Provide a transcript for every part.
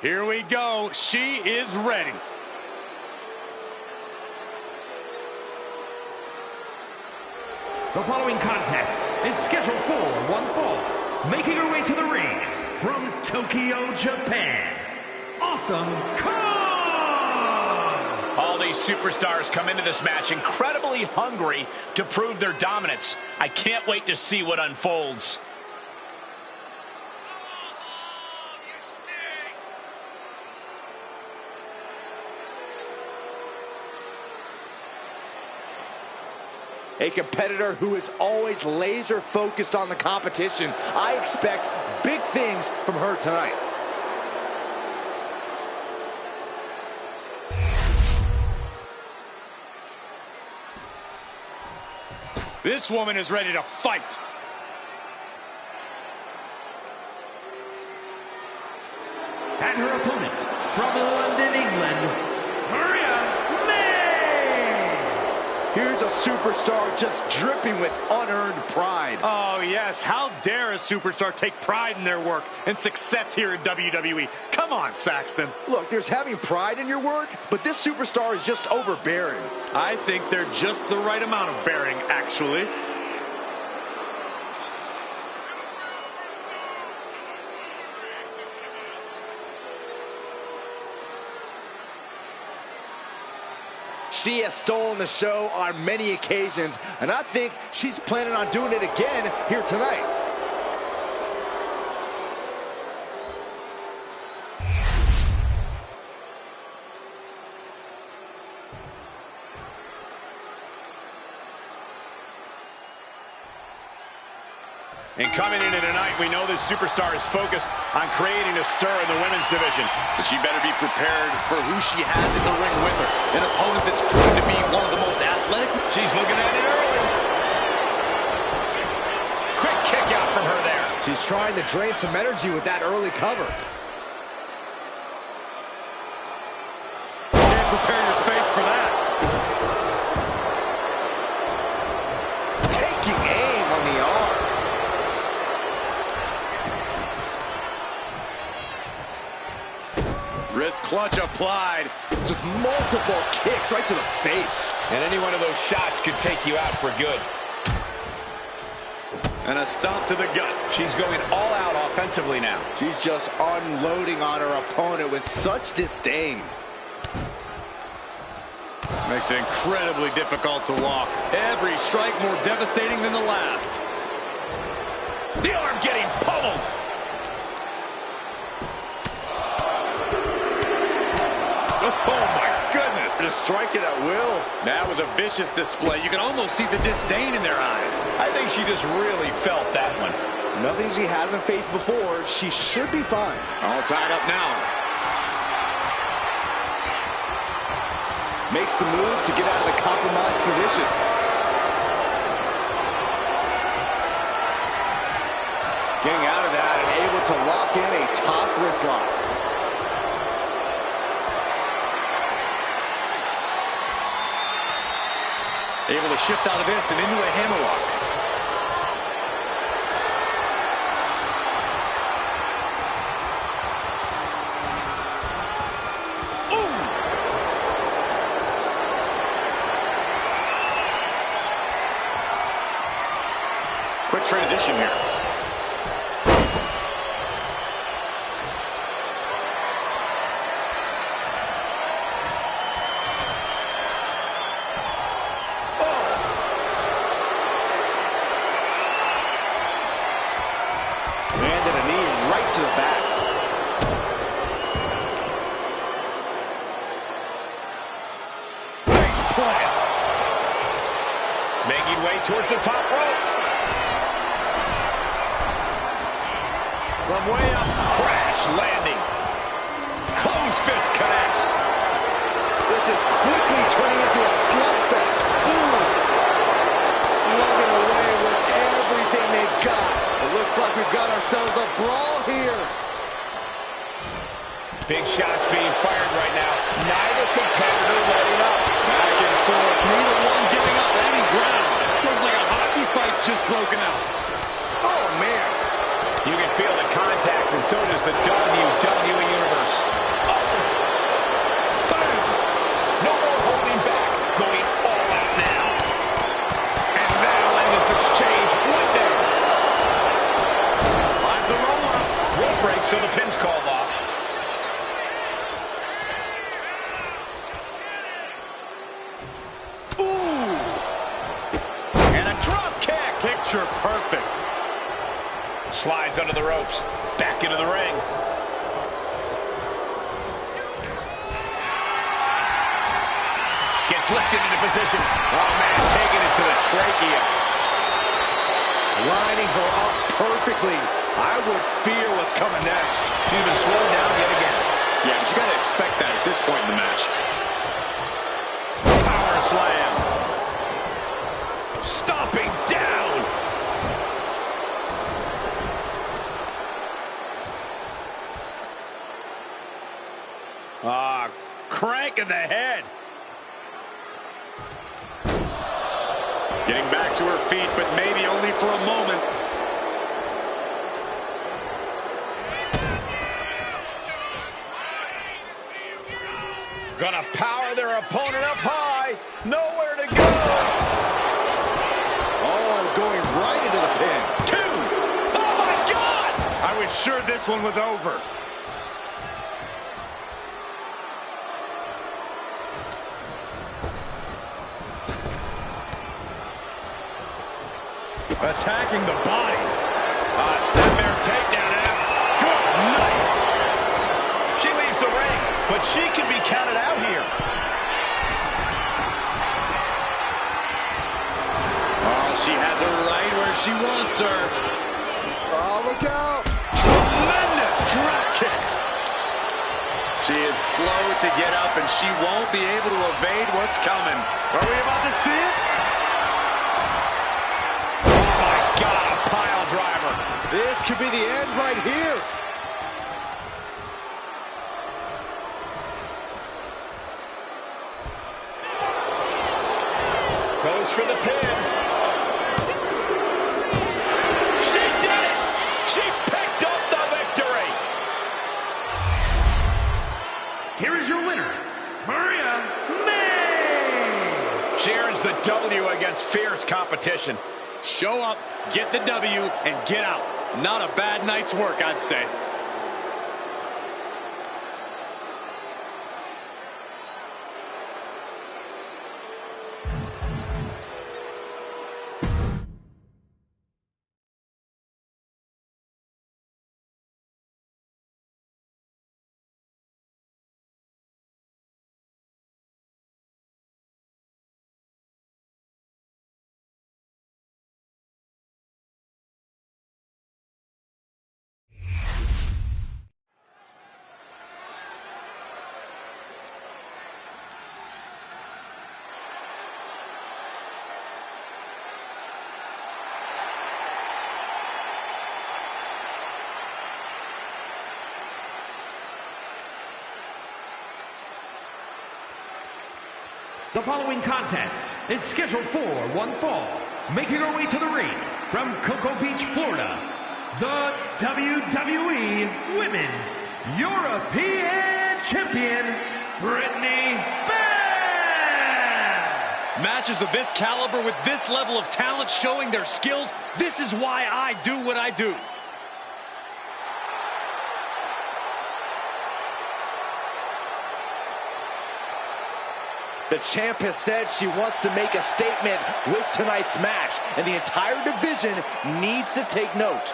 Here we go. She is ready. The following contest is scheduled for one fall. Making her way to the ring from Tokyo, Japan, Awesome Kong! All these superstars come into this match incredibly hungry to prove their dominance. I can't wait to see what unfolds. A competitor who is always laser focused on the competition. I expect big things from her tonight. This woman is ready to fight. And her opponent from London, England, here's a superstar just dripping with unearned pride. Oh, yes. How dare a superstar take pride in their work and success here in WWE? Come on, Saxton. Look, there's having pride in your work, but this superstar is just overbearing. I think they're just the right amount of bearing, actually. She has stolen the show on many occasions, and I think she's planning on doing it again here tonight. And coming into tonight, we know this superstar is focused on creating a stir in the women's division. But she better be prepared for who she has in the ring with her. An opponent that's proven to be one of the most athletic. She's looking at it early. Quick kick out from her there. She's trying to drain some energy with that early cover. Can't prepare your face for that. Taking aim on the arm. Wrist clutch applied. Just multiple kicks right to the face. And any one of those shots could take you out for good. And a stomp to the gut. She's going all out offensively now. She's just unloading on her opponent with such disdain. Makes it incredibly difficult to walk. Every strike more devastating than the last. The arm getting pummeled. Oh, my goodness. Just strike it at will. That was a vicious display. You can almost see the disdain in their eyes. I think she just really felt that one. Nothing she hasn't faced before. She should be fine. All tied up now. Makes the move to get out of the compromised position. Getting out of that and able to lock in a top wrist lock. Able to shift out of this and into a hammerlock. Ooh! Quick transition here. Landed a knee right to the back. Face plant. Making way towards the top rope. From way up. Crash landing. Close fist connects. This is quickly turning into a slugfest. Boom! Slugging away with everything they've got. It looks like we've got ourselves a brawl here. Big shots being fired right now. Neither competitor letting up. Back and forth. Neither one giving up any ground. Looks like a hockey fight's just broken out. Oh, man. You can feel the contact, and so does the WWE Universe. picture perfect. Slides under the ropes. Back into the ring. Gets lifted into position. Oh, man, taking it to the trachea. Lining her up perfectly. I would fear what's coming next. She's been slowed down yet again. Yeah, but you got to expect that at this point in the match. Power slam. Stomping down. Crank in the head. Getting back to her feet, but maybe only for a moment. Gonna power their opponent up high. Nowhere to go. Oh, going right into the pin. 2. Oh, my God. I was sure this one was over. Attacking the body. Snapmare takedown out. Good night. She leaves the ring, but she can be counted out here. Oh, she has her right where she wants her. Oh, look out. Tremendous drop kick. She is slow to get up, and she won't be able to evade what's coming. Are we about to see it? This could be the end right here. Goes for the pin. She did it! She picked up the victory! Here is your winner, Maria May! She earns the W against fierce competition. Show up, get the W, and get out. Not a bad night's work, I'd say. The following contest is scheduled for one fall. Making her way to the ring from Cocoa Beach, Florida, the WWE Women's European Champion, Brittany Bell! Matches of this caliber with this level of talent showing their skills, this is why I do what I do. The champ has said she wants to make a statement with tonight's match, and the entire division needs to take note.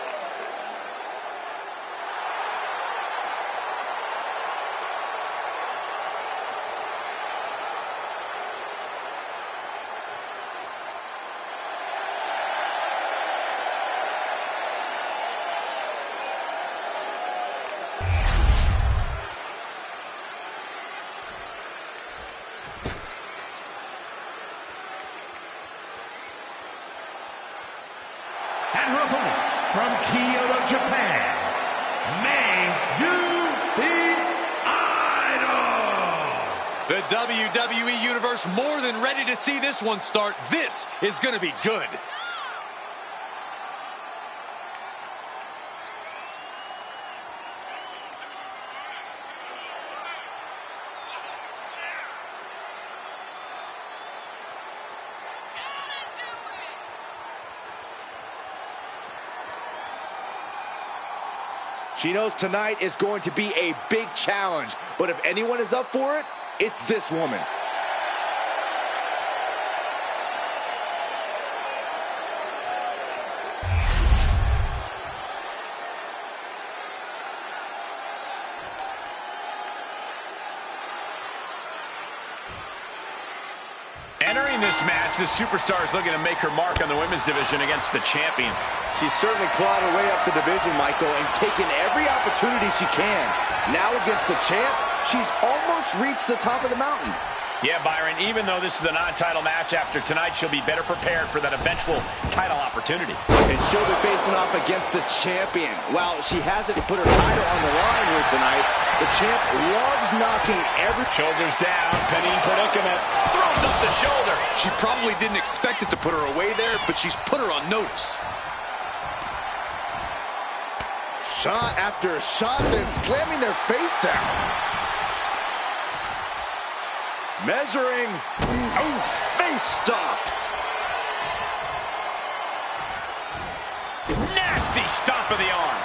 And her opponent from Kyoto, Japan, May Idol. The WWE Universe more than ready to see this one start. This is going to be good. She knows tonight is going to be a big challenge, but if anyone is up for it, it's this woman. Winning this match, the superstar is looking to make her mark on the women's division against the champion. She's certainly clawed her way up the division, Michael, and taken every opportunity she can. Now against the champ, she's almost reached the top of the mountain. Yeah, Byron, even though this is a non-title match, after tonight she'll be better prepared for that eventual title opportunity. And she'll be facing off against the champion. While she hasn't put her title on the line here tonight, the champ loves knocking every... Shoulders down, pinning predicament. Throws up the shoulder. She probably didn't expect it to put her away there, but she's put her on notice. Shot after shot, then slamming their face down. Measuring. Oh, face stop. Nasty stomp of the arm.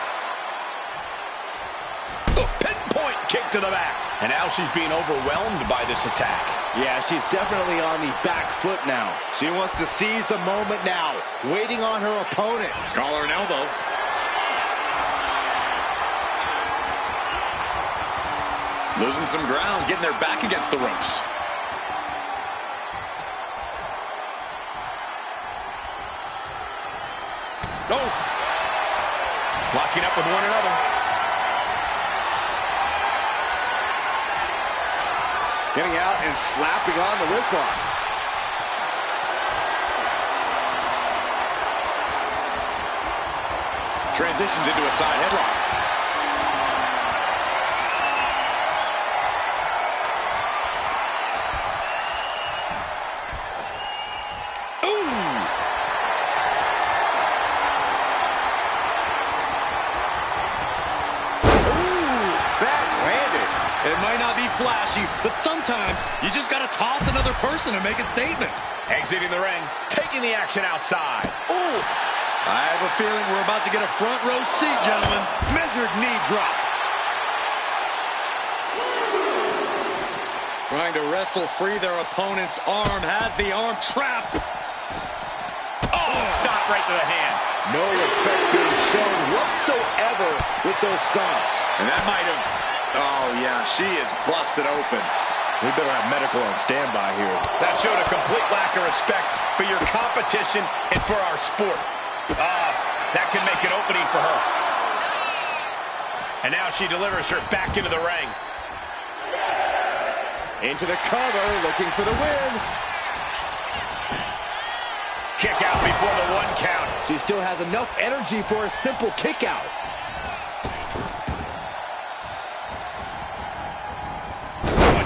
A pinpoint kick to the back. And now she's being overwhelmed by this attack. Yeah, she's definitely on the back foot now. She wants to seize the moment now, waiting on her opponent. Call her an elbow. Losing some ground, getting their back against the ropes. Oh! Locking up with one another. Getting out and slapping on the wrist lock. Transitions into a side headlock. It might not be flashy, but sometimes you just got to toss another person to make a statement. Exiting the ring, taking the action outside. Oof. I have a feeling we're about to get a front row seat, gentlemen. Measured knee drop. Trying to wrestle free their opponent's arm, has the arm trapped. Oh, stop right to the hand. No respect being shown whatsoever with those stomps. And that might have... Oh, yeah, she is busted open. We better have medical on standby here. That showed a complete lack of respect for your competition and for our sport. That can make an opening for her. And now she delivers her back into the ring. Into the cover, looking for the win. Kick out before the 1 count. She still has enough energy for a simple kick out.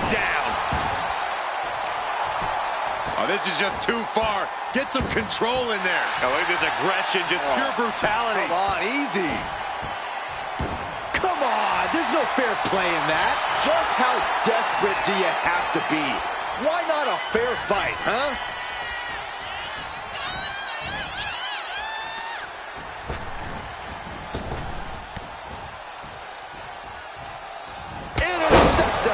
Down. Oh, this is just too far. Get some control in there. Oh, look at this aggression, just pure brutality. Come on, easy. Come on, there's no fair play in that. Just how desperate do you have to be? Why not a fair fight, huh? Interceptor.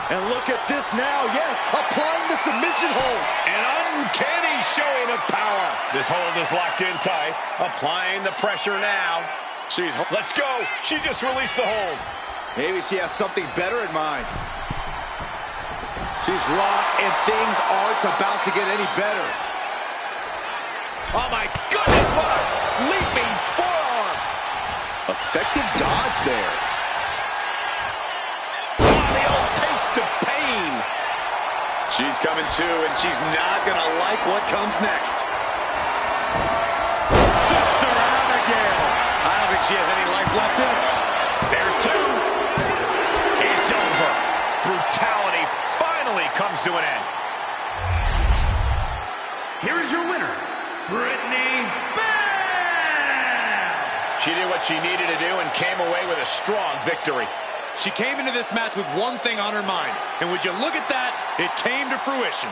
And look at this now. Yes, applying the submission hold. An uncanny showing of power. This hold is locked in tight. Applying the pressure now. Let's go. She just released the hold. Maybe she has something better in mind. She's locked, and things aren't about to get any better. Oh, my goodness, what a leaping forearm. Effective dodge there. Oh, the old taste of pain. She's coming to, and she's not going to like what comes next. Sister Abigail. I don't think she has any life left in her. There's 2. It's over. Brutality finally comes to an end. Here is your winner, Brittany Bell! She did what she needed to do and came away with a strong victory. She came into this match with one thing on her mind, and would you look at that, it came to fruition.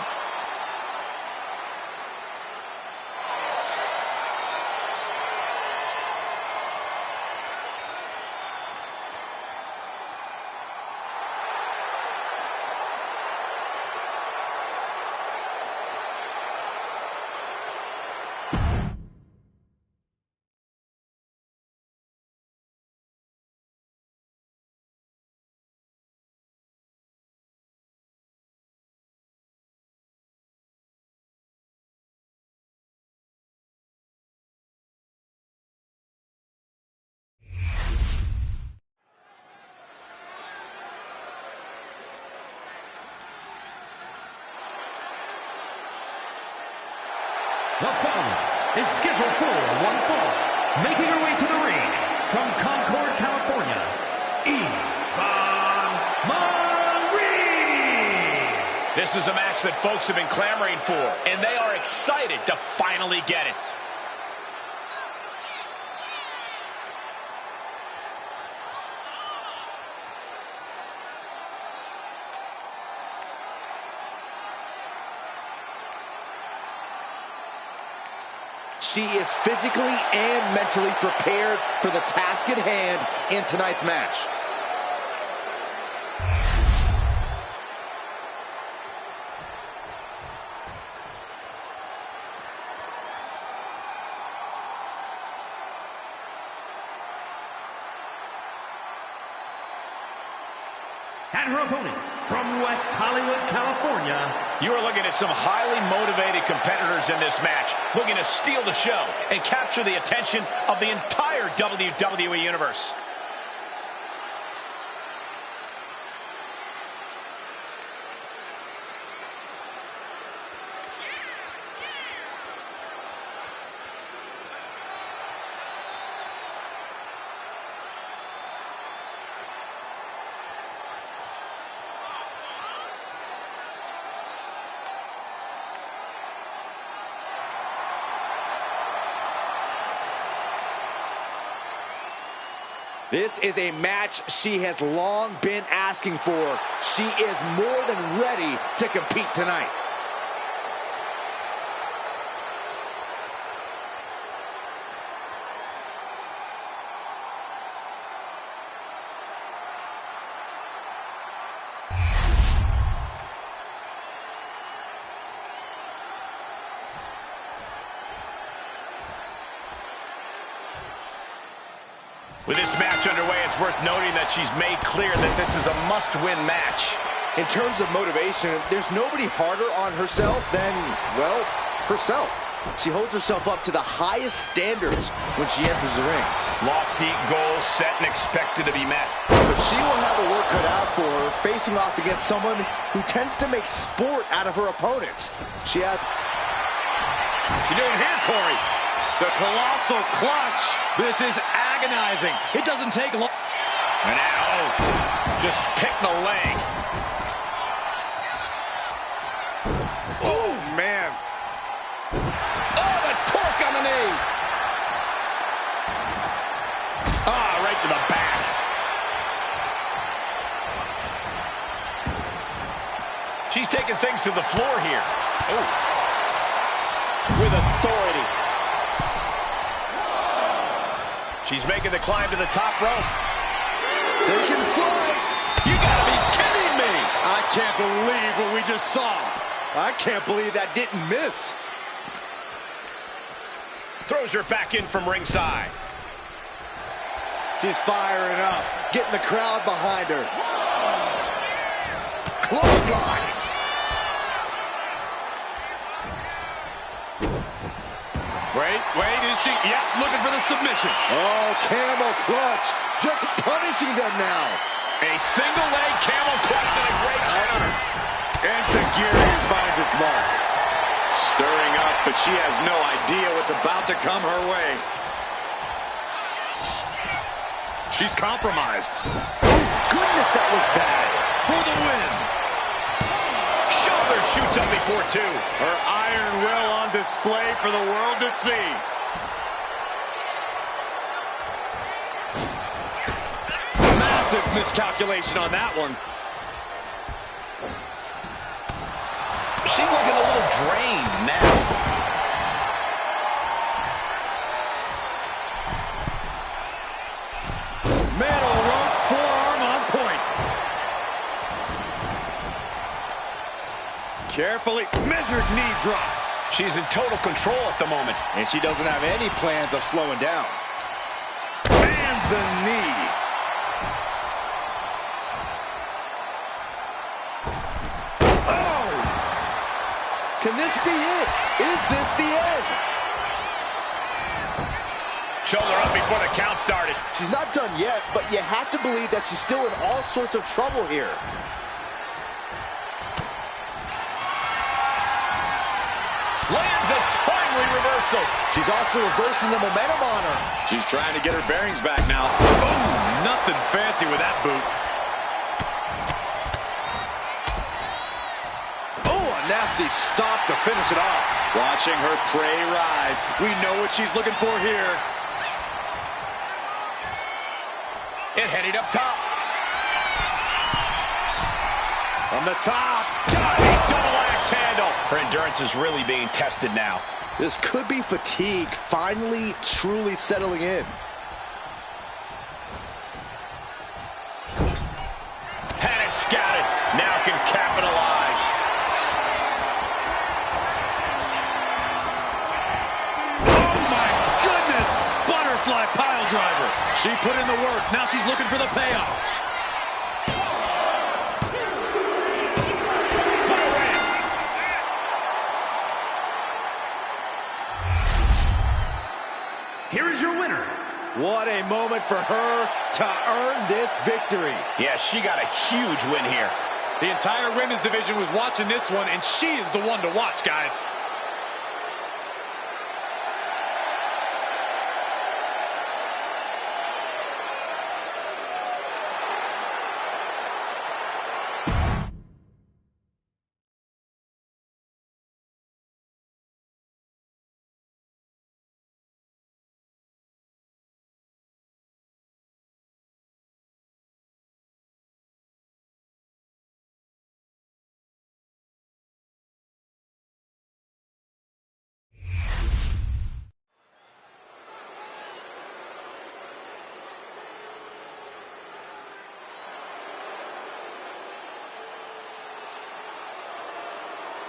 The following is scheduled for one fall. Making her way to the ring from Concord, California, Eva Marie. This is a match that folks have been clamoring for, and they are excited to finally get it. She is physically and mentally prepared for the task at hand in tonight's match. And her opponent from West Hollywood, California. You are looking at some highly motivated competitors in this match, looking to steal the show and capture the attention of the entire WWE Universe. This is a match she has long been asking for. She is more than ready to compete tonight. With this match underway, it's worth noting that she's made clear that this is a must-win match. In terms of motivation, there's nobody harder on herself than, well, herself. She holds herself up to the highest standards when she enters the ring. Lofty goals set and expected to be met. But she will have her work cut out for her, facing off against someone who tends to make sport out of her opponents. She's doing here, Corey. The colossal clutch. This is agonizing. It doesn't take long. And now, just pick the leg. Oh, man. Oh, the torque on the knee. Ah, right to the back. She's taking things to the floor here. Oh. With authority. She's making the climb to the top rope. Taking flight. You gotta be kidding me. I can't believe what we just saw. I can't believe that didn't miss. Throws her back in from ringside. She's firing up, getting the crowd behind her. Clothesline. Wait, is she? Yeah, looking for the submission. Oh, camel clutch. Just punishing them now. A single leg camel clutch and a great counter. Enziguri finds its mark. Stirring up, but she has no idea what's about to come her way. She's compromised. Oh, goodness, that was bad. For the win. Shoulder shoots up before two. Her iron will on display for the world to see. Massive miscalculation on that one. She's looking a little drained now. Metal rope forearm on point. Carefully measured knee drop. She's in total control at the moment. And she doesn't have any plans of slowing down. And the knee. Oh! Can this be it? Is this the end? Shoulder up before the count started. She's not done yet, but you have to believe that she's still in all sorts of trouble here. Lands a timely reversal. She's also reversing the momentum on her. She's trying to get her bearings back now. Oh, nothing fancy with that boot. Oh, a nasty stop to finish it off. Watching her prey rise. We know what she's looking for here. It headed up top. From the top. Diving double axe handle. Her endurance is really being tested now. This could be fatigue finally truly settling in. Had it scouted. Now can capitalize. Oh, my goodness! Butterfly pile driver. She put in the work. Now she's looking for the payoff. Here is your winner. What a moment for her to earn this victory. Yeah, she got a huge win here. The entire women's division was watching this one, and she is the one to watch, guys.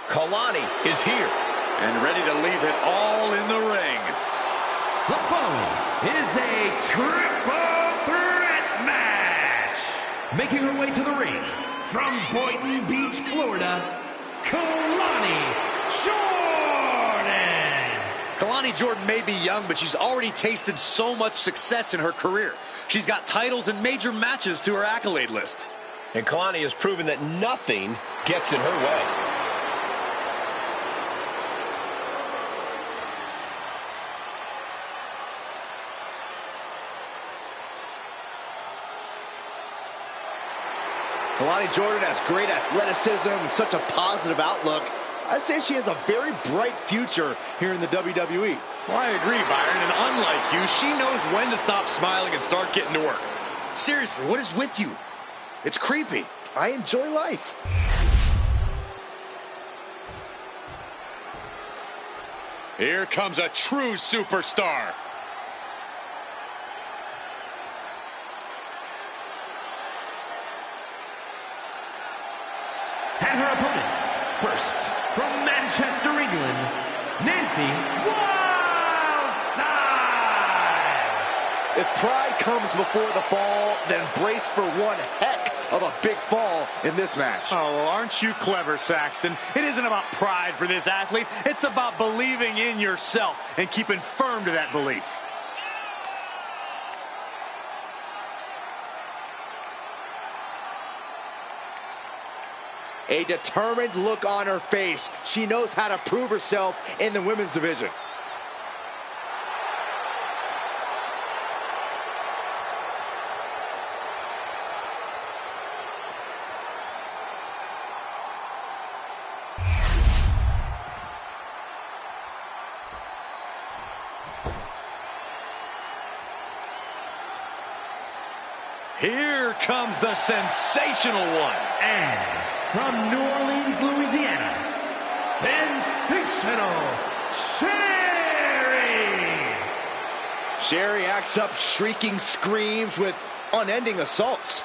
Kalani is here. And ready to leave it all in the ring. The following is a triple threat match. Making her way to the ring from Boynton Beach, Florida, Kalani Jordan. Kalani Jordan may be young, but she's already tasted so much success in her career. She's got titles and major matches to her accolade list. And Kalani has proven that nothing gets in her way. Kalani Jordan has great athleticism and such a positive outlook. I'd say she has a very bright future here in the WWE. Well, I agree, Byron, and unlike you, she knows when to stop smiling and start getting to work. Seriously, what is with you? It's creepy. I enjoy life. Here comes a true superstar. And her opponents, first, from Manchester, England, Nancy Wildside. If pride comes before the fall, then brace for one heck of a big fall in this match. Oh, well, aren't you clever, Saxton? It isn't about pride for this athlete. It's about believing in yourself and keeping firm to that belief. A determined look on her face. She knows how to prove herself in the women's division. Here comes the sensational one. And from New Orleans, Louisiana, sensational Sherry. Sherry acts up shrieking screams with unending assaults.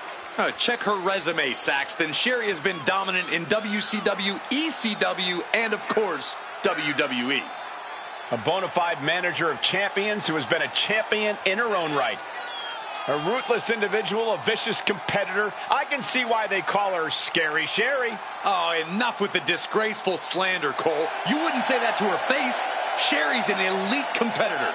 Check her resume, Saxton. Sherry has been dominant in WCW, ECW, and, of course, WWE. A bona fide manager of champions who has been a champion in her own right. A ruthless individual, a vicious competitor. I can see why they call her Scary Sherry. Oh, enough with the disgraceful slander, Cole. You wouldn't say that to her face. Sherry's an elite competitor.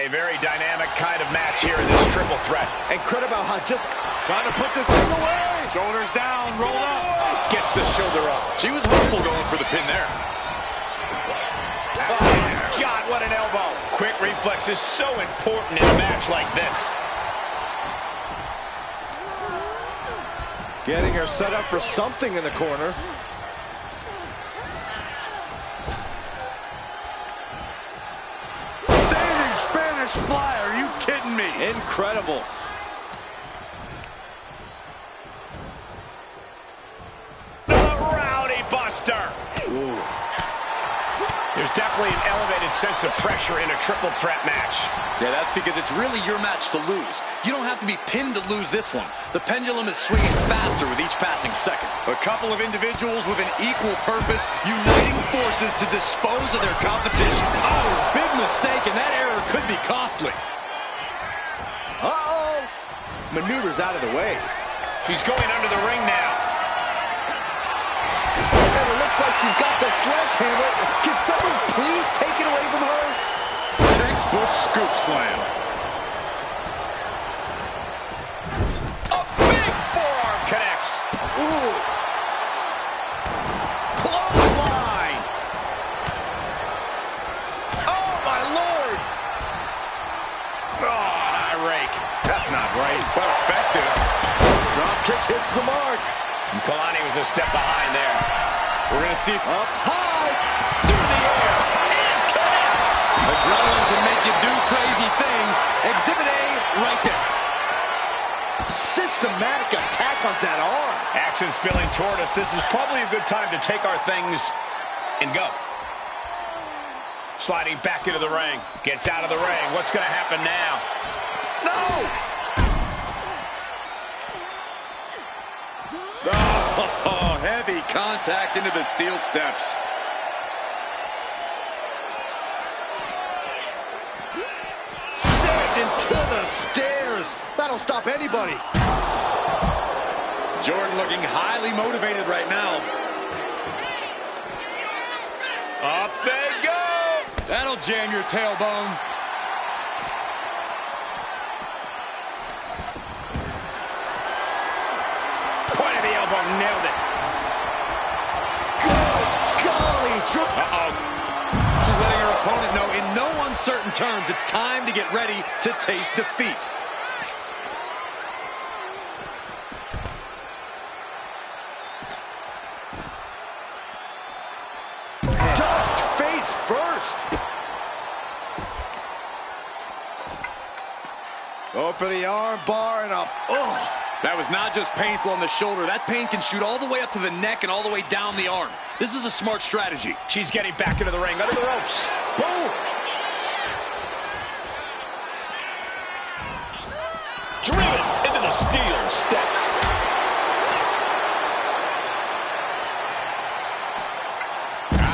A very dynamic kind of match here in this triple threat. Incredible how just trying to put this thing away. Shoulders down, roll up. Gets the shoulder up. She was hopeful going for the pin there. Oh, God, what an elbow. Quick reflex is so important in a match like this. Getting her set up for something in the corner. Standing Spanish fly, are you kidding me? Incredible. The Rowdy Buster. Ooh. There's definitely an elevated sense of pressure in a triple threat match. Yeah, that's because it's really your match to lose. You don't have to be pinned to lose this one. The pendulum is swinging faster with each passing second. A couple of individuals with an equal purpose, uniting forces to dispose of their competition. Oh, big mistake, and that error could be costly. Uh-oh. Maneuvers out of the way. She's going under the ring now. And it looks like she's got the sledgehammer. Can someone please take it away from her? Textbook scoop slam. A big forearm connects. Ooh. Clothesline. Oh, my Lord. Oh, an eye rake. That's not right, but effective. Drop kick hits the mark. And Kalani was a step behind there. We're going to see Up high. Through the air. And connects. Adrenaline can make you do crazy things. Exhibit A, right there. Systematic attack on that arm. Action spilling toward us. This is probably a good time to take our things and go. Sliding back into the ring. Gets out of the ring. What's going to happen now? No. Oh, heavy contact into the steel steps. Sent into the stairs. That'll stop anybody. Jordan looking highly motivated right now. Up they go. That'll jam your tailbone. Point of the elbow. Nailed it. Good golly. Uh-oh. She's letting her opponent know in no uncertain terms it's time to get ready to taste defeat. Ducked face first. Go for the arm bar and up. Oh. That was not just painful on the shoulder. That pain can shoot all the way up to the neck and all the way down the arm. This is a smart strategy. She's getting back into the ring. Under the ropes. Boom. Driven into the steel steps.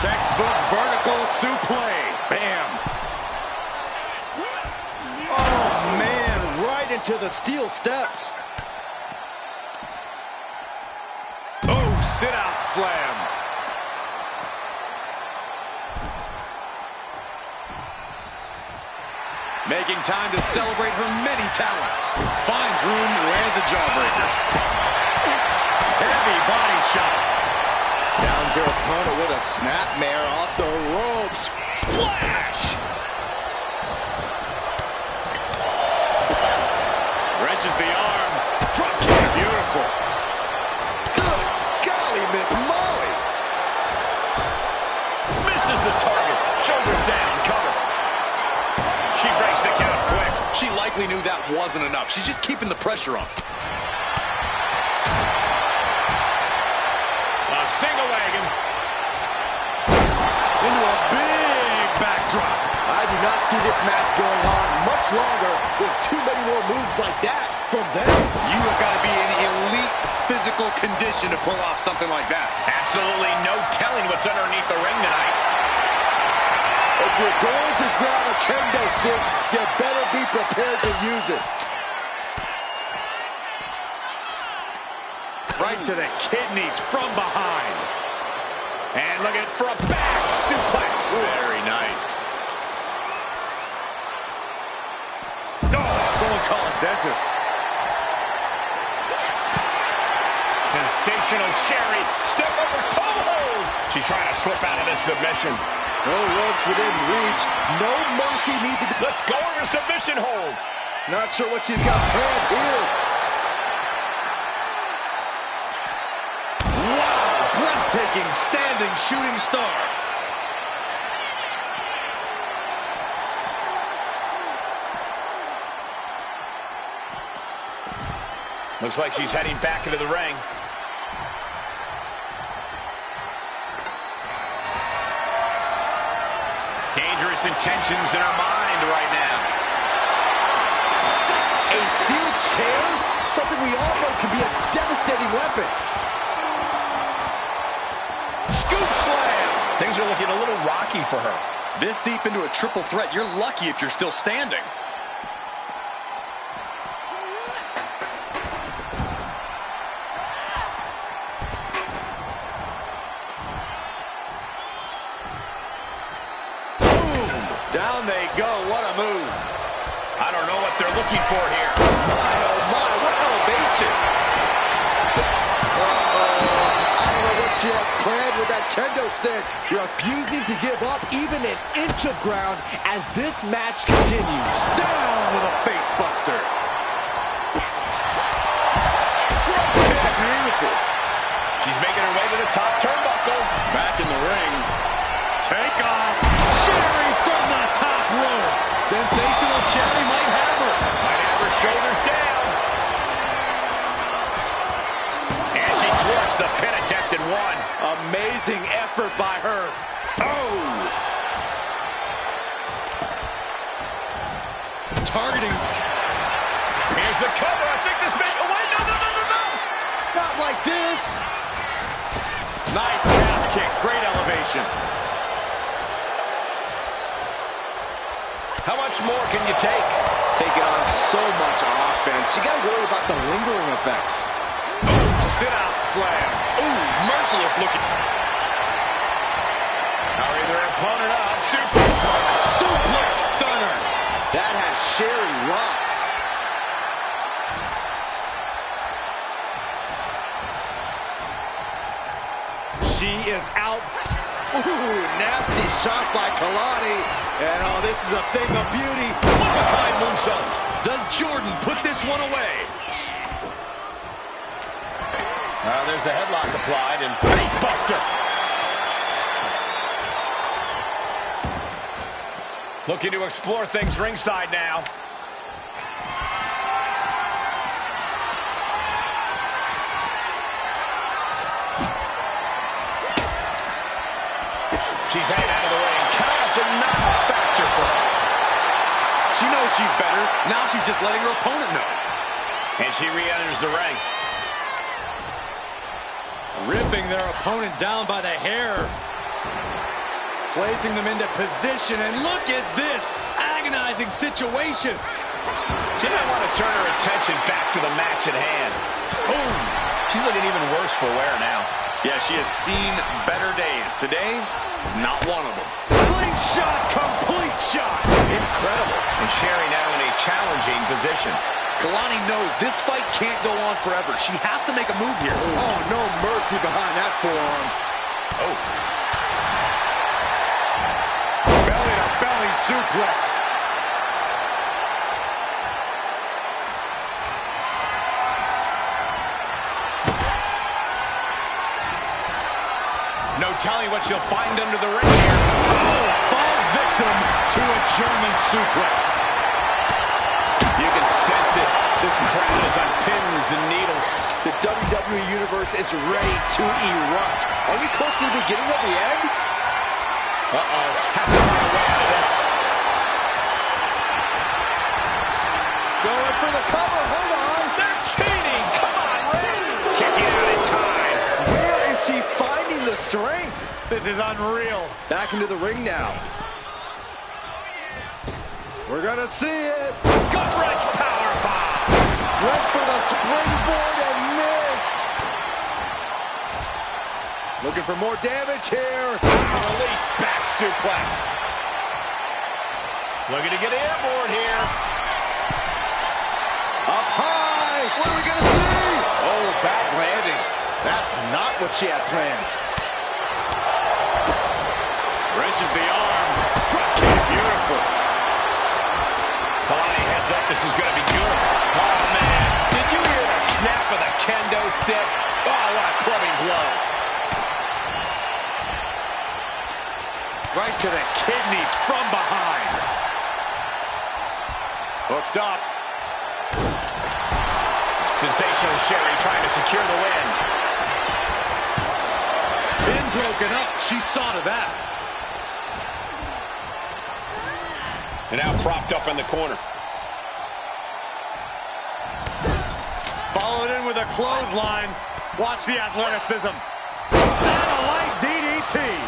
textbook vertical suplex. Bam. Oh, man. Right into the steel steps. Oh, sit-out slam. Making time to celebrate her many talents. Finds room, lands a jawbreaker. Heavy body shot. Downs her opponent with a snapmare off the ropes. Flash. Wrenches the arm. Drop kick. Beautiful. Good golly, Miss Molly. Misses the target. Shoulders down. Cover. She breaks the count quick. She likely knew that wasn't enough. She's just keeping the pressure on. A single wagon. Into a big backdrop. I do not see this match going on much longer with too many more moves like that from them. You have got to be in elite physical condition to pull off something like that. Absolutely no telling what's underneath the ring tonight. If you're going to grab a kendo stick, you better be prepared to use it. Right to the kidneys from behind. And look at for a back suplex. Very nice. consequences. Sensational Sherry. Step over toe holds. She's trying to slip out of this submission. No ropes within reach. No mercy need to be. Let's go over submission hold. Not sure what she's got planned here. Wow, breathtaking standing shooting star. Looks like she's heading back into the ring. Dangerous intentions in her mind right now. A steel chair? Something we all know can be a devastating weapon. Scoop slam. Things are looking a little rocky for her. This deep into a triple threat, you're lucky if you're still standing. Down they go. What a move. I don't know what they're looking for here. My, oh my, what elevation. I don't know what she has planned with that kendo stick. Refusing to give up even an inch of ground as this match continues. Down with a face buster. Beautiful. She's making her way to the top turnbuckle. Back in the ring. Take off. Sherry from the top rope. Sensational Sherry might have her. Might have her shoulders down. And she thwarts the pin attempt in one. Amazing effort by her. Oh! Targeting. Here's the cover. I think this may... Oh, wait, no. Not like this. Nice calf kick. Great elevation. How much more can you take? Taking on so much offense. You got to worry about the lingering effects. Sit out slam. Ooh, merciless looking. Hurry their opponent up. Suplex. Suplex stunner. That has Sherry rocked. She is out. Ooh, nasty shot by Kalani. And oh, this is a thing of beauty. One-of-a-kind moonsault. Does Jordan put this one away? There's a headlock applied and face buster. Looking to explore things ringside now. She's headed out of the ring. Countouts are not a factor for her. She knows she's better. Now she's just letting her opponent know. And she re-enters the ring. Ripping their opponent down by the hair. Placing them into position. And look at this agonizing situation. She might want to turn her attention back to the match at hand. Boom. She's looking even worse for wear now. Yeah, she has seen better days. Today is not one of them. Slingshot, complete shot. Incredible. And Sherry now in a challenging position. Kalani knows this fight can't go on forever. She has to make a move here. Oh, no mercy behind that forearm. Oh. Belly-to-belly suplex. No telling what she'll find under the ring here. Oh, falls victim to a German suplex. You can sense it. This crowd is on pins and needles. The WWE Universe is ready to erupt. Are we close to the beginning of the end? Uh-oh. Has to find a way out of this. Going for the cover. Hold on. They're cheating. Come on, Reigns. Kicking out in time. Where is she finding the strength? This is unreal. Back into the ring now. We're going to see it. Gut-wrench powerbomb. Went for the springboard and missed. Looking for more damage here. Release back suplex. Looking to get airborne here. are we going to see? Oh, back landing. That's not what she had planned. Wrenches the arm. Drop kick. Beautiful. Kalani heads up. This is going to be good. Oh, man. Did you hear the snap of the kendo stick? Oh, what a clubbing blow. Right to the kidneys from behind. Hooked up. Sensational Sherry trying to secure the win. Been broken up. She saw to that. And now propped up in the corner. Followed in with a clothesline. Watch the athleticism. Satellite DDT.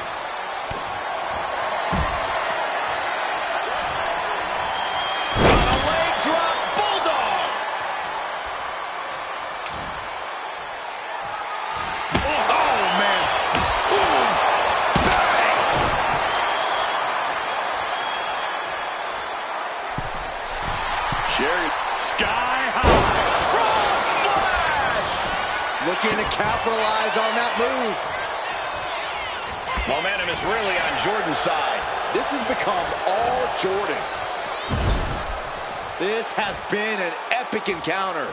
Looking to capitalize on that move. Momentum is really on Jordan's side. This has become all Jordan. This has been an epic encounter.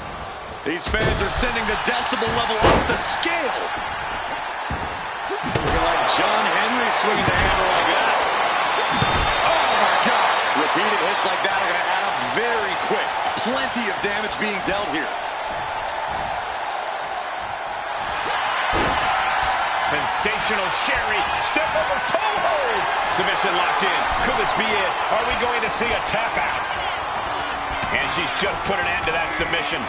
These fans are sending the decibel level off the scale. Looking like John Henry swinging the handle like that. Oh, my God. Repeated hits like that are going to add up very quick. Plenty of damage being dealt here. Sensational Sherry. Step over toe holds. Submission locked in. Could this be it? Are we going to see a tap out? And she's just put an end to that submission.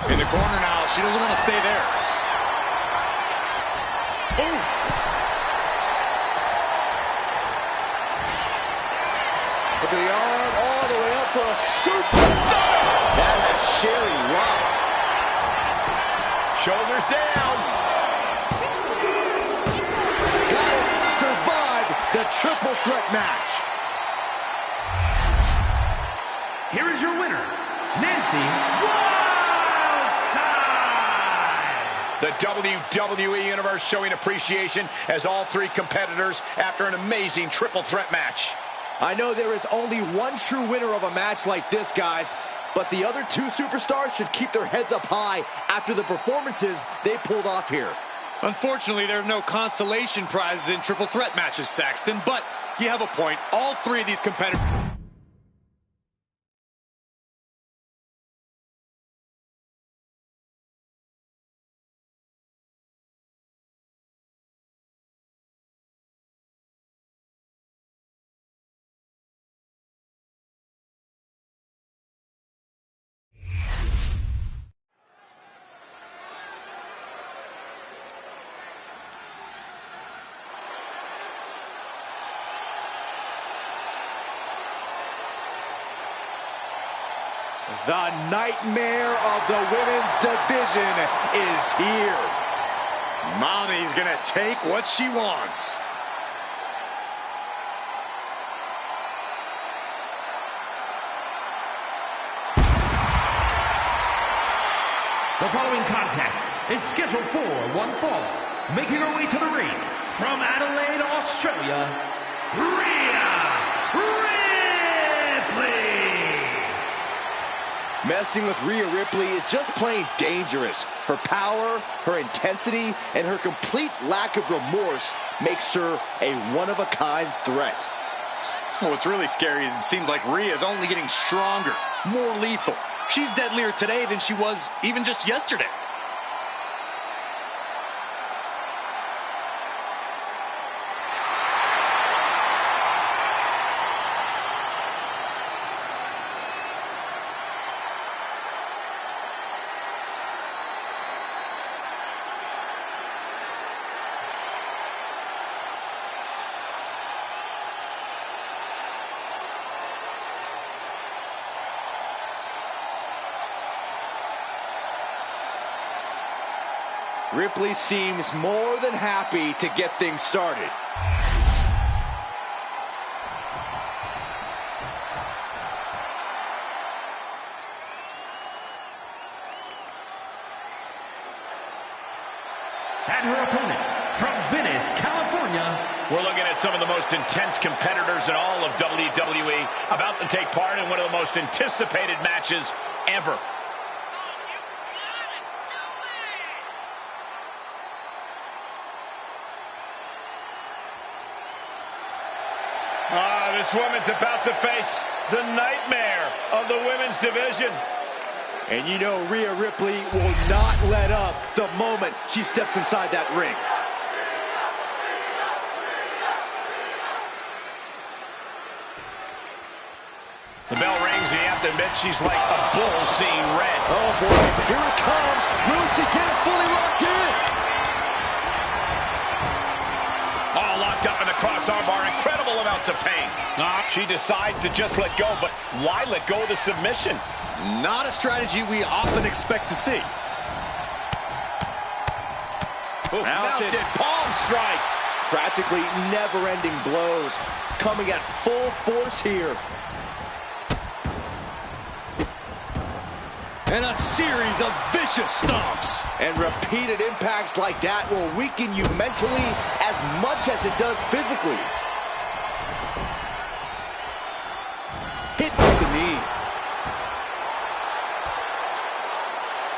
In the corner now. She doesn't want to stay there. Oof. With the arm all the way up for a superstar. That has Sherry rocked. Shoulders down. Got it. Survived the triple threat match. Here is your winner, Nancy Wildside. The WWE Universe showing appreciation as all three competitors after an amazing triple threat match. I know there is only one true winner of a match like this, guys. But the other two superstars should keep their heads up high after the performances they pulled off here. Unfortunately, there are no consolation prizes in triple threat matches, Saxton, but you have a point. All three of these competitors... The nightmare of the women's division is here. Mommy's gonna take what she wants. The following contest is scheduled for one fall. Making her way to the ring from Adelaide, Australia, Rhea Ripley. Messing with Rhea Ripley is just plain dangerous. Her power, her intensity, and her complete lack of remorse makes her a one-of-a-kind threat. What's really scary is it seems like Rhea is only getting stronger, more lethal. She's deadlier today than she was even just yesterday. Ripley seems more than happy to get things started. And her opponent, from Venice, California. We're looking at some of the most intense competitors in all of WWE about to take part in one of the most anticipated matches ever. This woman's about to face the nightmare of the women's division. And you know Rhea Ripley will not let up the moment she steps inside that ring. The bell rings, and you have to admit she's like a bull seeing red. Oh boy, here it comes. Will she get it fully locked in? All locked up in the crossarm bar. Incredible amounts of pain. She decides to just let go, but why let go of the submission? Not a strategy we often expect to see. Mounted palm strikes. Practically never-ending blows coming at full force here. And a series of vicious stomps. And repeated impacts like that will weaken you mentally as much as it does physically. Hit with the knee.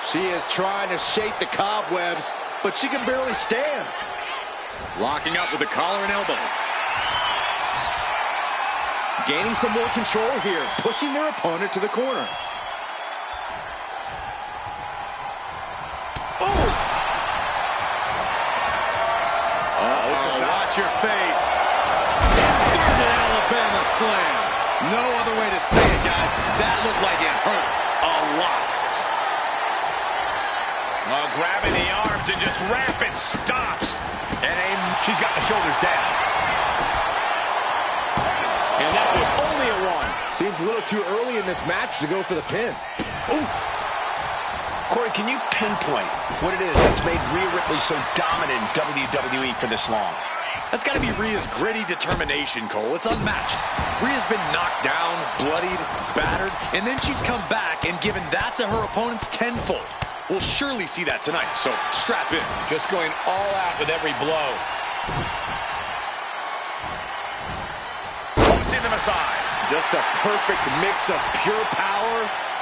She is trying to shake the cobwebs, but she can barely stand. Locking up with the collar and elbow. Gaining some more control here, pushing their opponent to the corner. Watch your face. Inverted Alabama slam. No other way to say it, guys. That looked like it hurt a lot. Grabbing the arms and just rapid stops. And she's got the shoulders down. And that was only a one. Seems a little too early in this match to go for the pin. Oof. Corey, can you pinpoint what it is that's made Rhea Ripley so dominant in WWE for this long? That's got to be Rhea's gritty determination, Cole. It's unmatched. Rhea's been knocked down, bloodied, battered, and then she's come back and given that to her opponents tenfold. We'll surely see that tonight, so strap in. Just going all out with every blow. Tossing them aside. Just a perfect mix of pure power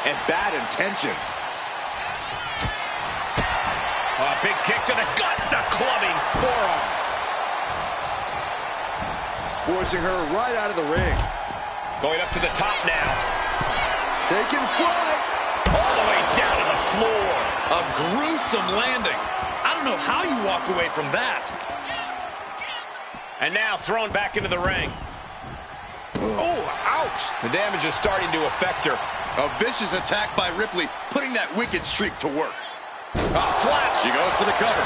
and bad intentions. A big kick to the gut, the clubbing forearm. Forcing her right out of the ring. Going up to the top now. Taking flight. All the way down to the floor. A gruesome landing. I don't know how you walk away from that. And now thrown back into the ring. Oh, ouch. The damage is starting to affect her. A vicious attack by Ripley, putting that wicked streak to work. Flat. She goes for the cover.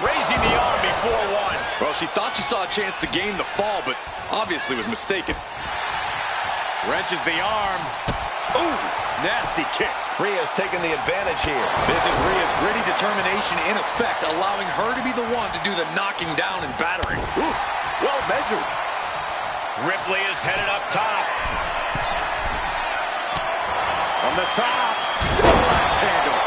Raising the arm before one. Well, she thought she saw a chance to gain the fall, but obviously was mistaken. Wrenches the arm. Ooh, nasty kick. Rhea's taking the advantage here. This is Rhea's gritty determination in effect, allowing her to be the one to do the knocking down and battering. Ooh, well measured. Ripley is headed up top. On the top. Double axe handle.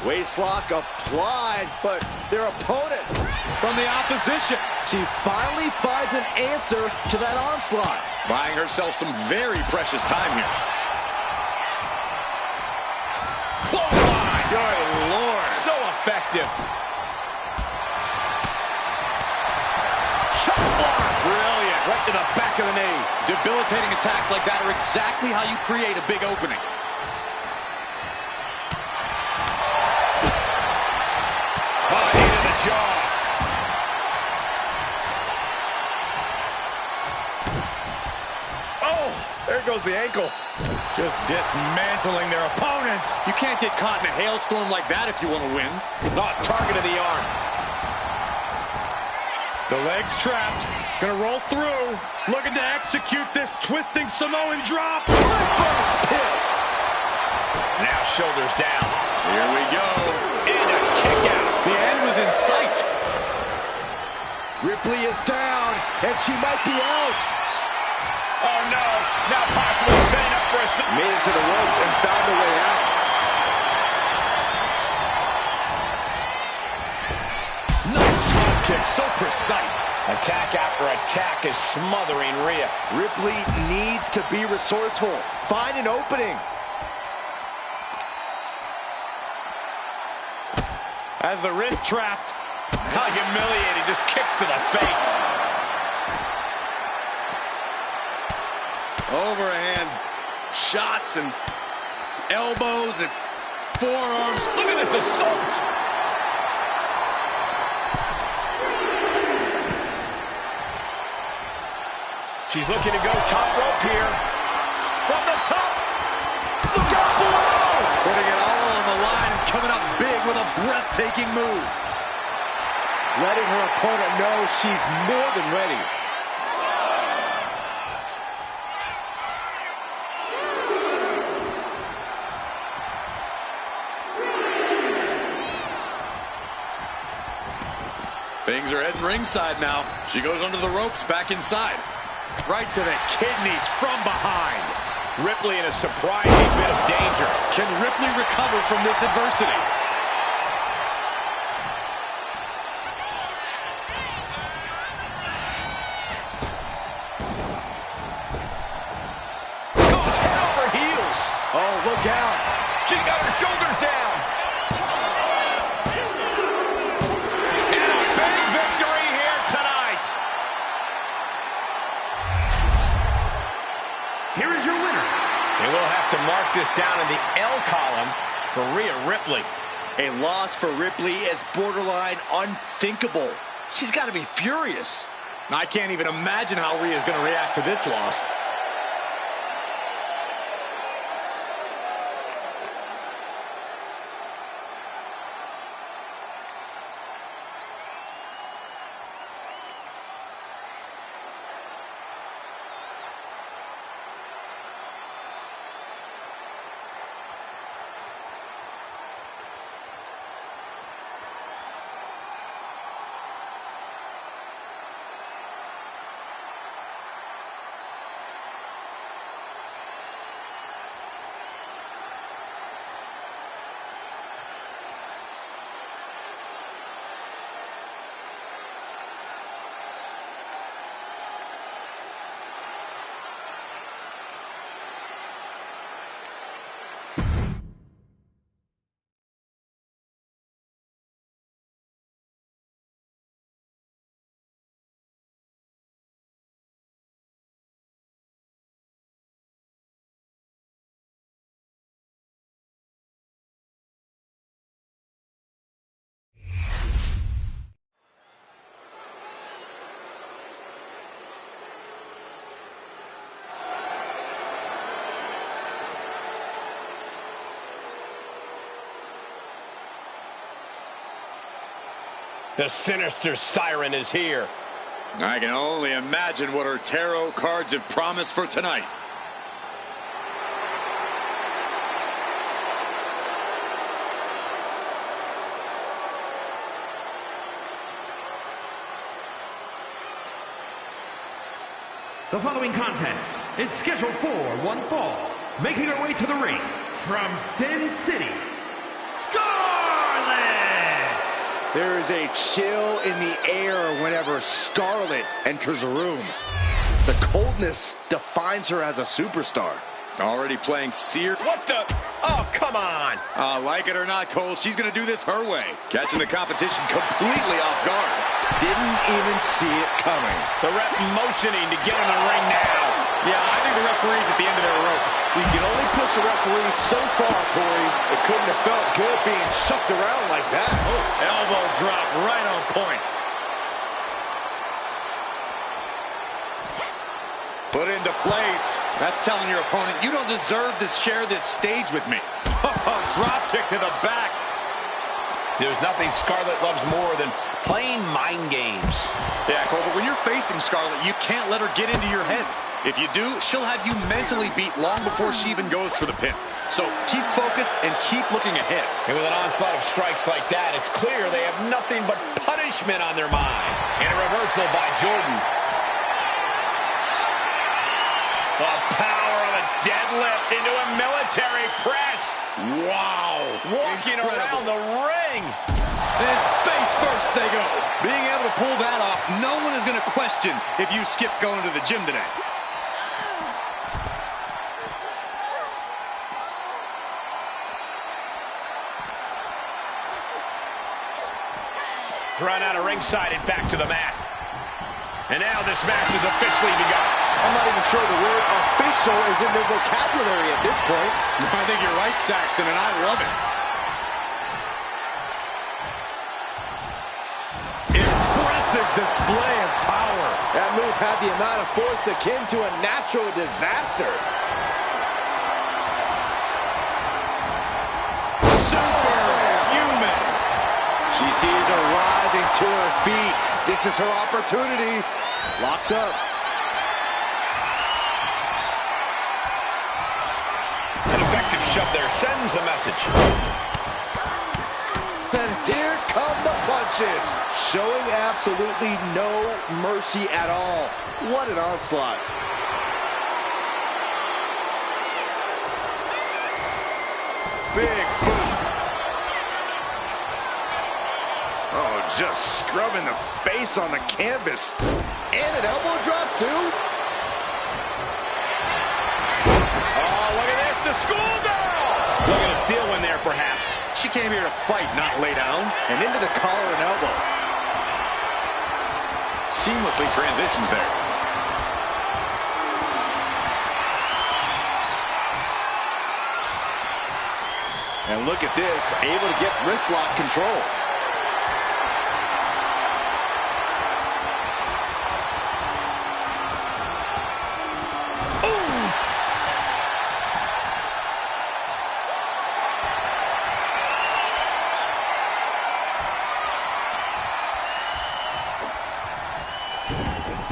Waistlock applied, but their opponent From the opposition. She finally finds an answer to that onslaught. Buying herself some very precious time here. Clothesline. Good Lord. So effective. Chop block. Brilliant. Right to the back of the knee. Debilitating attacks like that are exactly how you create a big opening. Into the jaw. Oh, there goes the ankle. Just dismantling their opponent. You can't get caught in a hailstorm like that if you want to win. Not targeted the arm. The leg's trapped. Gonna roll through. Looking to execute this twisting Samoan drop. Reverse pin. Now shoulders down. Here we go. And a kick out. The end was in sight. Ripley Ripley is down, and she might be out. Oh, no. Now possibly setting up for a... Made it to the ropes and found a way out. Nice drop kick, so precise. Attack after attack is smothering Rhea. Ripley needs to be resourceful. Find an opening. As the wrist trapped. How humiliating. Just kicks to the face. Overhand shots and elbows and forearms. Look at this assault. She's looking to go top rope here. From the top. Look out below. Putting it all on the line and coming up big with a breathtaking move. Letting her opponent know she's more than ready. Things are heading ringside now. She goes under the ropes, back inside. Right to the kidneys from behind. Ripley in a surprising bit of danger. Can Ripley recover from this adversity? Goes head over heels. Oh, look out. She got her shoulders down. And a big victory here tonight. Here is your winner. And we'll have to mark this down in the L column for Rhea Ripley. A loss for Ripley is borderline unthinkable. She's got to be furious. I can't even imagine how Rhea's going to react to this loss. The sinister siren is here. I can only imagine what her tarot cards have promised for tonight. The following contest is scheduled for one fall. Making her way to the ring from Sin City, Scarlett! There is a chill in the air whenever Scarlett enters a room. The coldness defines her as a superstar. Already playing seared. What the? Oh, come on. Like it or not, Cole, she's going to do this her way. Catching the competition completely off guard. Didn't even see it coming. The ref motioning to get in the ring now. Yeah, I think the referee's at the end of their rope. You can only push a referee so far, Corey. It couldn't have felt good being shucked around like that. Oh, elbow drop right on point. Put into place. That's telling your opponent, you don't deserve to share this stage with me. Drop kick to the back. There's nothing Scarlett loves more than playing mind games. Yeah, Cole, but when you're facing Scarlett, you can't let her get into your head. If you do, she'll have you mentally beat long before she even goes for the pin. So keep focused and keep looking ahead. And with an onslaught of strikes like that, it's clear they have nothing but punishment punishment on their mind. And a reversal by Jordan. The power of a deadlift into a military press. Wow. Walking around the ring. And face first they go. Being able to pull that off, no one is going to question if you skip going to the gym today. Run out of ringside and back to the mat. And now this match is officially begun. I'm not even sure the word official is in their vocabulary at this point. I think you're right, Saxton, and I love it. Impressive display of power. That move had the amount of force akin to a natural disaster. Superhuman. She sees her rising to her feet. This is her opportunity. Locks up. An effective shove there sends a message. And here come the punches. Showing absolutely no mercy at all. What an onslaught. Big boot. Oh, just scrubbing the face on the canvas. And an elbow drop, too. Oh, look at this, the schoolgirl! Looking to steal one there, perhaps. She came here to fight, not lay down. And into the collar and elbow. Seamlessly transitions there. And look at this, able to get wrist lock control.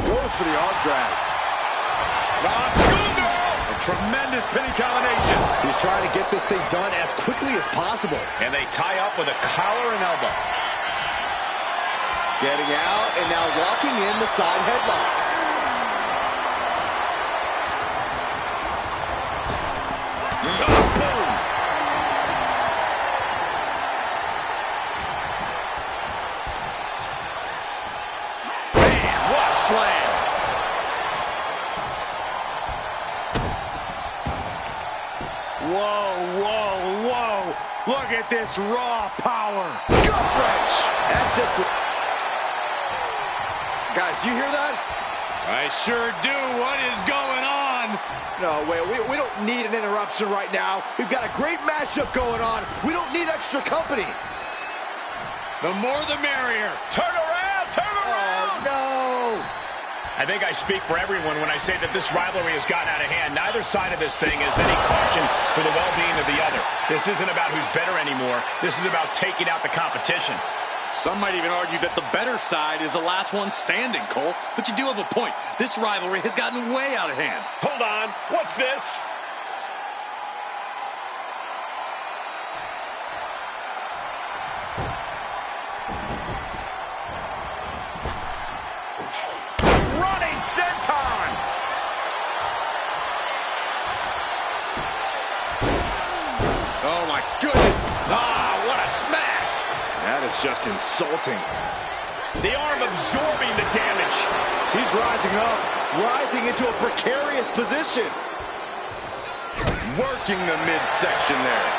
Goes for the arm drag. A tremendous pinning combination. He's trying to get this thing done as quickly as possible. And they tie up with a collar and elbow. Getting out and now locking in the side headlock. Boom! Man, what a slam! Whoa, whoa, whoa. Look at this raw power. Gut wrench. That just... Guys, do you hear that? I sure do. What is going on? No, wait, we don't need an interruption right now. We've got a great matchup going on. We don't need extra company. The more the merrier. Turn around, turn around! Oh, no. I think I speak for everyone when I say that this rivalry has gotten out of hand. Neither side of this thing has any caution for the well-being of the other. This isn't about who's better anymore. This is about taking out the competition. Some might even argue that the better side is the last one standing, Cole. But you do have a point. This rivalry has gotten way out of hand. Hold on. What's this? Running senton! Oh, my goodness. Ah, what a smash. That is just insulting. The arm absorbing the damage. She's rising up, rising into a precarious position. Working the midsection there.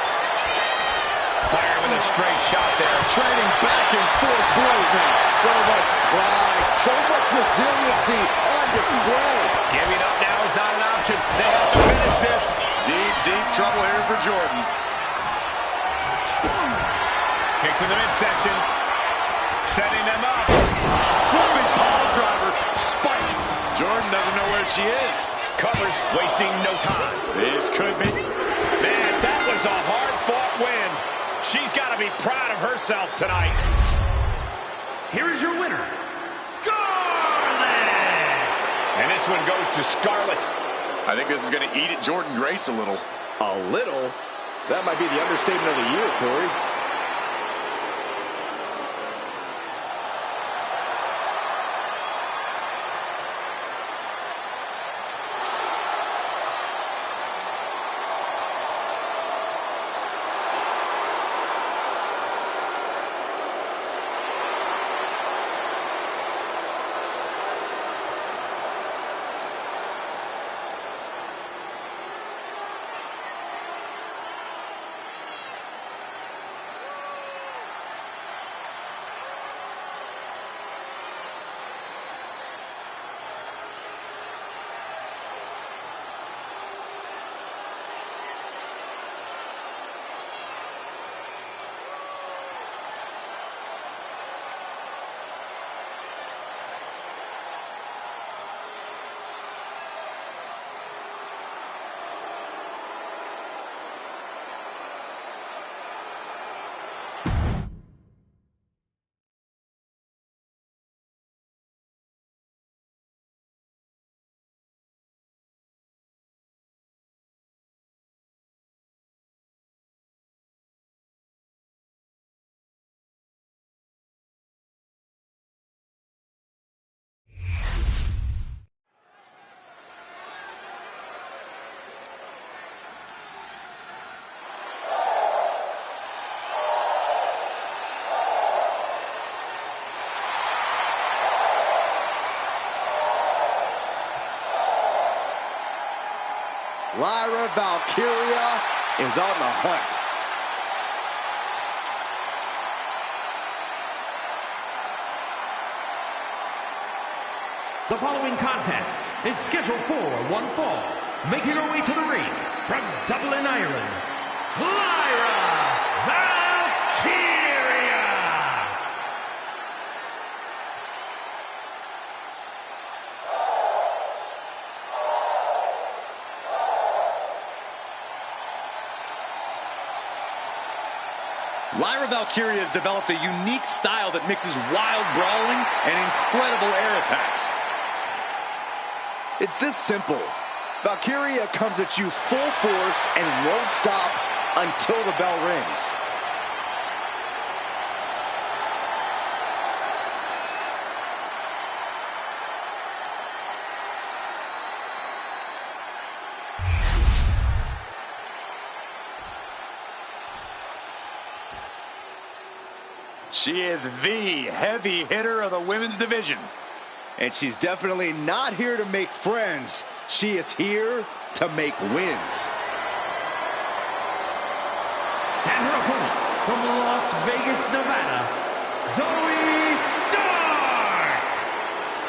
Fire with a straight shot there. Trading back and forth blows now. So much pride, so much resiliency on display. Giving up now is not an option. They have to finish this. Deep, deep trouble here for Jordan. Kick to the midsection. Setting them up. Flipping pile driver. Spiked. Jordan doesn't know where she is. Covers, wasting no time. This could be. Man, that was a hard-fought win. She's got to be proud of herself tonight. Here is your winner, Scarlett! And this one goes to Scarlett. I think this is going to eat at Jordan Grace a little. A little? That might be the understatement of the year, Corey. Lyra Valkyria is on the hunt. The following contest is scheduled for one fall. Making her way to the ring from Dublin, Ireland, Lyra Valkyria! Lyra Valkyria has developed a unique style that mixes wild brawling and incredible air attacks. It's this simple. Valkyria comes at you full force and won't stop until the bell rings. She is the heavy hitter of the women's division. And she's definitely not here to make friends. She is here to make wins. And her opponent from Las Vegas, Nevada, Zoey Stark!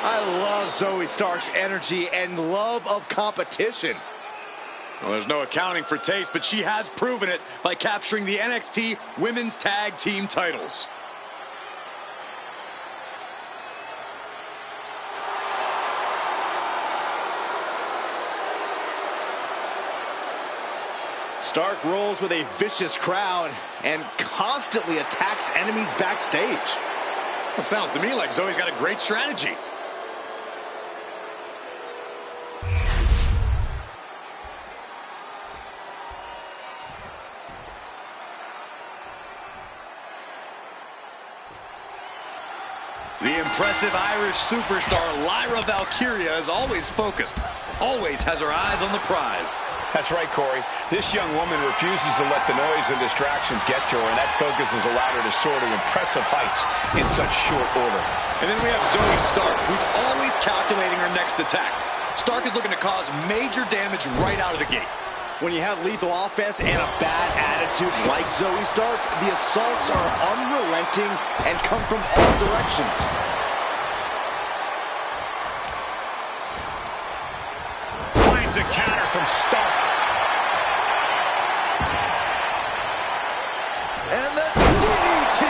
I love Zoey Stark's energy and love of competition. Well, there's no accounting for taste, but she has proven it by capturing the NXT Women's Tag Team titles. Stark rolls with a vicious crowd and constantly attacks enemies backstage. Well, sounds to me like Zoey's got a great strategy. The impressive Irish superstar Lyra Valkyria is always focused, always has her eyes on the prize. That's right, Corey. This young woman refuses to let the noise and distractions get to her, and that focus has allowed her to soar to impressive heights in such short order. And then we have Zoey Stark, who's always calculating her next attack. Stark is looking to cause major damage right out of the gate. When you have lethal offense and a bad attitude like Zoey Stark, the assaults are unrelenting and come from all directions. Finds a counter from Stark. And the DDT!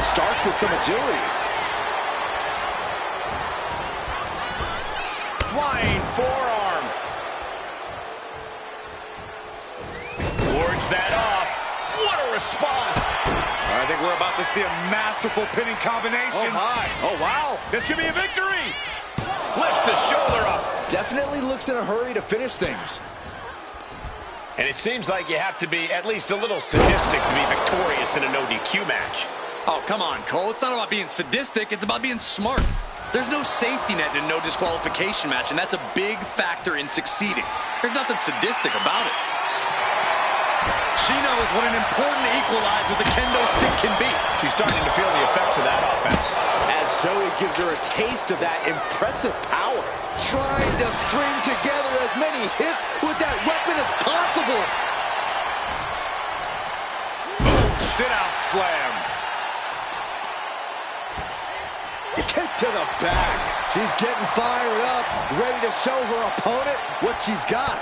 Stark with some agility. Flying forearm. Wards that off. What a response. I think we're about to see a masterful pinning combination. Oh, my. Oh, wow. This could be a victory. Lifts the shoulder up. Definitely looks in a hurry to finish things. And it seems like you have to be at least a little sadistic to be victorious in a no-DQ match. Oh, come on, Cole. It's not about being sadistic. It's about being smart. There's no safety net in a no disqualification match, and that's a big factor in succeeding. There's nothing sadistic about it. She knows what an important equalizer with the kendo stick can be. She's starting to feel the effects of that offense. As Zoey gives her a taste of that impressive power, trying to string together as many hits with that weapon as possible. Boom, sit-out slam. Kick to the back. She's getting fired up, ready to show her opponent what she's got.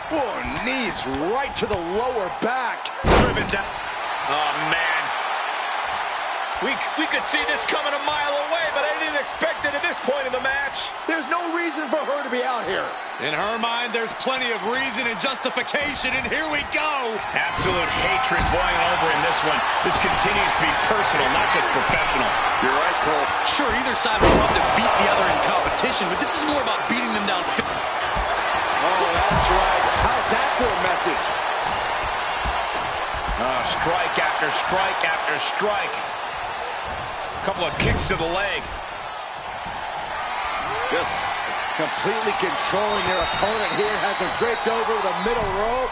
Oh, knees right to the lower back. Driven down. Oh, man. We could see this coming a mile away, but I didn't expect it at this point in the match. There's no reason for her to be out here. In her mind, there's plenty of reason and justification, and here we go. Absolute hatred boiling over in this one. This continues to be personal, not just professional. You're right, Cole. Sure, either side would love to beat the other in competition, but this is more about beating them down. Oh, that's right. How's that for a message? Strike after strike after strike. A couple of kicks to the leg. Just completely controlling their opponent here. Has him draped over the middle rope.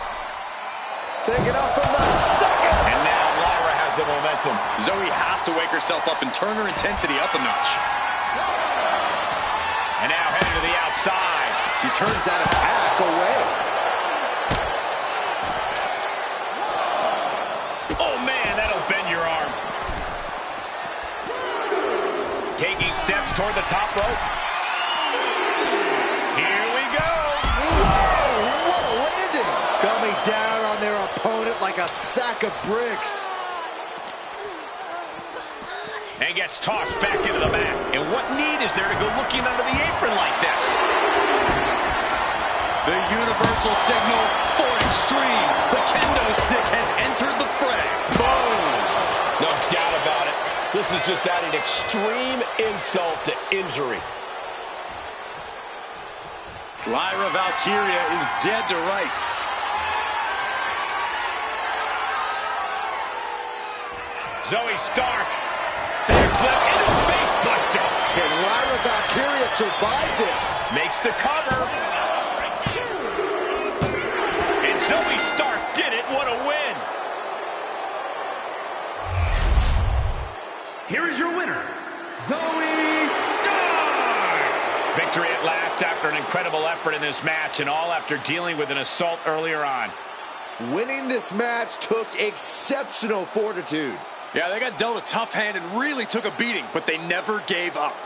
Taking off from the second. And now Lyra has the momentum. Zoey has to wake herself up and turn her intensity up a notch. And now headed to the outside. She turns that attack away. Oh, man, that'll bend your arm. Taking steps toward the top rope. Here we go. Whoa, what a landing. Coming down on their opponent like a sack of bricks. And gets tossed back into the mat. And what need is there to go looking under the apron like this? The universal signal for extreme. The kendo stick has entered the fray. Boom! No doubt about it. This is just adding extreme insult to injury. Lyra Valkyria is dead to rights. Zoe Stark. There's an into a face buster. Can Lyra Valkyria survive this? Makes the cover. And Zoe Stark did it. What a win. Here is your winner, Zoe Stark! Victory at last after an incredible effort in this match, and all after dealing with an assault earlier on. Winning this match took exceptional fortitude. Yeah, they got dealt a tough hand and really took a beating, but they never gave up.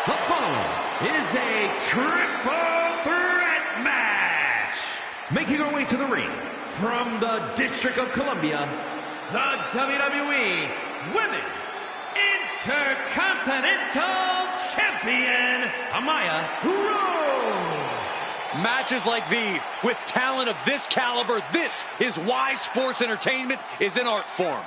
The following is a triple threat match. Making our way to the ring from the District of Columbia, the WWE Women's Intercontinental Champion, Amaya Rose. Matches like these, with talent of this caliber, this is why sports entertainment is an art form.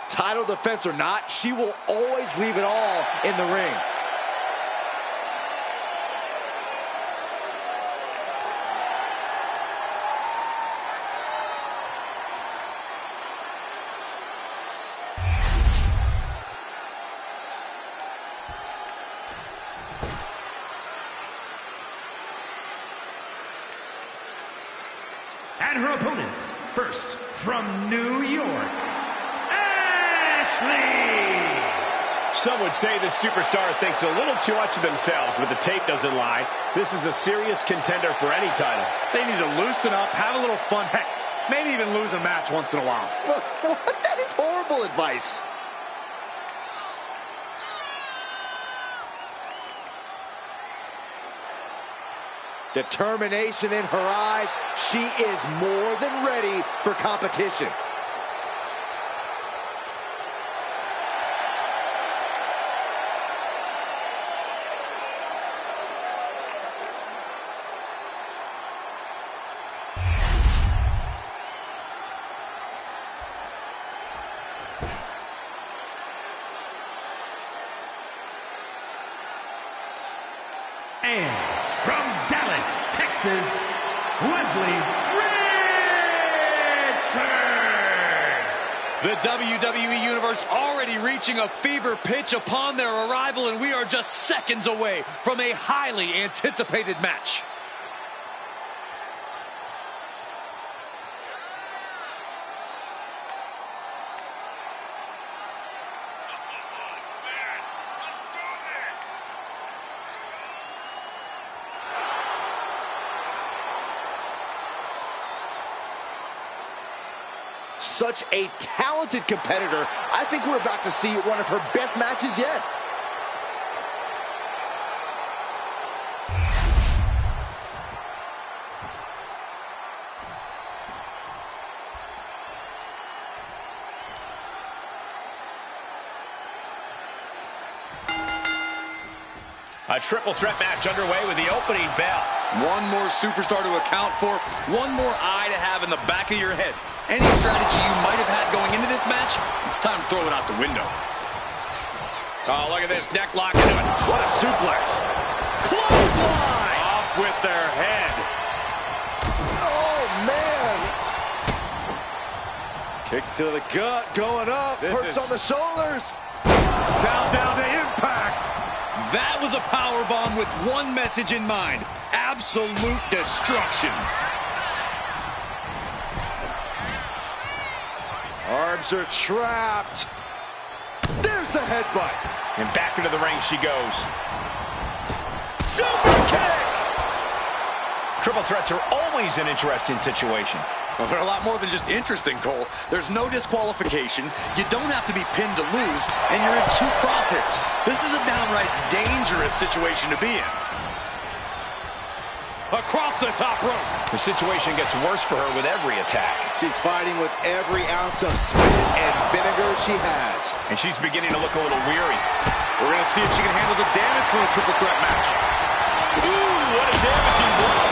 Title defense or not, she will always leave it all in the ring. And her opponents, first from New York, Some would say this superstar thinks a little too much of themselves, but the tape doesn't lie. This is a serious contender for any title. They need to loosen up, have a little fun, heck, maybe even lose a match once in a while. That is horrible advice. Determination in her eyes. She is more than ready for competition. And from Dallas, Texas, Wesley Richards. The WWE Universe already reaching a fever pitch upon their arrival, and we are just seconds away from a highly anticipated match. Such a talented competitor. I think we're about to see one of her best matches yet. A triple threat match underway with the opening bell. One more superstar to account for, one more eye to have in the back of your head. Any strategy you might have had going into this match, it's time to throw it out the window. Oh, look at this neck lock into it. What a suplex. Clothesline! Off with their head. Oh, man. Kick to the gut, going up. Hurts on the shoulders. Countdown to impact. That was a power bomb with one message in mind: absolute destruction. Arms are trapped. There's the headbutt. And back into the ring she goes. Super kick. Triple threats are always an interesting situation. Well, they're a lot more than just interesting, Cole. There's no disqualification. You don't have to be pinned to lose, and you're in two crosshairs. This is a downright dangerous situation to be in. Across the top rope. The situation gets worse for her with every attack. She's fighting with every ounce of spit and vinegar she has. And she's beginning to look a little weary. We're going to see if she can handle the damage from a triple threat match. Ooh, what a damaging blow.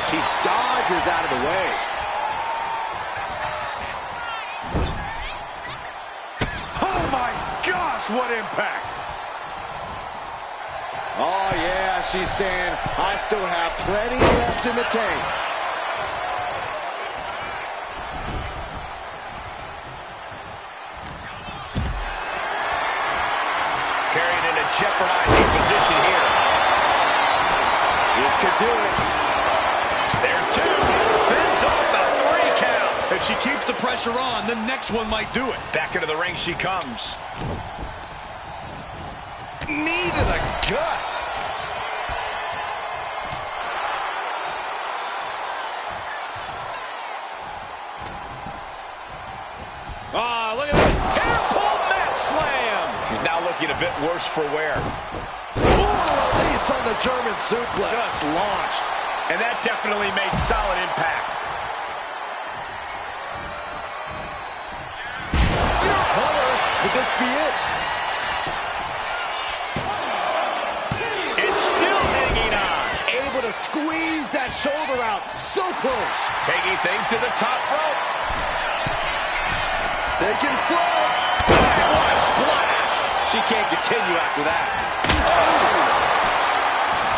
She dodges out of the way. Oh my gosh, what impact! Oh yeah, she's saying, I still have plenty left in the tank. Carried in a jeopardizing position here. This could do it. There's two. Fends off the 3 count. If she keeps the pressure on, the next one might do it. Back into the ring she comes. Knee to the gut. Ah, look at this. Hair pull mat slam. She's now looking a bit worse for wear. Release on the German suplex. Just launched. And that definitely made solid impact. Cover. Could this be it? It's still hanging on. Able to squeeze that shoulder out. So close. Taking things to the top rope. Taking flight. What a splash. She can't continue after that.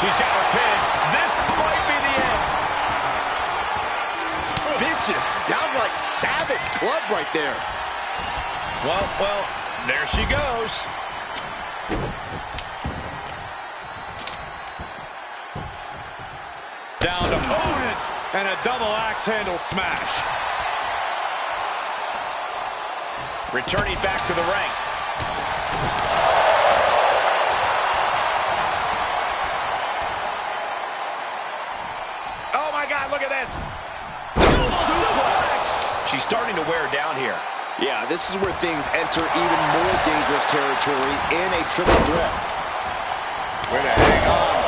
She's got her pin. This might be the end. Vicious, downright savage club right there. Well, there she goes. Down to own it, and a double axe handle smash. Returning back to the ring. Oh my God, look at this. She's starting to wear down here. Yeah, this is where things enter even more dangerous territory in a triple threat. Way to hang on.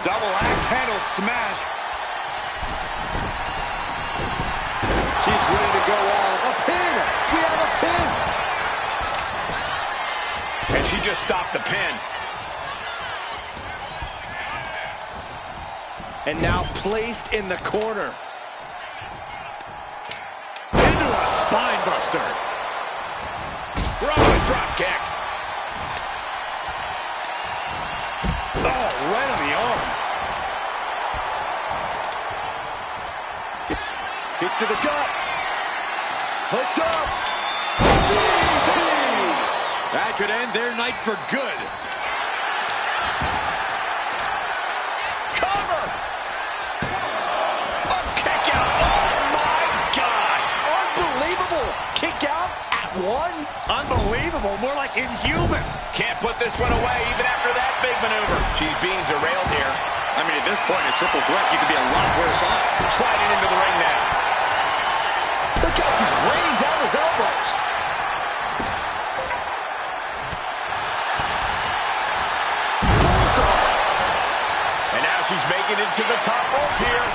Double axe handle smash. She's ready to go on. A pin! We have a pin! And she just stopped the pin. And now placed in the corner. Into a spine buster. Rolling drop kick. Oh, right on the arm. Kick to the gut. Hooked up. DDT! That could end their night for good. Cover. A kick out. Oh my God. Unbelievable. Kick out at one. Unbelievable, more like inhuman. Can't put this one away even after that big maneuver. She's being derailed here. I mean, at this point, a triple threat, you could be a lot worse off. Sliding into the ring now. Look how she's raining down those elbows. And now she's making it to the top rope here.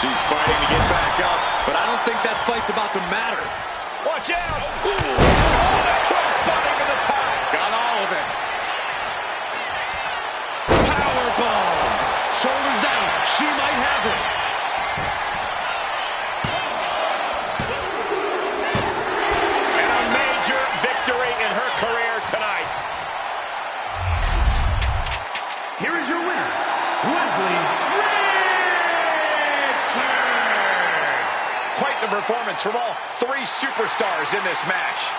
She's fighting to get back up, but I don't think that fight's about to matter. Watch out! Ooh. Oh, that crossbody to the top. Got all of it. Powerbomb. Shoulders down. She might have it. And a major victory in her career tonight. Here is your winner, Leslie Richards. Quite the performance from all three superstars in this match.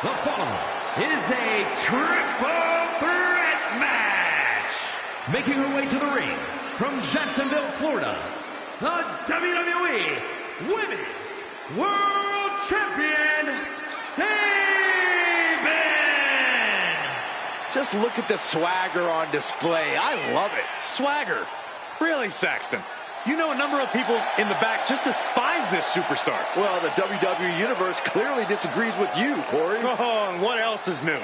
The following is a triple threat match. Making her way to the ring from Jacksonville, Florida, the WWE Women's World Champion, Saban. Just look at the swagger on display. I love it. Swagger. Really, Saxton? You know, a number of people in the back just despise this superstar. Well, the WWE Universe clearly disagrees with you, Corey. Oh, and what else is new?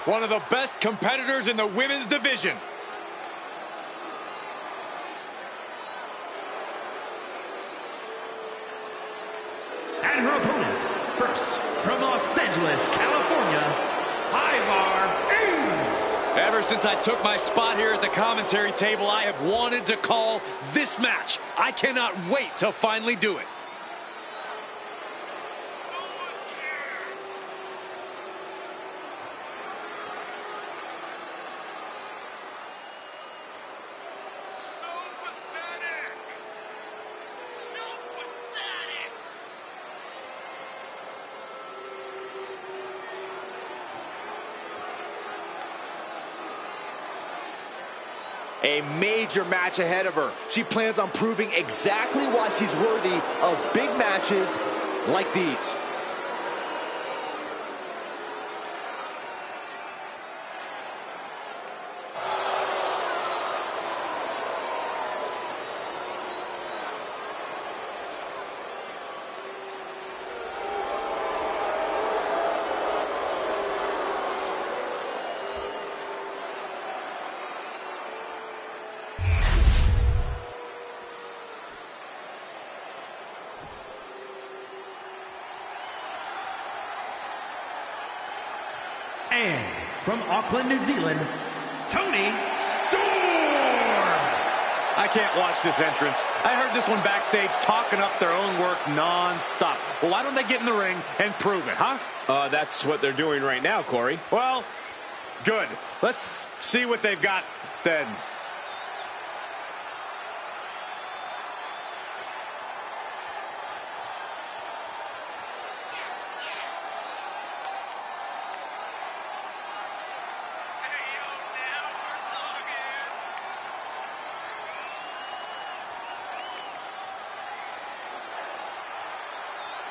One of the best competitors in the women's division. And her opponents, first, from Los Angeles, California, Ivar. Ever since I took my spot here at the commentary table, I have wanted to call this match. I cannot wait to finally do it. A major match ahead of her. She plans on proving exactly why she's worthy of big matches like these. And from Auckland, New Zealand, Toni Storm. I can't watch this entrance. I heard this one backstage talking up their own work non-stop. Well, why don't they get in the ring and prove it, huh? That's what they're doing right now, Corey. Well, good. Let's see what they've got then.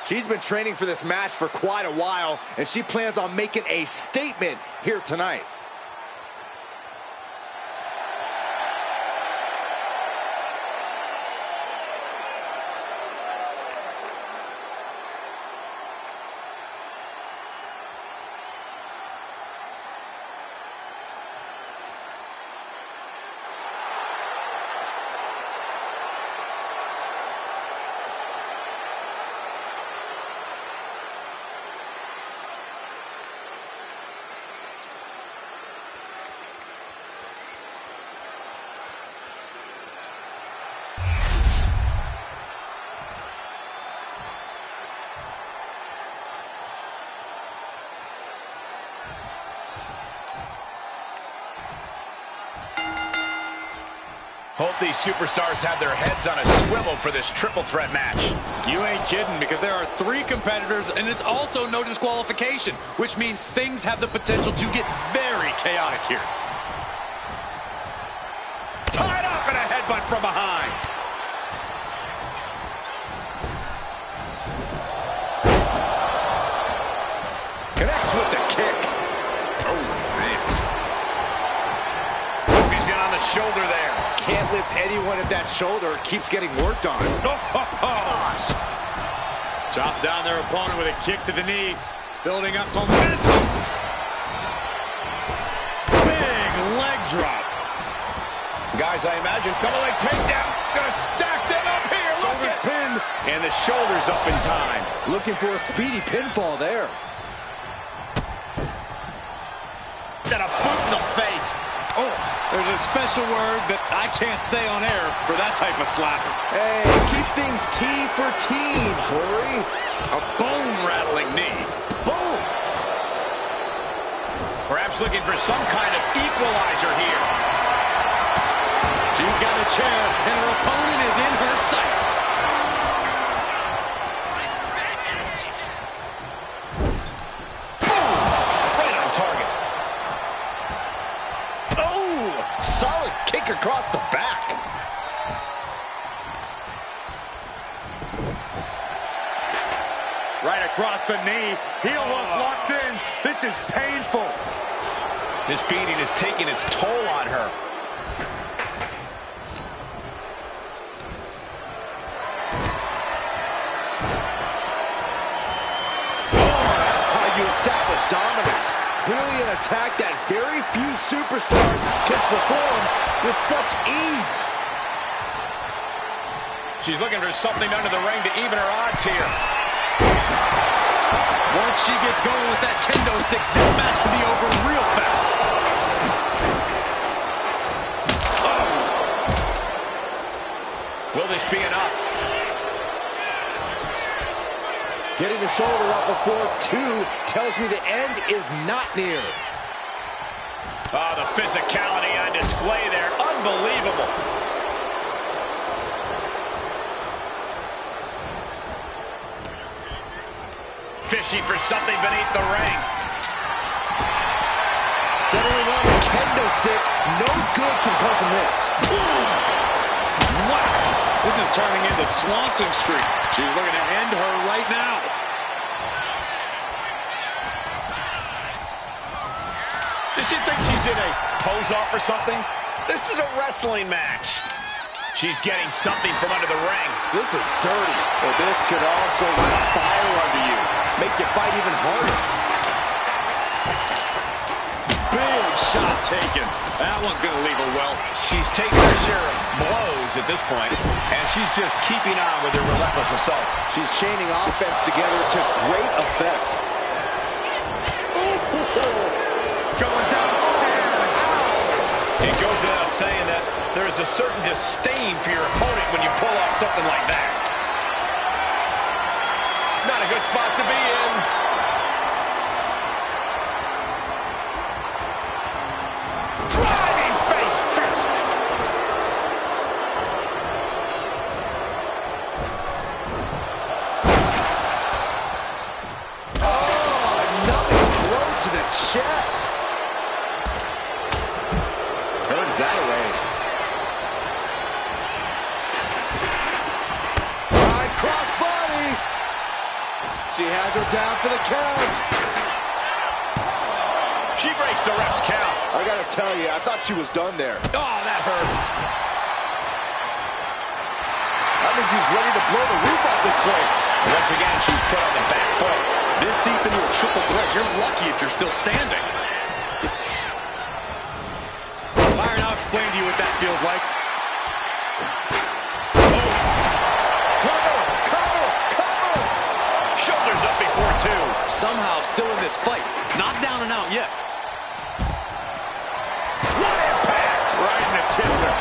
She's been training for this match for quite a while, and she plans on making a statement here tonight. Hope these superstars have their heads on a swivel for this triple threat match. You ain't kidding, because there are 3 competitors, and it's also no disqualification, which means things have the potential to get very chaotic here. Tied up and a headbutt from behind. Connects with the kick. Oh, man. He's in on the shoulder there. Can't lift anyone if that shoulder keeps getting worked on. Gosh. Chops down their opponent with a kick to the knee. Building up momentum. Big leg drop. Guys, I imagine double leg takedown. Gonna stack them up here. Shoulders pinned. And the shoulders up in time. Looking for a speedy pinfall there. Got a boot in the face. Oh, there's a special word that I can't say on air for that type of slapper. Hey, keep things T for team, Corey. A bone-rattling knee. Boom. Perhaps looking for some kind of equalizer here. She's got a chair, and her opponent is in her sights. Boom! Right on target. Oh, solid kick across the back. Right across the knee. Heel hook locked in. This is painful. This beating is taking its toll on her. That's how you establish dominance. Clearly an attack that very few superstars can perform with such ease. She's looking for something under the ring to even her odds here. Once she gets going with that kendo stick, this match can be over real fast. Will this be enough? Getting the shoulder up before two tells me the end is not near. Oh, the physicality on display there. Unbelievable. Fishing for something beneath the ring. Settling on the kendo stick. No good can come from this. Wow, this is turning into Swanson Street. She's looking to end her right now. Does she think she's in a pose-off or something? This is a wrestling match. She's getting something from under the ring. This is dirty. Well, this could also light a fire under you. Make you fight even harder. Big shot taken. That one's going to leave her well. She's taking her share of blows at this point, and she's just keeping on with her relentless assault. She's chaining offense together to great effect. Going downstairs. It goes without saying that there is a certain disdain for your opponent when you pull off something like that. Not a good spot to be in. Driving face first. Numbing blow to the chest. Turns that away. High cross body. She has her down for the count. She breaks the ref's count. I gotta tell you, I thought she was done there. Oh, that hurt. That means he's ready to blow the roof off this place. Once again, she's put on the back foot. This deep into a triple threat, you're lucky if you're still standing. Byron, I'll explain to you what that feels like. Cover! Cover! Cover! Shoulders up before two. Somehow still in this fight. Not down and out yet. What impact! Right in the kisser.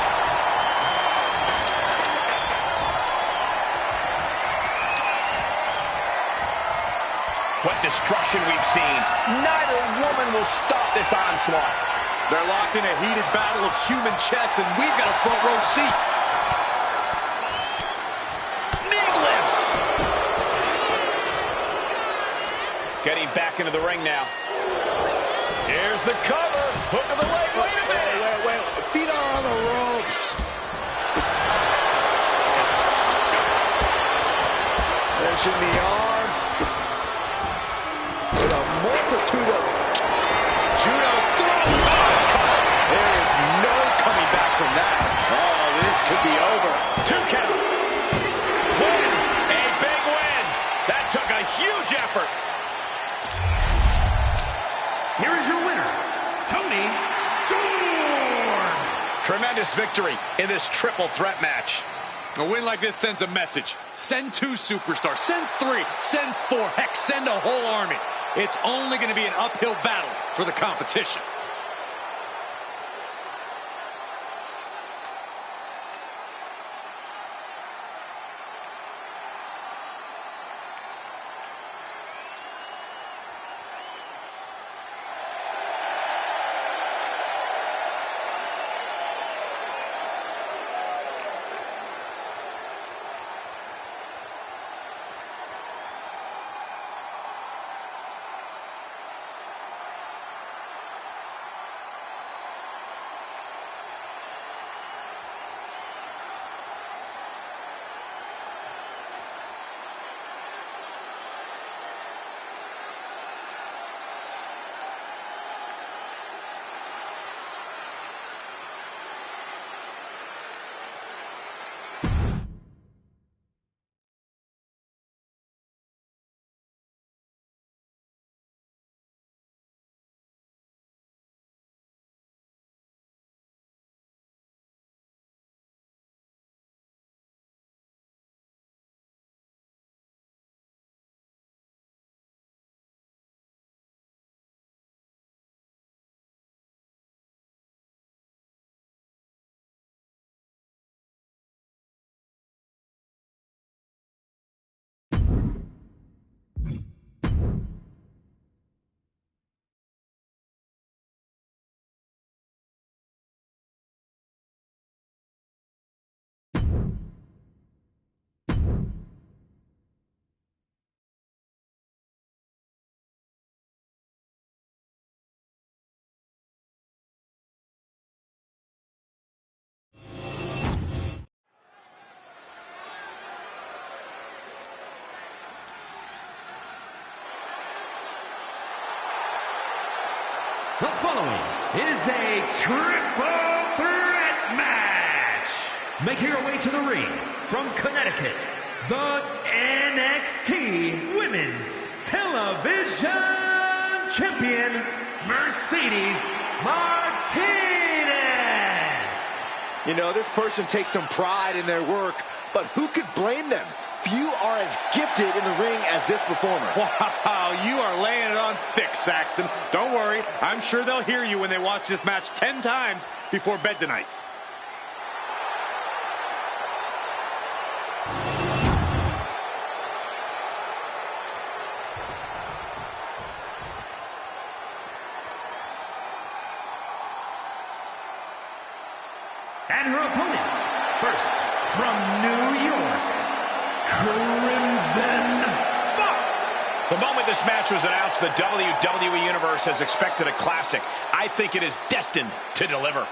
What destruction we've seen. Neither woman will stop this onslaught. They're locked in a heated battle of human chess, and we've got a front row seat. Knee lifts. Getting back into the ring now. Here's the cover. Hook of the leg. Wait a minute. Wait. Feet are on the ropes. Pushing the arm. With a multitude of Judo throw. There is no coming back from that. Oh, this could be over. 2 count. Win. A big win. That took a huge effort. Here is your winner, Toni Storm. Tremendous victory in this triple threat match. A win like this sends a message. Send 2 superstars. Send 3. Send 4. Heck, send a whole army. It's only going to be an uphill battle for the competition. The following is a triple threat match. Making her way to the ring from Connecticut, the NXT Women's Television Champion, Mercedes Martinez. You know, this person takes some pride in their work, but who could blame them? Few are as gifted in the ring as this performer. Wow, you are laying it on thick, Saxton. Don't worry, I'm sure they'll hear you when they watch this match 10 times before bed tonight. And her opponents, first from New York, Crimson Fox. The moment this match was announced, the WWE Universe has expected a classic. I think it is destined to deliver.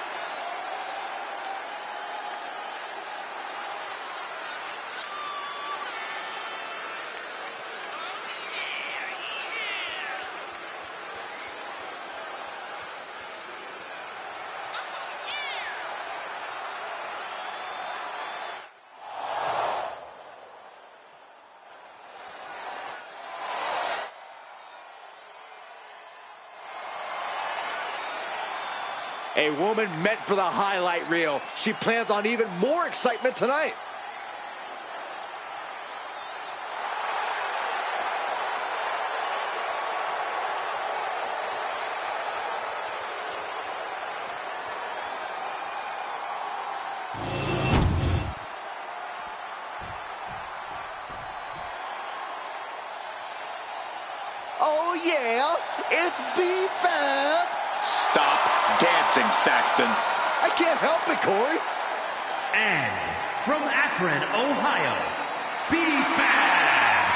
A woman meant for the highlight reel. She plans on even more excitement tonight. Oh yeah, it's B-Fab. Stop dancing, Saxton. I can't help it, Corey. And from Akron, Ohio, B-Fab.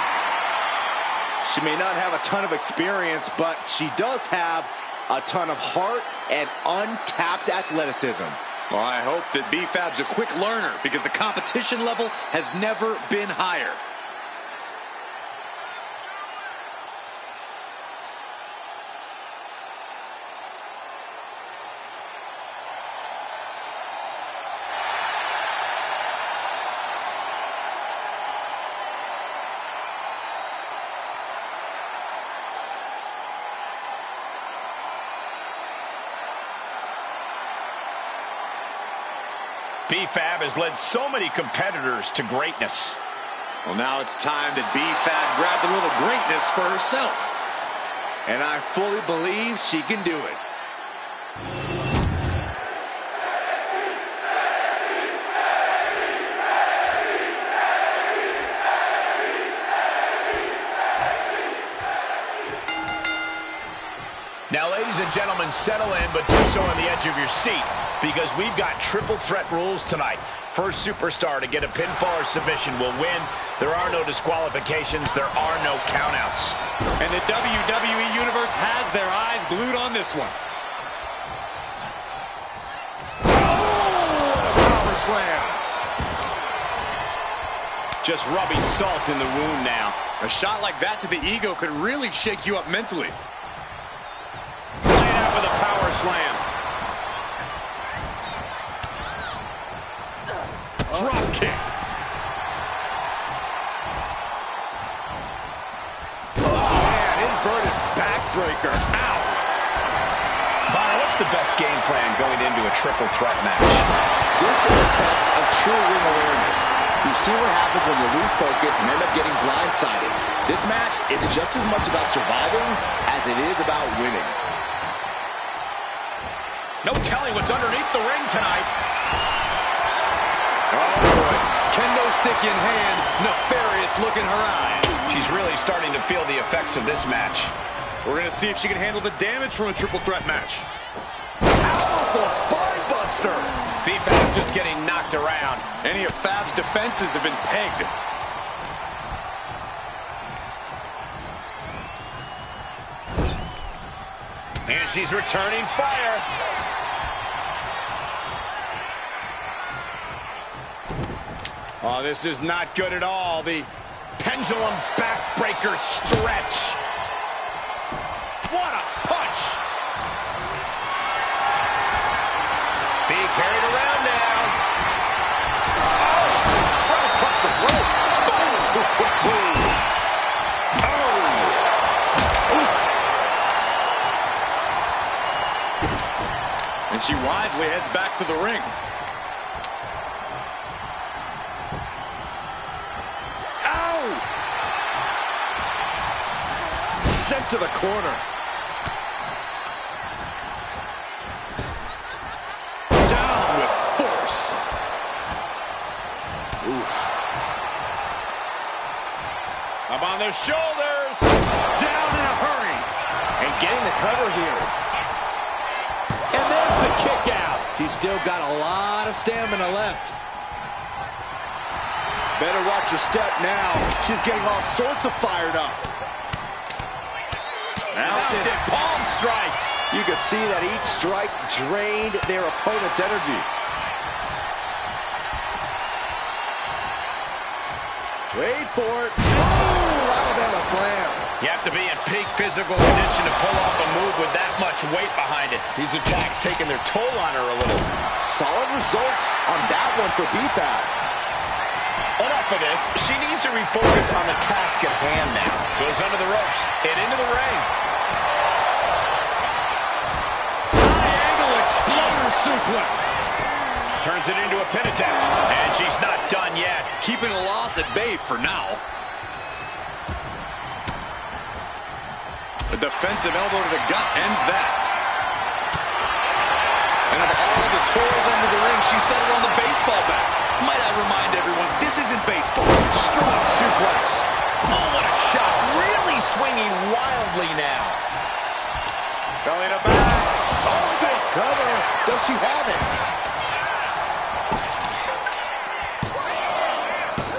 She may not have a ton of experience, but she does have a ton of heart and untapped athleticism. Well, I hope that B-Fab's a quick learner because the competition level has never been higher. B-Fab has led so many competitors to greatness. Well, now it's time that B-Fab grabbed a little greatness for herself. And I fully believe she can do it. Now, ladies and gentlemen, settle in, but do so on the edge of your seat, because we've got triple threat rules tonight. First superstar to get a pinfall or submission will win. There are no disqualifications. There are no countouts. And the WWE Universe has their eyes glued on this one. Oh, what a power slam. Just rubbing salt in the wound now. A shot like that to the ego could really shake you up mentally. Laid out with a power slam. Drop kick. Oh, man, inverted backbreaker. Ow. Byron, what's the best game plan going into a triple threat match? This is a test of true ring awareness. We've seen what happens when you lose focus and end up getting blindsided. This match is just as much about surviving as it is about winning. No telling what's underneath the ring tonight. Oh, boy. Kendo stick in hand, nefarious look in her eyes. She's really starting to feel the effects of this match. We're going to see if she can handle the damage from a triple threat match. Powerful spine buster. B-Fab just getting knocked around. Any of Fab's defenses have been pegged. And she's returning fire. Oh, this is not good at all. The pendulum backbreaker stretch. What a punch. Being carried around now. Oh, right across the throat. Boom. And she wisely heads back to the ring. Ow! Sent to the corner. Down with force. Oof. Up on their shoulders. Down in a hurry. And getting the cover here. And there's the kick out. She's still got a lot of stamina left. Better watch your step now. She's getting all sorts of fired up. Mounted palm strikes. You can see that each strike drained their opponent's energy. Wait for it. Oh, Alabama slam. You have to be in peak physical condition to pull off a move with that much weight behind it. These attacks taking their toll on her a little. Solid results on that one for BFAB. Enough of this. She needs to refocus on the task at hand now. Goes under the ropes and into the ring. High angle exploder suplex. Turns it into a pin attempt. And she's not done yet. Keeping a loss at bay for now. A defensive elbow to the gut ends that. And of all the toys under the ring, she settled on the baseball bat. Might I remind everyone, this isn't baseball. Strong suplex. Oh, what a shot. Really swinging wildly now. Belly to back. Oh, there's cover. Does she have it?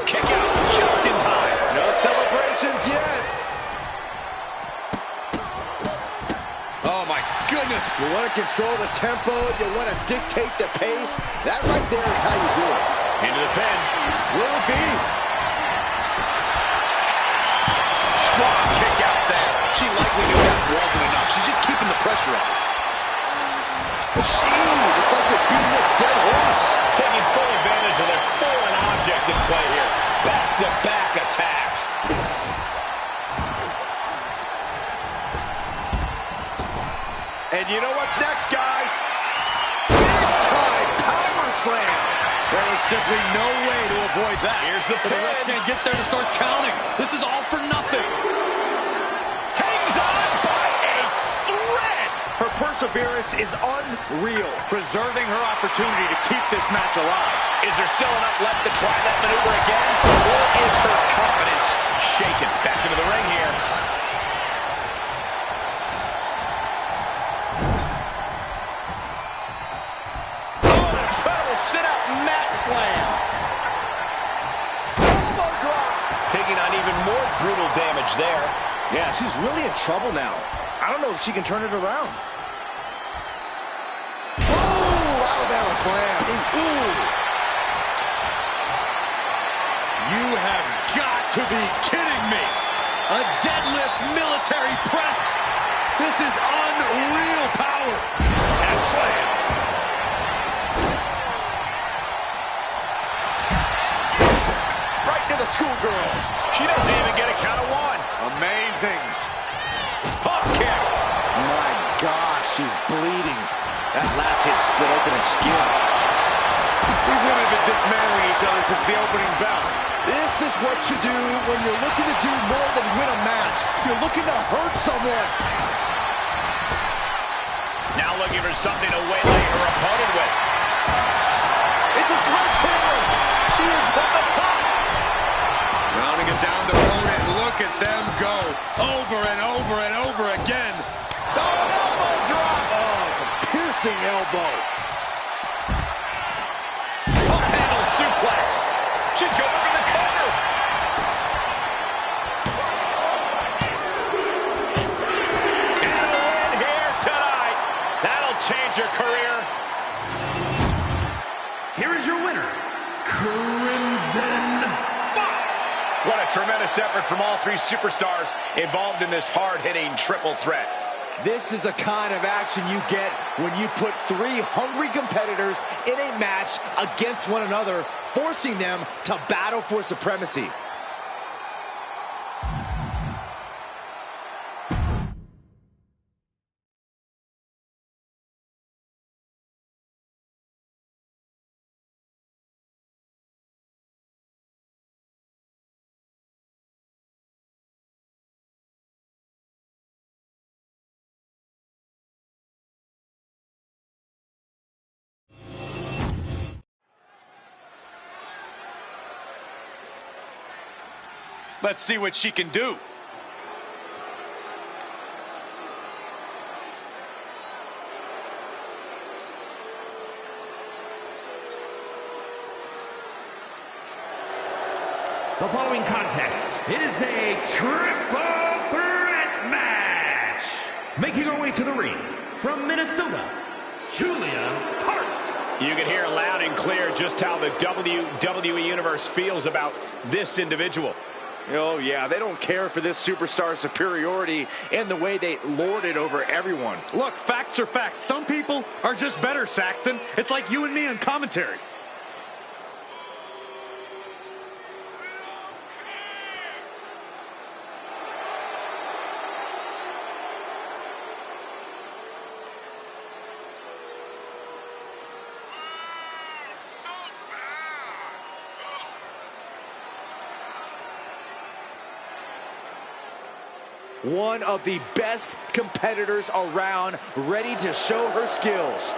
Kick out just in time. No celebrations yet. Oh, my goodness. You want to control the tempo. You want to dictate the pace. That right there is how you do it. Into the pin. Will it be? Strong kick out there. She likely knew that wasn't enough. She's just keeping the pressure on. It's like they're beating a dead horse. Taking full advantage of their foreign object in play here. Back-to-back attacks. And you know what's next, guys? Big time power slam. There is simply no way to avoid that. Here's the The ref pin. can't get there to start counting. This is all for nothing. Hangs on by a thread. Her perseverance is unreal. Preserving her opportunity to keep this match alive. Is there still enough left to try that maneuver again? Or is her confidence shaken? Back into the ring here. Sit-up mat slam. Elbow drop. Taking on even more brutal damage there. Yeah, she's really in trouble now. I don't know if she can turn it around. Oh, Alabama slam. Ooh. You have got to be kidding me. A deadlift military press. This is unreal power. And a slam. Right to the schoolgirl. She doesn't even get a count of one. Amazing. Pump kick. My gosh, she's bleeding. That last hit split open her skin. These women have been dismantling each other since the opening bell. This is what you do when you're looking to do more than win a match. You're looking to hurt someone. Now looking for something to waylay her opponent with. It's a sledgehammer. She is from the top. Rounding it down to opponent. Look at them go. Over and over and over again. Oh, an elbow drop. Oh, it's a piercing elbow. Up handle suplex. She's going for the cover. And a win here tonight. That'll change her career. Here is your winner, Crimson Fox. What a tremendous effort from all three superstars involved in this hard-hitting triple threat. This is the kind of action you get when you put three hungry competitors in a match against one another, forcing them to battle for supremacy. Let's see what she can do. The following contest is a triple threat match. Making her way to the ring from Minnesota, Julia Hart. You can hear loud and clear just how the WWE Universe feels about this individual. Oh, yeah, they don't care for this superstar's superiority and the way they lord it over everyone. Look, facts are facts. Some people are just better, Saxton. It's like you and me in commentary. One of the best competitors around, ready to show her skills.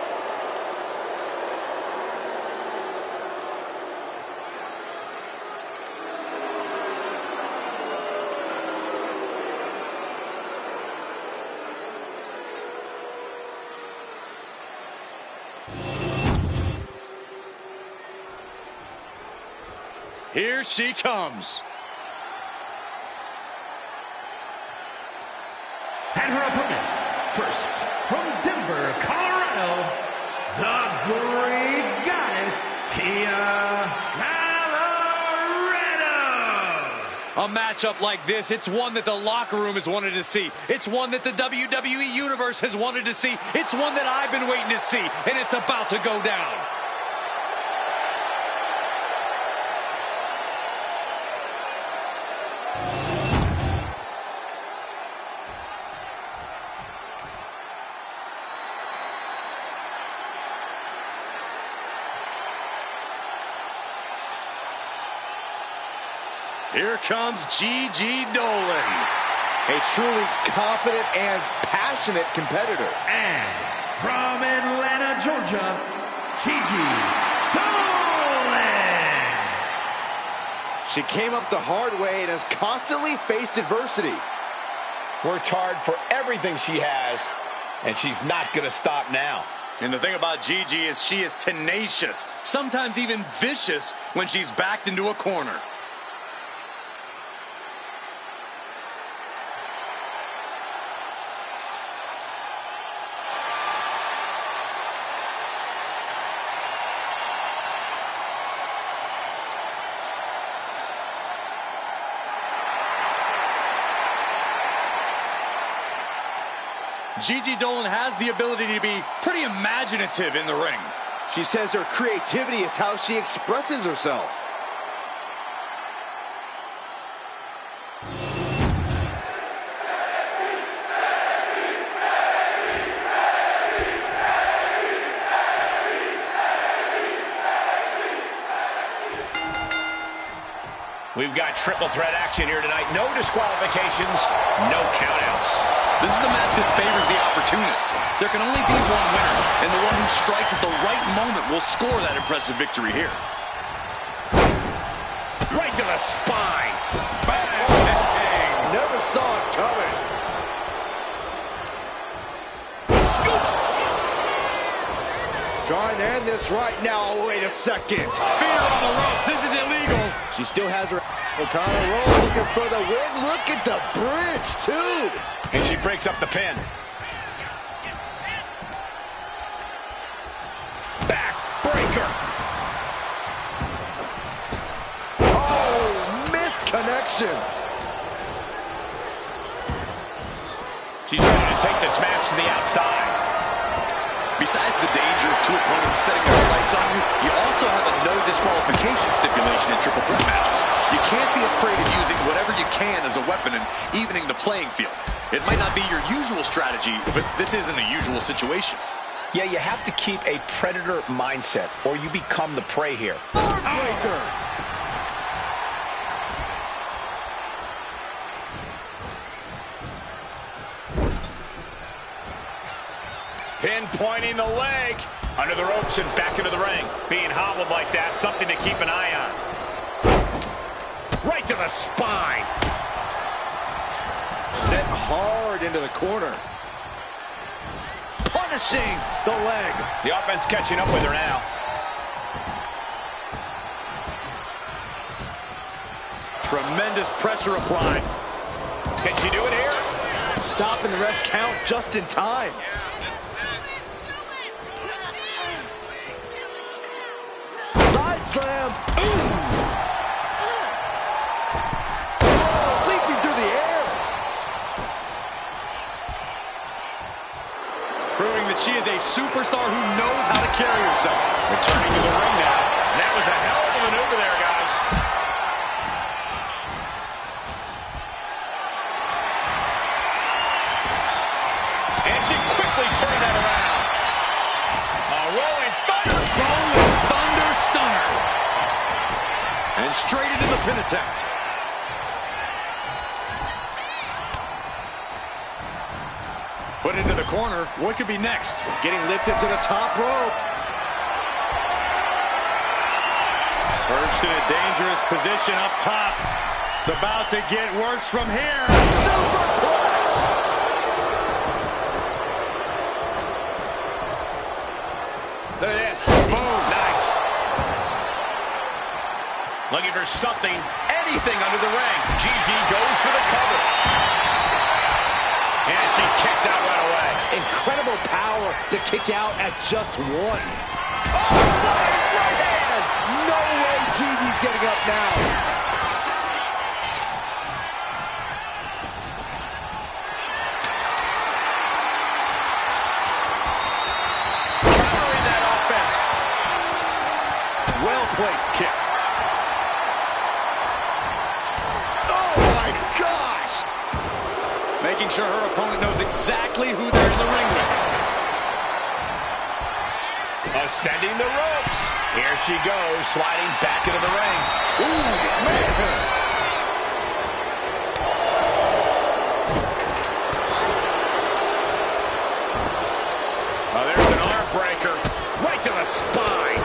Here she comes. And her opponents, first, from Denver, Colorado, the Great Goddess, Tia Colorado. A matchup like this, it's one that the locker room has wanted to see. It's one that the WWE Universe has wanted to see. It's one that I've been waiting to see, and it's about to go down. Here comes Gigi Dolan. A truly confident and passionate competitor. And from Atlanta, Georgia, Gigi Dolan. She came up the hard way and has constantly faced adversity. Worked hard for everything she has, and she's not going to stop now. And the thing about Gigi is she is tenacious, sometimes even vicious when she's backed into a corner. Gigi Dolan has the ability to be pretty imaginative in the ring. She says her creativity is how she expresses herself. We've got triple threat action here tonight. No disqualifications, no countouts. This is a match that favors the opportunists. There can only be one winner, and the one who strikes at the right moment will score that impressive victory here. Right to the spine. Bang! Never saw it coming. Scoops. Trying to end this right now. Oh, wait a second. Fear on the ropes. This is illegal. She still has her O'Connor roll, looking for the win. Look at the bridge, too. And she breaks up the pin. Back breaker. Oh, missed connection. She's ready to take this match to the outside. Besides the danger of two opponents setting their sights on you, you also have a no disqualification stipulation in triple threat matches. You can't be afraid of using whatever you can as a weapon and evening the playing field. It might not be your usual strategy, but this isn't a usual situation. Yeah, you have to keep a predator mindset, or you become the prey here. Breaker. Pinpointing the leg. Under the ropes and back into the ring. Being hobbled like that, something to keep an eye on. Right to the spine. Set hard into the corner. Punishing the leg. The offense catching up with her now. Tremendous pressure applied. Can she do it here? Stopping the ref's count just in time. Side slam. Ooh. Oh, leaping through the air. Proving that she is a superstar who knows how to carry herself. Returning to the ring now. That was a hell of a maneuver there, guys. And she quickly turned that around. A rolling thunder. Rolling thunder stunner. And straight into the pin attempt. Put into the corner. What could be next? Getting lifted to the top rope. Perched in a dangerous position up top. It's about to get worse from here. Superplex. Look at this. Boom. Nice. Looking for something, anything under the ring. Gigi goes for the cover. And she kicks out right away. Incredible power to kick out at just one. Oh, right hand. No way Gigi's getting up now. Countering that offense. Well-placed kick. Oh, my gosh. Making sure her opponent knows exactly who they're in the ring with. Ascending the ropes. Here she goes, sliding back into the ring. Ooh, man. Oh, there's an arm breaker. Right to the spine.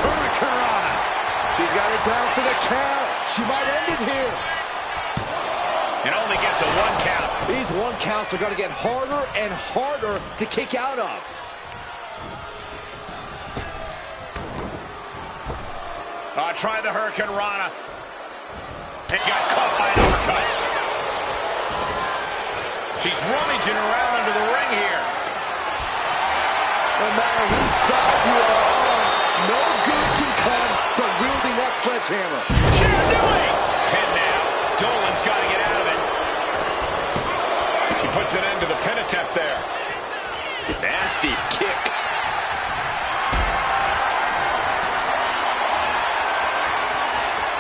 Hurricanrana. She's got it down for the count. She might end it here. It only gets a 1 count. These 1 counts are going to get harder and harder to kick out of. Try the Hurricanrana. And got caught by an uppercut. She's rummaging around under the ring here. No matter whose side you are on, no good can come from wielding that sledgehammer. She's doing pin now. Dolan's got to get out of it. She puts an end to the pin attempt there. Nasty kick.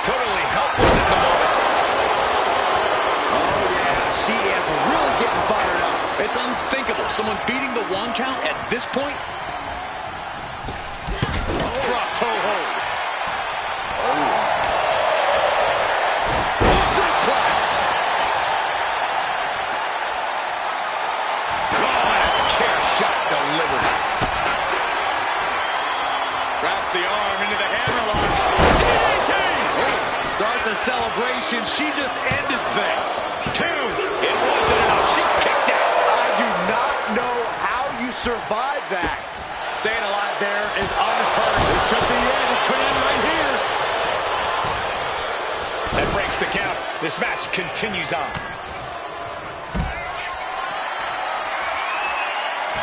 Totally helpless at the moment. Oh, yeah. She is really getting fired up. It's unthinkable. Someone beating the 1 count at this point. Drop toe hold. Suplex. Oh, and a chair shot delivered. Traps the arm into the hammerlock. DDT! Start the celebration. She just ended things. 2. It wasn't enough. She kicked out. I do not know how you survive that. Staying alive there is unheard of. This could be it. It could end right here. That breaks the count. This match continues on.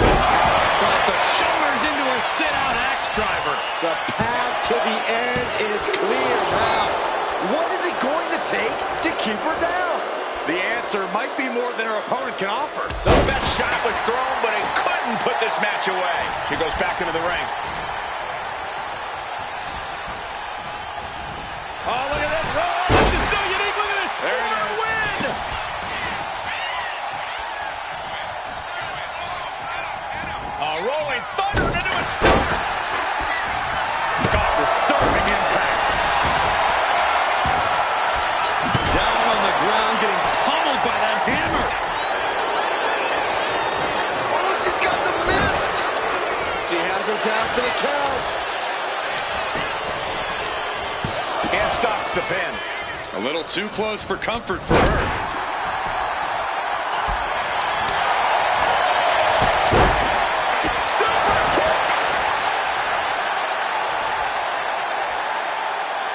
Across the shoulders into a sit-out axe driver. The path to the end is clear now. What is it going to take to keep her down? The answer answer might be more than her opponent can offer. The best shot was thrown, but it couldn't put this match away. She goes back into the ring. Oh, look at this. Oh, this is so unique. Look at this. There it is. Win. A rolling thunder into a stunner. Got the starving impact. Down on the ground, getting pummeled by that hammer. Oh, she's got the mist. She has her down for the count. And stops the pin. A little too close for comfort for her.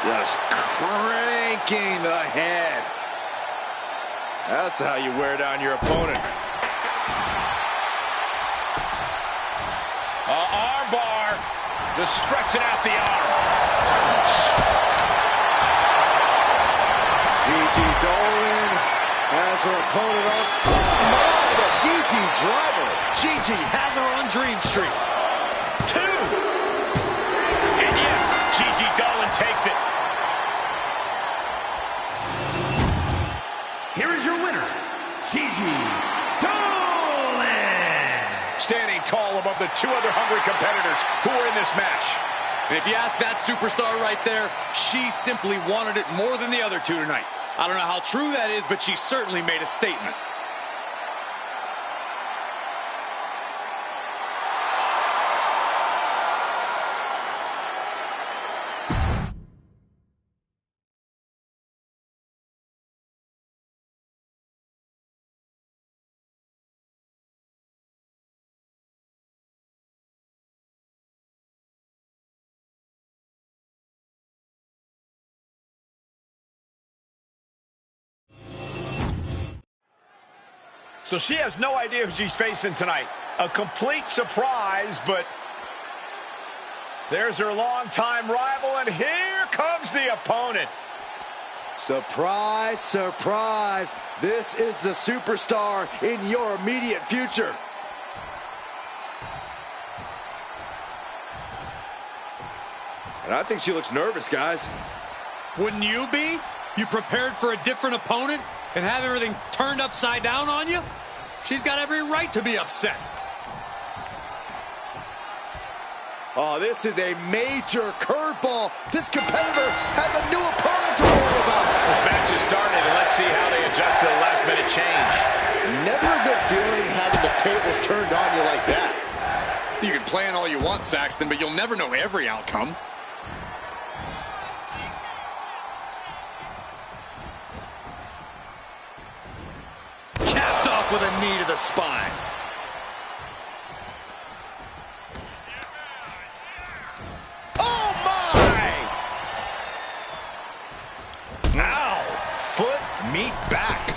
Just cranking the head. That's how you wear down your opponent. Arm bar. Just stretching out the arm. Gigi Dolan has her opponent on. Oh my, the Gigi driver. Gigi has her on Dream Street. 2. And yes, Gigi Dolan takes it. Here is your winner, Gigi Dolan. Standing tall above the 2 other hungry competitors who are in this match. And if you ask that superstar right there, she simply wanted it more than the other 2 tonight. I don't know how true that is, but she certainly made a statement. So she has no idea who she's facing tonight. A complete surprise, but there's her longtime rival, and here comes the opponent. Surprise, surprise. This is the superstar in your immediate future. And I think she looks nervous, guys. Wouldn't you be? You prepared for a different opponent and have everything turned upside down on you? She's got every right to be upset. Oh, this is a major curveball. This competitor has a new opponent to worry about. This match has started, and let's see how they adjust to the last-minute change. Never a good feeling having the tables turned on you like that. You can plan all you want, Saxton, but you'll never know every outcome. Capped off with a knee to the spine. Oh, my! Ow! Foot, meet back.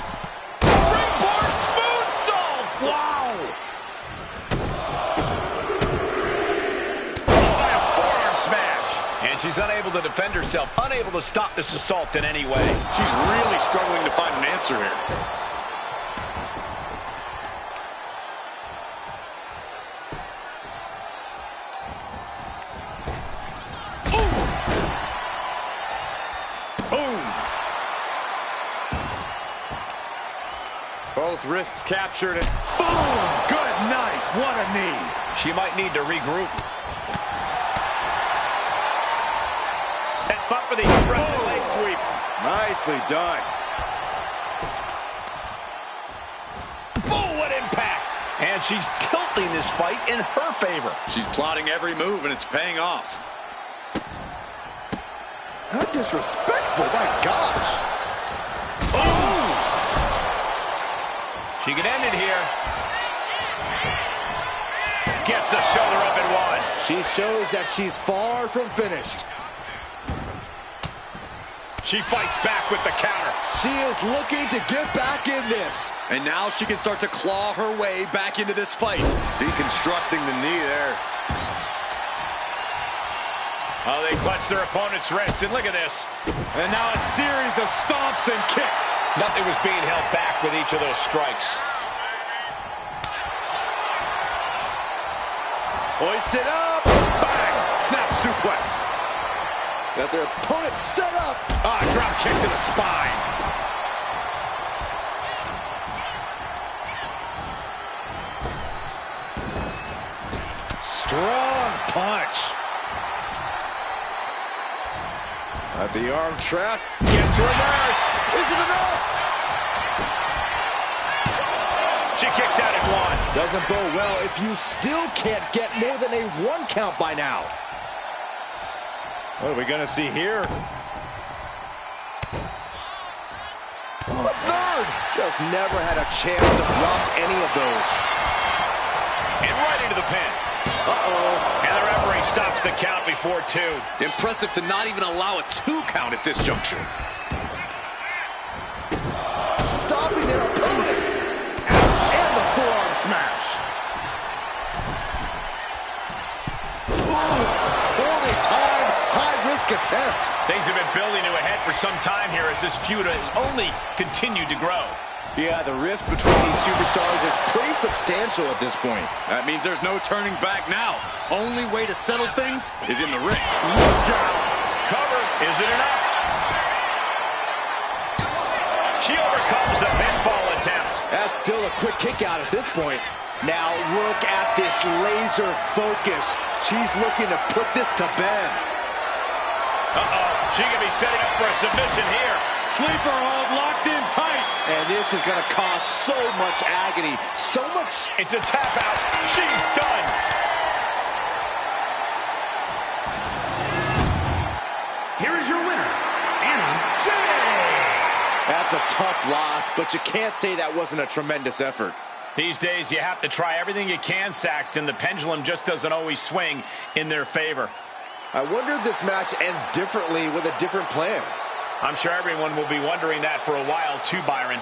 Springboard moonsault! Wow! By a forearm smash. And she's unable to defend herself, unable to stop this assault in any way. She's really struggling to find an answer here. Both wrists captured and boom! Good night. What a knee. She might need to regroup. Set up for the impressive leg sweep. Nicely done. Oh, what impact! And she's tilting this fight in her favor. She's plotting every move, and it's paying off. How disrespectful, my gosh. She can end it here. Gets the shoulder up and one. She shows that she's far from finished. She fights back with the counter. She is looking to get back in this. And now she can start to claw her way back into this fight. Deconstructing the knee there. Oh, they clutch their opponent's wrist, and look at this. And now a series of stomps and kicks. Nothing was being held back back with each of those strikes. Hoisted up. Bang. Snap suplex. Got their opponent set up. Drop kick to the spine. Strong punch. At the arm trap. Gets reversed. Is it enough? She kicks out at one. Doesn't bode well if you still can't get more than a 1 count by now. What are we going to see here? A third. Just never had a chance to block any of those. And right into the pin. And the referee stops the count before 2. Impressive to not even allow a 2 count at this juncture. Stopping their opponent. And the forearm smash. Ooh, poorly timed, high-risk attempt. Things have been building to a head for some time here as this feud has only continued to grow. Yeah, the rift between these superstars is pretty substantial at this point. That means there's no turning back now. Only way to settle things is in the ring. Look out. Cover. Is it enough? She overcomes the pinfall attempt. That's still a quick kick out at this point. Now look at this laser focus. She's looking to put this to bed. She could be setting up for a submission here. Sleeper hold locked in tight. And this is going to cause so much agony. So much. It's a tap out. She's done. Here is your winner, Anna Jay. That's a tough loss, but you can't say that wasn't a tremendous effort. These days, you have to try everything you can, Saxton. The pendulum just doesn't always swing in their favor. I wonder if this match ends differently with a different plan. I'm sure everyone will be wondering that for a while too, Byron.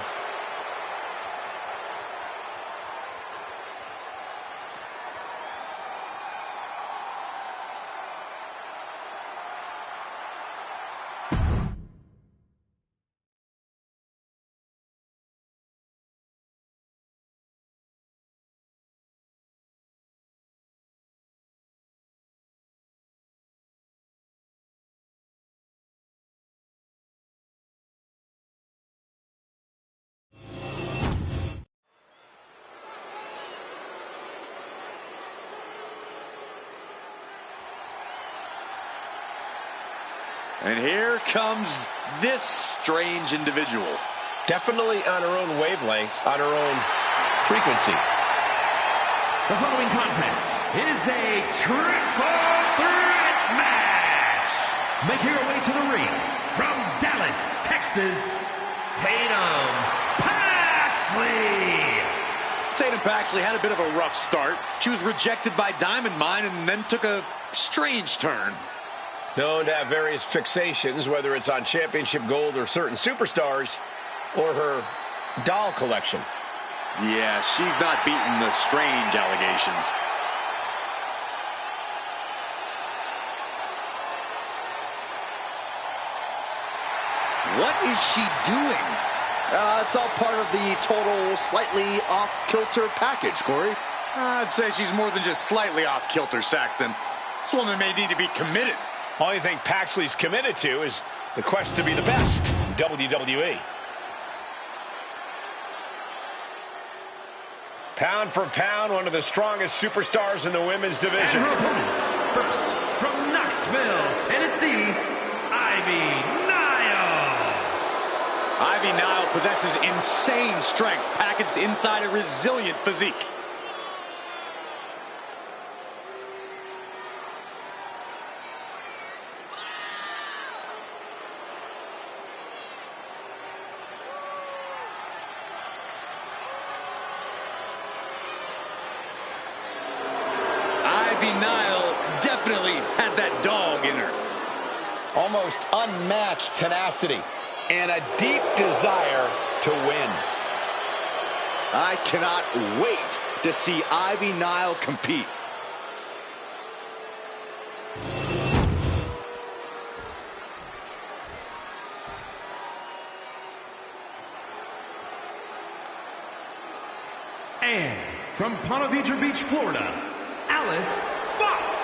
And here comes this strange individual. Definitely on her own wavelength, on her own frequency. The following contest is a triple threat match. Making her way to the ring from Dallas, Texas, Tatum Paxley. Tatum Paxley had a bit of a rough start. She was rejected by Diamond Mine and then took a strange turn. Known to have various fixations, whether it's on championship gold or certain superstars, or her doll collection. Yeah, she's not beating the strange allegations. What is she doing? It's all part of the total slightly off-kilter package, Corey. I'd say she's more than just slightly off-kilter, Saxton. This woman may need to be committed. Only thing Paxley's committed to is the quest to be the best in WWE. Pound for pound, one of the strongest superstars in the women's division. And her opponents, first from Knoxville, Tennessee, Ivy Nile. Ivy Nile possesses insane strength packaged inside a resilient physique. Ivy Nile definitely has that dog in her. Almost unmatched tenacity and a deep desire to win. I cannot wait to see Ivy Nile compete. from Ponte Vedra Beach, Florida, Alice Fox.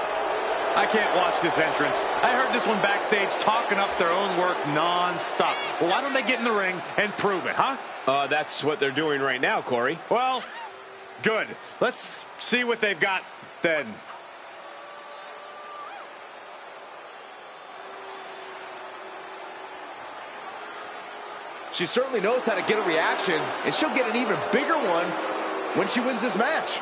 I can't watch this entrance. I heard this one backstage talking up their own work non-stop. Well, why don't they get in the ring and prove it, huh? That's what they're doing right now, Corey. Well, good. Let's see what they've got then. She certainly knows how to get a reaction, and she'll get an even bigger one when she wins this match.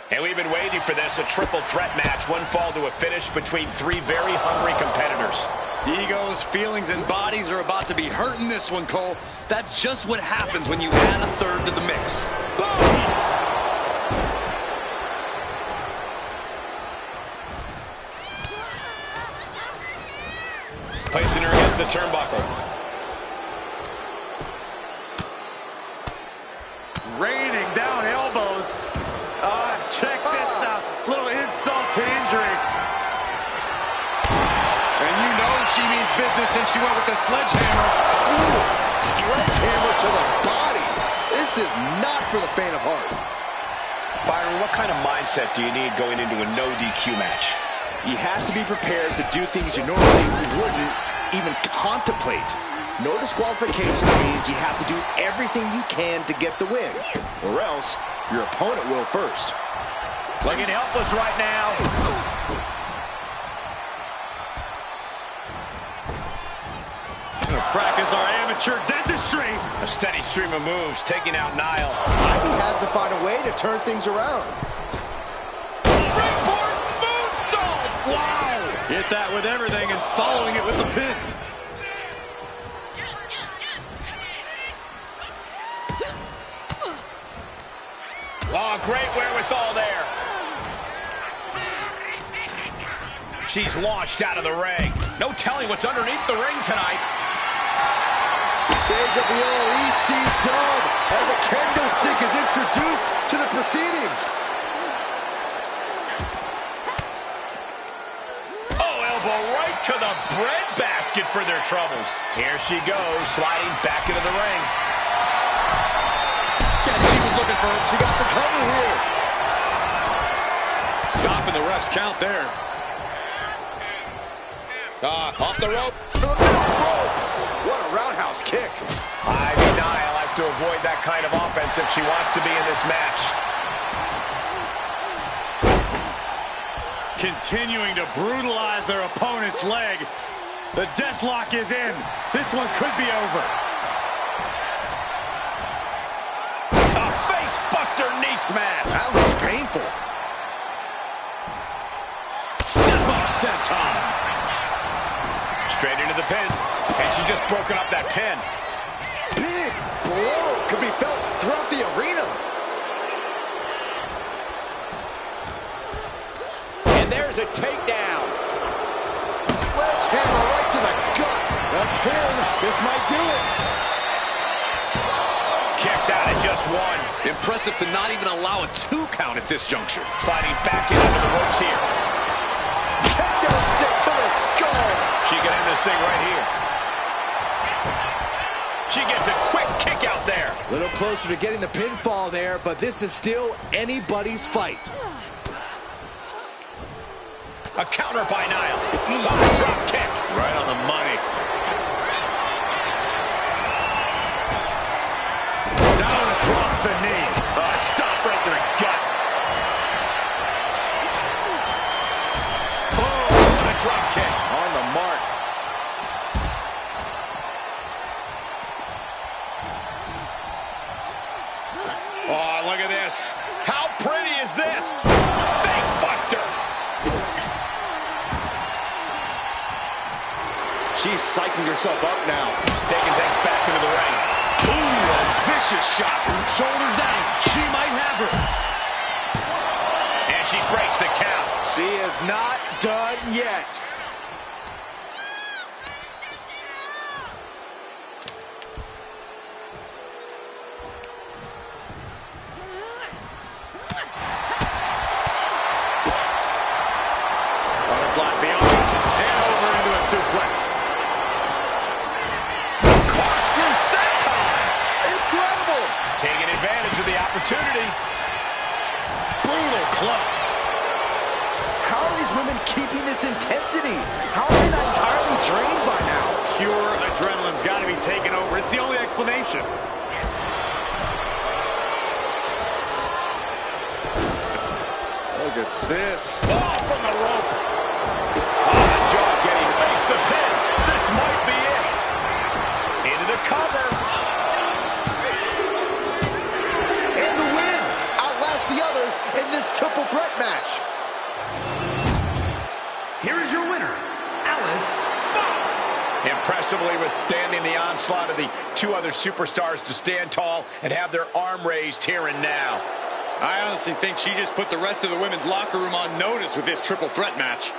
And we've been waiting for this, a triple threat match, one fall to a finish between three very hungry competitors. Egos, feelings, and bodies are about to be hurt in this one, Cole. That's just what happens when you add a third to the mix. Placing her against the turnbuckle. Raining down elbows. Check this out. Little insult to injury. And you know she means business since she went with the sledgehammer. Ooh, sledgehammer to the body. This is not for the faint of heart. Byron, what kind of mindset do you need going into a no DQ match? You have to be prepared to do things you normally wouldn't even contemplate. No disqualification means you have to do everything you can to get the win, or else your opponent will first. Looking helpless right now. Practice our amateur dentistry. A steady stream of moves, taking out Nile. Ivy has to find a way to turn things around. Springboard moonsault! Wow! Hit that with everything and following it with the pin. Oh, great wherewithal there. She's launched out of the ring. No telling what's underneath the ring tonight. Shades of the old EC dub as a kendo stick is introduced to the proceedings. Oh, elbow right to the breadbasket for their troubles. Here she goes, sliding back into the ring. Guess she was looking for, She got the cover here. stopping the ref's count there. Off the rope. What a roundhouse kick. Ivy Nile has to avoid that kind of offense if she wants to be in this match. Continuing to brutalize their opponent's leg. The deathlock is in. This one could be over. A face buster knee smash. That looks painful. Step up senton. Straight into the pin. And she's just broken up that pin. Big blow could be felt throughout the arena. And there's a takedown. Sledgehammer right to the gut. A pin. This might do it. Kicks out at just one. Impressive to not even allow a 2 count at this juncture. Sliding back into the ropes here. Kendo stick to the skull. She can end this thing right here. She gets a quick kick out there. A little closer to getting the pinfall there, but this is still anybody's fight. A counter by Nile. A drop kick. Right on the money. Down across the knee. Stop right to the gut. Oh, a drop kick. On the mark. Oh, look at this. How pretty is this? Face buster. She's psyching herself up now. She's taking things back into the ring. Ooh, a vicious shot. Shoulders down. She might have her. And she breaks the count. She is not done yet. opportunity. Brutal club. How are these women keeping this intensity? How are they not entirely drained by now? Pure adrenaline's got to be taken over. It's the only explanation. Look at this. Oh, from the rope. Oh, the jaw getting makes the pin. This might be it. Into the cover. And the win outlasts the others in this triple threat match. Here is your winner, Alice Fox. Impressively withstanding the onslaught of the two other superstars to stand tall and have their arm raised here and now. I honestly think she just put the rest of the women's locker room on notice with this triple threat match.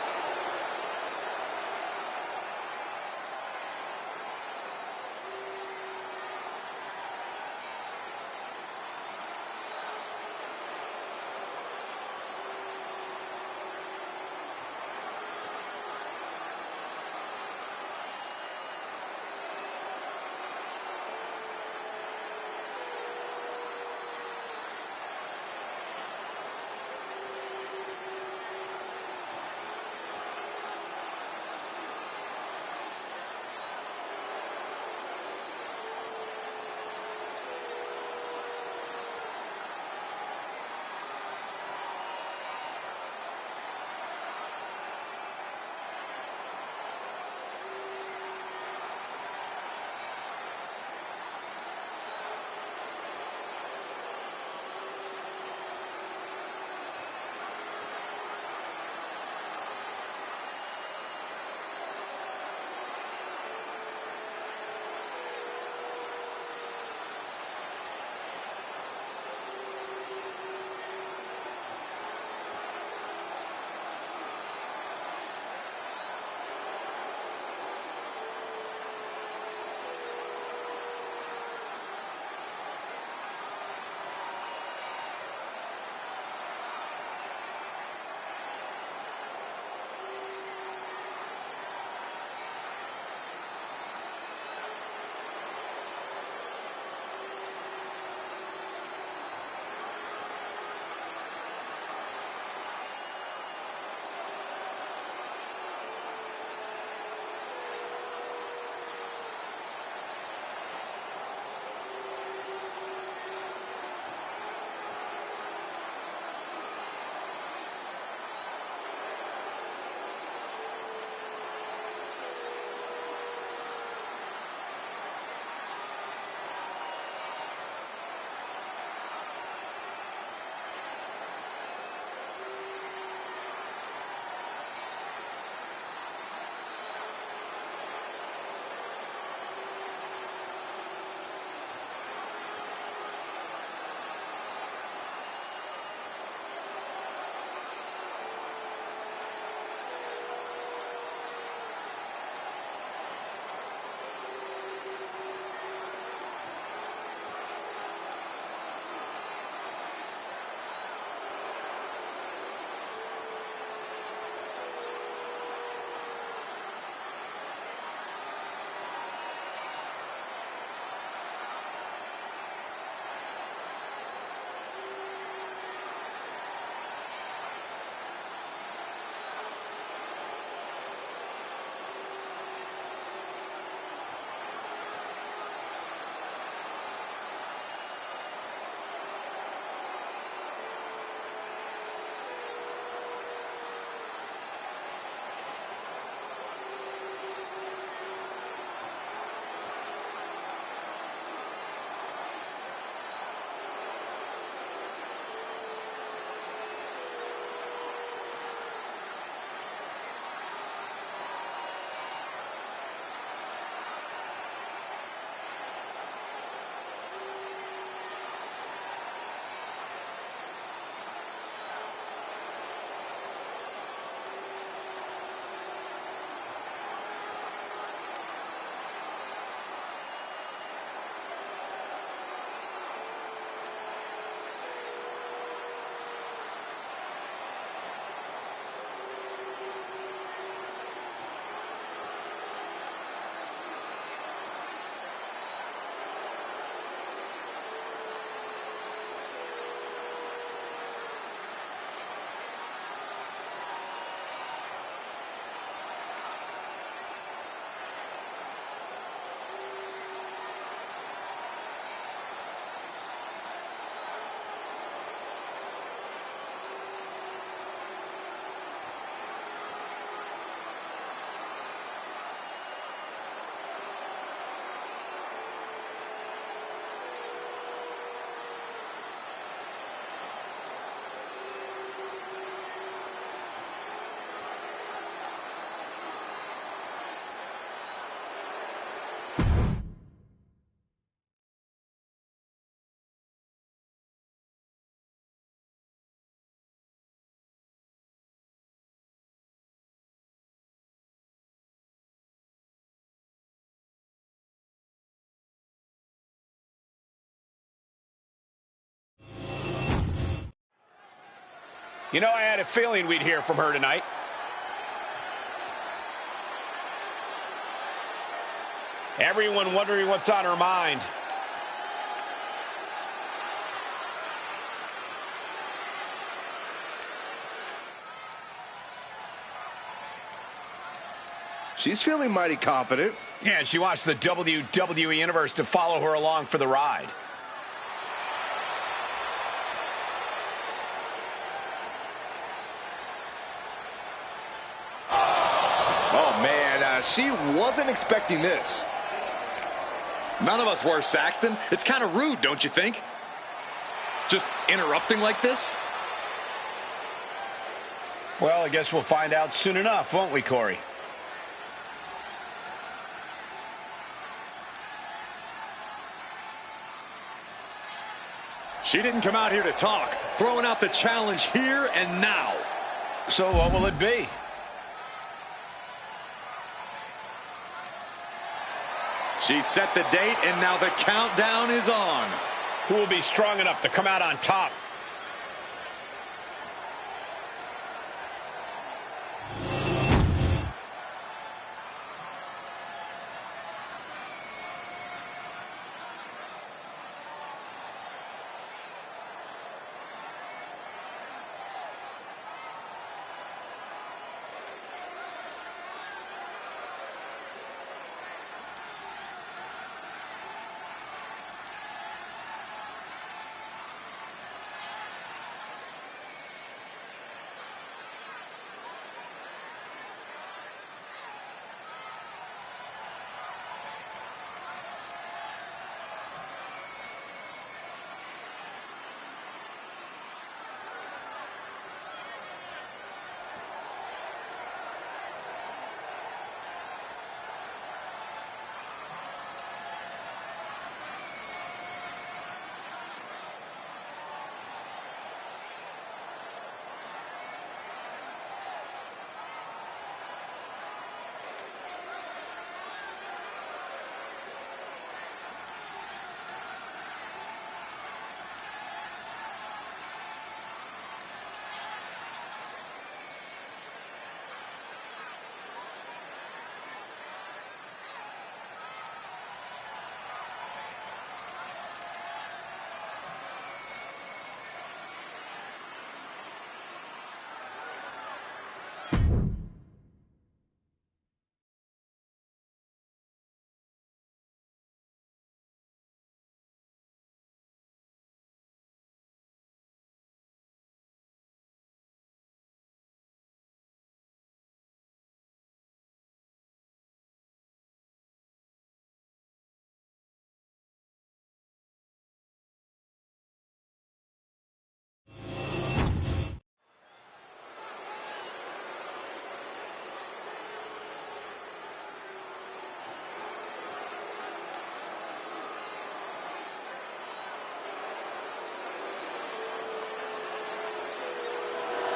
You know, I had a feeling we'd hear from her tonight. Everyone wondering what's on her mind. She's feeling mighty confident. Yeah, she wants the WWE Universe to follow her along for the ride. Oh, man, she wasn't expecting this. None of us were, Saxton. It's kind of rude, don't you think? Just interrupting like this? Well, I guess we'll find out soon enough, won't we, Corey? She didn't come out here to talk. Throwing out the challenge here and now. So what will it be? She set the date, and now the countdown is on. Who will be strong enough to come out on top?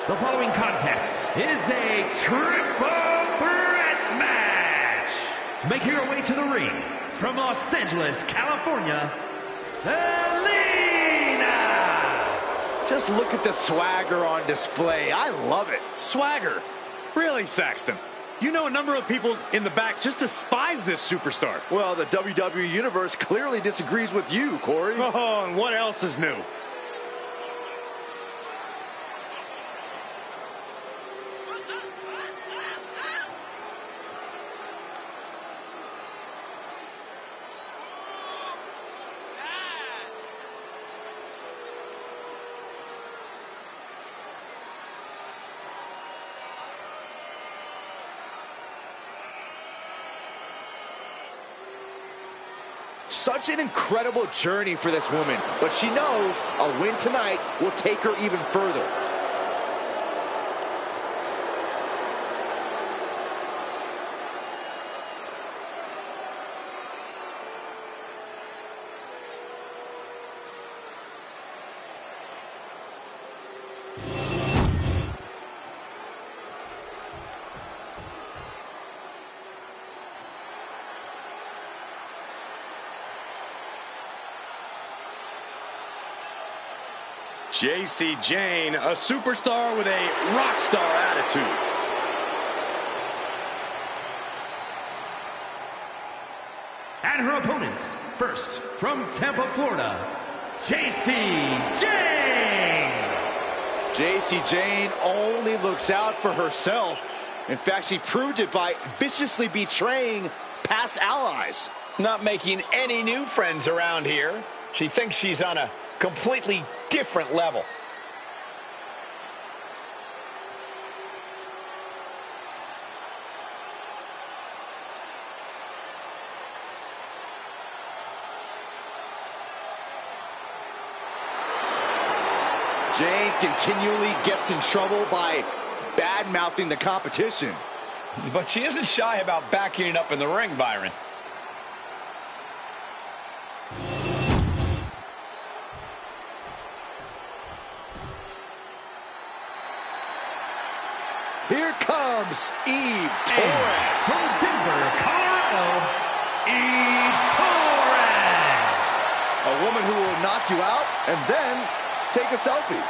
The following contest is a triple threat match. Making her way to the ring from Los Angeles, California, Selena. Just look at the swagger on display. I love it. Swagger? Really, Saxton? You know a number of people in the back just despise this superstar. Well, the WWE Universe clearly disagrees with you, Corey. Oh, and what else is new? Such an incredible journey for this woman, but she knows a win tonight will take her even further. JC Jane, a superstar with a rock star attitude. And her opponents, first from Tampa, Florida, JC Jane. JC Jane only looks out for herself. In fact, she proved it by viciously betraying past allies. Not making any new friends around here. She thinks she's on a completely different level. Jane continually gets in trouble by bad-mouthing the competition. But she isn't shy about backing it up in the ring, Byron. Here comes Eve Torres. From Denver, Colorado, Eve Torres. A woman who will knock you out and then take a selfie.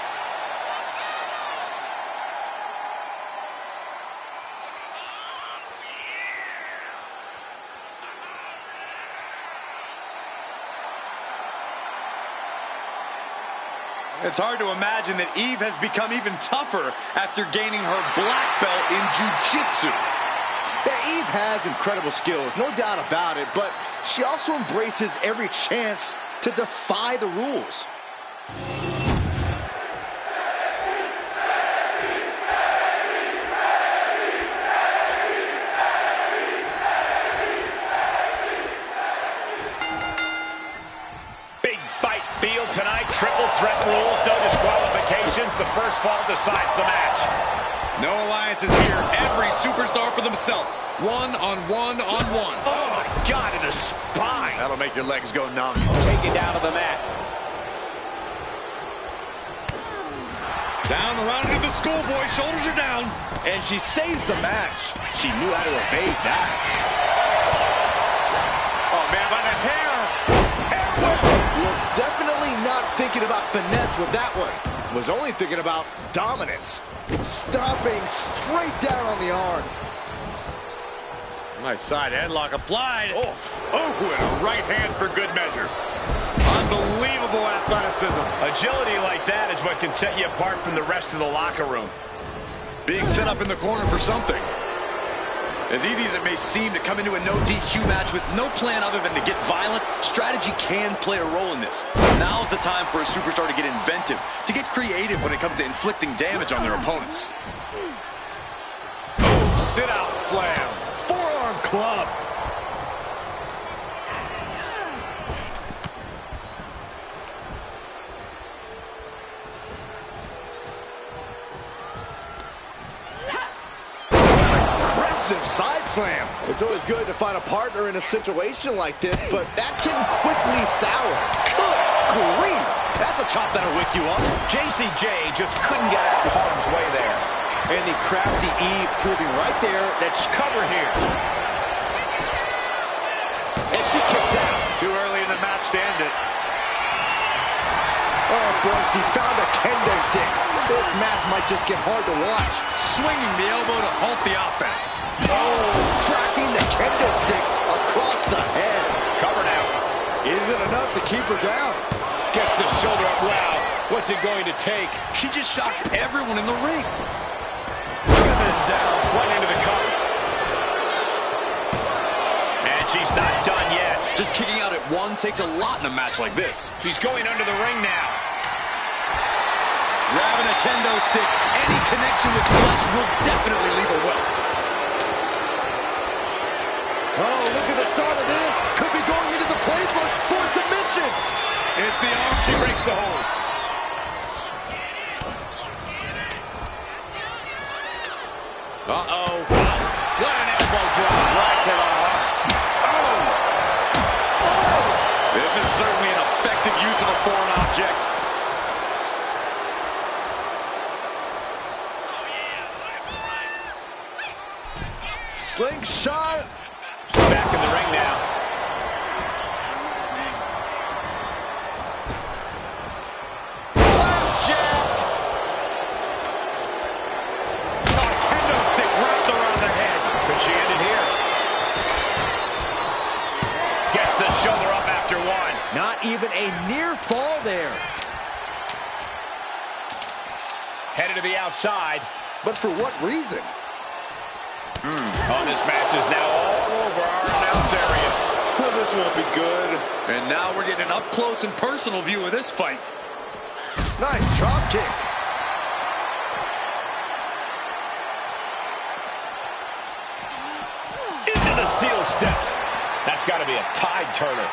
It's hard to imagine that Eve has become even tougher after gaining her black belt in jiu-jitsu. Yeah, Eve has incredible skills, no doubt about it, but she also embraces every chance to defy the rules. Tonight, triple threat rules, no disqualifications. The first fall decides the match. No alliances here. Every superstar for themselves. One-on-one-on-one. Oh, my God, in the spine. That'll make your legs go numb. Taken down to the mat. Down around into the schoolboy. Shoulders are down. And she saves the match. She knew how to evade that. Oh, man, by the hair. Was definitely not thinking about finesse with that one. Was only thinking about dominance. Stomping straight down on the arm. Nice side headlock applied. Oh, and a right hand for good measure. Unbelievable athleticism. Agility like that is what can set you apart from the rest of the locker room. Being set up in the corner for something. As easy as it may seem to come into a no DQ match with no plan other than to get violent, strategy can play a role in this. Now's the time for a superstar to get inventive, to get creative when it comes to inflicting damage on their opponents. Oh, sit-out slam. Forearm club. Side slam. It's always good to find a partner in a situation like this, but that can quickly sour. Good grief. That's a chop that'll wake you up. JCJ just couldn't get out of harm's way there. And the crafty Eve proving right there that she cover here. And she kicks out. Too early in the match to end it. Oh, boy, she found a kendo stick. This match might just get hard to watch. Swinging the elbow to halt the offense. Oh, cracking the kendo stick across the head. Cover now. Isn't enough to keep her down. Gets the shoulder up. Wow, what's it going to take? She just shocked everyone in the ring. Driven down, right into the cover. And she's not done yet. Just kicking out at one takes a lot in a match like this. She's going under the ring now. Grabbing a kendo stick, any connection with flesh will definitely leave a welt. Oh, look at the start of this. Could be going into the playbook for submission. It's the arm. She breaks the hold. Uh-oh. What an elbow drop. Right to the heart. Oh! This is certainly an effective use of a foreign object. Slingshot. Back in the ring now. Flapjack. even a near fall there. Headed to the outside. But for what reason? Oh, this match is now all over our announce area. Oh, this won't be good. And now we're getting an up-close and personal view of this fight. Nice drop kick. Into the steel steps. That's got to be a tide turner.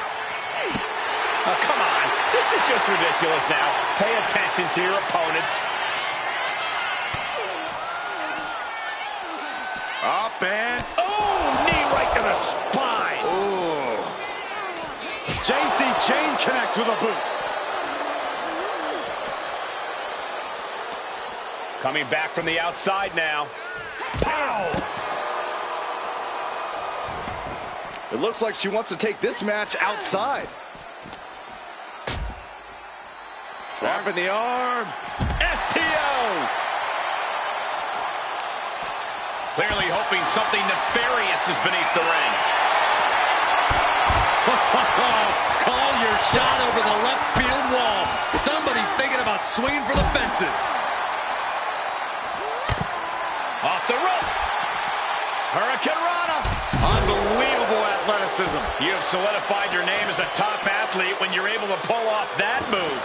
Oh, come on. This is just ridiculous now. Pay attention to your opponent. Up and... Oh, knee right to the spine. Oh. JC chain connects with a boot. Coming back from the outside now. Pow! It looks like she wants to take this match outside. Trapping the arm. STO! Clearly hoping something nefarious is beneath the ring. Call your shot over the left field wall. Somebody's thinking about swinging for the fences. Off the rope. Hurricane Rana. Unbelievable athleticism. You have solidified your name as a top athlete when you're able to pull off that move.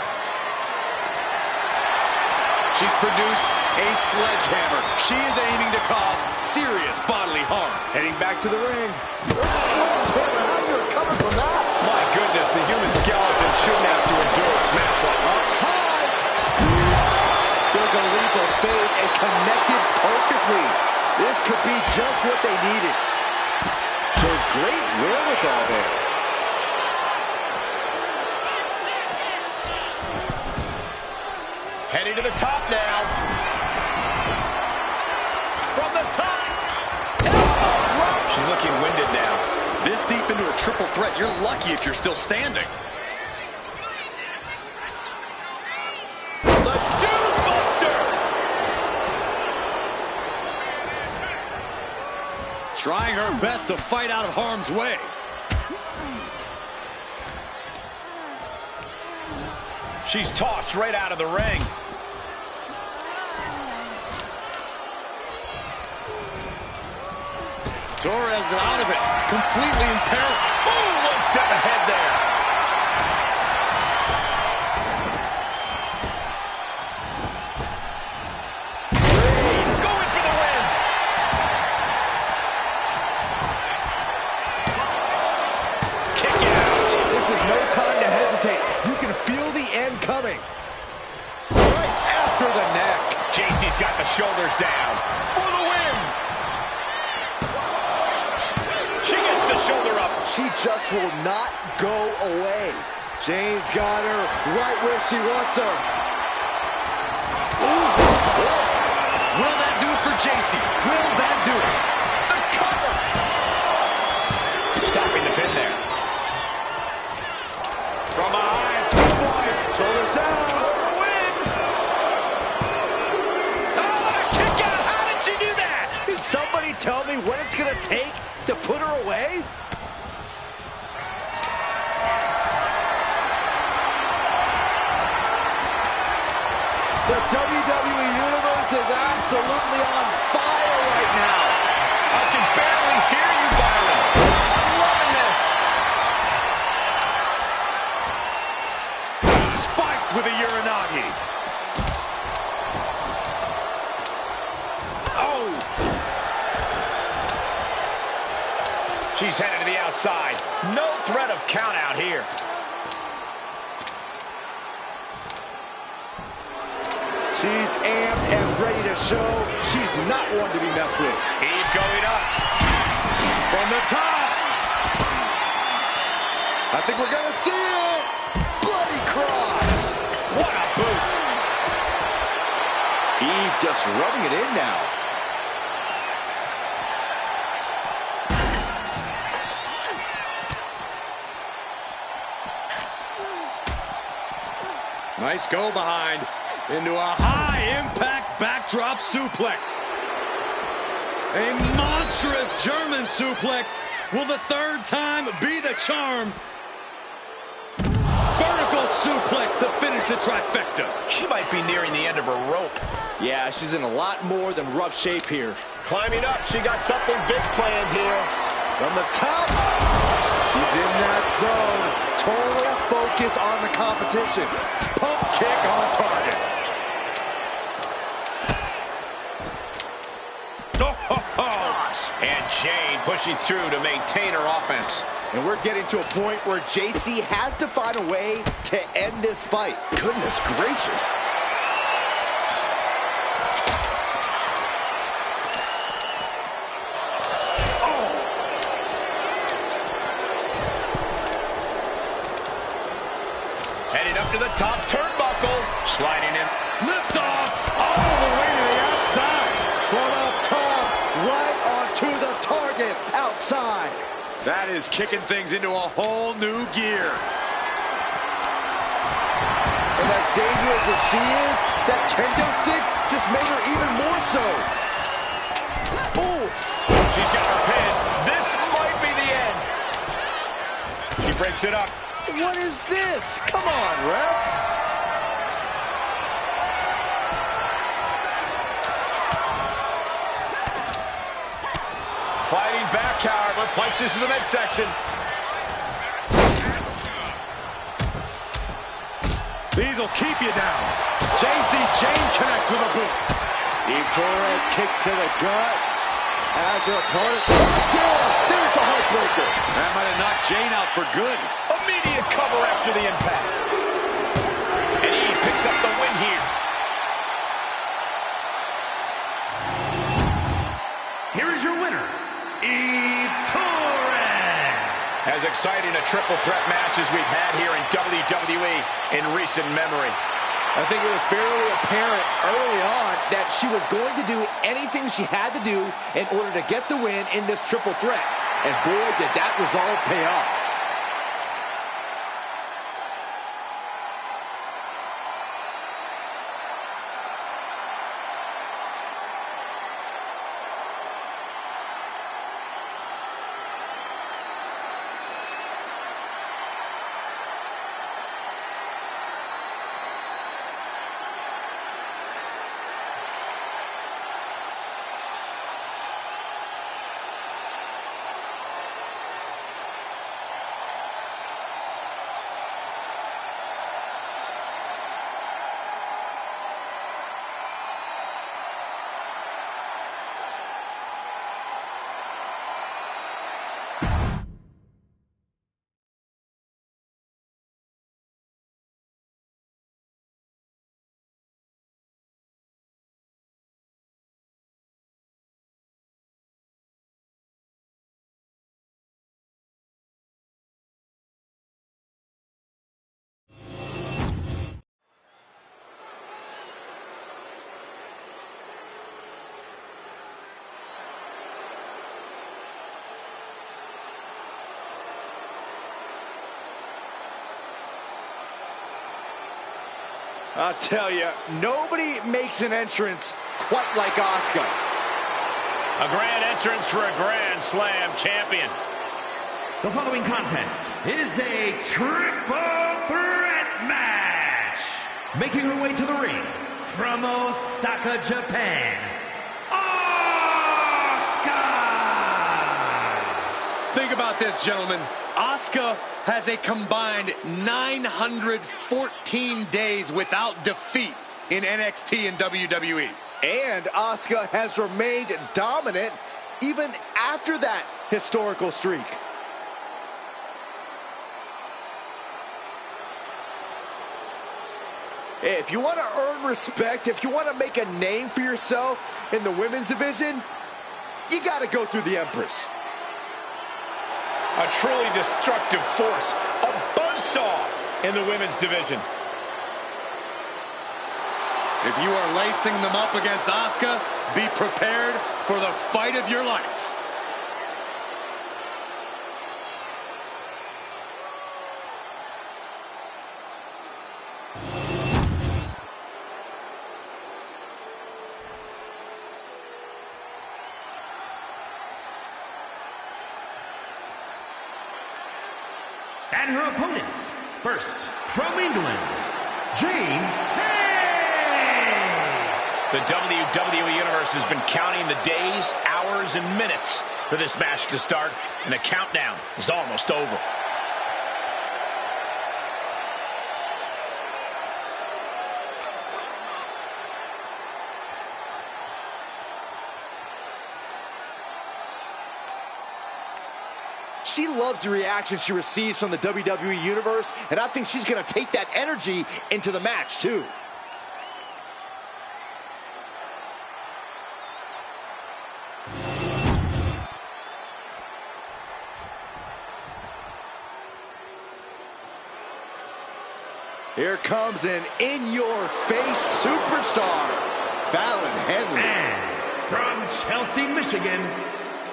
She's produced a sledgehammer. She is aiming to cause serious bodily harm. Heading back to the ring. Sledgehammer, how you recover from that? My goodness, the human skeleton shouldn't have to endure a smash like that. High. Took a leap of faith and connected perfectly. This could be just what they needed. Shows great wherewithal there. Heading to the top now. From the top. Elbow drop. She's looking winded now. This deep into a triple threat, you're lucky if you're still standing. The Dude Buster. Trying her best to fight out of harm's way. She's tossed right out of the ring. Torres out of it, completely in peril. Oh, one step ahead there. Reigns going for the win. Kick out. This is no time to hesitate. You can feel the end coming. Right after the neck. JC's got the shoulders down for the win. She gets the shoulder up. She just will not go away. Jane's got her right where she wants her. Ooh. Will that do it for JC? Will that do it? The cover. Stopping the pin there. From behind, schoolboy. Shoulders down. For a win. Oh, what a kick out. How did she do that? Can somebody tell me what it's going to take to put her away? The WWE Universe is absolutely on fire right now. I can barely hear you, Byron. I'm loving this. Spiked with a Uranagi. Oh! She's headed to the outside. No threat of count out here. She's amped and ready to show she's not one to be messed with. Eve going up. From the top. I think we're going to see it. Bloody cross. What a boot. Eve just rubbing it in now. Nice go behind. Into a high-impact backdrop suplex. A monstrous German suplex. Will the third time be the charm? There's the trifecta. She might be nearing the end of her rope. Yeah, she's in a lot more than rough shape here. Climbing up, she got something big planned here. From the top, she's in that zone. Total focus on the competition. Pump kick on target. And Jane pushing through to maintain her offense. And we're getting to a point where JC has to find a way to end this fight. Goodness gracious. Heading up to the top turnbuckle. Sliding in. Lift off all the way to the outside. From up top, right onto the target outside. That is kicking things into a whole new gear. And as dangerous as she is, that kendo stick just made her even more so. Oof. She's got her pin. This might be the end. She breaks it up. What is this? Come on, ref. Fighting back, however, punches to the midsection. These will keep you down. JC Jane connects with a boot. Eve Torres kick to the gut. As her opponent. There's a heartbreaker. That might have knocked Jane out for good. Immediate cover after the impact. And Eve picks up the win here. Here is your winner, Eve Torres. As exciting a triple threat match as we've had here in WWE in recent memory. I think it was fairly apparent early on that she was going to do anything she had to do in order to get the win in this triple threat. And boy, did that resolve pay off. I'll tell you, nobody makes an entrance quite like Asuka. A grand entrance for a Grand Slam champion. The following contest is a triple threat match. Making her way to the ring from Osaka, Japan, Asuka! Think about this, gentlemen. Asuka has a combined 914 days without defeat in NXT and WWE. And Asuka has remained dominant even after that historical streak. If you want to earn respect, if you want to make a name for yourself in the women's division, you got to go through the Empress. A truly destructive force, a buzzsaw in the women's division. If you are lacing them up against Asuka, be prepared for the fight of your life. And her opponents, first, from England, Jane. The WWE Universe has been counting the days, hours, and minutes for this match to start, and the countdown is almost over. She loves the reaction she receives from the WWE Universe, and I think she's going to take that energy into the match, too. Here comes an in-your-face superstar, Fallon Henley. And from Chelsea, Michigan,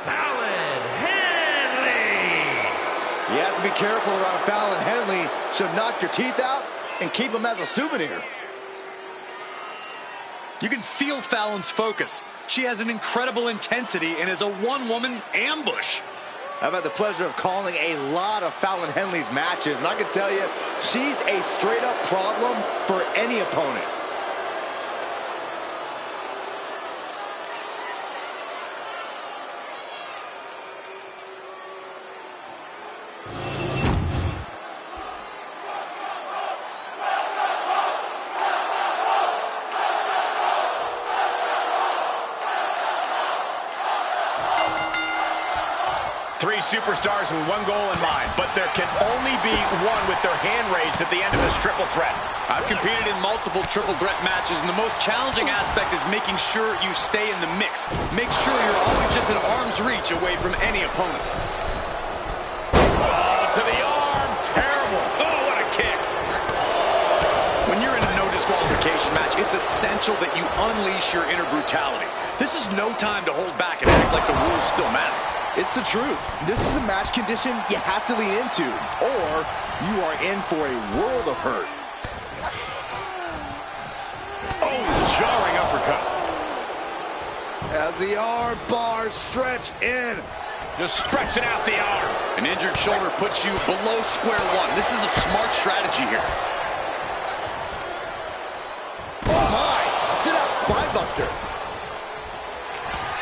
Fallon Henley. You have to be careful around Fallon Henley. She'll knock your teeth out and keep them as a souvenir. You can feel Fallon's focus. She has an incredible intensity and is a one-woman ambush. I've had the pleasure of calling a lot of Fallon Henley's matches, and I can tell you, she's a straight-up problem for any opponent. Three superstars with one goal in mind, but there can only be one with their hand raised at the end of this triple threat. I've competed in multiple triple threat matches, and the most challenging aspect is making sure you stay in the mix. Make sure you're always just an arm's reach away from any opponent. Oh, to the arm. Terrible. Oh, what a kick. When you're in a no disqualification match, it's essential that you unleash your inner brutality. This is no time to hold back and act like the rules still matter. It's the truth. This is a match condition you have to lean into, or you are in for a world of hurt. Oh, jarring uppercut. As the arm bars stretch in. Just stretching out the arm. An injured shoulder puts you below square one. This is a smart strategy here. Oh my! Sit out spine buster.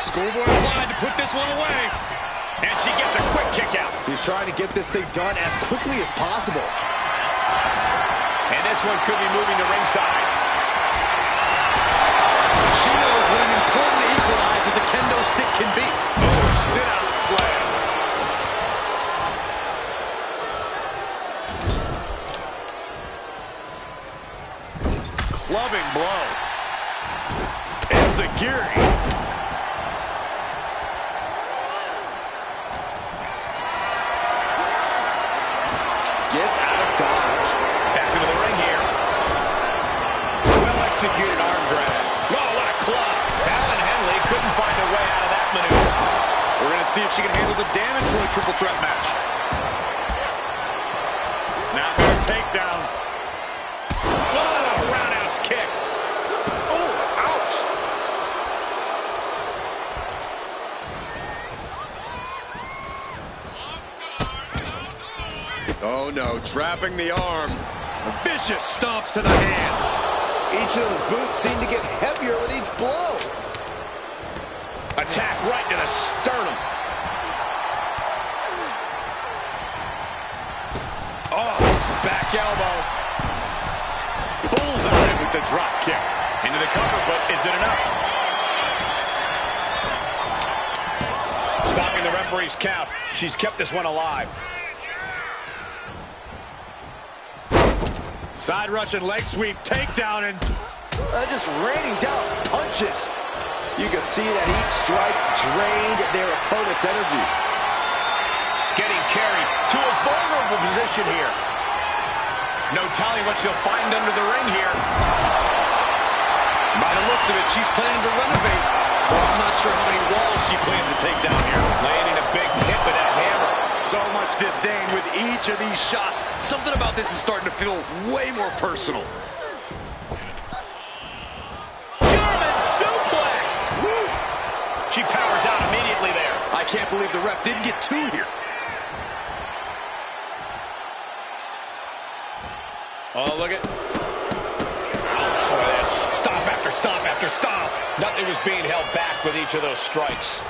Schoolboy applied to put this one away. And she gets a quick kick out. She's trying to get this thing done as quickly as possible. And this one could be moving to ringside. She knows what an important equalizer the kendo stick can be. Oh, sit-out slam. Clubbing blow. It's a Geary. Gets out of dodge. Back into the ring here. Well-executed arm drag. Oh, what a club. Fallon Henley couldn't find a way out of that maneuver. We're going to see if she can handle the damage from a triple threat match. Snapmare takedown. Oh, a roundhouse kick. Oh, ouch. Oh no, trapping the arm. Vicious stomps to the hand. Each of those boots seem to get heavier with each blow. Attack right to the sternum. Oh, back elbow. Bullseye with the drop kick. Into the cover, but is it enough? Stopping the referee's count. She's kept this one alive. Side Russian leg sweep, takedown, and Just raining down punches. You can see that each strike drained their opponent's energy. Getting carried to a vulnerable position here. No telling what she'll find under the ring here. by the looks of it, she's planning to renovate. Well, I'm not sure how many walls she plans to take down here. Landing a big hit with that hammer. So much disdain with each of these shots. Something about this is starting to feel way more personal. German suplex! Woo! She powers out immediately there. I can't believe the ref didn't get two here. Oh, look at... after stomp after stomp. Nothing was being held back with each of those strikes.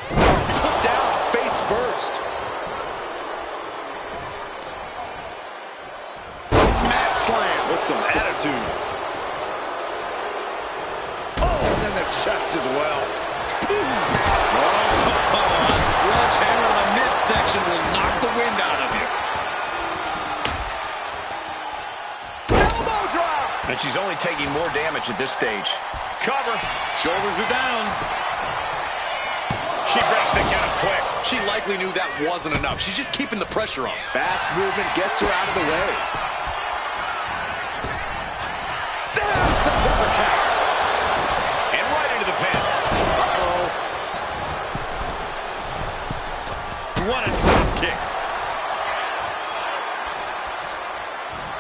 Put down face first. Mat slam with some attitude. Oh, and then the chest as well. A sledgehammer in the midsection will knock the wind out of you. Elbow drop. And she's only taking more damage at this stage. Cover. Shoulders are down. She breaks the count quick. She likely knew that wasn't enough. She's just keeping the pressure on. Fast movement gets her out of the way. There's the rubber count. And right into the pin. Uh-oh. What a drop kick.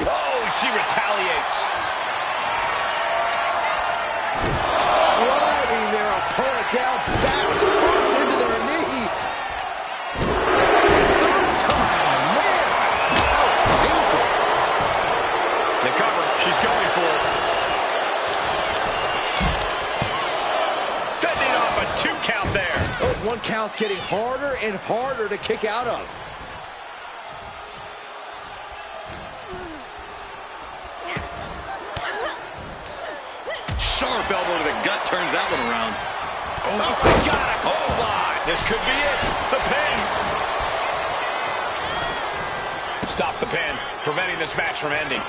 Oh, she retaliates. Driving their opponent down back first into their knee. Third time. Man, that was painful. The cover. She's going for it. Fending off a 2 count there. Those 1 counts getting harder and harder to kick out of. Sharp elbow to the gut turns that one around. Oh, my God, a clothesline. This could be it. The pin. Stop the pin, preventing this match from ending.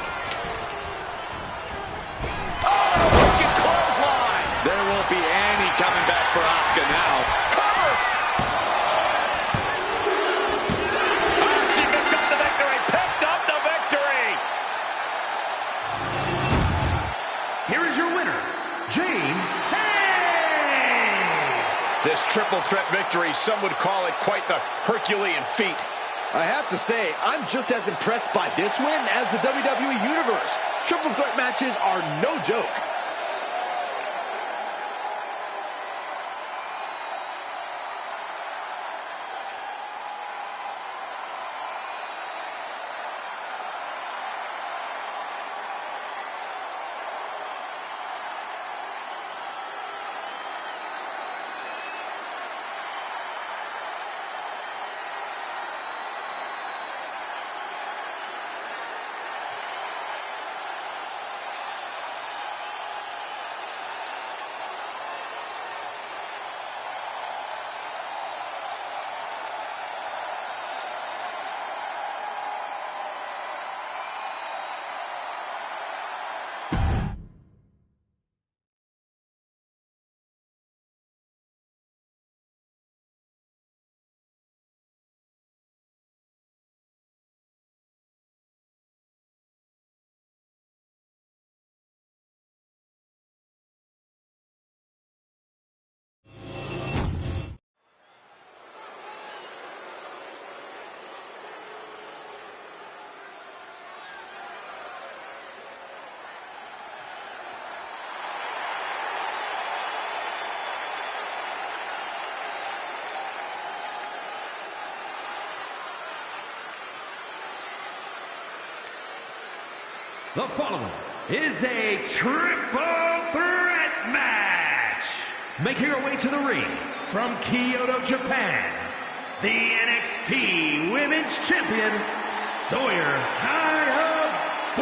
Oh, broken clothesline. There won't be any coming back for Asuka now. Cover. Oh, she picks up the victory. Picked up the victory. Here is your winner, Jane Hayes. This triple threat victory, some would call it quite the Herculean feat. I have to say, I'm just as impressed by this win as the WWE Universe. Triple threat matches are no joke. The following is a triple threat match. Making her way to the ring from Kyoto, Japan, the NXT Women's Champion, Sawyer Hayabusa.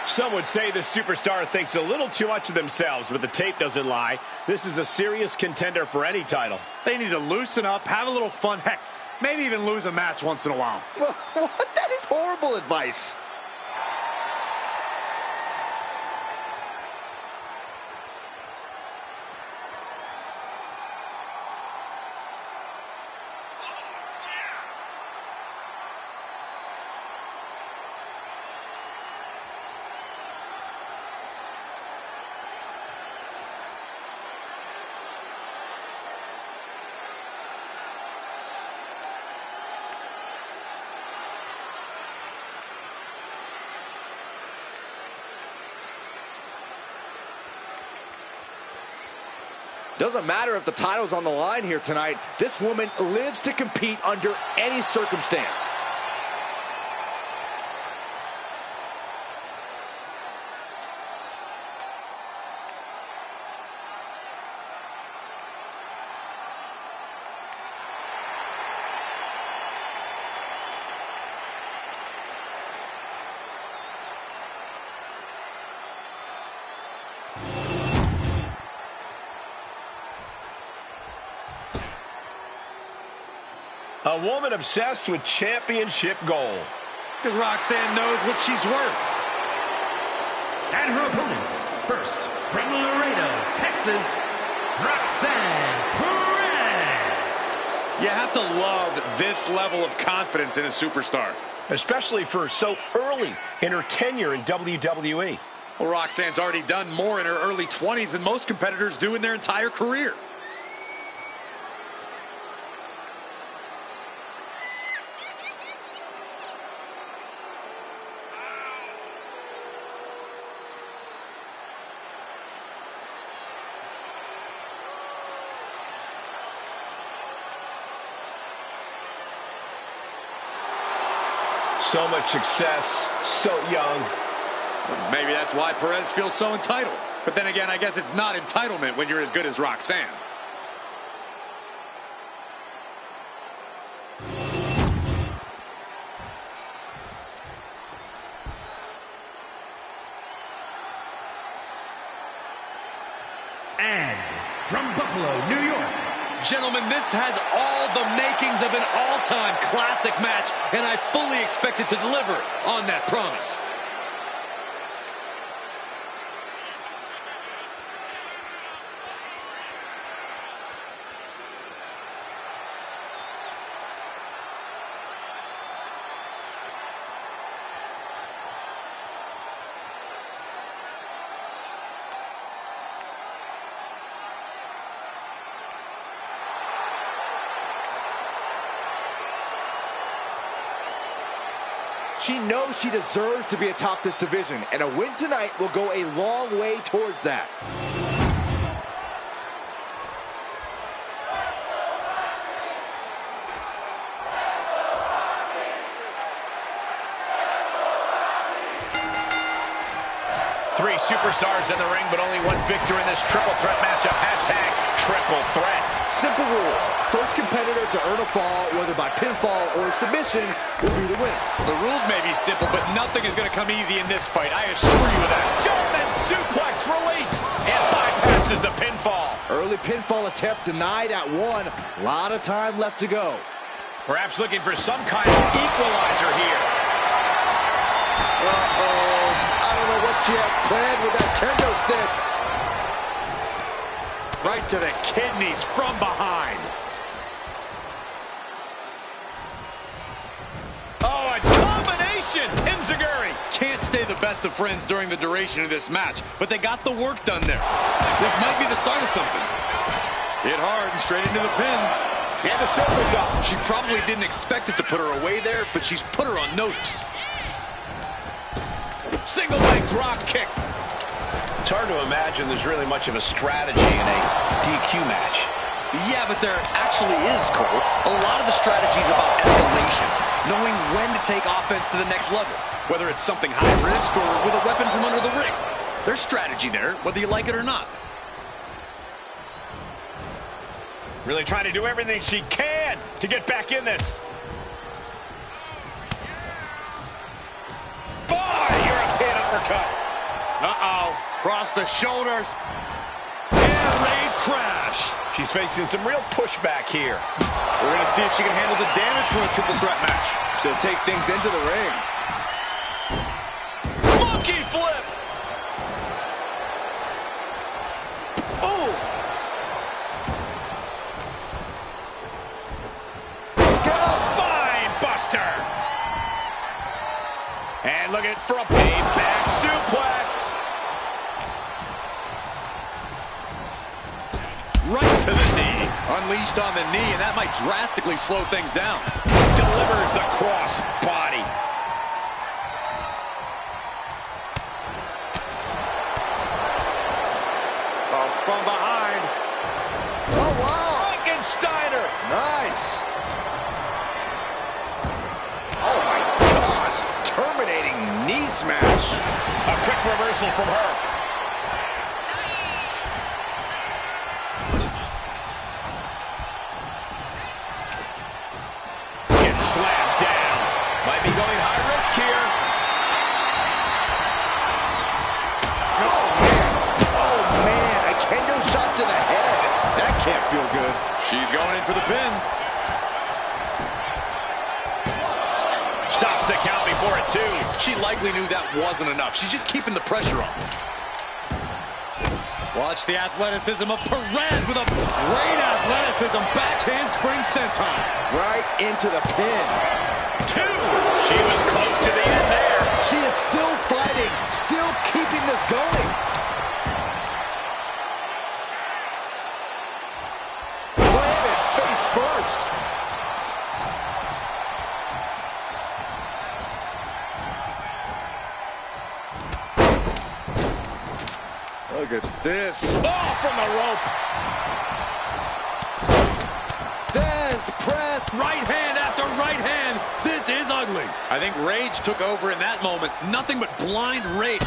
Some would say this superstar thinks a little too much of themselves, but the tape doesn't lie. This is a serious contender for any title. They need to loosen up, have a little fun, heck, maybe even lose a match once in a while. What? That is horrible advice. Doesn't matter if the title's on the line here tonight. This woman lives to compete under any circumstance. A woman obsessed with championship gold. Because Roxanne knows what she's worth. And her opponents, first, from Laredo, Texas, Roxanne Perez. You have to love this level of confidence in a superstar. Especially for so early in her tenure in WWE. Well, Roxanne's already done more in her early 20s than most competitors do in their entire career. So much success, so young. Maybe that's why Perez feels so entitled. But then again, I guess it's not entitlement when you're as good as Roxanne. And from Buffalo, New York. Gentlemen, this has all the makings of an all-time classic match, and I fully expect it to deliver on that promise. She knows she deserves to be atop this division, and a win tonight will go a long way towards that. Three superstars in the ring, but only one victor in this triple threat matchup. Hashtag triple threat. Simple rules. First competitor to earn a fall, whether by pinfall or submission, will be the winner. The rules may be simple, but nothing is going to come easy in this fight. I assure you of that. German suplex released and bypasses the pinfall. Early pinfall attempt denied at one. A lot of time left to go. Perhaps looking for some kind of equalizer here. Uh-oh. I don't know what she has planned with that kendo stick. Right to the kidneys from behind. Oh, a combination! Enziguri. Can't stay the best of friends during the duration of this match, but they got the work done there. This might be the start of something. Hit hard and straight into the pin. And the shoulders up. She probably didn't expect it to put her away there, but she's put her on notice. Single leg drop kick. It's hard to imagine there's really much of a strategy in a DQ match. Yeah, but there actually is, Cole. A lot of the strategy is about escalation, knowing when to take offense to the next level, whether it's something high risk or with a weapon from under the ring. There's strategy there, whether you like it or not. Really trying to do everything she can to get back in this. European uppercut. Uh-oh. Cross the shoulders. Air raid crash. She's facing some real pushback here. We're going to see if she can handle the damage from a triple threat match. She'll take things into the ring. Monkey flip. Oh! Spine buster. And look at from a back suplex. Right to the knee. Unleashed on the knee, and that might drastically slow things down. Delivers the cross body. Oh, from behind. Oh, wow! Frankensteiner. Nice! Oh, my gosh! Terminating knee smash. A quick reversal from her. Gets slammed down. Might be going high risk here. Oh, man! Oh, man! A kendo shot to the head. That can't feel good. She's going in for the pin. for it, too. She likely knew that wasn't enough. She's just keeping the pressure on. Watch the athleticism of Perez with a great athleticism. Backhand spring senton. Right into the pin. 2. She was close to the end there. She is still fighting, still keeping this going. Planted face first. Look at this. Oh, from the rope. Thesz press. Right hand after right hand. This is ugly. I think rage took over in that moment. Nothing but blind rage.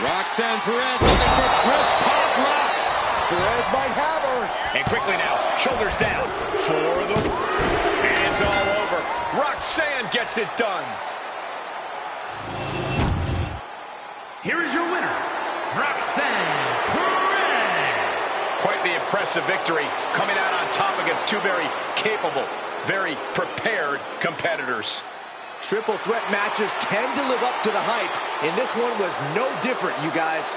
Roxanne Perez looking for wrist pop rocks. Perez might have her. And quickly now, shoulders down for the... And it's all over. Roxanne gets it done. Here is your winner, Roxanne Perez. Quite the impressive victory, coming out on top against two very capable, very prepared competitors. Triple threat matches tend to live up to the hype, and this one was no different, you guys.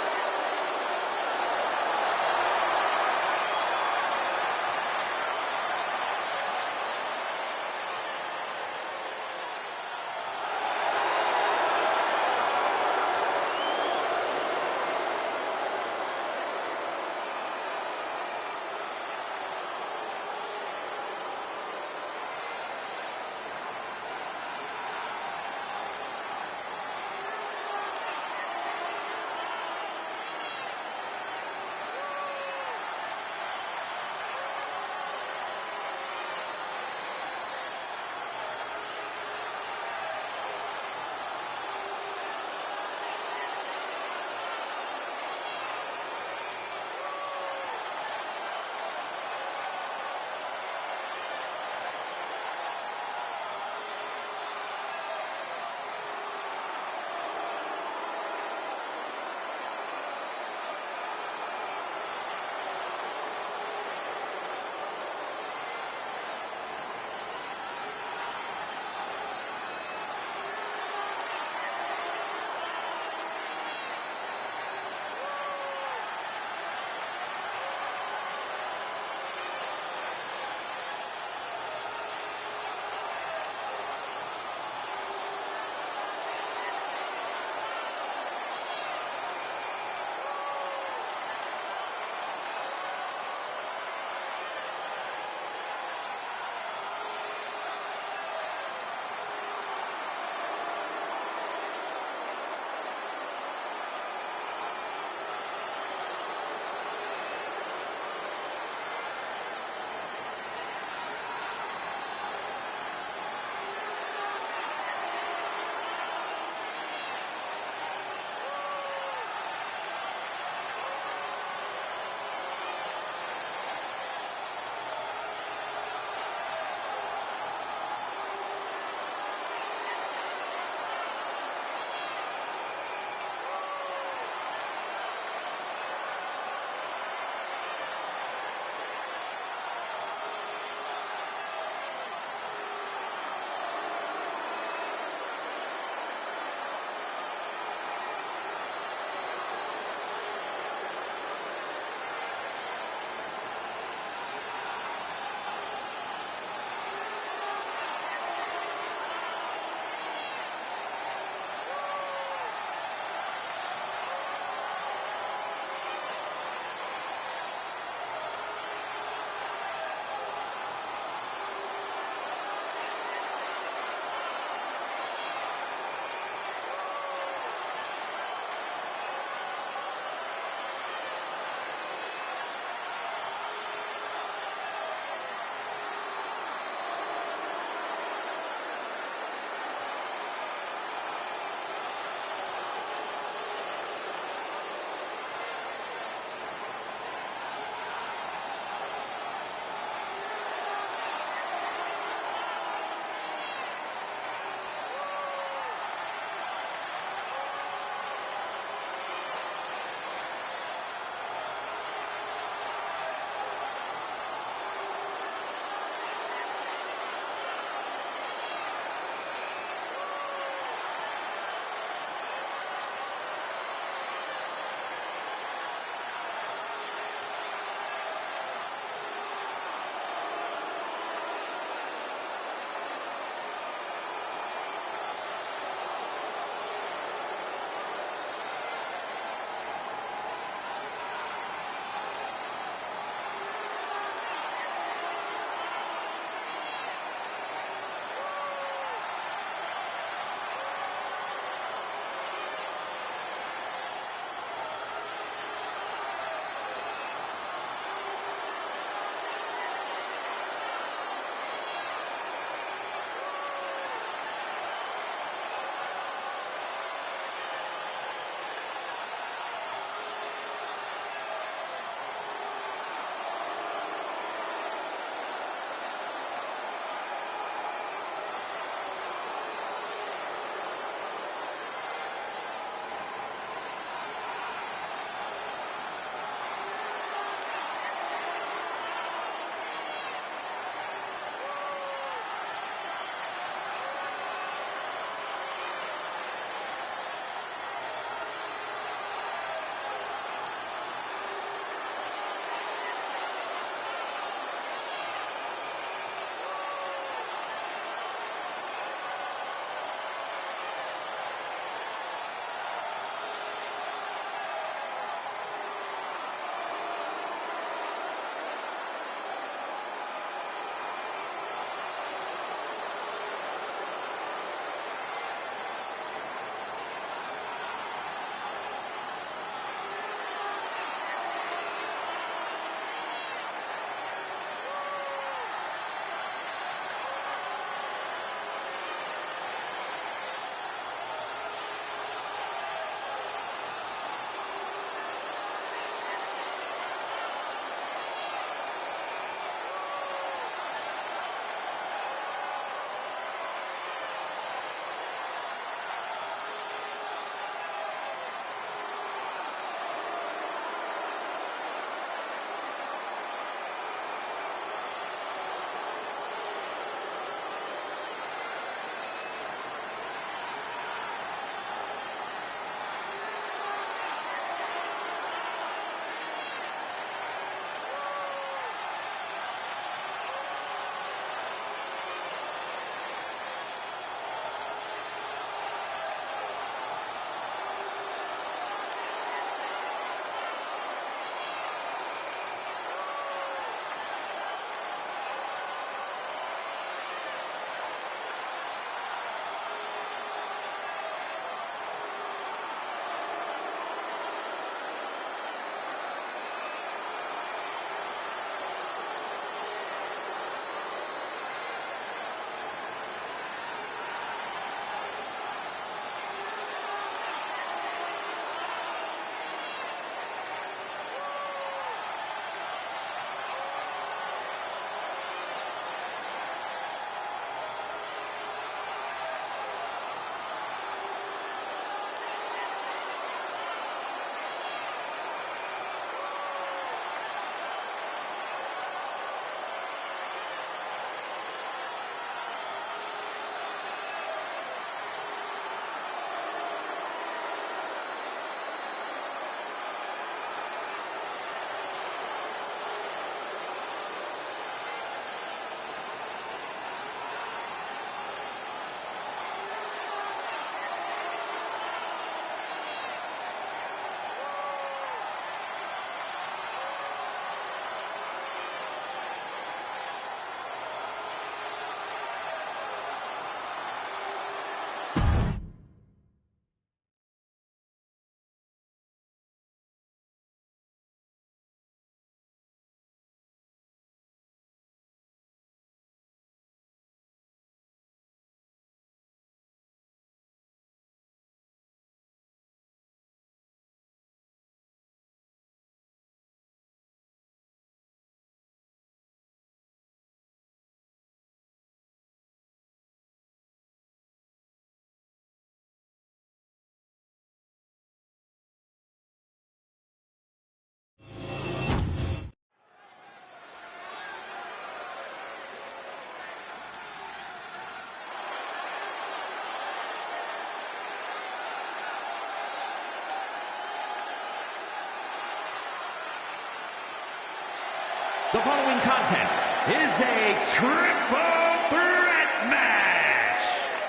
The following contest is a triple threat match.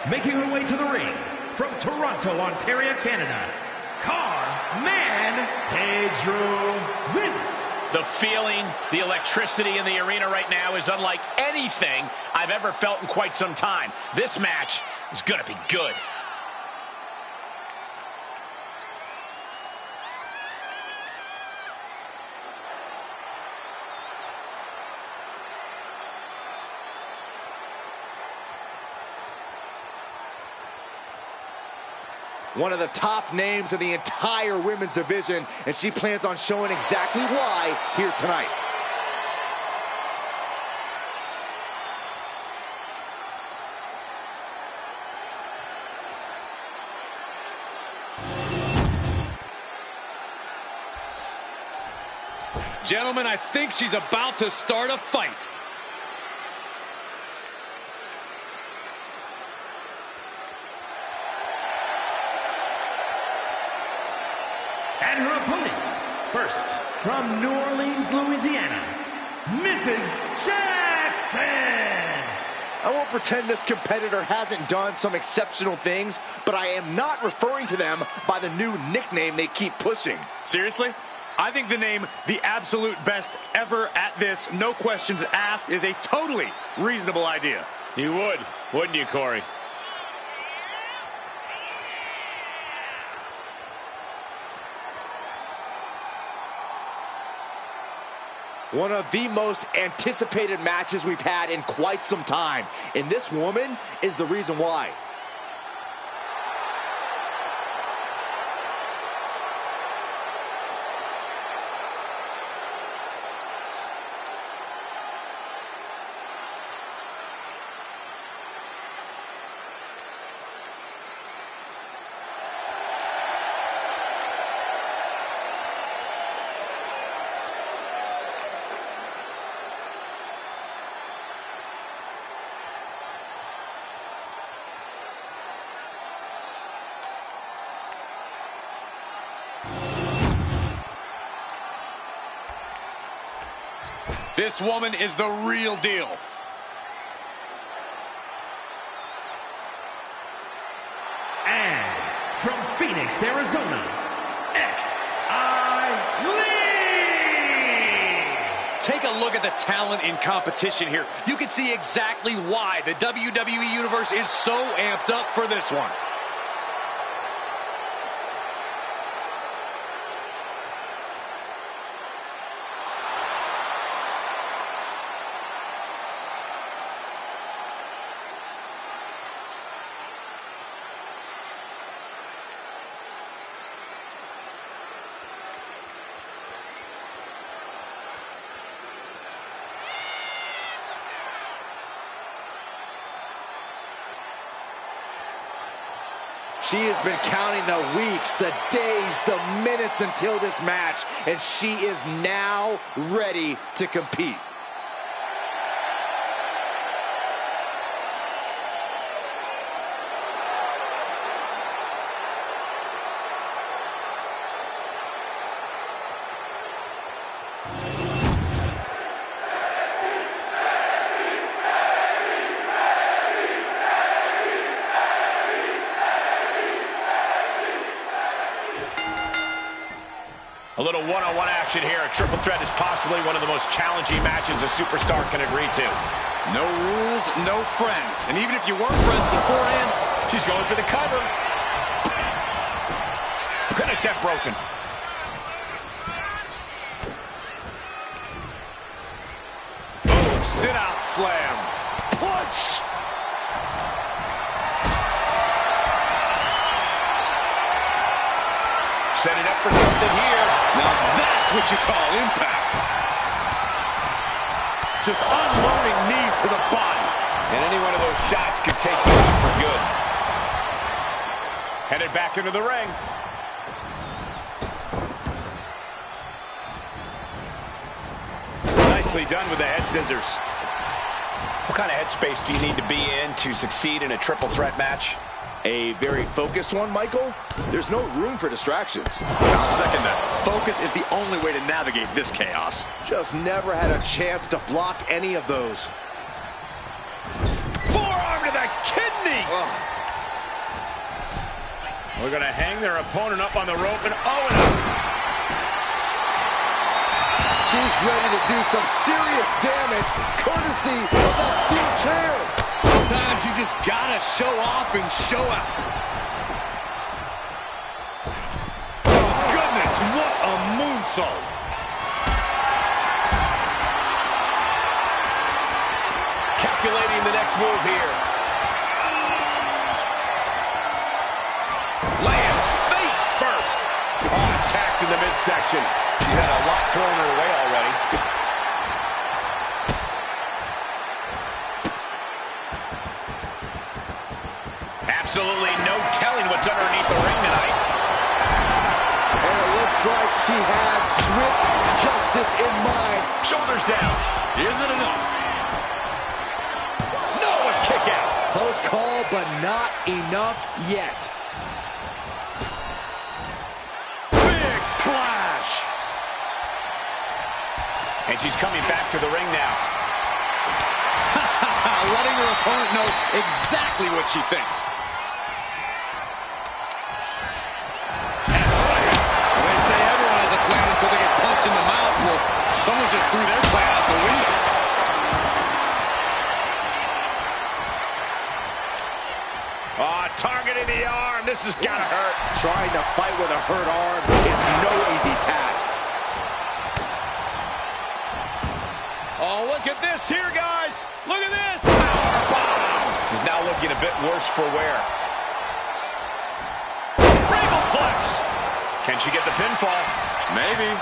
Making her way to the ring from Toronto, Ontario, Canada, Carmen Pedro Vince. The feeling, the electricity in the arena right now is unlike anything I've ever felt in quite some time. This match is going to be good. One of the top names in the entire women's division, and she plans on showing exactly why here tonight. Gentlemen, I think she's about to start a fight. And her opponents, first, from New Orleans, Louisiana, Mrs. Jackson. I won't pretend this competitor hasn't done some exceptional things, but I am not referring to them by the new nickname they keep pushing. Seriously? I think the name, the absolute best ever at this, no questions asked, is a totally reasonable idea. You would, wouldn't you, Corey? One of the most anticipated matches we've had in quite some time. And this woman is the reason why. This woman is the real deal. And from Phoenix, Arizona, X.I. Lee. Take a look at the talent in competition here. You can see exactly why the WWE Universe is so amped up for this one. She has been counting the weeks, the days, the minutes until this match, and she is now ready to compete. A little one-on-one action here. A triple threat is possibly one of the most challenging matches a superstar can agree to. No rules, no friends. And even if you weren't friends beforehand, She's going for the cover. Pin attempt broken. boom, sit-out slam. Punch! Setting up for something here. Now that's what you call impact. Just unloading knees to the body. And any one of those shots could take you out for good. Headed back into the ring. Nicely done with the head scissors. What kind of headspace do you need to be in to succeed in a triple threat match? A very focused one, Michael. There's no room for distractions. I'll second that. Focus is the only way to navigate this chaos. Just never had a chance to block any of those. Forearm to the kidneys. Oh. We're going to hang their opponent up on the rope and oh, She's ready to do some serious damage, courtesy of that steel chair. Sometimes you just gotta show off and show out. Oh, goodness, what a moonsault. calculating the next move here. Lands face first. Oh, attacked in the midsection. She's had a lot thrown her way already. Absolutely no telling what's underneath the ring tonight. And it looks like she has swift justice in mind. Shoulders down. Is it enough? No, a kick out. Close call, but not enough yet. Big splash. And she's coming back to the ring now. Letting her opponent know exactly what she thinks. They say everyone has a plan until they get punched in the mouth. Well, someone just threw their plan out the window. Targeting the arm. This has got to hurt. Trying to fight with a hurt arm is no easy task. Oh, look at this here, guys. Look at this. Power bomb. She's now looking a bit worse for wear. Regalplex. Can she get the pinfall? Maybe.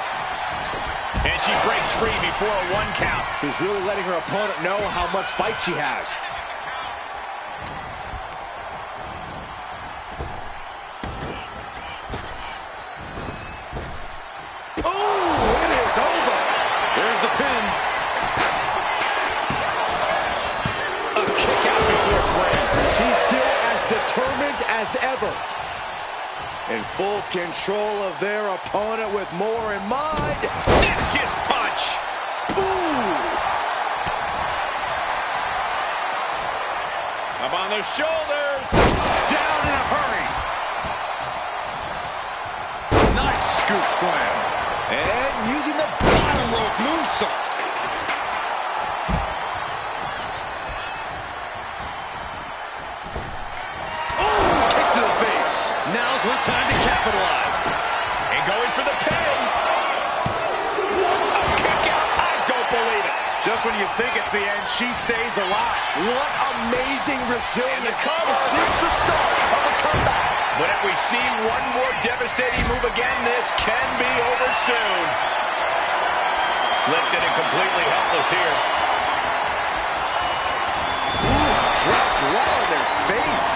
And she breaks free before a 1 count. She's really letting her opponent know how much fight she has. As ever. In full control of their opponent with more in mind. Discus punch. Ooh. Up on the shoulders. Down in a hurry. Nice scoop slam. And using the bottom rope moonsault. Now's her time to capitalize. And going for the pin. A kick out. I don't believe it. Just when you think it's the end, she stays alive. What amazing resilience. And the cover. Is this the start of a comeback? But if we see one more devastating move again, this can be over soon. Lifted and completely helpless here. Ooh, dropped right on their face.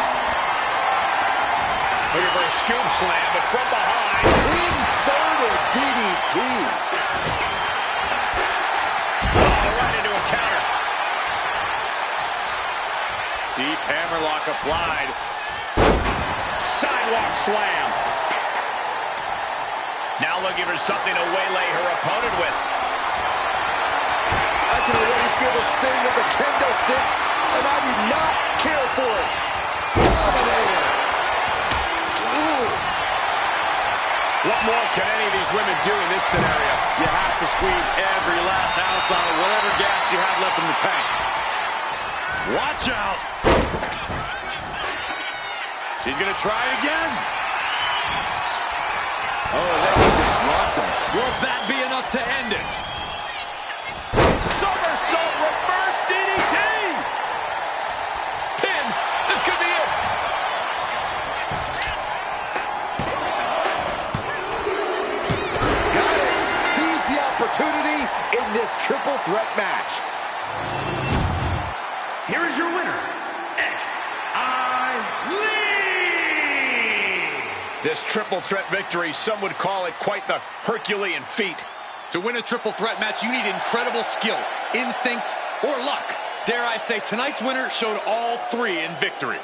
Looking for a scoop slam, but from behind. Inverted DDT. Oh, right into a counter. Deep hammerlock applied. Sidewalk slam. Now looking for something to waylay her opponent with. I can already feel the sting of the kendo stick, and I do not care for it. Dominator. What more can any of these women do in this scenario? You have to squeeze every last ounce out of whatever gas you have left in the tank. Watch out. She's going to try again. Oh, that would disrupt them. Will that be enough to end it? Somersault reverse DDT. Pin. This could be it. Opportunity in this triple threat match. Here is your winner, Lee. This triple threat victory, some would call it quite the Herculean feat. To win a triple threat match, you need incredible skill, instincts, or luck. Dare I say, tonight's winner showed all three in victory.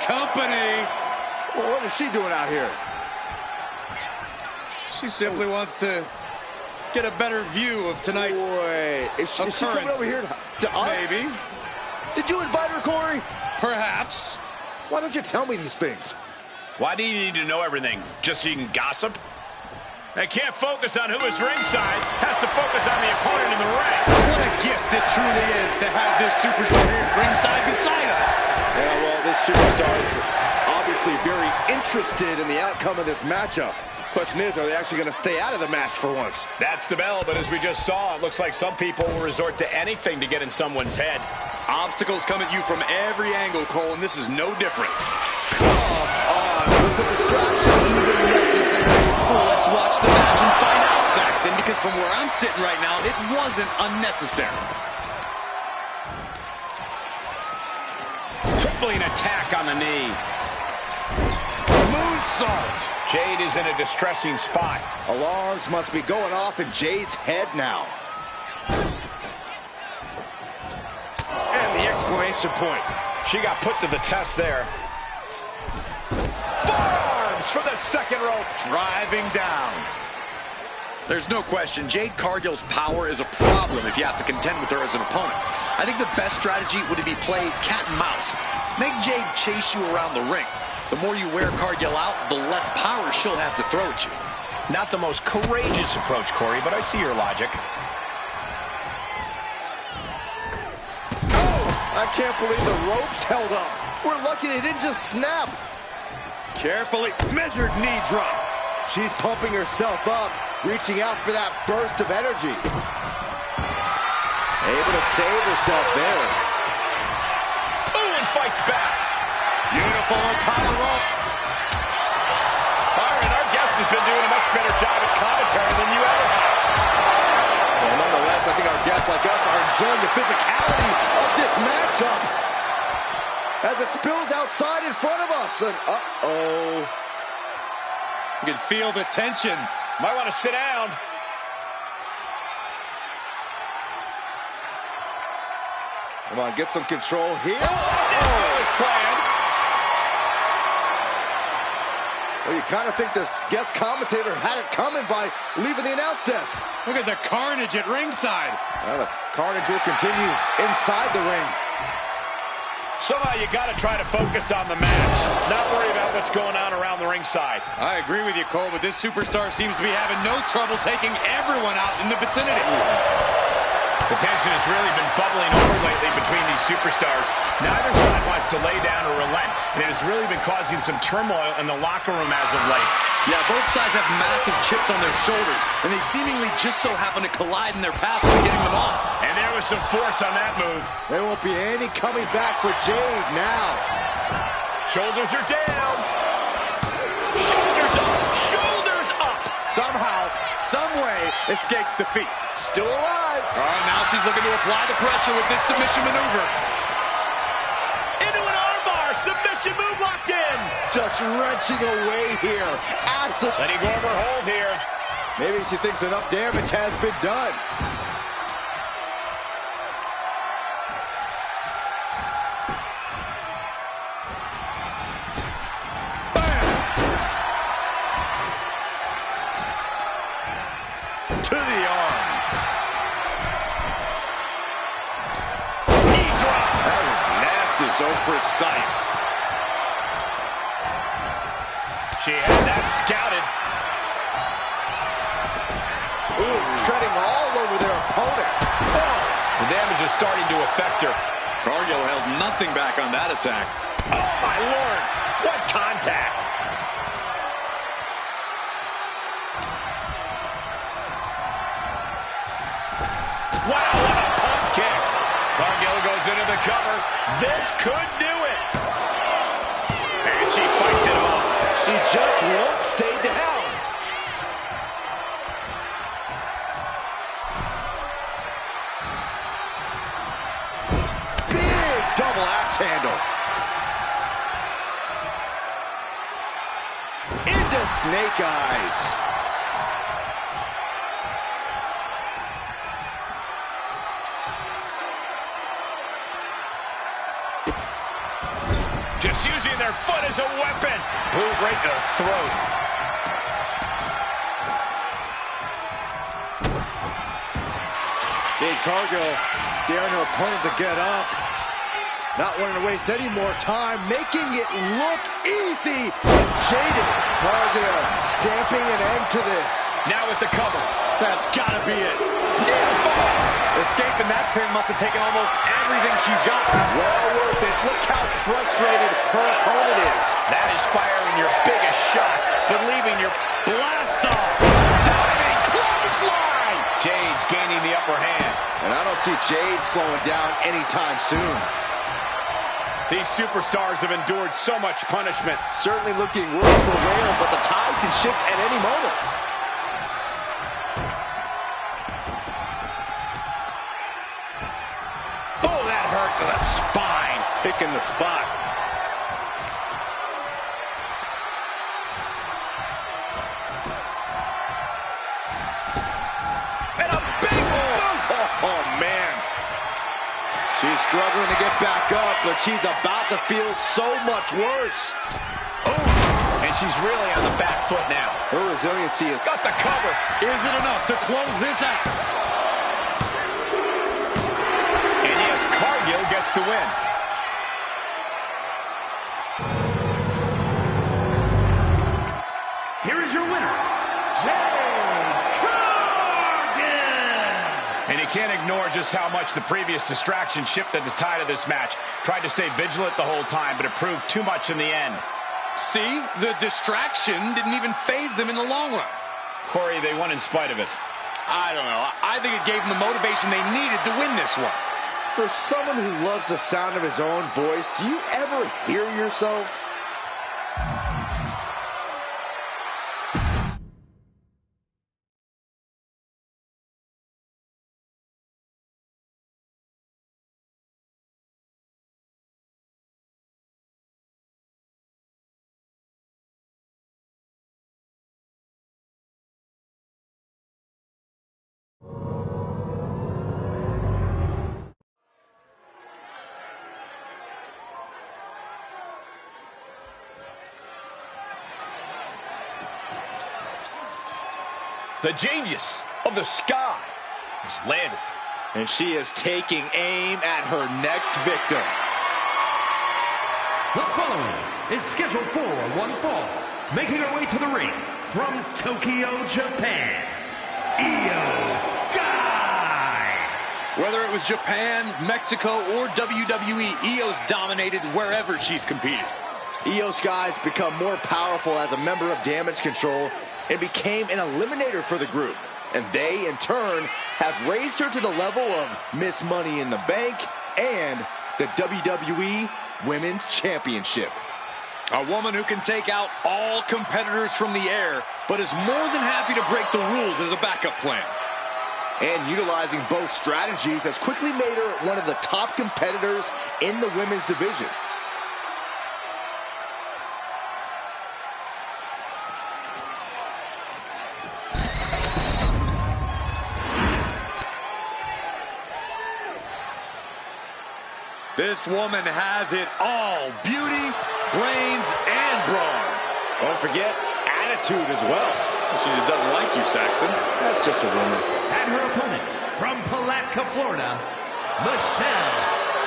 company. Well, what is she doing out here? She simply wants to get a better view of tonight's Wait, is she coming over here to us? Maybe. Did you invite her, Corey? Perhaps. Why don't you tell me these things? Why do you need to know everything? Just so you can gossip? They can't focus on who is ringside. Has to focus on the opponent in the ring. What a gift it truly is to have this superstar here ringside beside us. Yeah, well, this superstar is obviously very interested in the outcome of this matchup. Question is, are they actually going to stay out of the match for once? That's the bell, but as we just saw, it looks like some people will resort to anything to get in someone's head. Obstacles come at you from every angle, Cole, and this is no different. Was the distraction even necessary? Well, let's watch the match and find out, Saxton, because from where I'm sitting right now, it wasn't unnecessary. Crippling attack on the knee. Moonsault. Jade is in a distressing spot. Alarms must be going off in Jade's head now. And the exclamation point. She got put to the test there. Forearms for the second rope. Driving down. There's no question, Jade Cargill's power is a problem if you have to contend with her as an opponent. I think the best strategy would be play cat and mouse. Make Jade chase you around the ring. The more you wear Cargill out, the less power she'll have to throw at you. Not the most courageous approach, Corey, but I see your logic. Oh, I can't believe the ropes held up. We're lucky they didn't just snap. Carefully measured knee drop. She's pumping herself up, reaching out for that burst of energy. Able to save herself there. Ooh, and fights back. Beautiful power rope. Byron, our guest has been doing a much better job at commentary than you ever have. Well, nonetheless, I think our guests like us are enjoying the physicality of this matchup as it spills outside in front of us. And uh-oh. You can feel the tension. Might want to sit down. Come on, get some control here. Oh, as planned. Well, you kind of think this guest commentator had it coming by leaving the announce desk. Look at the carnage at ringside. Well, the carnage will continue inside the ring. Somehow you got to try to focus on the match, not worry about what's going on around the ringside. I agree with you, Cole, but this superstar seems to be having no trouble taking everyone out in the vicinity. The tension has really been bubbling over lately between these superstars. Neither side wants to lay down or relent, and it has really been causing some turmoil in the locker room as of late. Yeah, both sides have massive chips on their shoulders, and they seemingly just so happen to collide in their path to getting them off. And there was some force on that move. There won't be any coming back for Jade now. Shoulders are down. Shoulders up. Shoulders up. Somehow, some way, escapes defeat. Still alive. Now she's looking to apply the pressure with this submission maneuver. Into an armbar. Submission move locked in. Just wrenching away here. Absolutely. Letting go of her hold here. Maybe she thinks enough damage has been done. To the arm. Knee drop. That was nasty. So precise. She had that scouted. Ooh, treading all over their opponent. Oh, the damage is starting to affect her. Cargill held nothing back on that attack. Oh, my Lord. What contact. Wow, what a pump kick. Cargill goes into the cover. This could do it. And she fights it off. She just won't stay down. Big double axe handle. Into snake eyes. Just using their foot as a weapon. Boot right to the throat. Jade Cargill daring her opponent to get up. Not wanting to waste any more time, making it look easy. Jade Cargill stamping an end to this. Now with the cover. That's gotta be it. Near fall. Escaping that pin must have taken almost everything she's got. Well worth it. Look how frustrated her opponent is. That is firing your biggest shot, but leaving your Blast off. diving clothesline. Jade's gaining the upper hand. And I don't see Jade slowing down anytime soon. These superstars have endured so much punishment. Certainly looking worse for Whalen, but the tide can shift at any moment. Oh, that hurt to the spine. Picking the spot. And a big move. Oh, man. She's struggling to get back up, but she's about to feel so much worse. Oh, and she's really on the back foot now. Her resiliency is... Got the cover. Is it enough to close this out? And yes, Cargill gets the win. Here is your winner, Jade Cargill. And you can't ignore just how much the previous distraction shifted the tide of this match. Tried to stay vigilant the whole time, but it proved too much in the end. See, the distraction didn't even faze them in the long run. Corey, they won in spite of it. I don't know. I think it gave them the motivation they needed to win this one. For someone who loves the sound of his own voice, do you ever hear yourself? The genius of the sky has landed. And she is taking aim at her next victim. The following is scheduled for one fall, making her way to the ring from Tokyo, Japan, Io Sky. Whether it was Japan, Mexico, or WWE, Io's dominated wherever she's competed. Io Sky's become more powerful as a member of Damage Control and became an eliminator for the group. And they, in turn, have raised her to the level of Miss Money in the Bank and the WWE Women's Championship. A woman who can take out all competitors from the air, but is more than happy to break the rules as a backup plan. And utilizing both strategies has quickly made her one of the top competitors in the women's division. This woman has it all. Beauty, brains, and brawn. Don't forget, attitude as well. She just doesn't like you, Saxton. That's just a rumor. And her opponent from Palatka, Florida, Michelle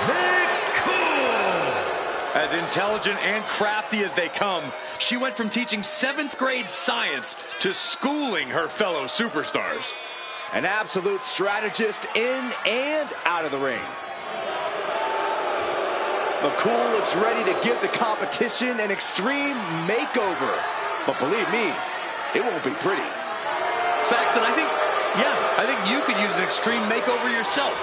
McCool. As intelligent and crafty as they come, she went from teaching 7th grade science to schooling her fellow superstars. An absolute strategist in and out of the ring. McCool looks ready to give the competition an extreme makeover. But believe me, it won't be pretty. Saxton, I think you could use an extreme makeover yourself.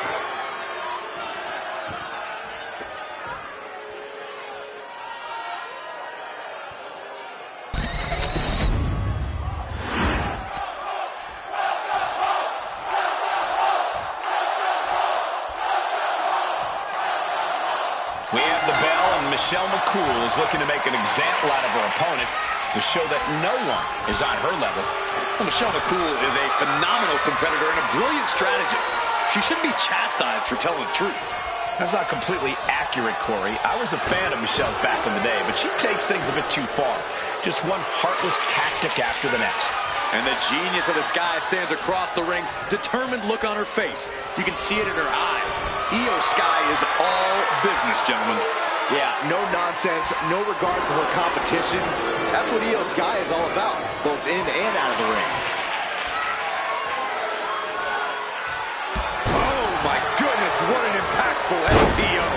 We have the bell, and Michelle McCool is looking to make an example out of her opponent to show that no one is on her level. Well, Michelle McCool is a phenomenal competitor and a brilliant strategist. She shouldn't be chastised for telling the truth. That's not completely accurate, Corey. I was a fan of Michelle's back in the day, but she takes things a bit too far. Just one heartless tactic after the next. And the genius of the Sky stands across the ring, determined look on her face. You can see it in her eyes. Io Sky is all business, gentlemen. Yeah, no nonsense, no regard for her competition. That's what Io Sky is all about, both in and out of the ring. Oh my goodness, what an impactful STO.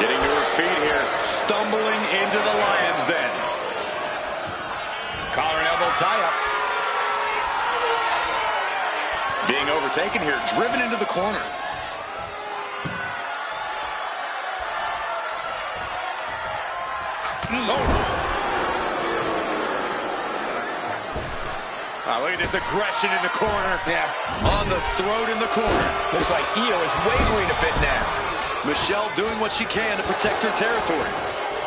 Getting to her feet here, stumbling into the Lion's Den. Collar and elbow tie-up. Being overtaken here, driven into the corner. Look at this aggression in the corner. Yeah. On the throat in the corner. Looks like Io is wavering a bit now. Michelle doing what she can to protect her territory.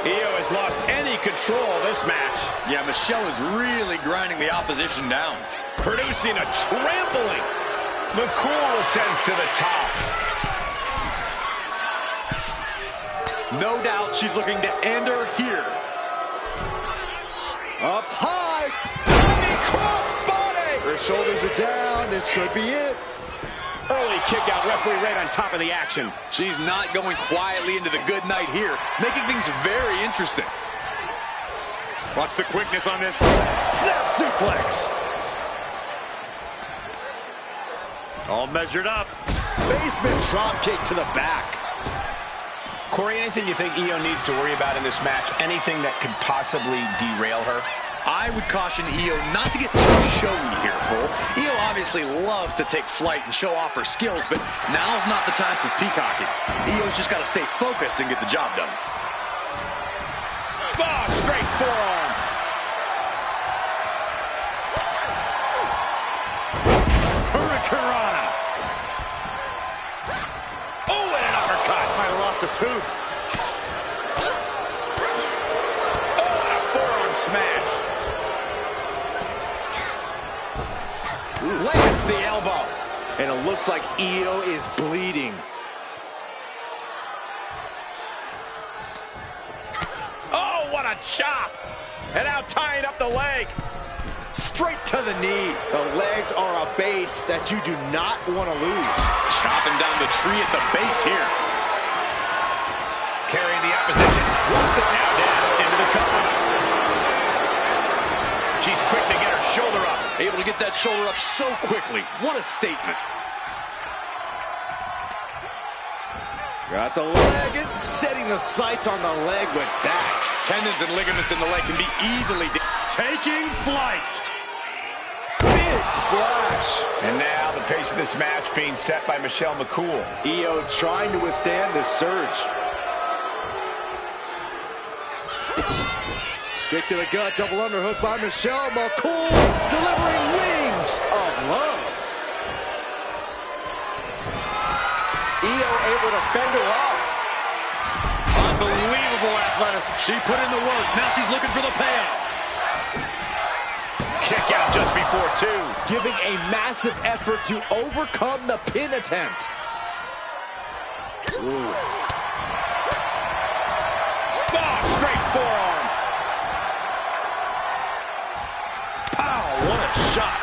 Io has lost any control of this match. Yeah, Michelle is really grinding the opposition down. Producing a trampling. McCool ascends to the top. No doubt she's looking to end her here. Up high, diving crossbody. Her shoulders are down, this could be it. Early kick out, referee right on top of the action. She's not going quietly into the good night here, making things very interesting. Watch the quickness on this. Snap suplex. All measured up. Basement drop kick to the back. Corey, anything you think Io needs to worry about in this match? Anything that could possibly derail her? I would caution Io not to get too showy here, Cole. Io obviously loves to take flight and show off her skills, but now's not the time for peacocking. Io's just got to stay focused and get the job done. Oh, straight forearm. Hurricanrana. Oh, and an uppercut. Might have lost a tooth. Oh, and a forearm smash. Lands the elbow. And it looks like Io is bleeding. Oh, what a chop. And now tying up the leg. Straight to the knee. The legs are a base that you do not want to lose. Chopping down the tree at the base here. Carrying the opposition. Rolls it now down into the cover. She's quick to get her shoulder up. Able to get that shoulder up so quickly. What a statement. Got the leg and setting the sights on the leg with that. Tendons and ligaments in the leg can be easily taking flight. Big splash. And now the pace of this match being set by Michelle McCool. Io trying to withstand this surge. Kick to the gut, double underhook by Michelle McCool, delivering wings of love. Io able to fend her off. Unbelievable athleticism. She put in the work. Now she's looking for the payoff. Kick out just before two. Giving a massive effort to overcome the pin attempt. Ooh. Oh, straight forearm. What a shot.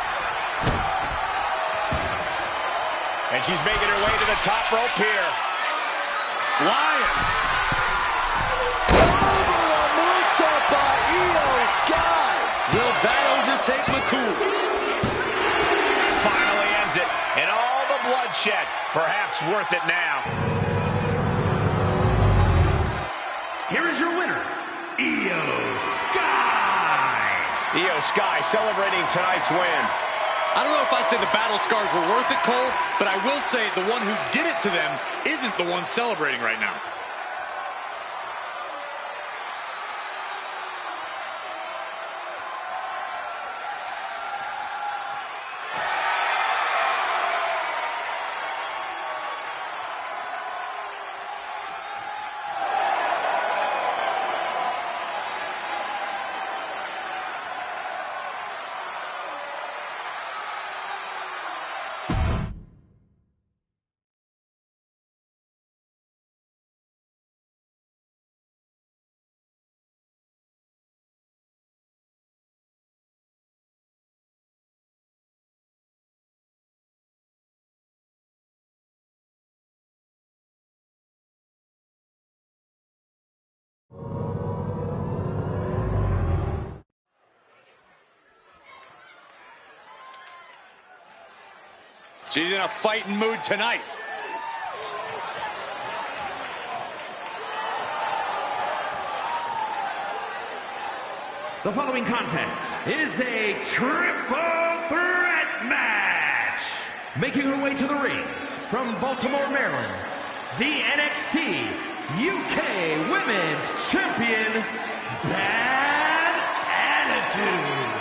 And she's making her way to the top rope here. Flying. Over a moonsault by Io Sky. Will that overtake McCool? Finally ends it. And all the bloodshed. Perhaps worth it now. Here is your winner, Io Sky. Io Sky celebrating tonight's win. I don't know if I'd say the battle scars were worth it, Cole, but I will say the one who did it to them isn't the one celebrating right now. She's in a fighting mood tonight. The following contest is a triple threat match. Making her way to the ring from Baltimore, Maryland, the NXT UK Women's Champion, Bad Attitude.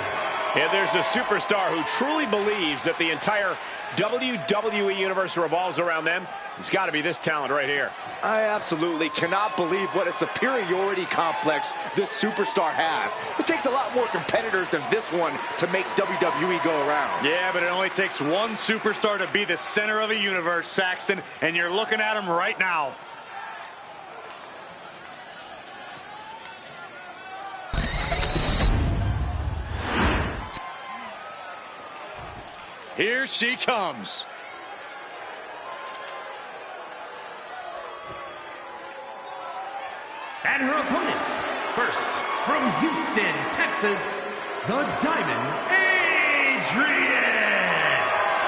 Yeah, there's a superstar who truly believes that the entire WWE Universe revolves around them. It's got to be this talent right here. I absolutely cannot believe what a superiority complex this superstar has. It takes a lot more competitors than this one to make WWE go around. Yeah, but it only takes one superstar to be the center of a universe, Saxton, and you're looking at him right now. Here she comes. And her opponents, first from Houston, Texas, the Diamond Adrian.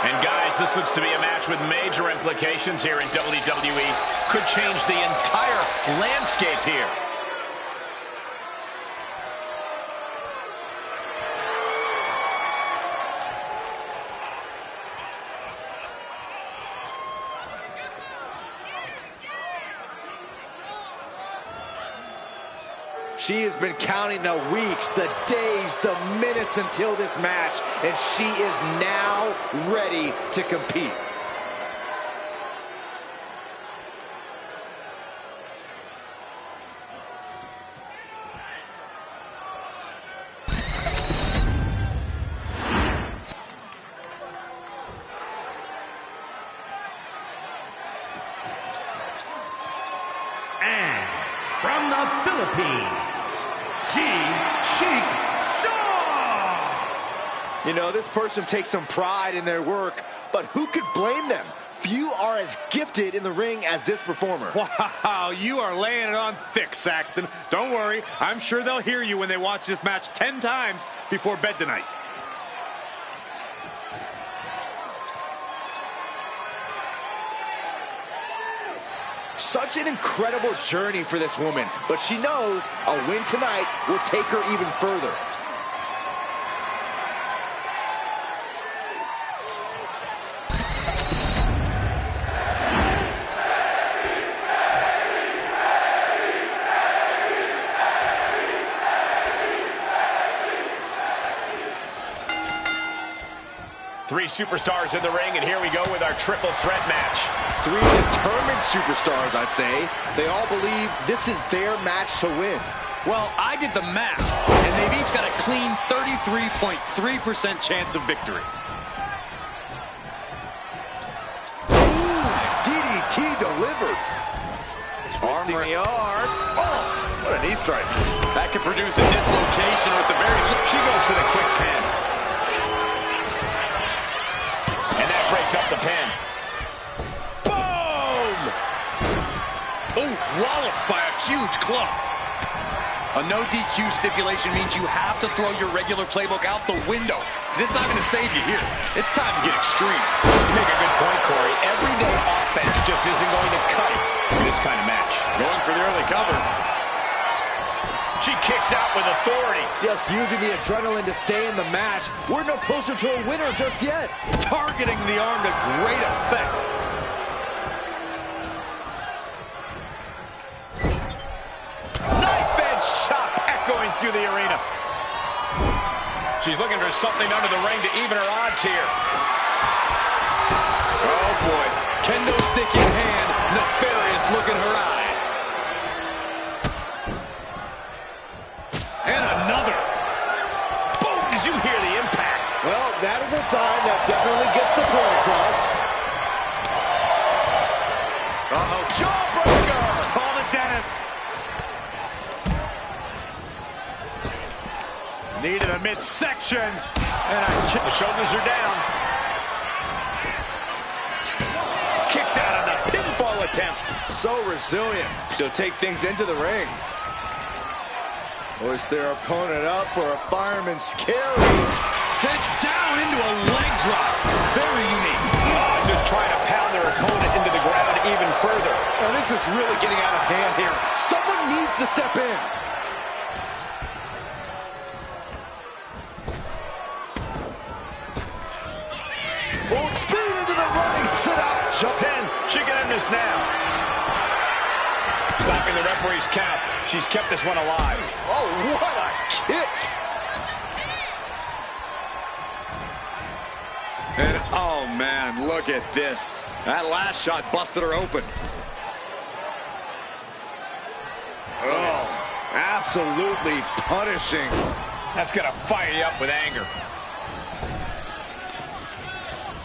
And guys, this looks to be a match with major implications here in WWE. Could change the entire landscape here. She has been counting the weeks, the days, the minutes until this match, and she is now ready to compete. And from the Philippines, Sheik Shaw. You know, this person takes some pride in their work, but who could blame them? Few are as gifted in the ring as this performer. Wow, you are laying it on thick, Saxton. Don't worry, I'm sure they'll hear you when they watch this match 10 times before bed tonight. Such an incredible journey for this woman, but she knows a win tonight will take her even further. Three superstars in the ring, and here we go with our triple threat match. Three determined superstars, I'd say. They all believe this is their match to win. Well, I did the math, and they've each got a clean 33.3% chance of victory. Ooh, DDT delivered. Twisting the arm. Oh, what a knee strike. That could produce a dislocation with the very... She goes for the quick pin. And that breaks up the pin. Boom! Oh, walloped by a huge club. A no DQ stipulation means you have to throw your regular playbook out the window. It's not going to save you here. It's time to get extreme. You make a good point, Corey. Everyday offense just isn't going to cut it in this kind of match. Going for the early cover. She kicks out with authority. Just using the adrenaline to stay in the match. We're no closer to a winner just yet. Targeting the arm to great effect. Knife edge chop echoing through the arena. She's looking for something under the ring to even her odds here. Oh boy, kendo stick in hand, nefarious look in her eyes. And another. Boom, did you hear the impact? Well, that is a sign that definitely gets the point across. Uh-oh, jawbreaker! Call the dentist. Needed a midsection. And the shoulders are down. Kicks out on the pinfall attempt. So resilient. She'll take things into the ring. Hoist their opponent up for a fireman's carry. sent down into a leg drop. Very unique. to step in. Full speed into the running sit-out. Jump in. She can end this now. Stopping the referee's count. She's kept this one alive. Oh, what a kick. And oh man, look at this. That last shot busted her open. Oh, absolutely punishing. That's going to fire you up with anger.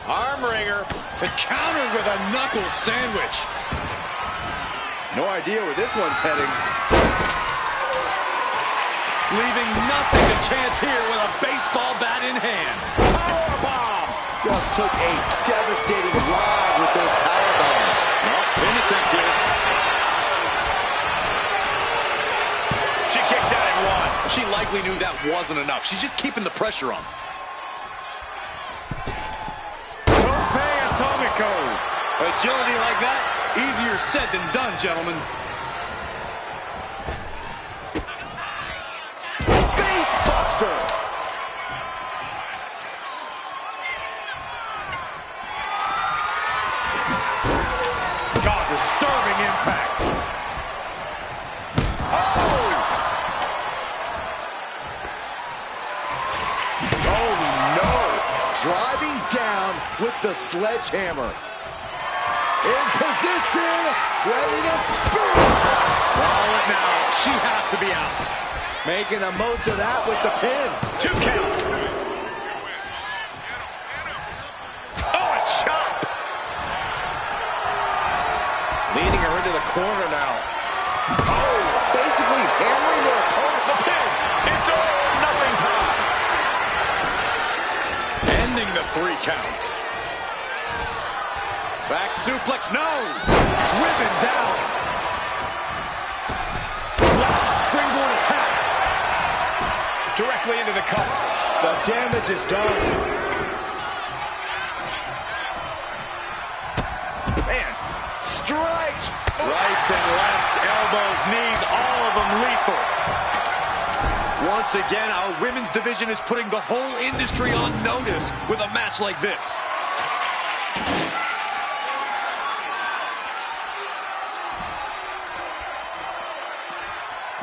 Arm wringer. Countered with a knuckle sandwich. No idea where this one's heading. Leaving nothing to chance here with a baseball bat in hand. Powerbomb. Just took a devastating ride with those power bombs. Nope, didn't attempt to. She kicks out at one. She likely knew that wasn't enough. She's just keeping the pressure on. Tope Atomico. Agility like that, easier said than done, gentlemen. Face buster. God, disturbing impact. Oh, no. Driving down with the sledgehammer. In position. Ready to spin. Call it now. She has to be out. Making the most of that with the pin. 2 count. Oh, a chop. Leading her into the corner now. Oh, basically hammering their opponent. The pin. It's all or nothing time. Ending the 3 count. Back suplex, no! Driven down. Wow, springboard attack. Directly into the cover. The damage is done. Man, strikes. Rights and lefts, elbows, knees, all of them lethal. Once again, our women's division is putting the whole industry on notice with a match like this.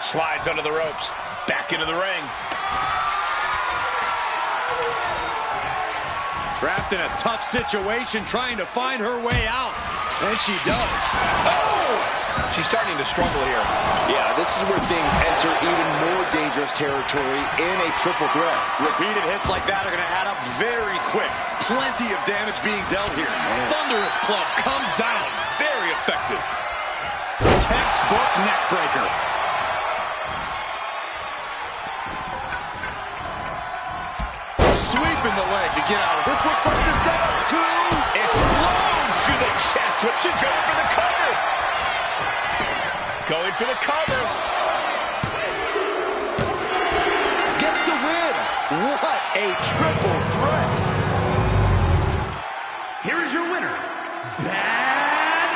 Slides under the ropes. Back into the ring. Trapped in a tough situation, trying to find her way out. And she does. Oh! She's starting to struggle here. Yeah, this is where things enter even more dangerous territory in a triple threat. Repeated hits like that are going to add up very quick. Plenty of damage being dealt here. Thunderous club comes down. Very effective. Textbook neck breaker. Sweeping the leg to get out of it. This looks like the setup, too. Explodes through the chest, but she's going for the cover. Going for the cover. Gets the win. What a triple threat. Here is your winner, Bad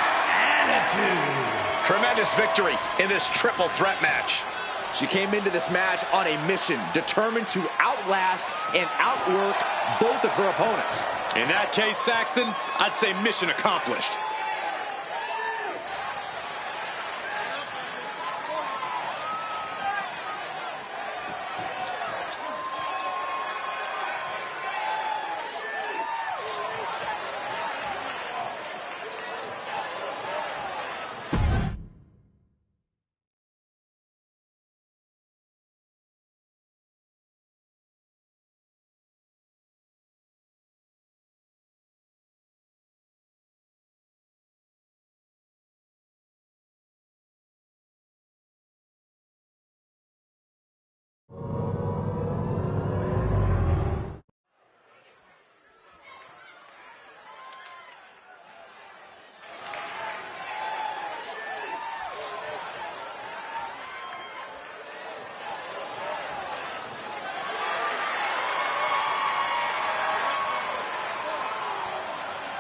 Attitude. Tremendous victory in this triple threat match. She came into this match on a mission, determined to outlast and outwork both of her opponents. In that case, Saxton, I'd say mission accomplished.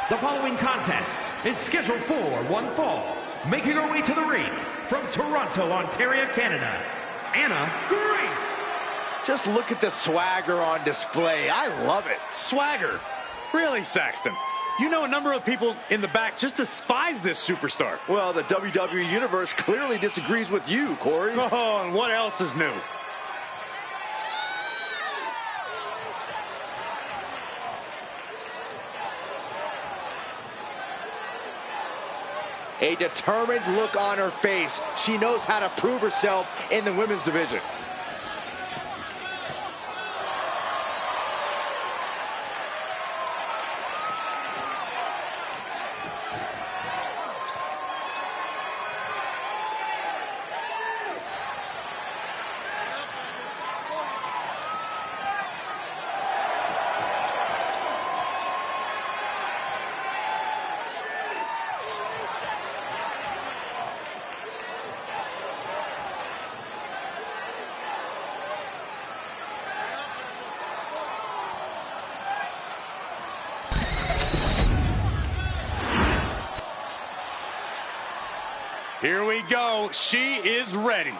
The following contest is scheduled for one fall. Making her way to the ring from Toronto, Ontario, Canada, Anna Grace. Just look at the swagger on display. I love it. Swagger? Really, Saxton? You know a number of people in the back just despise this superstar. Well, the WWE Universe clearly disagrees with you, Corey. Oh, and what else is new? A determined look on her face. She knows how to prove herself in the women's division. Here we go. She is ready.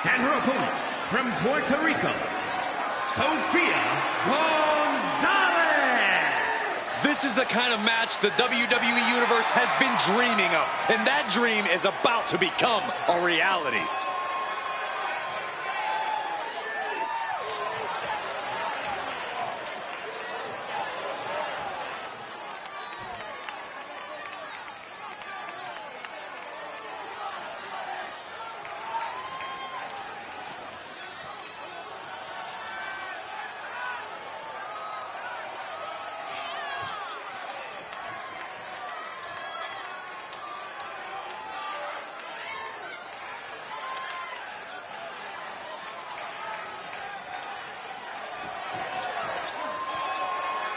And her opponent, from Puerto Rico, Sofia Gonzalez. This is the kind of match the WWE Universe has been dreaming of, and that dream is about to become a reality.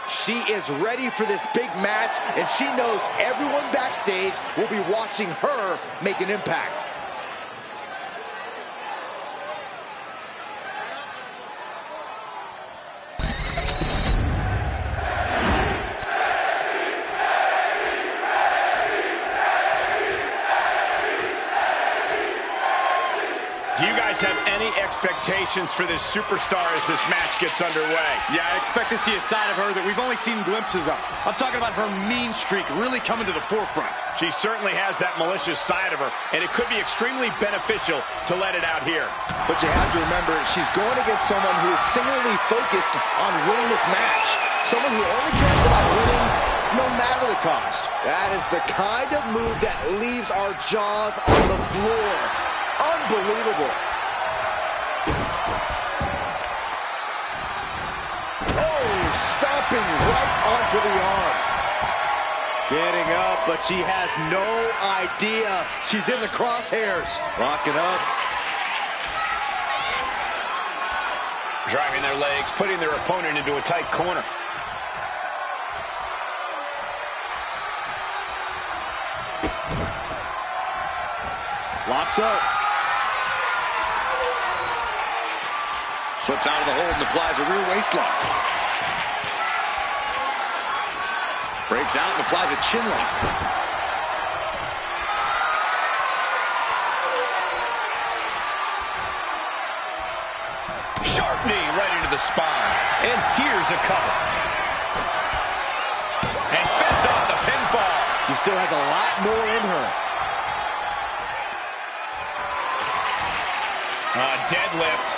She is ready for this big match, and she knows everyone backstage will be watching her make an impact. Do you guys have any expectations for this superstar as this match gets underway? Yeah, I expect to see a side of her that we've only seen glimpses of. I'm talking about her mean streak really coming to the forefront. She certainly has that malicious side of her, and it could be extremely beneficial to let it out here. But you have to remember, she's going against someone who is singularly focused on winning this match. Someone who only cares about winning no matter the cost. That is the kind of move that leaves our jaws on the floor. Unbelievable. Oh, stomping right onto the arm. Getting up, but she has no idea she's in the crosshairs. Locking up. Driving their legs, putting their opponent into a tight corner. Locks up. Slips out of the hold and applies a rear waist lock. Breaks out and applies a chin lock. Sharp knee right into the spine. And here's a cover. And fends off the pinfall. She still has a lot more in her. Deadlift.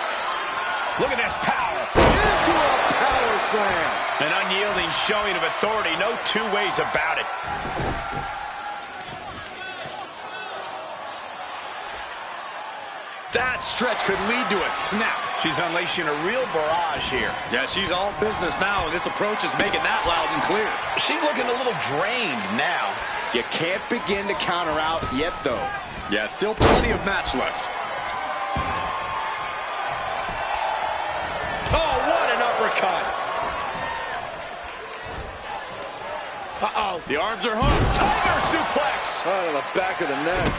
Look at this power. Into a power slam. An unyielding showing of authority. No two ways about it. That stretch could lead to a snap. She's unleashing a real barrage here. Yeah, she's all business now, and this approach is making that loud and clear. She's looking a little drained now. You can't begin to counter out yet, though. Yeah, still plenty of match left. Oh, what an uppercut. Uh-oh. The arms are hooked. Tiger suplex. Right on the back of the neck.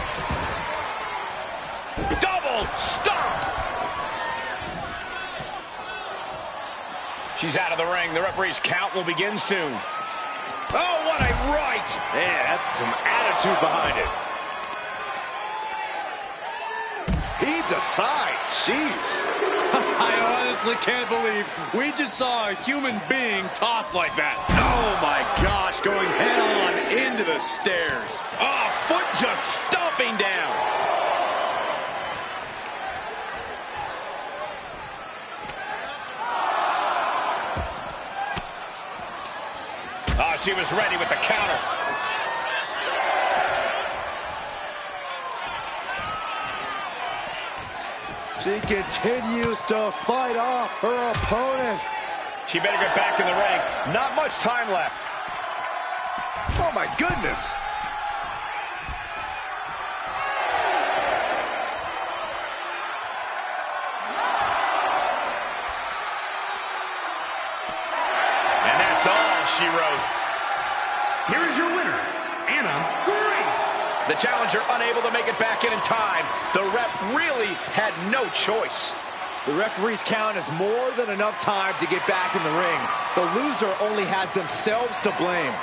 Double stomp. She's out of the ring. The referee's count will begin soon. Oh, what a right. Yeah, that's some attitude behind it. Heaved aside. Jeez. I honestly can't believe we just saw a human being tossed like that. Oh, my gosh, going head-on into the stairs. Oh, foot just stomping down. Oh, she was ready with the counter. She continues to fight off her opponent. She better get back in the ring. Not much time left. Oh, my goodness. And that's all she wrote. Here is your winner, Anna Grace. The challenger unable to make it back in time. The ref really had no choice. The referee's count is more than enough time to get back in the ring. The loser only has themselves to blame.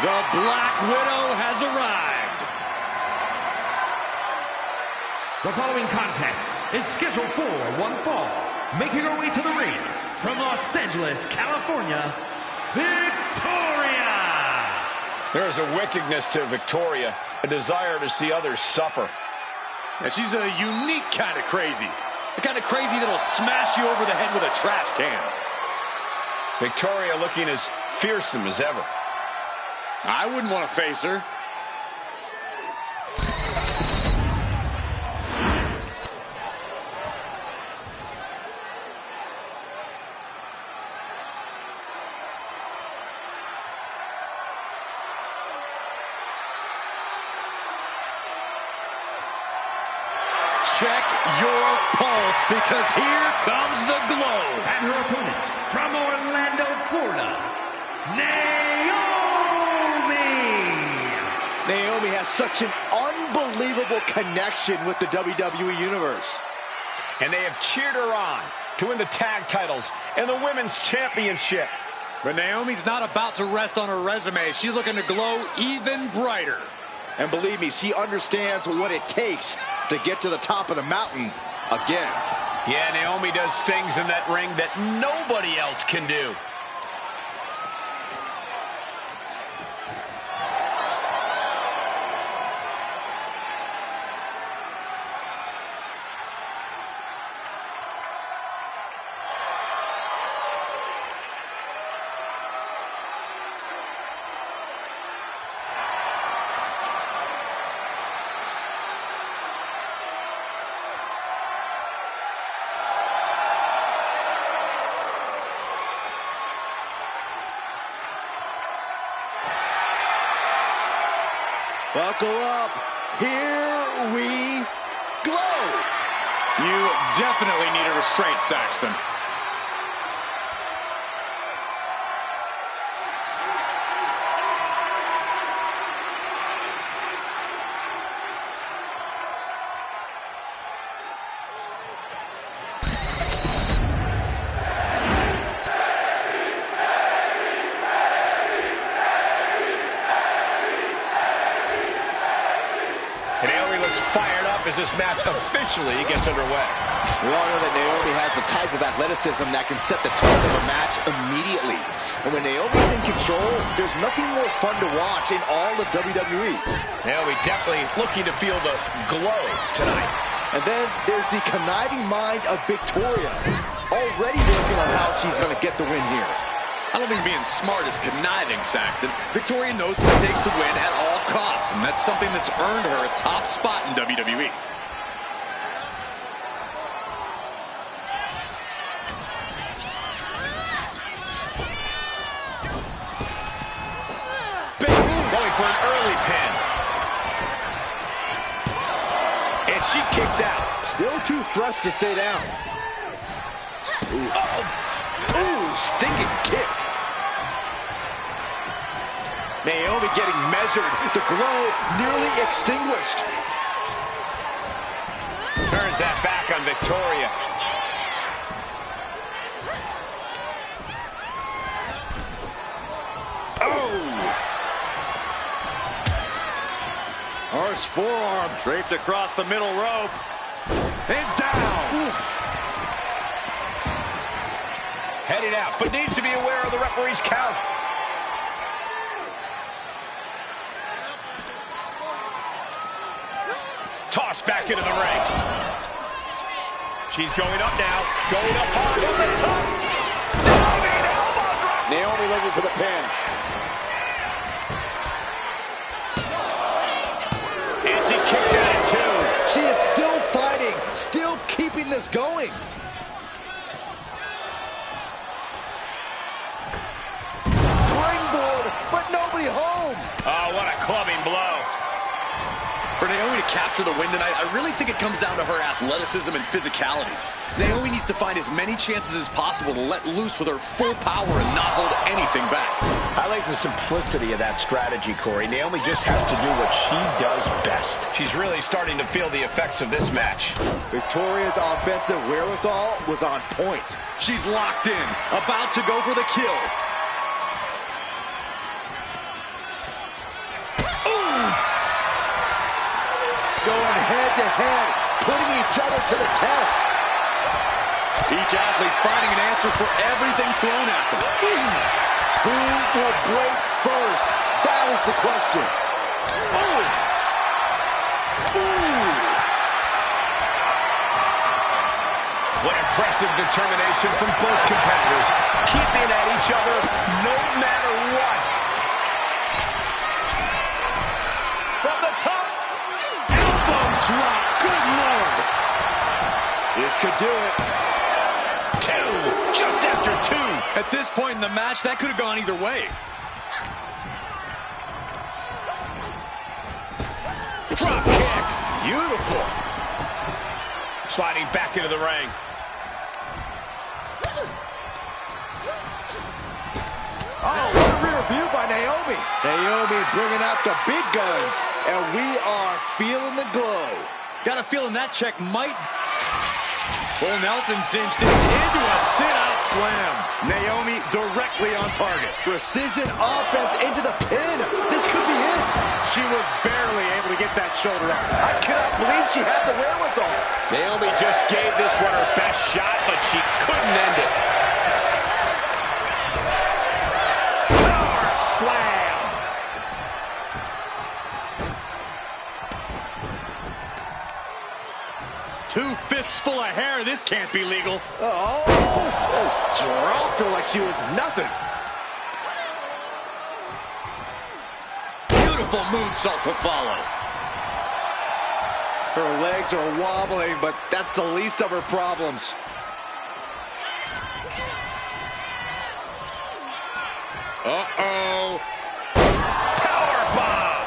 The Black Widow has arrived. The following contest is scheduled for one fall. Making her way to the ring from Los Angeles, California, Victoria! There is a wickedness to Victoria, a desire to see others suffer. And she's a unique kind of crazy. The kind of crazy that'll smash you over the head with a trash can. Victoria looking as fearsome as ever. I wouldn't want to face her. Check your pulse, because here comes the glow. And her opponent from Orlando, Florida, Naomi has such an unbelievable connection with the WWE Universe. And they have cheered her on to win the tag titles and the women's championship. But Naomi's not about to rest on her resume. She's looking to glow even brighter. And believe me, she understands what it takes to get to the top of the mountain again. Yeah, Naomi does things in that ring that nobody else can do. Buckle up. Here we go. You definitely need a restraint, Saxton. Fired up as this match officially gets underway. We all know that Naomi has the type of athleticism that can set the tone of a match immediately. And when Naomi's in control, there's nothing more fun to watch in all of WWE. Naomi definitely looking to feel the glow tonight. And then there's the conniving mind of Victoria, already working on how she's going to get the win here. I don't think being smart is conniving, Saxton. Victoria knows what it takes to win at all costs, and that's something that's earned her a top spot in WWE. Going for an early pin. And she kicks out. Still too fresh to stay down. Ooh, stinking kick. Naomi getting measured. The glow nearly extinguished. Turns that back on Victoria. Oh! Harsh forearm draped across the middle rope. And down. Ooh. Heading out, but needs to be aware of the referee's count. Tossed back into the ring. She's going up now. Going up hard on the top. Diving elbow drop. Naomi looking for the pin. And she kicks out at two. She is still fighting, still keeping this going. Springboard, but nobody home. Oh, what a clubbing blow. For Naomi to capture the win tonight, I really think it comes down to her athleticism and physicality. Naomi needs to find as many chances as possible to let loose with her full power and not hold anything back. I like the simplicity of that strategy, Corey. Naomi just has to do what she does best. She's really starting to feel the effects of this match. Victoria's offensive wherewithal was on point. She's locked in, about to go for the kill. Going head-to-head, putting each other to the test. Each athlete finding an answer for everything thrown at them. Who will break first? That was the question. Ooh. Ooh. What impressive determination from both competitors, keeping at each other no matter what. From the top, elbow drop. Good Lord. This could do it. Two, just after two. At this point in the match, that could have gone either way. Drop kick. Beautiful. Sliding back into the ring. Oh, what a rear view by Naomi. Naomi bringing out the big guns, and we are feeling the glow. Got a feeling that check might... Full Nelson cinched it into a sit-out slam. Naomi directly on target. Precision offense into the pin. This could be it. She was barely able to get that shoulder up. I cannot believe she had the wherewithal. Naomi just gave this one her best shot, but she couldn't end it. Power slam. Two fists full of hair. This can't be legal. Oh, just dropped her like she was nothing. Beautiful moonsault to follow. Her legs are wobbling, but that's the least of her problems. Uh-oh. Power bomb.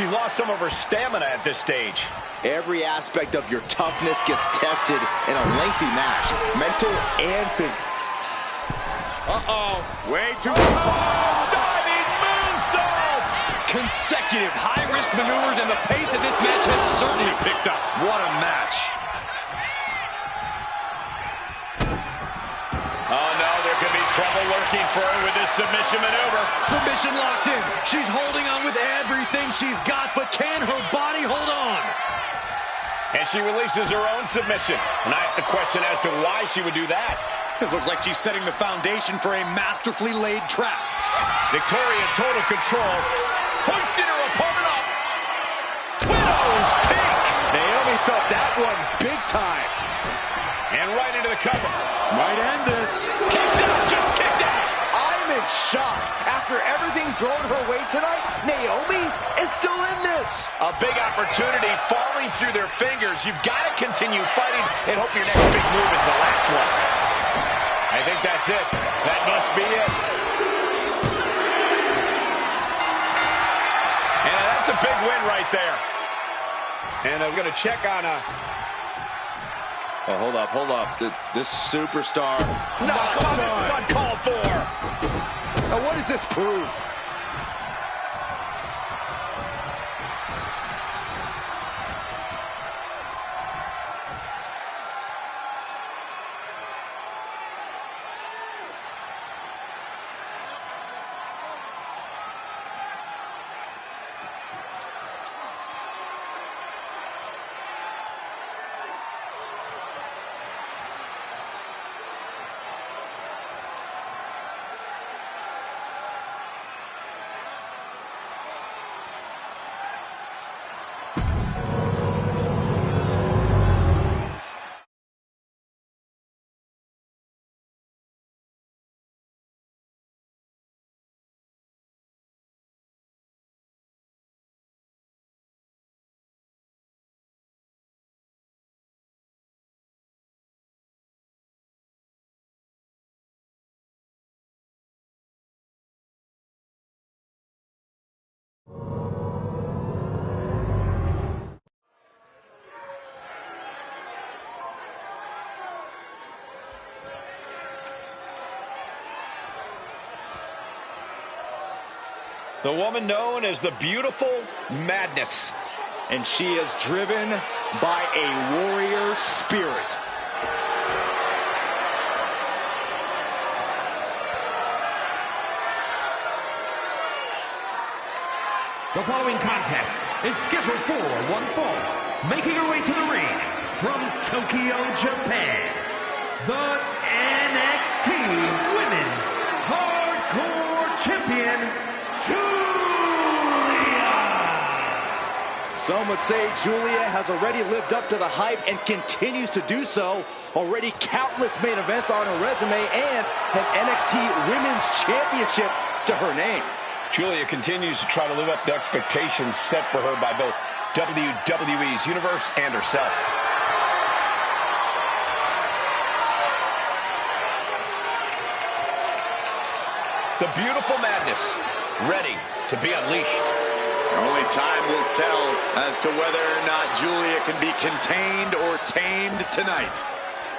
she's lost some of her stamina at this stage. Every aspect of your toughness gets tested in a lengthy match, mental and physical. Way too Diving moonsault! consecutive high-risk maneuvers, and the pace of this match has certainly picked up. What a match. Oh, no, there could be trouble lurking for her with this submission maneuver. Submission locked in. She's holding on with everything she's got, but can her body hold on? And she releases her own submission. And I have to question as to why she would do that. This looks like she's setting the foundation for a masterfully laid trap. Victoria in total control. Hoisting her opponent up. Widow's peak. Naomi felt that one big time. And right into the cover. Might end this. Kicks out, just kicked out. I'm in shock. After everything thrown her way tonight, Naomi is still in this. A big opportunity falling through their fingers. You've got to continue fighting and hope your next big move is the last one. I think that's it. That must be it. And that's a big win right there. And I'm going to check on Oh, hold up. This superstar. No, come on, this is uncalled for. Now, what does this prove? The woman known as the Beautiful Madness. And she is driven by a warrior spirit. The following contest is scheduled for one fall. Making her way to the ring from Tokyo, Japan, the NXT Women's Hardcore Champion, Julia. Some would say Julia has already lived up to the hype and continues to do so. Already countless main events on her resume and an NXT Women's Championship to her name. Julia continues to try to live up to expectations set for her by both WWE's Universe and herself. The Beautiful Madness, ready to be unleashed. Only time will tell as to whether or not Julia can be contained or tamed tonight.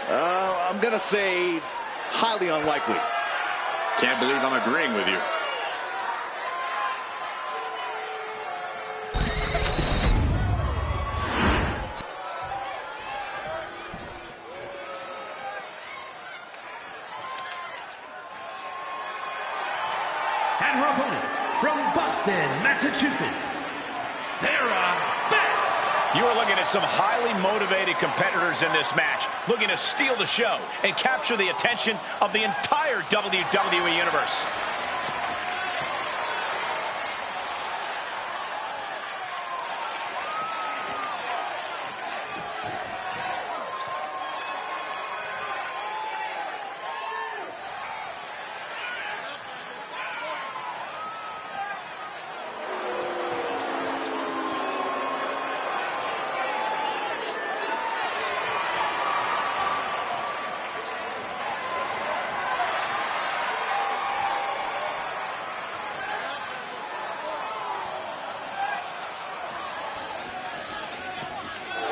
I'm going to say highly unlikely. Can't believe I'm agreeing with you. And her opponent from Boston, Massachusetts, Sarah Betts. You are looking at some highly motivated competitors in this match, looking to steal the show and capture the attention of the entire WWE Universe.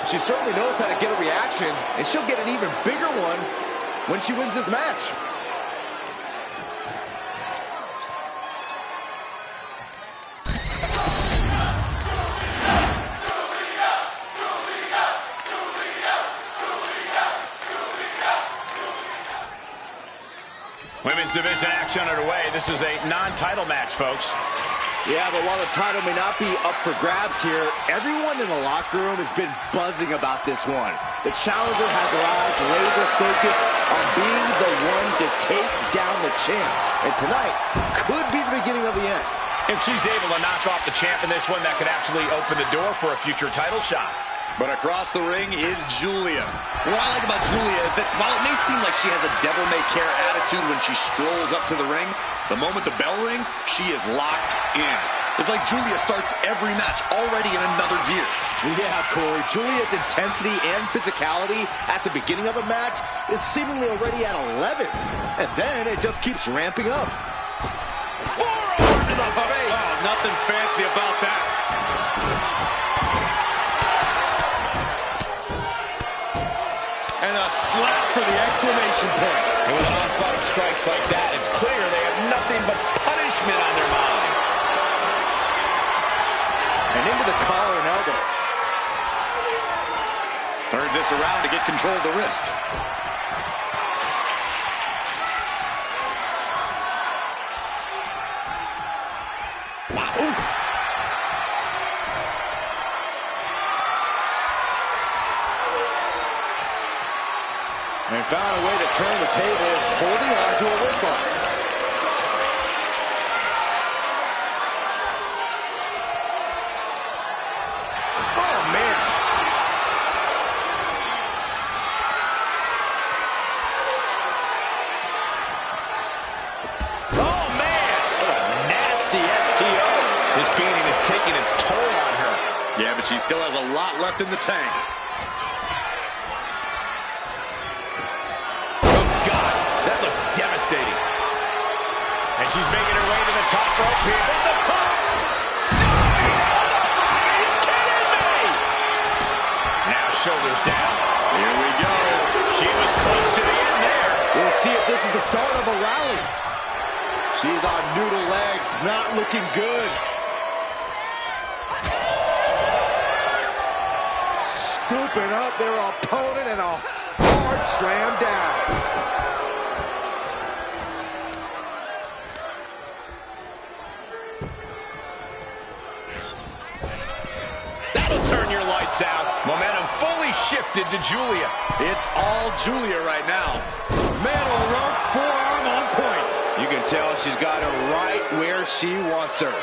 She certainly knows how to get a reaction, and she'll get an even bigger one when she wins this match. Women's division action underway. This is a non-title match, folks. Yeah, but while the title may not be up for grabs here, everyone in the locker room has been buzzing about this one. The challenger has her eyes laser focused on being the one to take down the champ. And tonight could be the beginning of the end. If she's able to knock off the champ in this one, that could actually open the door for a future title shot. But across the ring is Julia. What I like about Julia is that while it may seem like she has a devil-may-care attitude when she strolls up to the ring, the moment the bell rings, she is locked in. It's like Julia starts every match already in another gear. Yeah, Corey, Julia's intensity and physicality at the beginning of a match is seemingly already at 11. And then it just keeps ramping up. Forearm to the face! Oh, nothing fancy about that. And a slap for the exclamation point. And with an onslaught of strikes like that, it's clear they have nothing but punishment on their mind. And into the collar and elbow. Turns this around to get control of the wrist. Wow. Oof. And found a way to turn the table, holding on to a wrist lock. Oh, man. Oh, man! What a nasty STO. This beating is taking its toll on her. Yeah, but she still has a lot left in the tank. Devastating. And she's making her way to the top rope here. At the top! Are you kidding me? Now shoulders down. Here we go. She was close to the end there. We'll see if this is the start of a rally. She's on noodle legs, not looking good. Scooping up their opponent and a hard slam down. Turn your lights out. Momentum fully shifted to Julia. It's all Julia right now. Metal rope, forearm on point. You can tell she's got her right where she wants her.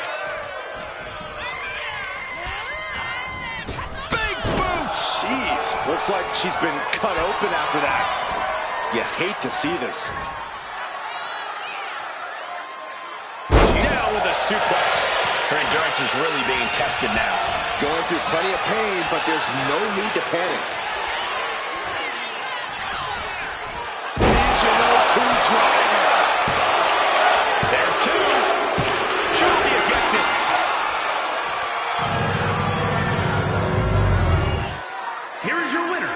Big boot. Jeez, looks like she's been cut open after that. You hate to see this. Down with a suplex. Her endurance is really being tested now. Going through plenty of pain, but there's no need to panic. Michinoku driver. There's two. Julia gets it. Here is your winner.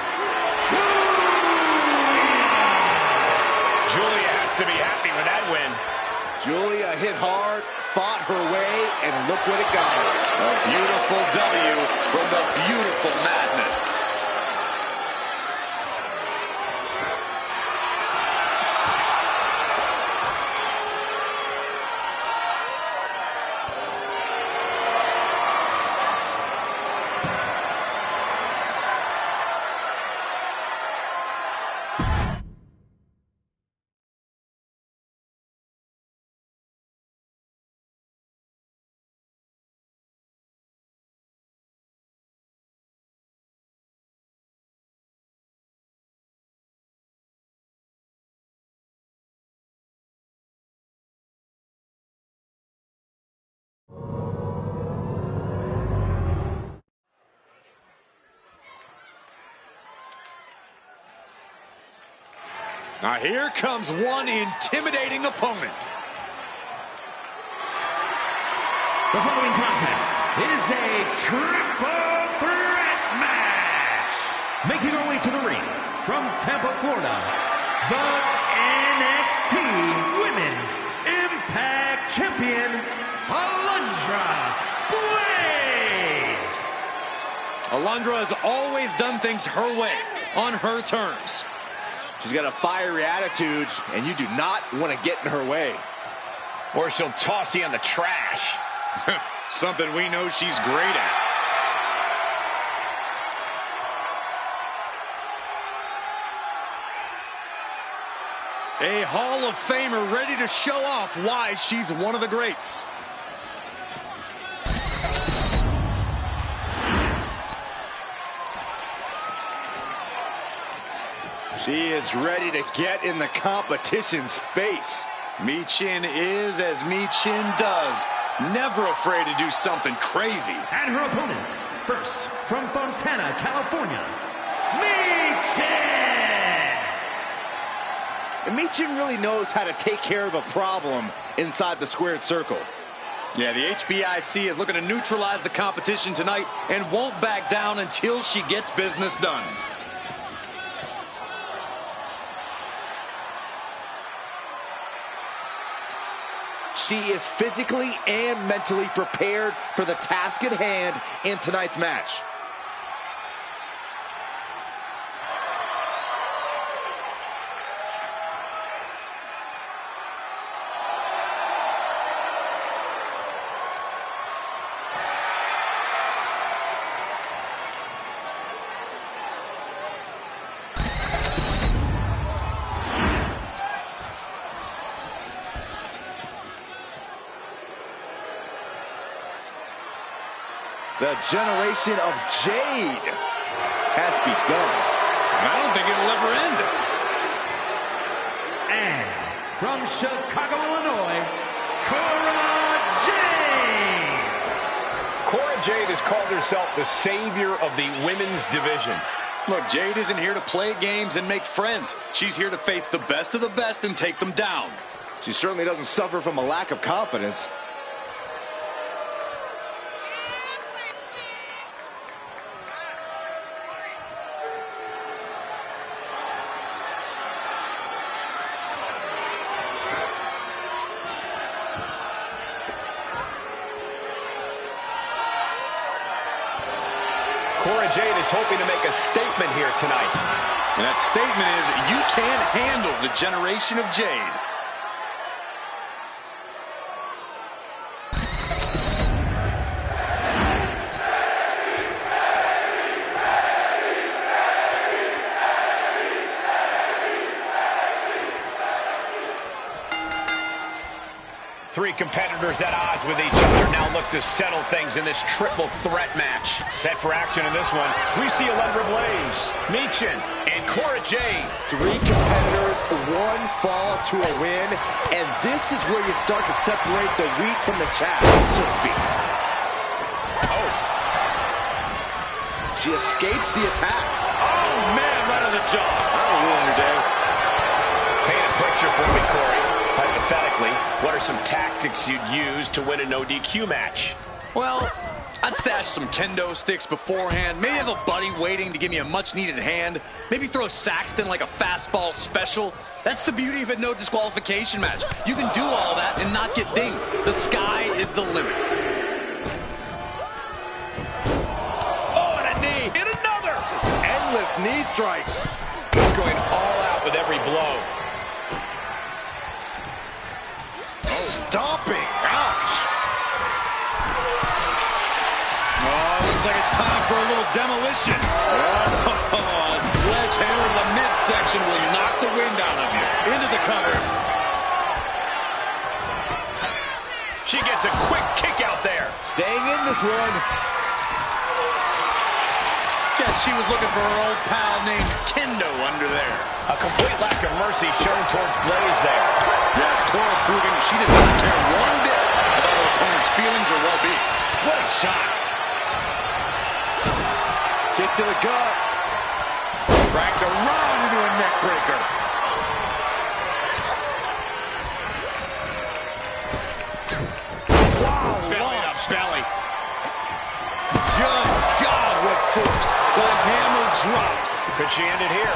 Julia has to be happy with that win. Julia hit hard, fought her way, and look what it got her. A beautiful W from the beautiful madness. Now here comes one intimidating opponent. The following contest is a triple threat match making her way to the ring from Tampa, Florida, the NXT Women's Impact Champion, Alundra Blaze. Alundra has always done things her way, on her terms. She's got a fiery attitude, and you do not want to get in her way. Or she'll toss you in the trash. Something we know she's great at. A Hall of Famer ready to show off why she's one of the greats. She is ready to get in the competition's face. Michin is as Michin does. Never afraid to do something crazy. And her opponents, first from Fontana, California, Michin! And Michin really knows how to take care of a problem inside the squared circle. Yeah, the HBIC is looking to neutralize the competition tonight and won't back down until she gets business done. She is physically and mentally prepared for the task at hand in tonight's match. The generation of Jade has begun. And I don't think it'll ever end. And from Chicago, Illinois, Cora Jade! Cora Jade has called herself the savior of the women's division. Look, Jade isn't here to play games and make friends. She's here to face the best of the best and take them down. She certainly doesn't suffer from a lack of confidence. Cora Jade is hoping to make a statement here tonight. And that statement is, you can't handle the generation of Jade. Three competitors at odds with each other now look to settle things in this triple threat match. Set for action in this one, we see Alundra Blaze, Michin, and Cora Jade. Three competitors, one fall to a win, and this is where you start to separate the wheat from the chaff, so to speak. Oh. She escapes the attack. Oh, man, right on the jaw. That'll ruin your day. Paint a picture for me, Corey. Hypothetically, what are some tactics you'd use to win a no-DQ match? Well, I'd stash some kendo sticks beforehand. Maybe have a buddy waiting to give me a much-needed hand. Maybe throw Saxton like a fastball special. That's the beauty of a no disqualification match. You can do all that and not get dinged. The sky is the limit. Oh, and a knee, and another! Just endless knee strikes. He's going all out with every blow. Stomping. Ouch. Oh, looks like it's time for a little demolition. Oh, a sledgehammer to the midsection will knock the wind out of you. Into the cover. She gets a quick kick out there. Staying in this one. Guess she was looking for her old pal named Kendo under there. A complete lack of mercy shown towards Blaze there. Yes, Cora proving she does not care one bit about her opponent's feelings or well-being. What a shot. Kick to the gut. Cracked around into a neck breaker. Wow, belly to belly. Good God, what force. The hammer dropped. Could she end it here?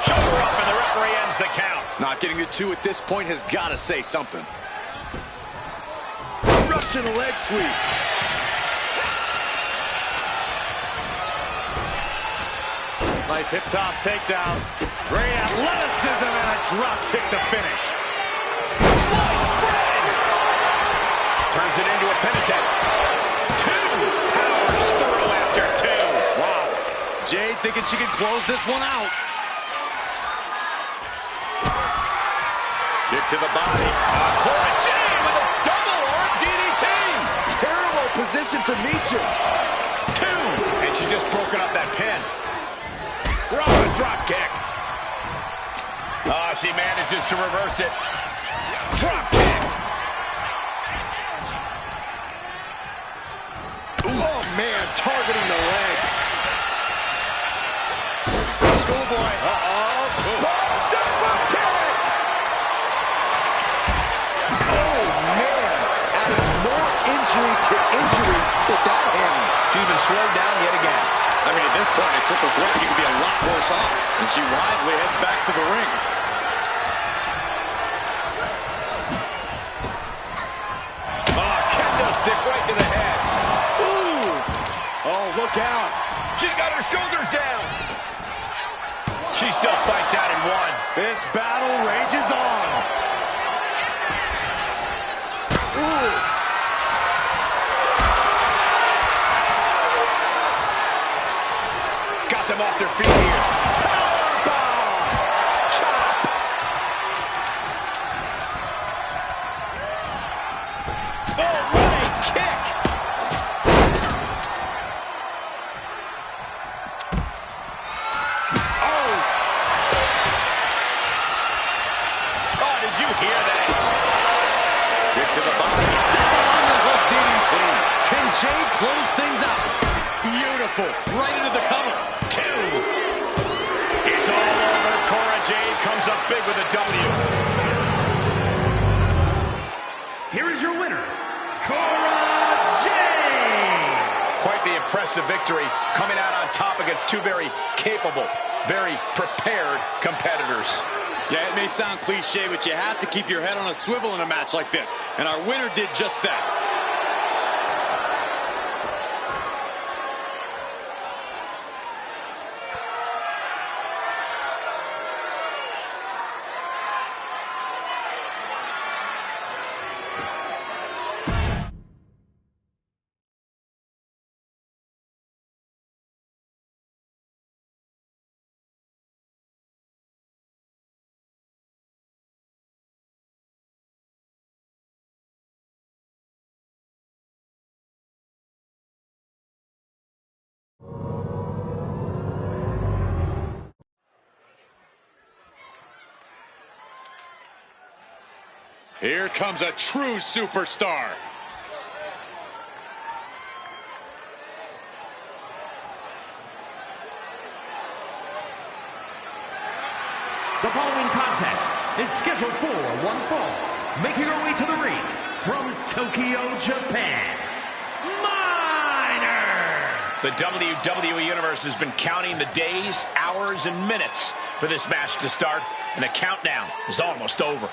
Shoulder up, and the referee ends the count. Not getting the 2 at this point has got to say something. Russian leg sweep. Nice hip toss takedown. Great athleticism and a drop kick to finish. Sliced bread. Turns it into a pin attempt. 2. Powers through after 2. Wow. Jade thinking she can close this one out. Kick to the body. Cora Jade with a double arm DDT. Terrible position for Meacham. 2. And she just broken up that pin. Raw drop kick. Oh, she manages to reverse it. Drop kick. Oh, man, targeting the leg. Schoolboy. Super kick! Oh, man, adding more injury to injury with that hand. She's been slowed down yet again. I mean, at this point, a triple threat, you could be a lot worse off. And she wisely heads back to the ring. Oh, kendo stick right to the head. Ooh! Oh, look out. She's got her shoulders down. She still fights out in 1. This battle rages on. Ooh! Got them off their feet here. Powerbomb! Chop! Oh, running kick. Oh. Oh, did you hear that? Kick to the body. On the hook DDT. Can Jade close things out? Beautiful. Right into the cover. 2. It's all over. Cora Jade comes up big with a W. Here is your winner, Cora Jade. Quite the impressive victory, coming out on top against 2 very capable, very prepared competitors. Yeah, it may sound cliche, but you have to keep your head on a swivel in a match like this. And our winner did just that. Here comes a true superstar. The following contest is scheduled for one fall. Making her way to the ring from Tokyo, Japan, Minor. The WWE Universe has been counting the days, hours, and minutes for this match to start, and the countdown is almost over.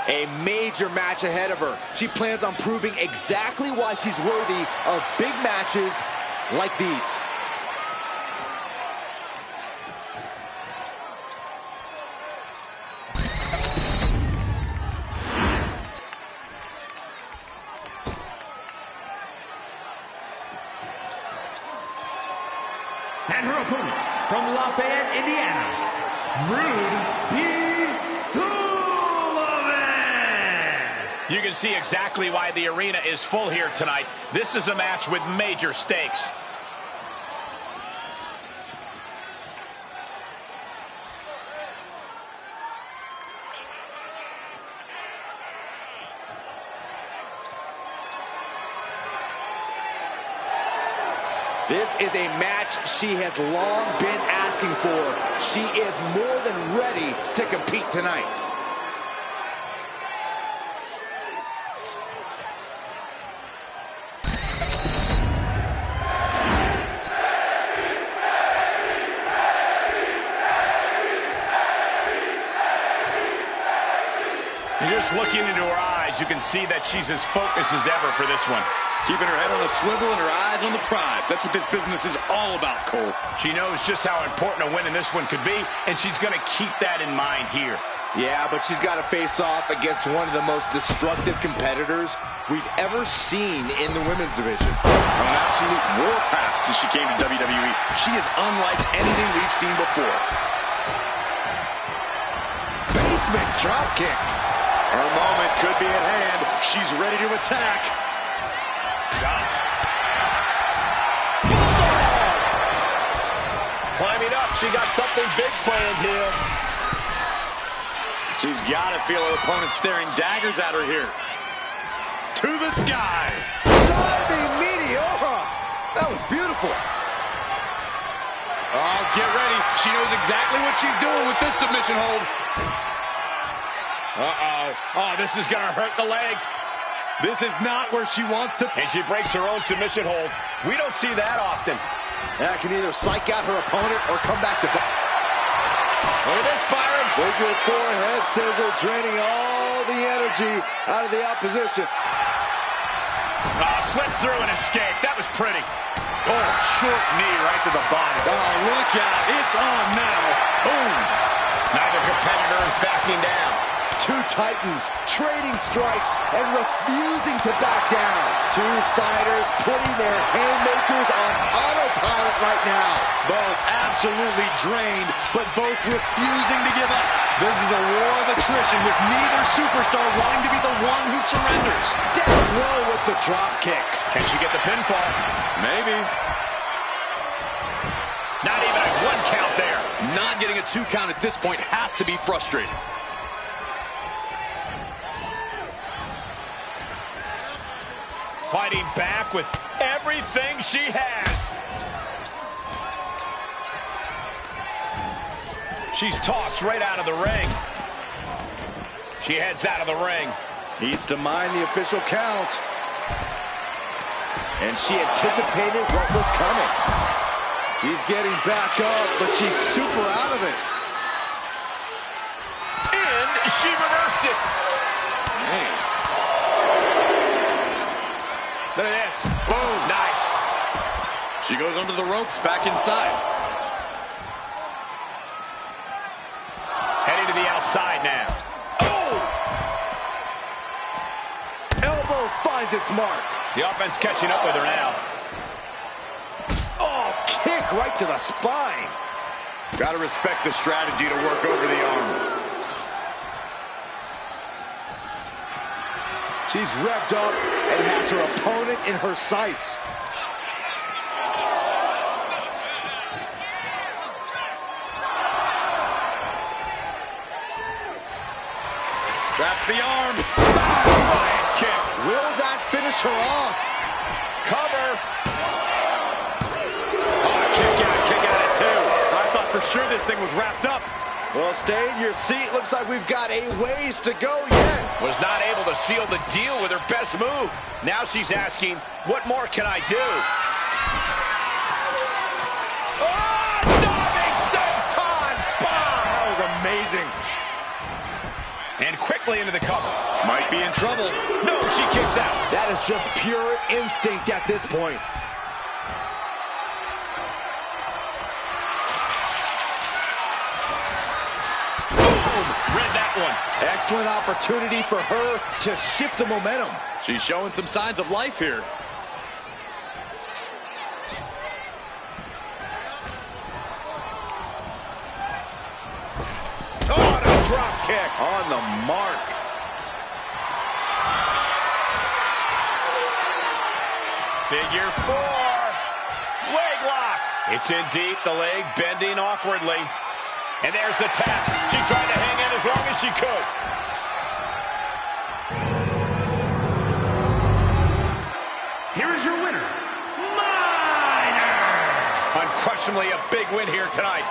A major match ahead of her. She plans on proving exactly why she's worthy of big matches like these. And her opponent from Lafayette, Indiana, Rude B. You can see exactly why the arena is full here tonight. This is a match with major stakes. This is a match she has long been asking for. She is more than ready to compete tonight. Just looking into her eyes, you can see that she's as focused as ever for this one. Keeping her head on a swivel and her eyes on the prize. That's what this business is all about, Cole. She knows just how important a win in this one could be, and she's going to keep that in mind here. Yeah, but she's got to face off against one of the most destructive competitors we've ever seen in the women's division. On an absolute warpath since she came to WWE. She is unlike anything we've seen before. Basement dropkick. Her moment could be at hand. She's ready to attack. Climbing up, she got something big planned here. She's got to feel her opponent staring daggers at her here. To the sky. Diving meteora. That was beautiful. Oh, get ready. She knows exactly what she's doing with this submission hold. Uh-oh. Oh, this is going to hurt the legs. This is not where she wants to. And she breaks her own submission hold. We don't see that often. That can either psych out her opponent or come back to... Look at this, Byron. Figure four head scissor, draining all the energy out of the opposition. Oh, slipped through and escaped. That was pretty. Oh, short knee right to the body. Oh, look out. It's on now. Boom. Neither competitor is backing down. Two titans trading strikes and refusing to back down. Two fighters putting their haymakers on autopilot right now. Both absolutely drained, but both refusing to give up. This is a war of attrition with neither superstar wanting to be the one who surrenders. Down low with the drop kick. Can she get the pinfall? Maybe. Not even a 1 count there. Not getting a 2 count at this point has to be frustrating. Fighting back with everything she has. She's tossed right out of the ring. She heads out of the ring. Needs to mind the official count. And she anticipated what was coming. She's getting back up, but she's super out of it. And she reversed it. Man. Look at this. Boom. Nice. She goes under the ropes, back inside. Heading to the outside now. Oh! Elbow finds its mark. The offense catching up with her now. Oh, kick right to the spine. Gotta respect the strategy to work over the arm. She's revved up and has her opponent in her sights. Traps the arm. Flying kick. Will that finish her off? Cover. Oh, kick out at 2. I thought for sure this thing was wrapped up. Well, stay in your seat. Looks like we've got a ways to go yet. Was not able to seal the deal with her best move. Now she's asking, what more can I do? Oh, diving senton bomb! That was amazing. And quickly into the cover. Might be in trouble. No, she kicks out. That is just pure instinct at this point. Read that one. Excellent opportunity for her to shift the momentum. She's showing some signs of life here. Oh, and a drop kick. On the mark. Figure 4. Leg lock. It's in deep, the leg bending awkwardly. And there's the tap. She tried to hang in as long as she could. Here is your winner, Minor. unfortunately, a big win here tonight.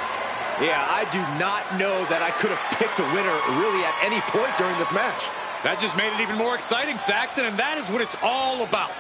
Yeah, I do not know that I could have picked a winner really at any point during this match. That just made it even more exciting, Saxton, and that is what it's all about.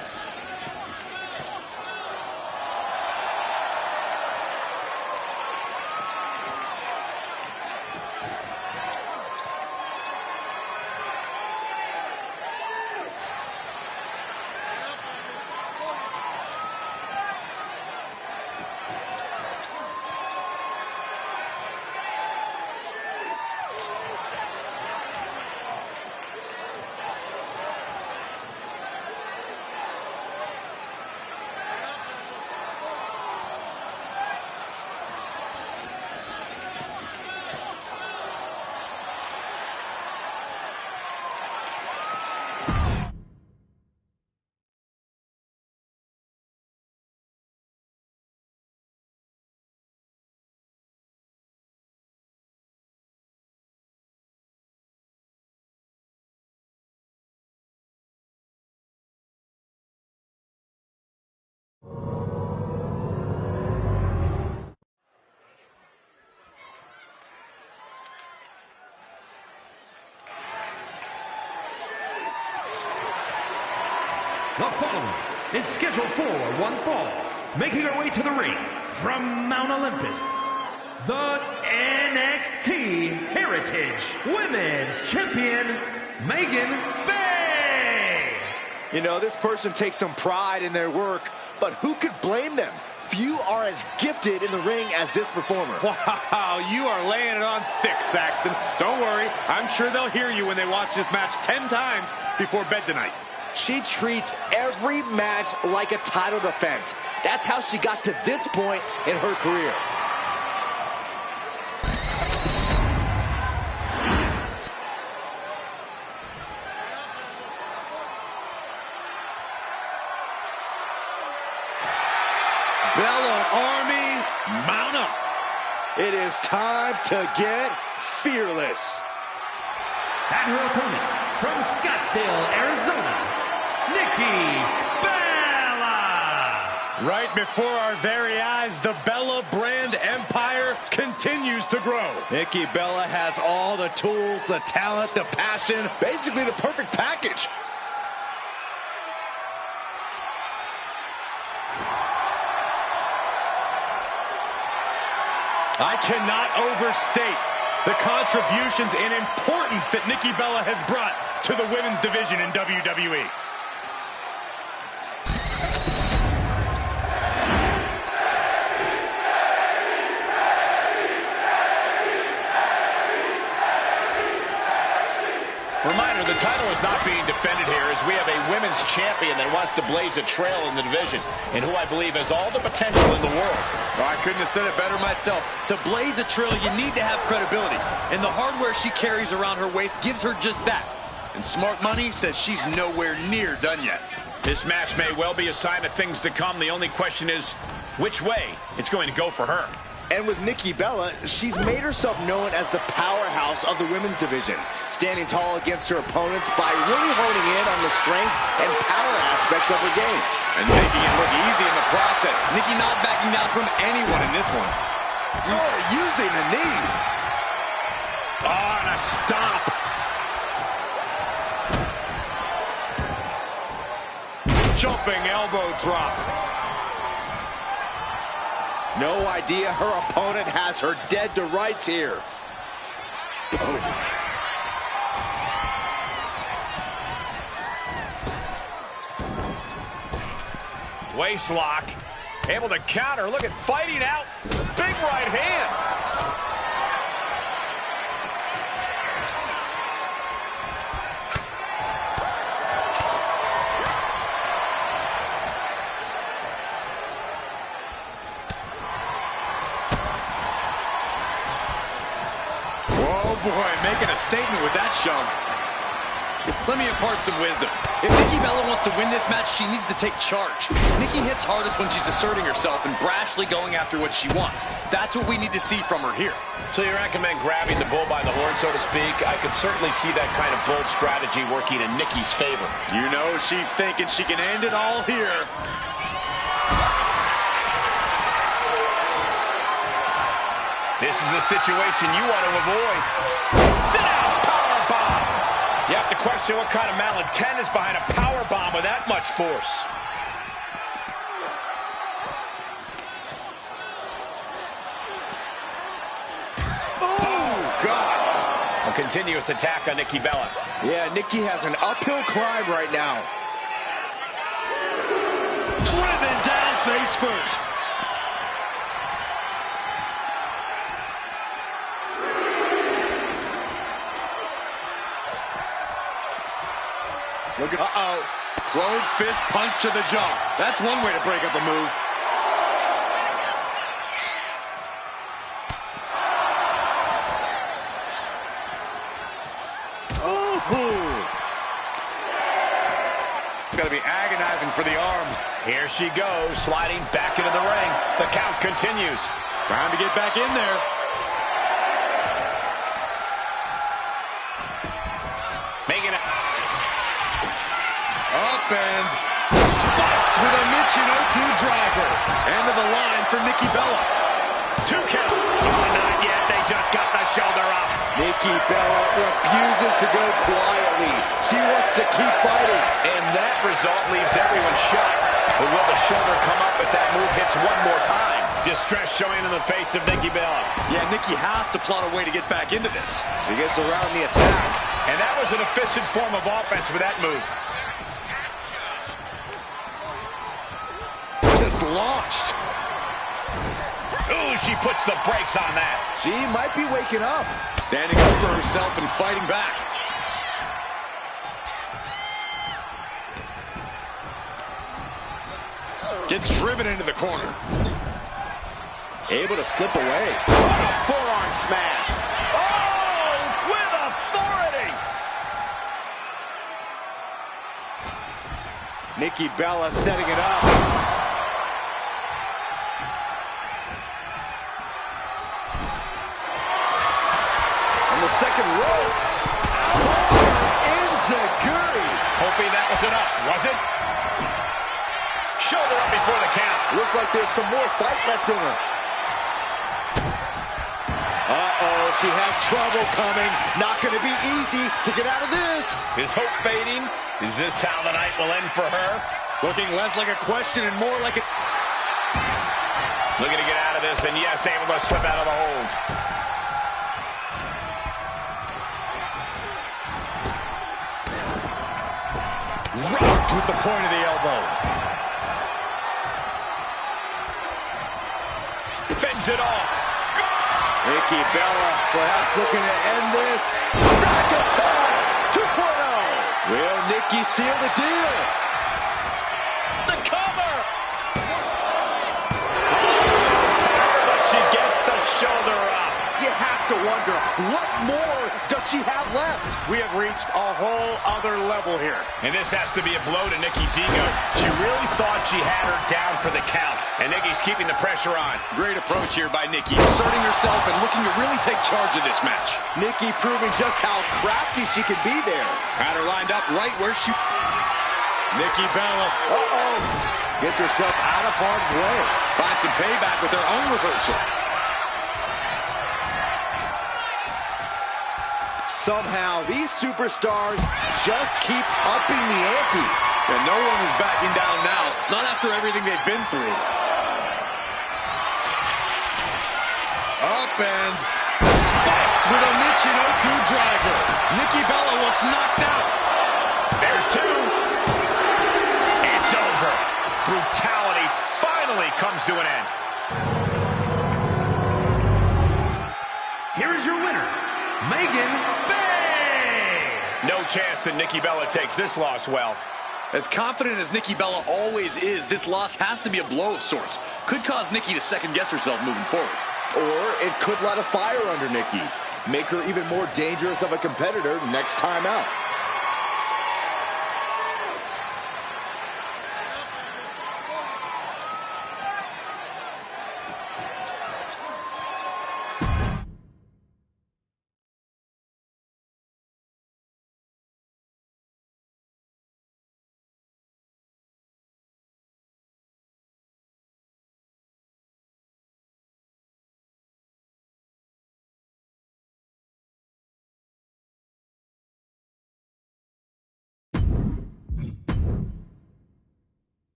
The following is scheduled for one fall, making her way to the ring from Mount Olympus, the NXT Heritage Women's Champion, Megan Bay. You know, this person takes some pride in their work, but who could blame them? Few are as gifted in the ring as this performer. Wow, you are laying it on thick, Saxton. Don't worry, I'm sure they'll hear you when they watch this match 10 times before bed tonight. She treats every match like a title defense. That's how she got to this point in her career. Bella Army, mount up. It is time to get fearless. And her opponent from Scottsdale, Arizona, Nikki Bella. Right before our very eyes, the Bella brand empire continues to grow. Nikki Bella has all the tools, the talent, the passion, basically the perfect package. I cannot overstate the contributions and importance that Nikki Bella has brought to the women's division in WWE. Reminder, the title is not being defended here as we have a women's champion that wants to blaze a trail in the division and who I believe has all the potential in the world. Oh, I couldn't have said it better myself. To blaze a trail, you need to have credibility. And the hardware she carries around her waist gives her just that. And Smart Money says she's nowhere near done yet. This match may well be a sign of things to come. The only question is which way it's going to go for her. And with Nikki Bella, she's made herself known as the powerhouse of the women's division, standing tall against her opponents by really honing in on the strength and power aspects of her game. And making it look easy in the process. Nikki not backing down from anyone in this one. Oh, using the knee. Oh, and a stomp. Jumping elbow drop. No idea her opponent has her dead to rights here. Oh. Waist lock. Able to counter. Look at fighting out. Big right hand. Boy, making a statement with that shove. Let me impart some wisdom. If Nikki Bella wants to win this match, she needs to take charge. Nikki hits hardest when she's asserting herself and brashly going after what she wants. That's what we need to see from her here. So you recommend grabbing the bull by the horn, so to speak? I could certainly see that kind of bold strategy working in Nikki's favor. You know she's thinking she can end it all here. This is a situation you want to avoid. Sit out, power bomb. You have to question what kind of malintent is behind a power bomb with that much force. A continuous attack on Nikki Bella. Yeah, Nikki has an uphill climb right now. Driven down face first. Look at, Closed fist punch to the jaw. That's one way to break up a move. Got to be agonizing for the arm. Here she goes, sliding back into the ring. The count continues. Time to get back in there. Making it. Up and spiked with a Michinoku driver. End of the line for Nikki Bella. 2 count. Oh, not yet. They just got the shoulder up. Nikki Bella refuses to go quietly. She wants to keep fighting. And that result leaves everyone shocked. But will the shoulder come up if that move hits one more time? Distress showing in the face of Nikki Bella. Yeah, Nikki has to plot a way to get back into this. She gets around the attack. And that was an efficient form of offense with that move. Just launched. Ooh, she puts the brakes on that. She might be waking up. Standing up for herself and fighting back. Gets driven into the corner. Able to slip away. What a forearm smash. Oh, with authority. Nikki Bella setting it up. Second row. Enziguri. Hoping that was enough, was it? Shoulder up before the count. Looks like there's some more fight left in her. Uh-oh, she has trouble coming. Not going to be easy to get out of this. Is hope fading? Is this how the night will end for her? Looking less like a question and more like a... Looking to get out of this, and yes, able to slip out of the hold. Rocked with the point of the elbow. Fends it off. Nikki Bella perhaps looking to end this. Back attack 2.0. Will Nikki seal the deal? The cover. But she gets the shoulder up. You have to wonder, what more does she have left? We have reached a whole other level here. And this has to be a blow to Nikki's ego. She really thought she had her down for the count. And Nikki's keeping the pressure on. Great approach here by Nikki, asserting herself and looking to really take charge of this match. Nikki proving just how crafty she can be there. Had her lined up right where she... Nikki Bella. Uh-oh. Gets herself out of harm's way. Finds some payback with her own reversal. Somehow, these superstars just keep upping the ante. And no one is backing down now, not after everything they've been through. Up and spiked with a Michinoku driver. Nikki Bella looks knocked out. There's two. It's over. Brutality finally comes to an end. Here is your winner, Megan Bay. No chance that Nikki Bella takes this loss well. As confident as Nikki Bella always is, this loss has to be a blow of sorts. Could cause Nikki to second-guess herself moving forward. Or it could light a fire under Nikki. Make her even more dangerous of a competitor next time out.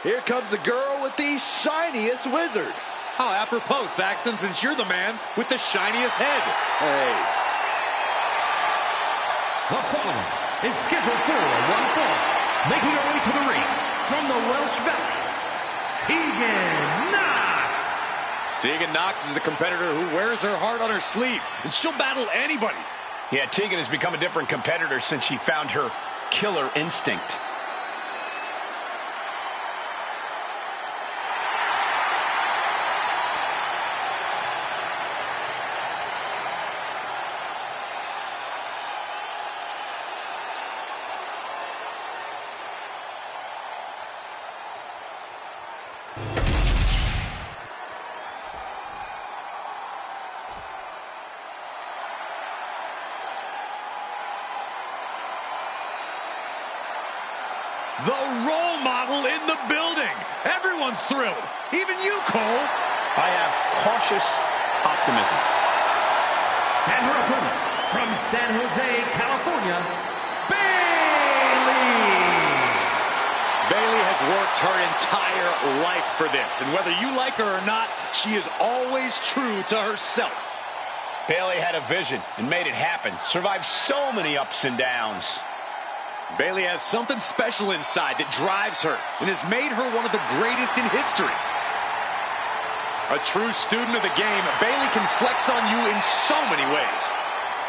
Here comes the girl with the shiniest wizard. How apropos, Saxton, since you're the man with the shiniest head. Hey. The following is scheduled for one fall. Making her way to the ring from the Welsh Valleys, Tegan Knox. Tegan Knox is a competitor who wears her heart on her sleeve, and she'll battle anybody. Yeah, Tegan has become a different competitor since she found her killer instinct. The role model in the building. Everyone's thrilled. Even you, Cole. I have cautious optimism. And her opponent from San Jose, California, Bayley. Bayley has worked her entire life for this, and whether you like her or not, she is always true to herself. Bayley had a vision and made it happen. Survived so many ups and downs. Bayley has something special inside that drives her and has made her one of the greatest in history. A true student of the game, Bayley can flex on you in so many ways.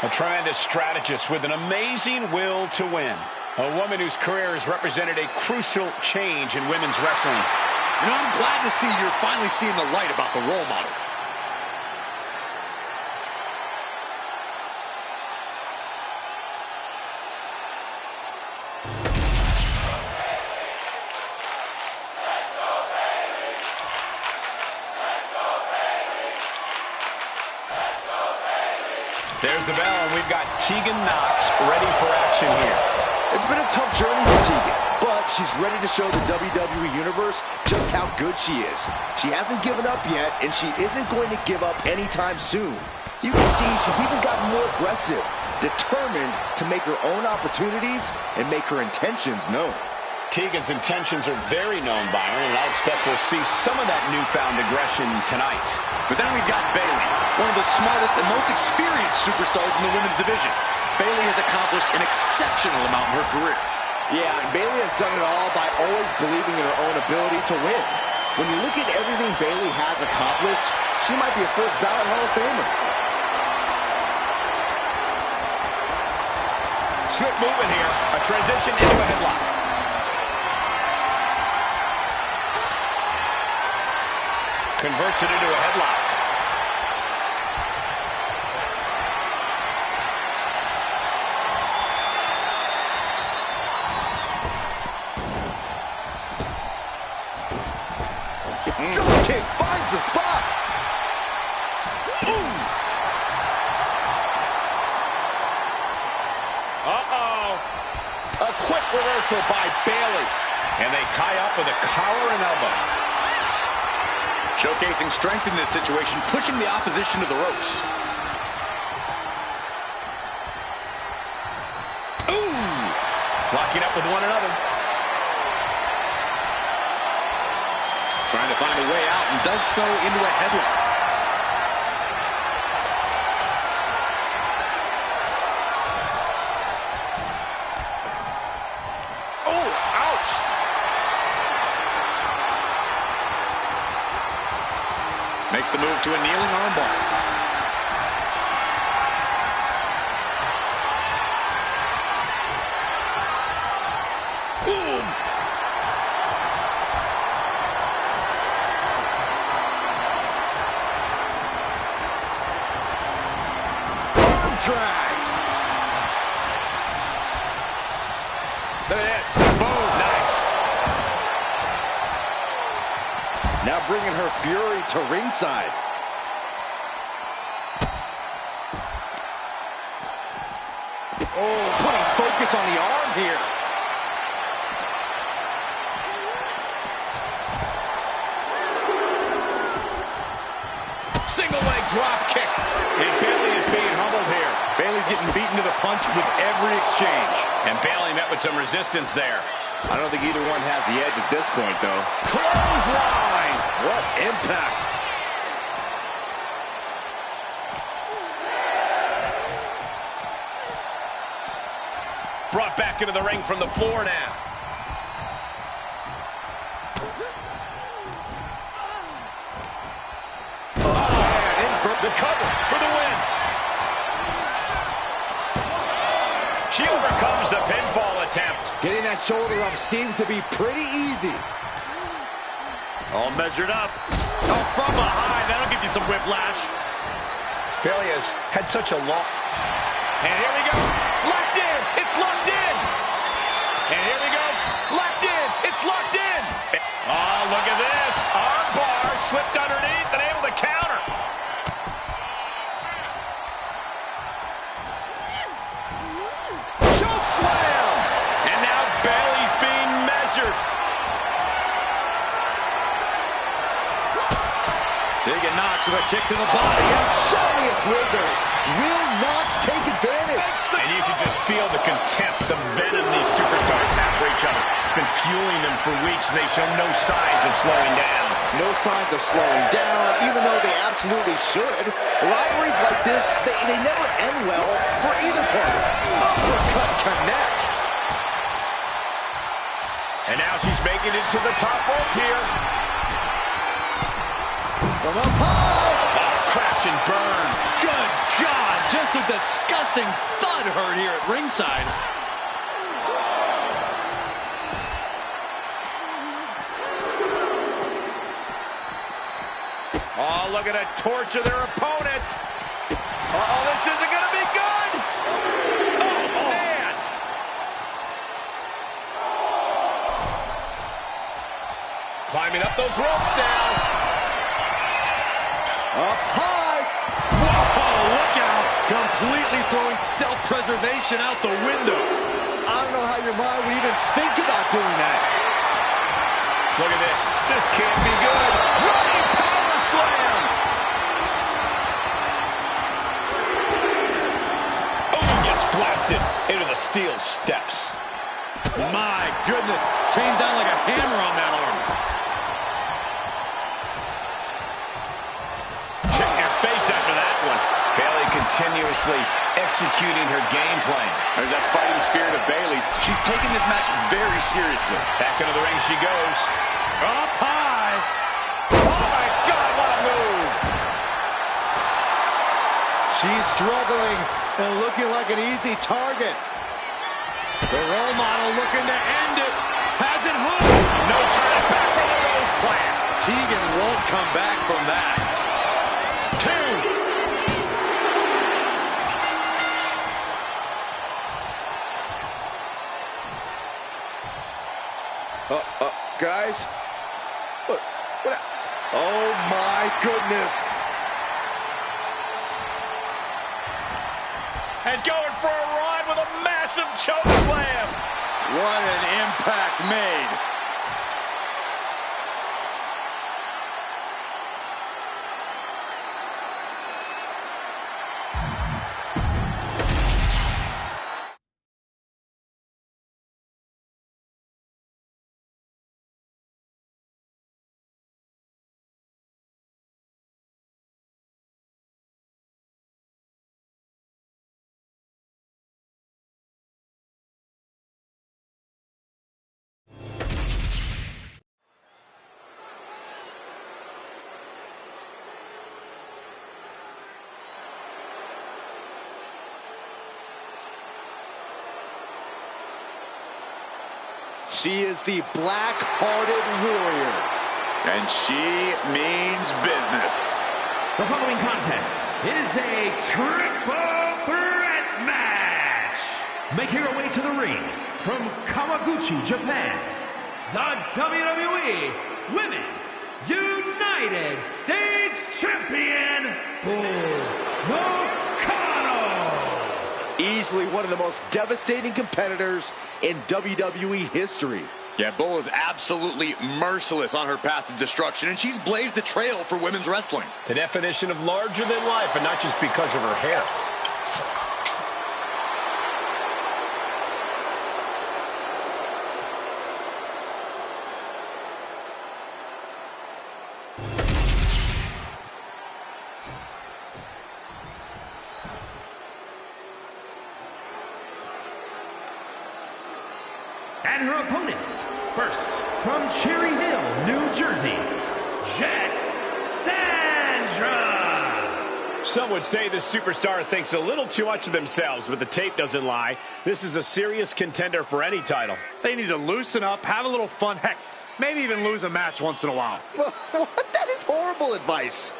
A tremendous strategist with an amazing will to win. A woman whose career has represented a crucial change in women's wrestling. You know, I'm glad to see you're finally seeing the light about the role model. There's the bell, and we've got Tegan Knox ready for action here. It's been a tough journey for Tegan, but she's ready to show the WWE Universe just how good she is. She hasn't given up yet, and she isn't going to give up anytime soon. You can see she's even gotten more aggressive, determined to make her own opportunities and make her intentions known. Tegan's intentions are very known, Byron, and I expect we'll see some of that newfound aggression tonight. But then we've got Bayley, one of the smartest and most experienced superstars in the women's division. Bayley has accomplished an exceptional amount in her career. Yeah, and Bayley has done it all by always believing in her own ability to win. When you look at everything Bayley has accomplished, she might be a first ballot Hall of Famer. Swift movement here, a transition into a headlock. Converts it into a headlock. Drop kick finds the spot. Boom. A quick reversal by Bayley. And they tie up with a collar and elbow. Showcasing strength in this situation, pushing the opposition to the ropes. Ooh! Locking up with one another. Trying to find a way out and does so into a headlock. Oh, ouch! Makes the move to a kneeling armbar. Boom! Arm drag. Look at this. Boom. Nice. Now bringing her fury to ringside. Oh, putting focus on the arm here. Single leg drop kick. And Bayley is being humbled here. Bayley's getting beaten to the punch with every exchange. And Bayley met with some resistance there. I don't think either one has the edge at this point, though. Clothesline! What impact. Brought back into the ring from the floor now. The cover for the win. She overcomes the pinfall attempt. Getting that shoulder up seemed to be pretty easy. All measured up. Oh, from behind. That'll give you some whiplash. Bayley has had such a long... And here we go. Locked in. It's locked in. And here we go. Locked in. It's locked in. Oh, look at this. Arm bar slipped underneath and able to counter. Choke slam. And now Bayley's being measured. Tegan Knox with a kick to the body. Shawnee Wizard. Will Knox take advantage? And you can just feel the contempt, the venom these superstars have for each other. It's been fueling them for weeks, and they show no signs of slowing down. No signs of slowing down, even though they absolutely should. Rivalries like this, they never end well for either party. Uppercut connects. And now she's making it to the top rope here. From up high. Crash and burn. Good God, just a disgusting thud heard here at ringside. Oh, look at it torture their opponent. Uh-oh, this isn't going to be good. Oh, man. Climbing up those ropes now. Up high. Whoa, look out. Completely throwing self-preservation out the window. I don't know how your mind would even think about doing that. Look at this. This can't be good. Running power slam. Oh, he gets blasted into the steel steps. My goodness. Came down like a hammer on that arm. Check your face after that one. Bayley continuously executing her game plan. There's that fighting spirit of Bayley's. She's taking this match very seriously. Back into the ring she goes. Up high. Oh, my God, what a move. She's struggling and looking like an easy target. The role model looking to end it. Has it hooked. No turning back from the Rose Plant. Tegan won't come back from that. 2. Guys, look, oh my goodness. And going for a run with a massive choke slam. What an impact made. She is the black-hearted warrior. And she means business. The following contest is a triple threat match. Making her way to the ring from Kawaguchi, Japan, the WWE Women's United States Champion, Bull Nakano. Easily one of the most devastating competitors in WWE history. Yeah, Bull is absolutely merciless on her path to destruction, and she's blazed a trail for women's wrestling. The definition of larger than life, and not just because of her hair. And her opponents, first, from Cherry Hill, New Jersey, Jet Sandra. Some would say this superstar thinks a little too much of themselves, but the tape doesn't lie. This is a serious contender for any title. They need to loosen up, have a little fun, heck, maybe even lose a match once in a while. That is horrible advice.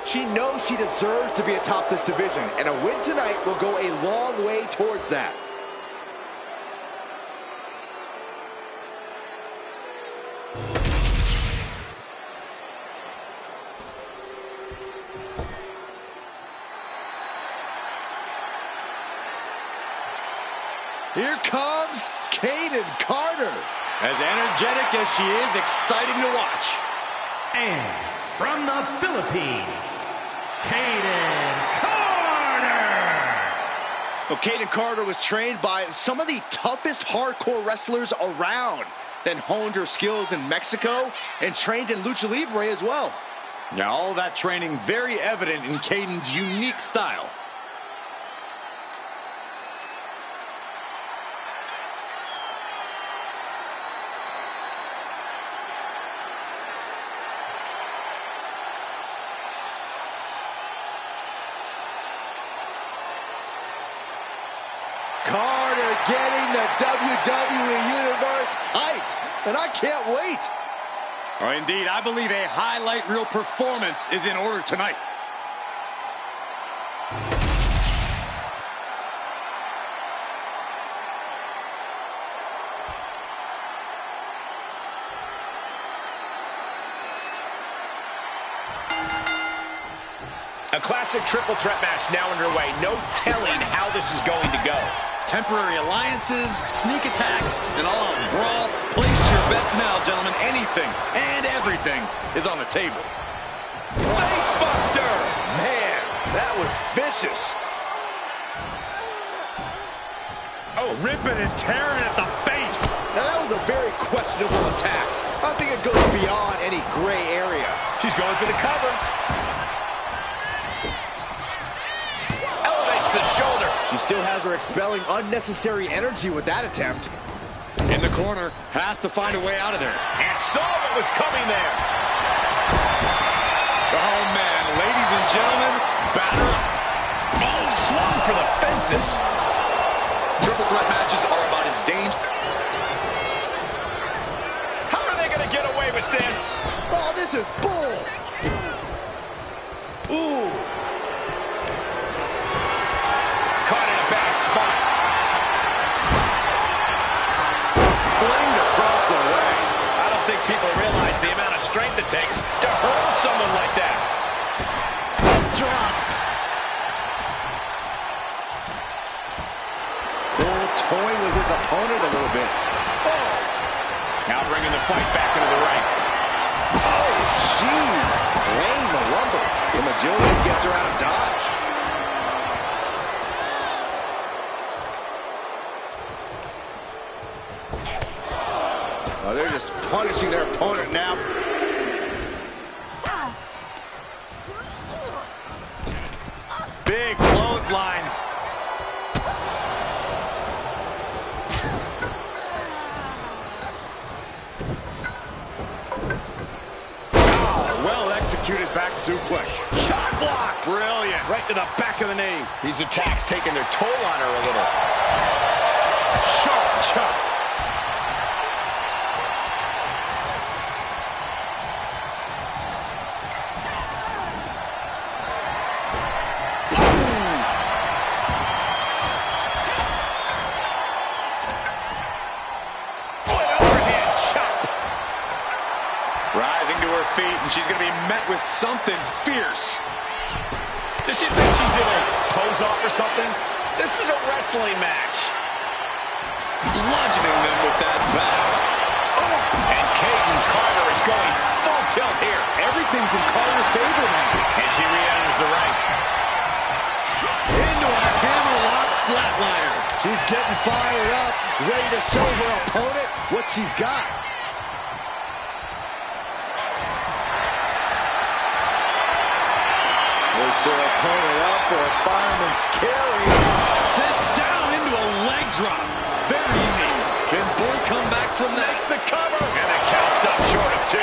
She knows she deserves to be atop this division, and a win tonight will go a long way towards that. Here comes Kayden Carter. As energetic as she is, exciting to watch. And from the Philippines, Kayden Carter. Well, Kayden Carter was trained by some of the toughest hardcore wrestlers around, then honed her skills in Mexico and trained in Lucha Libre as well. Now, all that training very evident in Kayden's unique style. Carter getting the WWE Universe hyped, and I can't wait. Oh, indeed, I believe a highlight reel performance is in order tonight. A classic triple threat match now underway. No telling how this is going to go. Temporary alliances, sneak attacks, and all-out brawl. Place your bets now, gentlemen. Anything and everything is on the table. Facebuster! Man, that was vicious. Oh, ripping and tearing at the face. Now, that was a very questionable attack. I think it goes beyond any gray area. She's going for the cover. Elevates the shoulder. She still has her expelling unnecessary energy with that attempt. In the corner, has to find a way out of there. And saw what was coming there. Oh, man, ladies and gentlemen, batter up. Oh, swung for the fences. Triple threat matches are about as dangerous. How are they going to get away with this? Oh, this is bull. Ooh. Caught in a bad spot. Flamed across the way. I don't think people realize the amount of strength it takes to hurl someone like that. Drop. Cole toying with his opponent a little bit. Oh. Now bringing the fight back into the ring. Oh, jeez. Laying the lumber. Some agility gets her out of dodge. Oh, they're just punishing their opponent now. Big clothesline. Oh, well executed back suplex. Shot block. Brilliant. Right to the back of the knee. These attacks taking their toll on her a little. Sharp chop. Rising to her feet, and she's going to be met with something fierce. Does she think she's in a pose-off or something? This is a wrestling match. Bludgeoning them with that bat. Oh, and Kayden Carter is going full tilt here. Everything's in Carter's favor now. And she re-enters the ring. Into a hammerlock flatliner. She's getting fired up, ready to show her opponent what she's got. Push their opponent up for a fireman's carry. Sent down into a leg drop. Very unique. from that. Makes the cover. And the count stopped short of 2.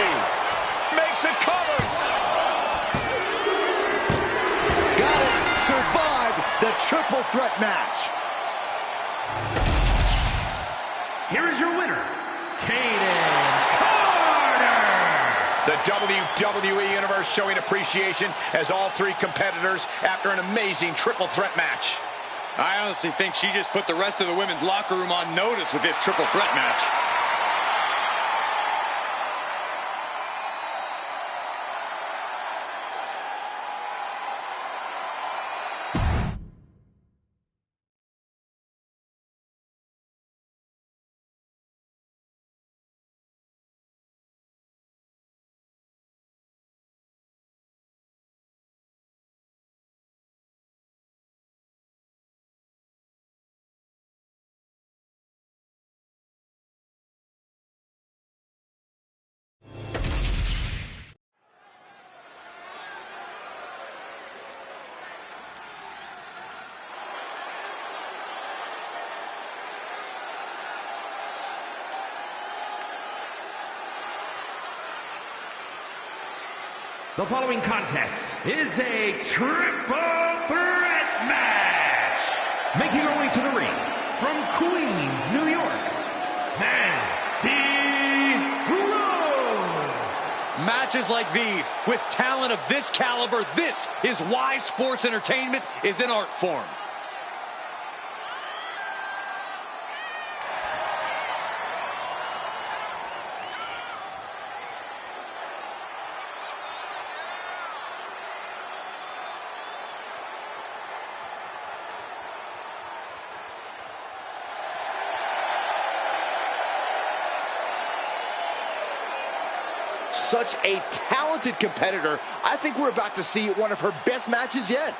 Makes the cover. Got it. Survived the triple threat match. Here is your winner, Kaden Carter. The WWE Universe showing appreciation as all 3 competitors after an amazing triple threat match. I honestly think she just put the rest of the women's locker room on notice with this triple threat match. The following contest is a triple threat match. Making her way to the ring from Queens, New York, Mandy Rose. Matches like these, with talent of this caliber, this is why sports entertainment is an art form. Such a talented competitor. I think we're about to see one of her best matches yet.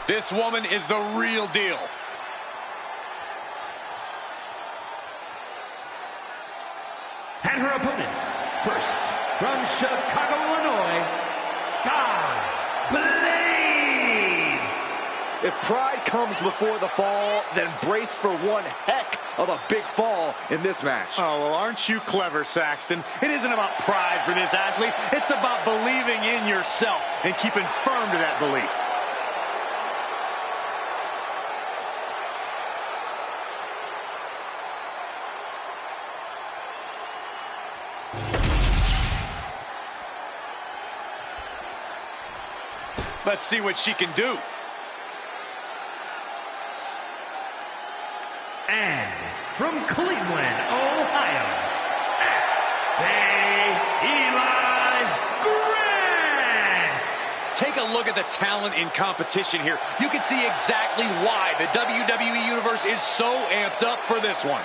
This woman is the real deal. And her opponents, first, from Chicago, Illinois, Sky Blaze. If pride comes before the fall, then brace for one heck of a big fall in this match. Oh, well, aren't you clever, Saxton? It isn't about pride for this athlete. It's about believing in yourself and keeping firm to that belief. Let's see what she can do. And from Cleveland, Ohio, Eli Grant. Take a look at the talent in competition here. You can see exactly why the WWE Universe is so amped up for this one.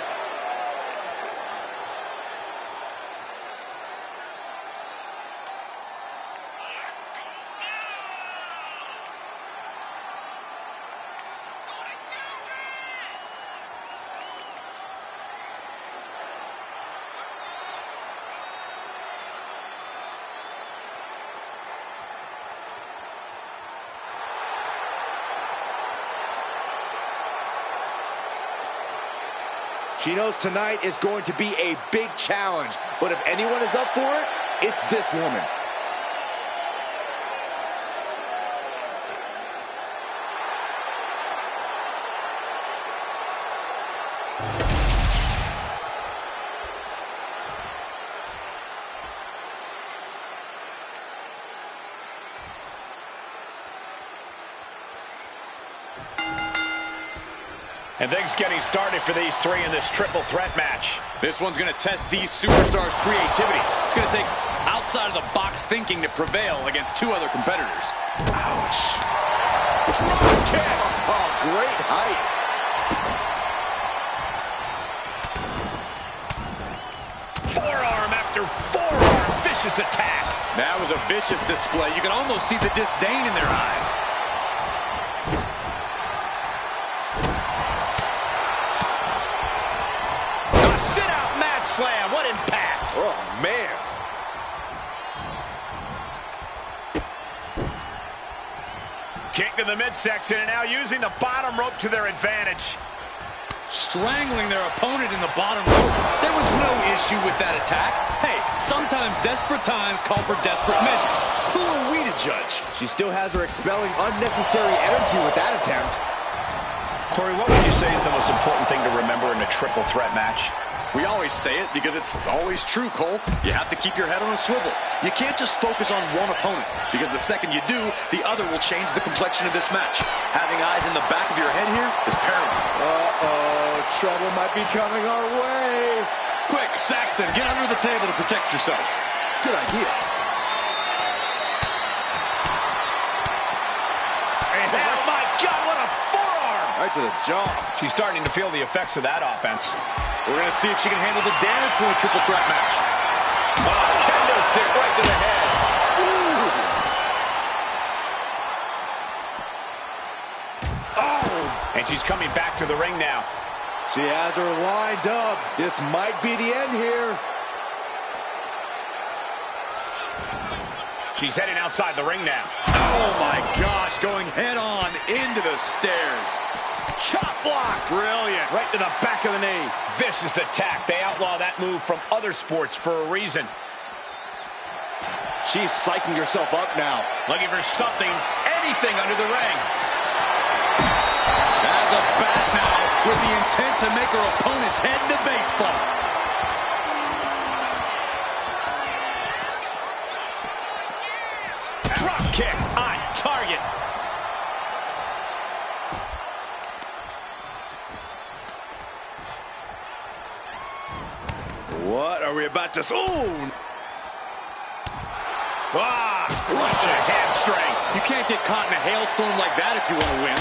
She knows tonight is going to be a big challenge, but if anyone is up for it, it's this woman. And things getting started for these 3 in this triple threat match. This one's going to test these superstars' creativity. It's going to take outside-of-the-box thinking to prevail against 2 other competitors. Ouch. Drop kick. Oh, great height. Forearm after forearm. Vicious vicious attack. That was a vicious display. You can almost see the disdain in their eyes. A sit-out mat slam. What impact. Oh, man. Kick to the midsection, and now using the bottom rope to their advantage. Strangling their opponent in the bottom rope. There was no issue with that attack. Hey, sometimes desperate times call for desperate measures. Who are we to judge? She still has her expelling unnecessary energy with that attempt. Corey, what would you say is the most important thing to remember in a triple threat match? We always say it because it's always true, Cole. You have to keep your head on a swivel. You can't just focus on one opponent, because the second you do, the other will change the complexion of this match. Having eyes in the back of your head here is paramount. Uh-oh, trouble might be coming our way. Quick, Saxton, get under the table to protect yourself. Good idea. Oh, my God, what a forearm! Right to the jaw. She's starting to feel the effects of that offense. We're going to see if she can handle the damage from a triple threat match. Kendo stick right to the head. Oh! And she's coming back to the ring now. She has her lined up. This might be the end here. She's heading outside the ring now. Oh, my gosh, going head on into the stairs. Chop block. Brilliant. Right to the back of the knee. Vicious attack. They outlaw that move from other sports for a reason. She's psyching herself up now. Looking for something, anything under the ring. Has a bat now with the intent to make her opponent's head to baseball. Drop kick on target. What are we about to... Ooh! Crushing hamstring. You can't get caught in a hailstorm like that if you want to win.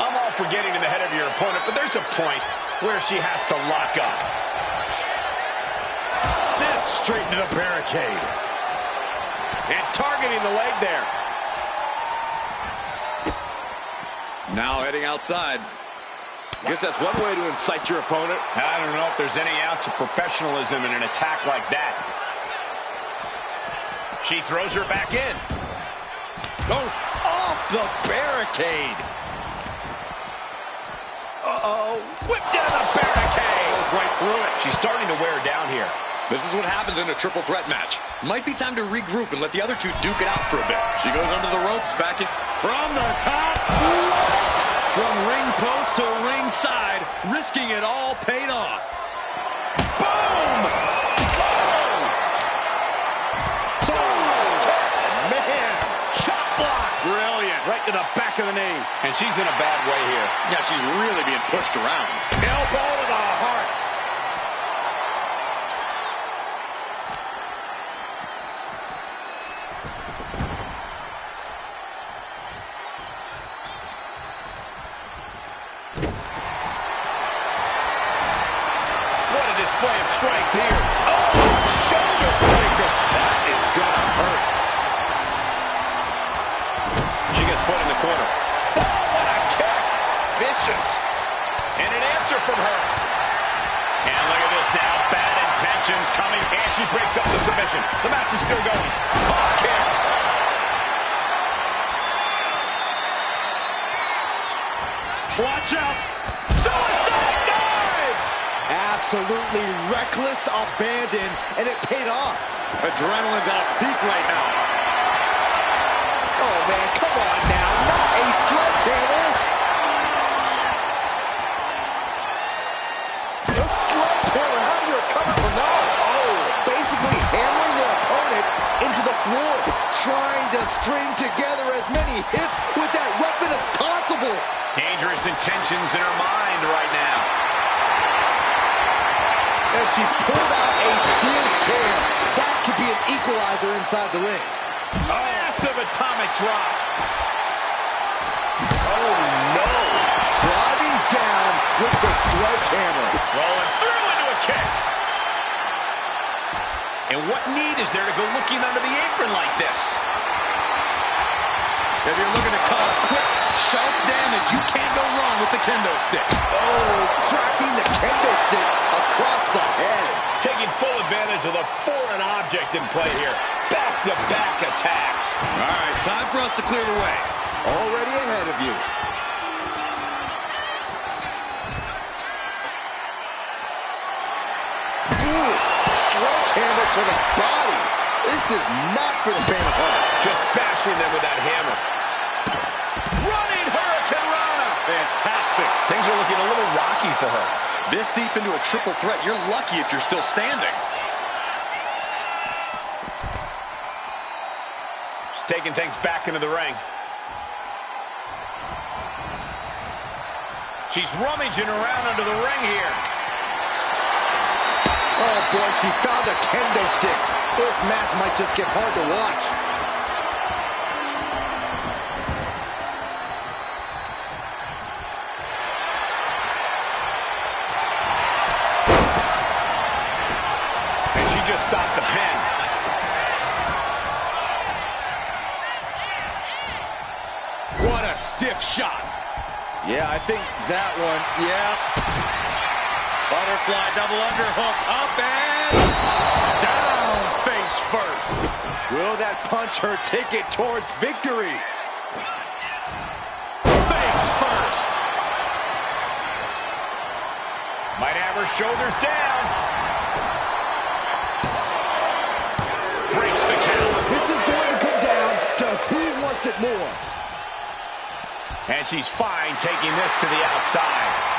I'm all for getting in the head of your opponent, but there's a point where she has to lock up. Sent straight into the barricade. And targeting the leg there. Now heading outside. Guess that's one way to incite your opponent. I don't know if there's any ounce of professionalism in an attack like that. She throws her back in. Oh, off the barricade. Uh-oh. Whipped into the barricade. Goes right through it. She's starting to wear down here. This is what happens in a triple threat match. Might be time to regroup and let the other two duke it out for a bit. She goes under the ropes, back in from the top. What? From ring post to ringside, risking it all paid off. Boom! Boom! Man! Chop block! Brilliant. Right to the back of the knee. And she's in a bad way here. Yeah, she's really being pushed around. Elbow to the heart. What a display of strength here. Oh, shoulder breaker. That is gonna hurt. She gets put in the corner. Oh, what a kick. Vicious. And an answer from her. And look at this now. Bad intentions coming. And she breaks up the submission. The match is still going. Oh, kick. Watch out! Suicide dive! Absolutely reckless abandon, and it paid off. Adrenaline's at a peak right now. Oh, man, come on now. Not a sledgehammer. The sledgehammer, how do you recover from that? Oh, basically hammering their opponent into the floor, trying to string together as many hits with that weapon as possible. Dangerous intentions in her mind right now. And she's pulled out a steel chair. That could be an equalizer inside the ring. Massive atomic drop. Oh, no. Driving down with the sledgehammer. Rolling through into a kick. And what need is there to go looking under the apron like this? If you're looking to cause quick, sharp damage, you can't go wrong with the kendo stick. Oh, cracking the kendo stick across the head. Taking full advantage of the foreign object in play here. Back-to-back attacks. All right, time for us to clear the way. Already ahead of you. Ooh, sledgehammer to the body. This is not for the faint of heart. Just bashing them with that hammer. Running Hurricane Rana. Fantastic. Things are looking a little rocky for her. This deep into a triple threat, you're lucky if you're still standing. She's taking things back into the ring. She's rummaging around under the ring here. Oh, boy, she found a kendo stick. This match might just get hard to watch. And she just stopped the pin. What a stiff shot. Yeah, I think that one, yeah. Butterfly double underhook, up and down face first. Will that punch her ticket towards victory? Face first. Might have her shoulders down. Breaks the count. This is going to come down to who wants it more. And she's fine taking this to the outside.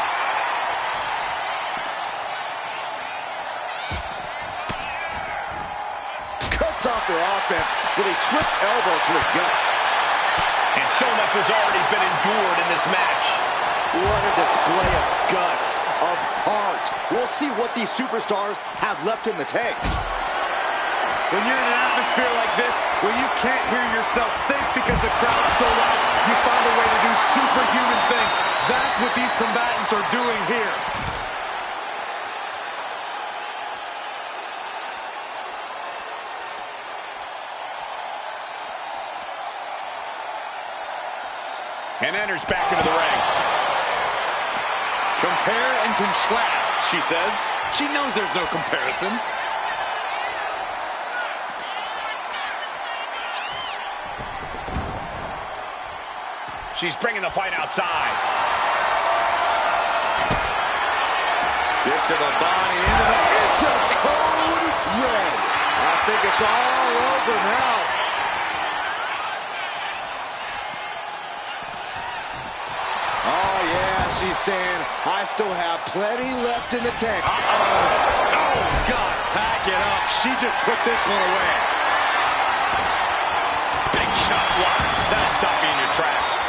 Cuts off their offense with a swift elbow to the gut. And so much has already been endured in this match. What a display of guts, of heart. We'll see what these superstars have left in the tank. When you're in an atmosphere like this, where you can't hear yourself think because the crowd's so loud, you find a way to do superhuman things. That's what these combatants are doing here. And enters back into the ring. Compare and contrast, she says. She knows there's no comparison. She's bringing the fight outside. Kick to the body, Into code red. I think it's all over now. Oh, yeah, she's saying, I still have plenty left in the tank. Oh, God, pack it up. She just put this one away. Big shot block. That'll stop you in your tracks.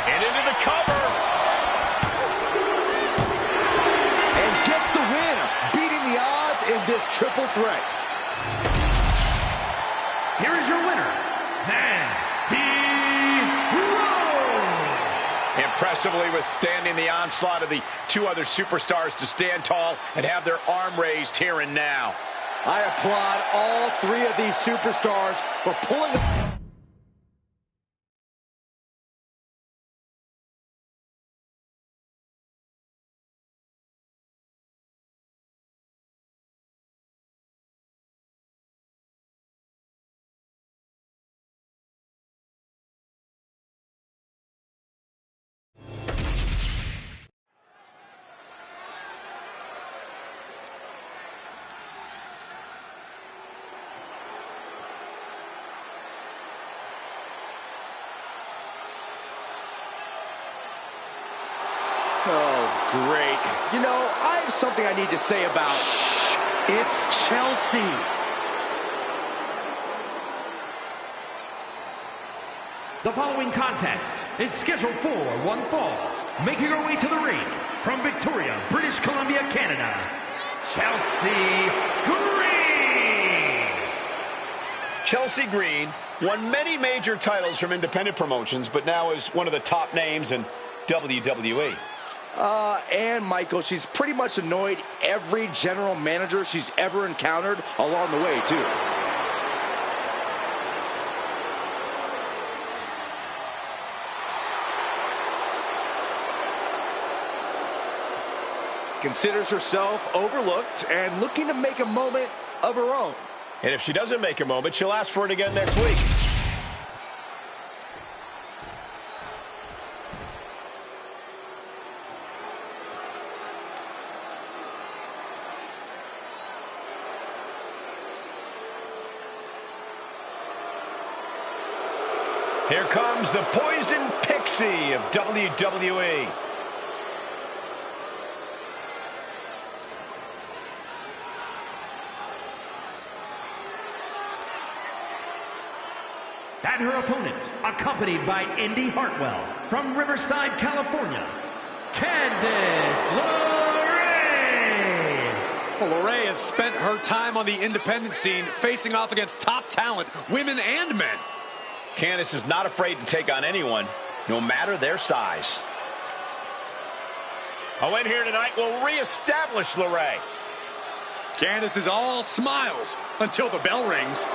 And into the cover. And gets the win, beating the odds in this triple threat. Here is your winner, Mandy Rose. Impressively withstanding the onslaught of the two other superstars to stand tall and have their arm raised here and now. I applaud all three of these superstars for pulling the... Oh, great. You know, I have something I need to say about... It's Chelsea. The following contest is scheduled for one fall. Making her way to the ring from Victoria, British Columbia, Canada, Chelsea Green. Chelsea Green won many major titles from independent promotions, but now is one of the top names in WWE. And Michael, she's pretty much annoyed every general manager she's ever encountered along the way, too. Considers herself overlooked and looking to make a moment of her own. And if she doesn't make a moment, she'll ask for it again next week. Here comes the Poison Pixie of WWE. And her opponent, accompanied by Indy Hartwell from Riverside, California, Candice LeRae. Well, LeRae has spent her time on the independent scene facing off against top talent, women and men. Candice is not afraid to take on anyone, no matter their size. A win here tonight will reestablish LeRae. Candice is all smiles until the bell rings.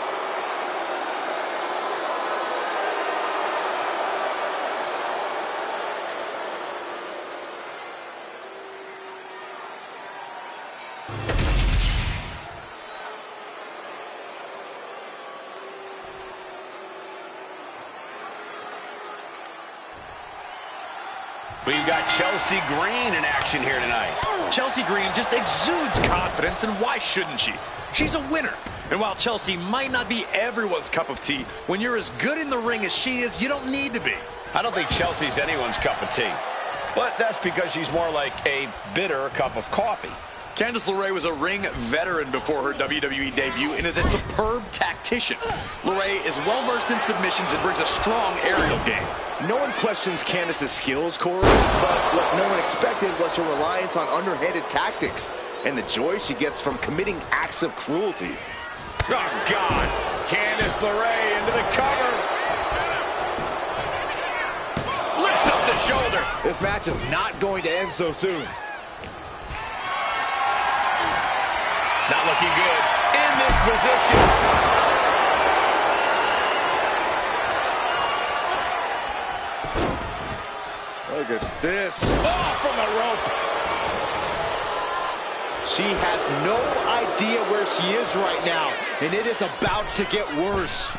We've got Chelsea Green in action here tonight. Chelsea Green just exudes confidence, and why shouldn't she? She's a winner. And while Chelsea might not be everyone's cup of tea, when you're as good in the ring as she is, you don't need to be. I don't think Chelsea's anyone's cup of tea. But that's because she's more like a bitter cup of coffee. Candice LeRae was a ring veteran before her WWE debut and is a superb tactician. LeRae is well-versed in submissions and brings a strong aerial game. No one questions Candice's skills, Corey, but what no one expected was her reliance on underhanded tactics and the joy she gets from committing acts of cruelty. Oh, God. Candice LeRae into the cover. Lifts up the shoulder. This match is not going to end so soon. Not looking good in this position. Look at this. Oh, from the rope. She has no idea where she is right now, and it is about to get worse.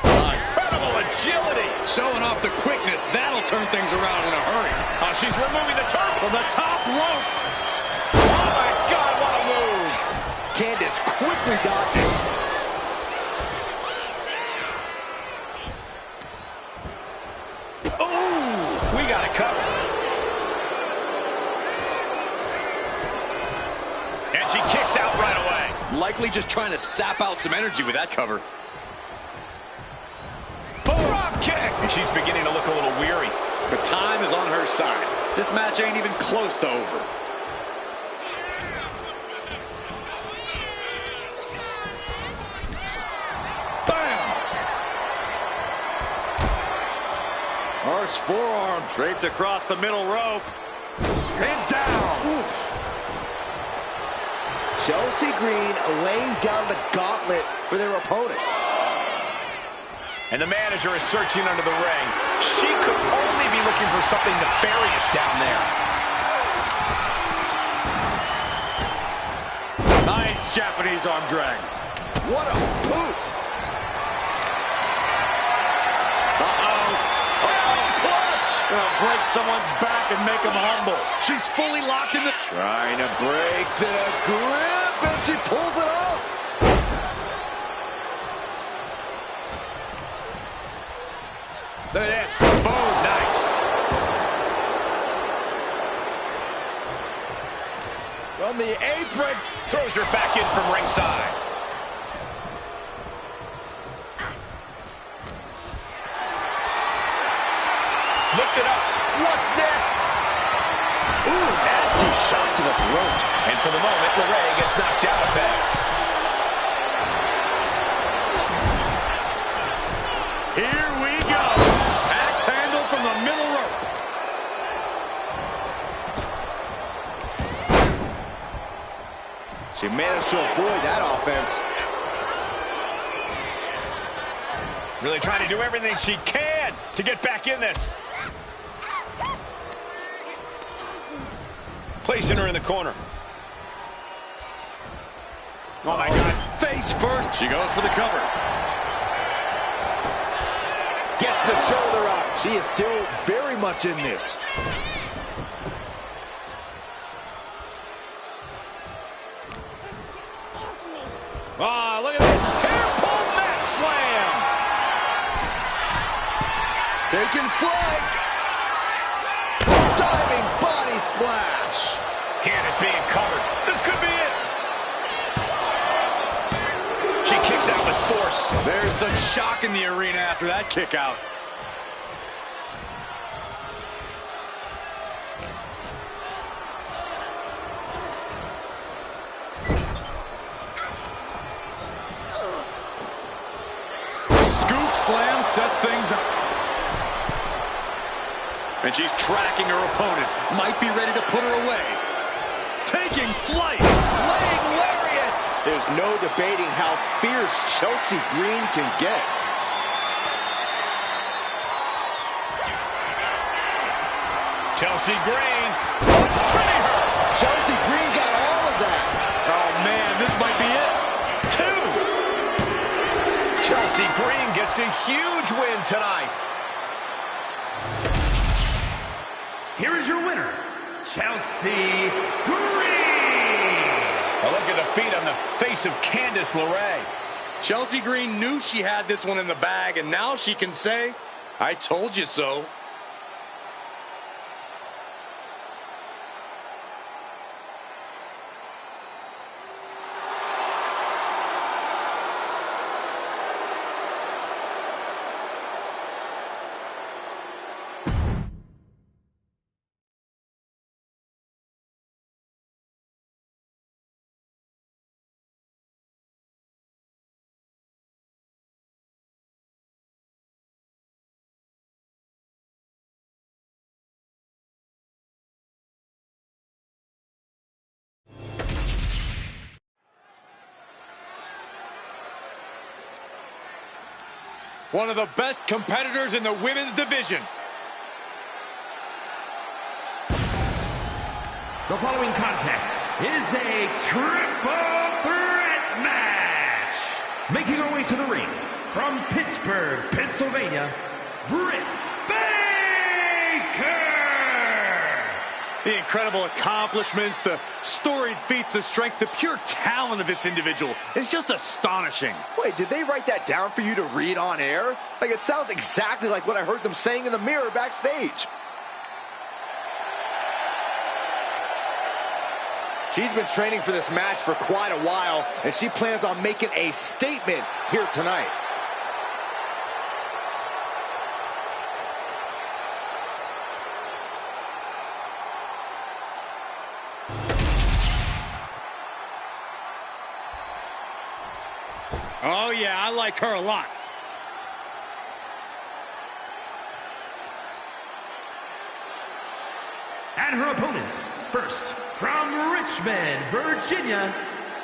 Incredible agility. Showing off the quickness, that'll turn things around in a hurry. Oh, she's removing the turn From the top rope. Oh, my God, what a move. Candice quickly dodges. Oh, we got it covered. And she kicks out right away. Likely just trying to sap out some energy with that cover. Drop kick. And she's beginning to look a little weary. But time is on her side. This match ain't even close to over. Harsh forearm draped across the middle rope. And down. Oof. Chelsea Green laying down the gauntlet for their opponent. And the manager is searching under the ring. She could only be looking for something nefarious down there. Nice Japanese arm drag. What a boot. Break someone's back and make them humble. She's fully locked in the... Trying to break the grip, and she pulls it off. Look at this. Boom, nice. From the apron. Throws her back in from ringside. Lift it up. What's next? Ooh, nasty shot to the throat. And for the moment, LeRae gets knocked down a peg. Here we go. Axe handle from the middle rope. She managed to avoid that offense. Really trying to do everything she can to get back in this. Placing her in the corner. Oh, my God. Face first. She goes for the cover. Gets the shoulder up. She is still very much in this. Oh, look at this. Hair pull mat slam. Taking flight. Diving body splash. Candace being covered. This could be it. She kicks out with force. There's some shock in the arena after that kick out. Scoop slam sets things up. And she's tracking her opponent. Might be ready to put her away. Taking flight. Laying lariat. There's no debating how fierce Chelsea Green can get. Chelsea Green. Pretty her. Chelsea Green got all of that. Oh, man, this might be it. 2. Chelsea Green gets a huge win tonight. Here is your winner, Chelsea Green. A look at the feet on the face of Candice LeRae. Chelsea Green knew she had this one in the bag, and now she can say, I told you so. One of the best competitors in the women's division. The following contest is a triple threat match. Making her way to the ring from Pittsburgh, Pennsylvania, Britt Baker. The incredible accomplishments, the storied feats of strength, the pure talent of this individual is just astonishing. Wait, did they write that down for you to read on air? Like, it sounds exactly like what I heard them saying in the mirror backstage. She's been training for this match for quite a while, and she plans on making a statement here tonight. Oh, yeah, I like her a lot. And her opponents, first, from Richmond, Virginia,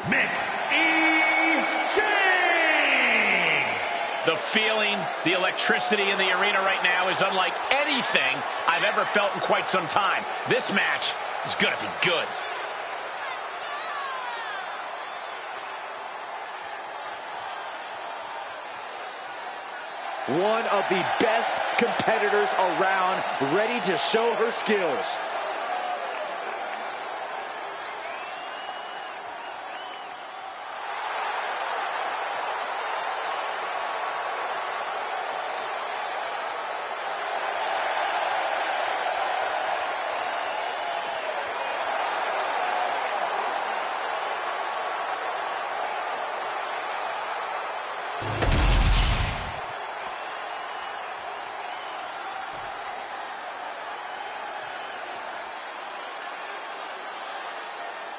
Mickey James. The feeling, the electricity in the arena right now is unlike anything I've ever felt in quite some time. This match is going to be good. One of the best competitors around, ready to show her skills.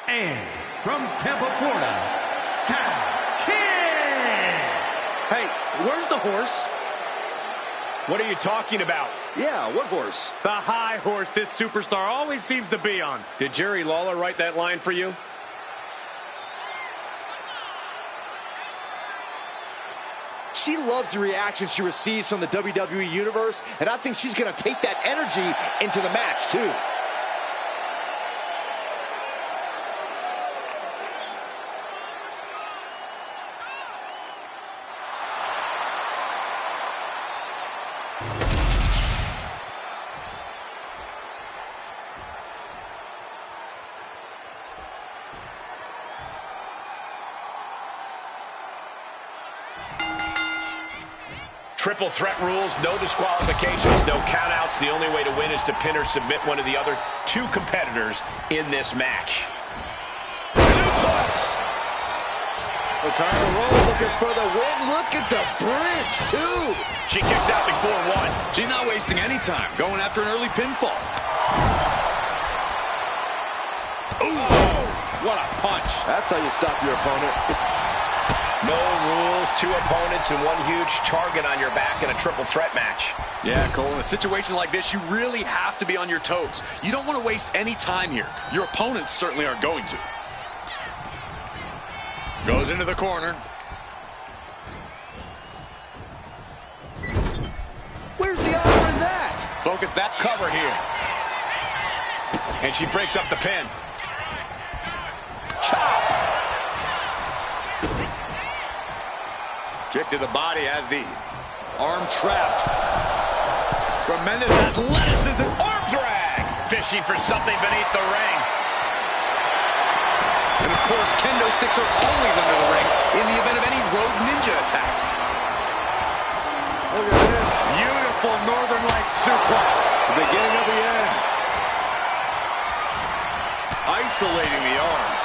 And from Tampa, Florida, Kid. Hey, where's the horse? What are you talking about? Yeah, what horse? The high horse this superstar always seems to be on. Did Jerry Lawler write that line for you? she loves the reaction she receives from the WWE Universe, and I think she's going to take that energy into the match, too. Triple threat rules, no disqualifications, no countouts. The only way to win is to pin or submit one of the other two competitors in this match. Suplex! They're trying to roll, looking for the win. Look at the bridge, too. She kicks out before one. She's not wasting any time, going after an early pinfall. Ooh, what a punch. That's how you stop your opponent. No rules, two opponents, and one huge target on your back in a triple threat match. Yeah, Cole, in a situation like this, you really have to be on your toes. You don't want to waste any time here. Your opponents certainly aren't going to. Goes into the corner. Where's the honor in that? Focus that cover here. And she breaks up the pin. Chop! Kick to the body as the arm trapped. Tremendous athleticism. Arm drag. Fishing for something beneath the ring. And of course, kendo sticks are always under the ring in the event of any road ninja attacks. Look at this beautiful Northern Lights suplex. The beginning of the end. Isolating the arm.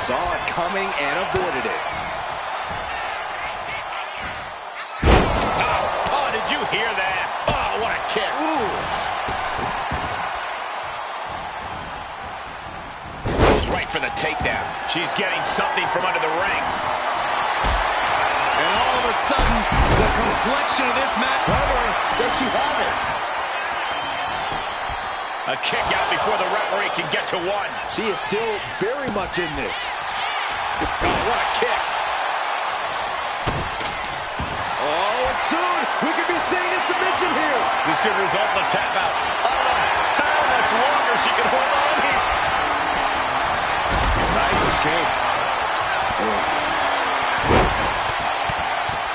Saw it coming and avoided it. Oh, did you hear that? Oh, what a kick. Goes right for the takedown. She's getting something from under the ring. And all of a sudden, the complexion of this match. Does she have it? A kick out before the referee can get to one. She is still very much in this. Oh, what a kick. Oh, and soon we could be seeing a submission here. This could result in a tap out. I don't know how much longer she can hold on here. Nice escape.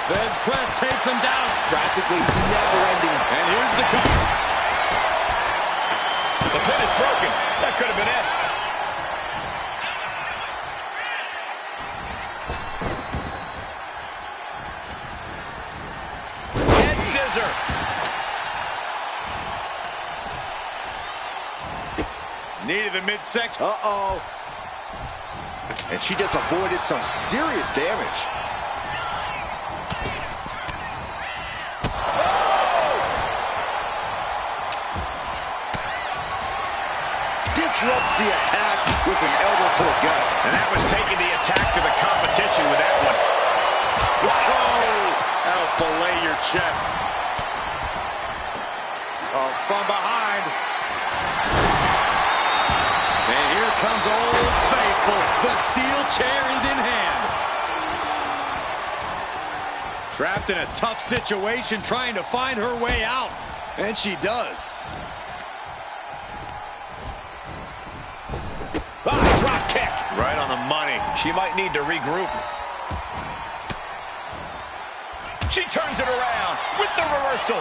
Fed's press takes him down. Practically never ending. And here's the cover. The pin is broken. That could have been it. Head scissor. Knee to the midsection. Uh-oh. And she just avoided some serious damage. Disrupts the attack with an elbow to the gut. And that was taking the attack to the competition with that one. That'll fillet your chest. Oh, from behind. And here comes Old Faithful. The steel chair is in hand. Trapped in a tough situation, trying to find her way out. And she does. Drop kick. Right on the money. She might need to regroup. She turns it around with the reversal.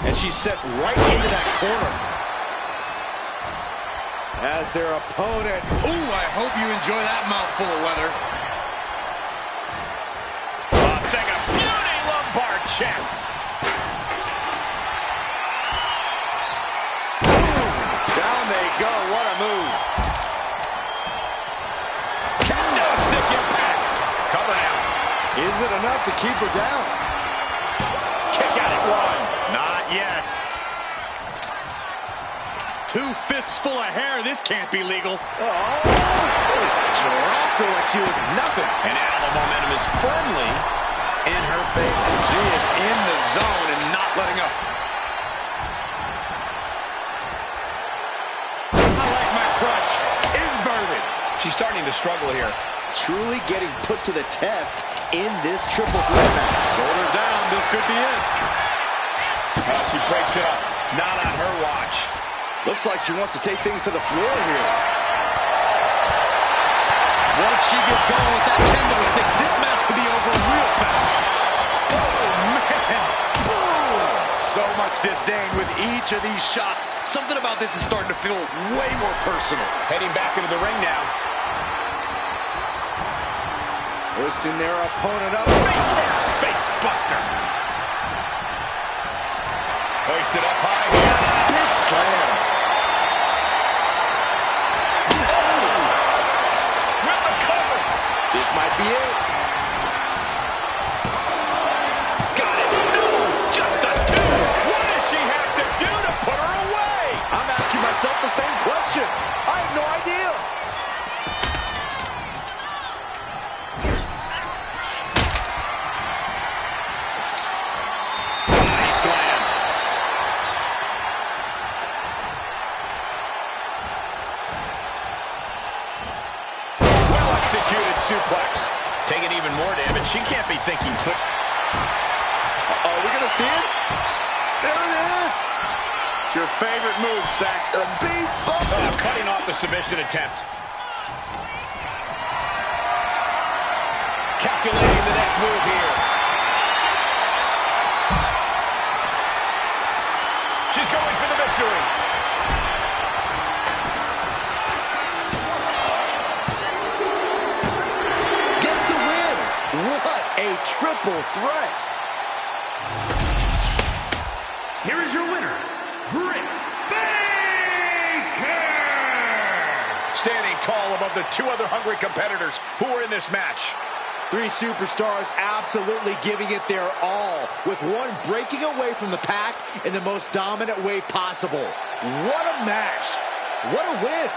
And she's set right into that corner. As their opponent. Ooh, I hope you enjoy that mouthful of leather. Take a beauty lumbar check. Down they go. What a move. Kendo stick impact. Cover now. Is it enough to keep her down? Kick out at one. Not yet. Two fists full of hair. This can't be legal. Oh, just dropped her like she was nothing. And now the momentum is firmly in her favor. She is in the zone and not letting up. She's starting to struggle here. Truly getting put to the test in this triple threat match. Shoulders down, this could be it. She breaks it up. Not on her watch. Looks like she wants to take things to the floor here. Once she gets going with that kendo stick, this match could be over real fast. Oh, man. Boom. So much disdain with each of these shots. Something about this is starting to feel way more personal. Heading back into the ring now. Hoisting their opponent up. Face first, face buster. Hoist it up high here. Big slam. With the cover. This might be it. Got it. No, just a two. What does she have to do to put her away? I'm asking myself the same question. I have no idea. Body slam. Well executed suplex. Taking even more damage. She can't be thinking clip. Are we going to see it? There it is. It's your favorite move, Saxton. The beast buster. Cutting off the submission attempt. Calculating the next move here. She's going for the victory. Gets the win. What a triple threat. Here is your winner, Britt Baker! Standing tall above the two other hungry competitors who were in this match. Three superstars absolutely giving it their all, with one breaking away from the pack in the most dominant way possible. What a match. What a win.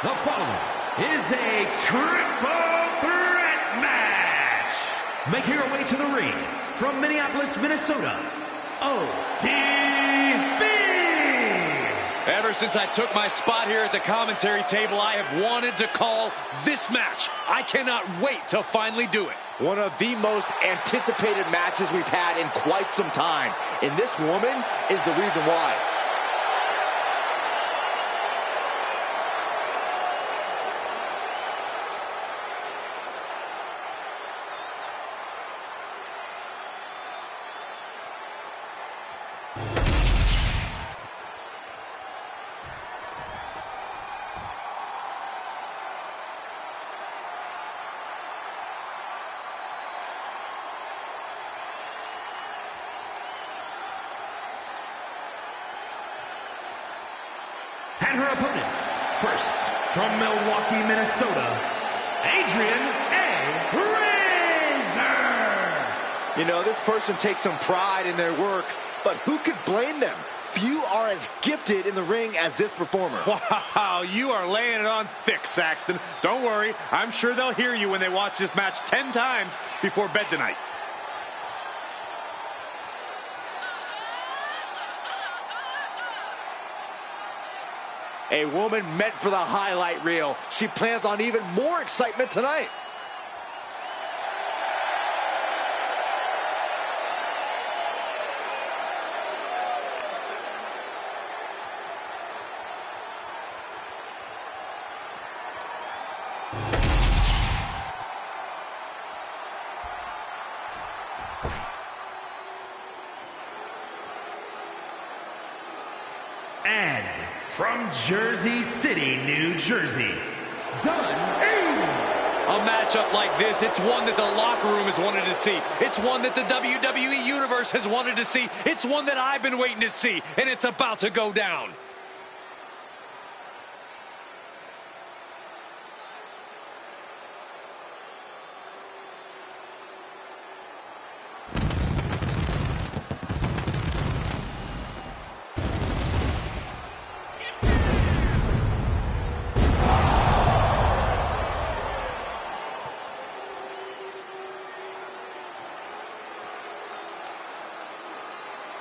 The following is a triple threat match. Making her way to the ring from Minneapolis, Minnesota, ODB. Ever since I took my spot here at the commentary table, I have wanted to call this match. I cannot wait to finally do it. One of the most anticipated matches we've had in quite some time. And this woman is the reason why. And her opponents, first, from Milwaukee, Minnesota, Adrian A. Razor. You know, this person takes some pride in their work, but who could blame them? Few are as gifted in the ring as this performer. Wow, you are laying it on thick, Saxton. Don't worry, I'm sure they'll hear you when they watch this match 10 times before bed tonight. A woman meant for the highlight reel. She plans on even more excitement tonight. And from Jersey City, New Jersey, Dunn A. A matchup like this, it's one that the locker room has wanted to see. It's one that the WWE Universe has wanted to see. It's one that I've been waiting to see, and it's about to go down.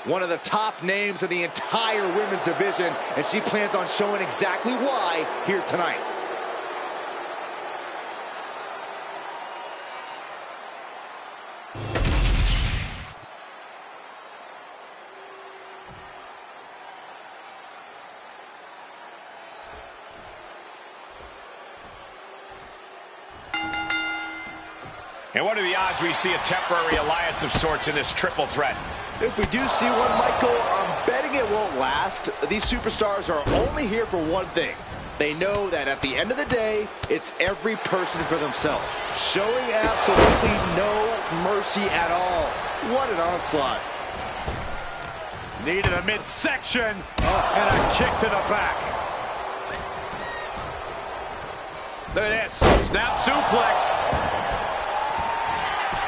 One of the top names in the entire women's division, and she plans on showing exactly why here tonight. And what are the odds we see a temporary alliance of sorts in this triple threat? If we do see one, Michael, I'm betting it won't last. These superstars are only here for one thing. They know that at the end of the day, it's every person for themselves. Showing absolutely no mercy at all. What an onslaught. Knee to the midsection, and a kick to the back. Look at this, snap suplex.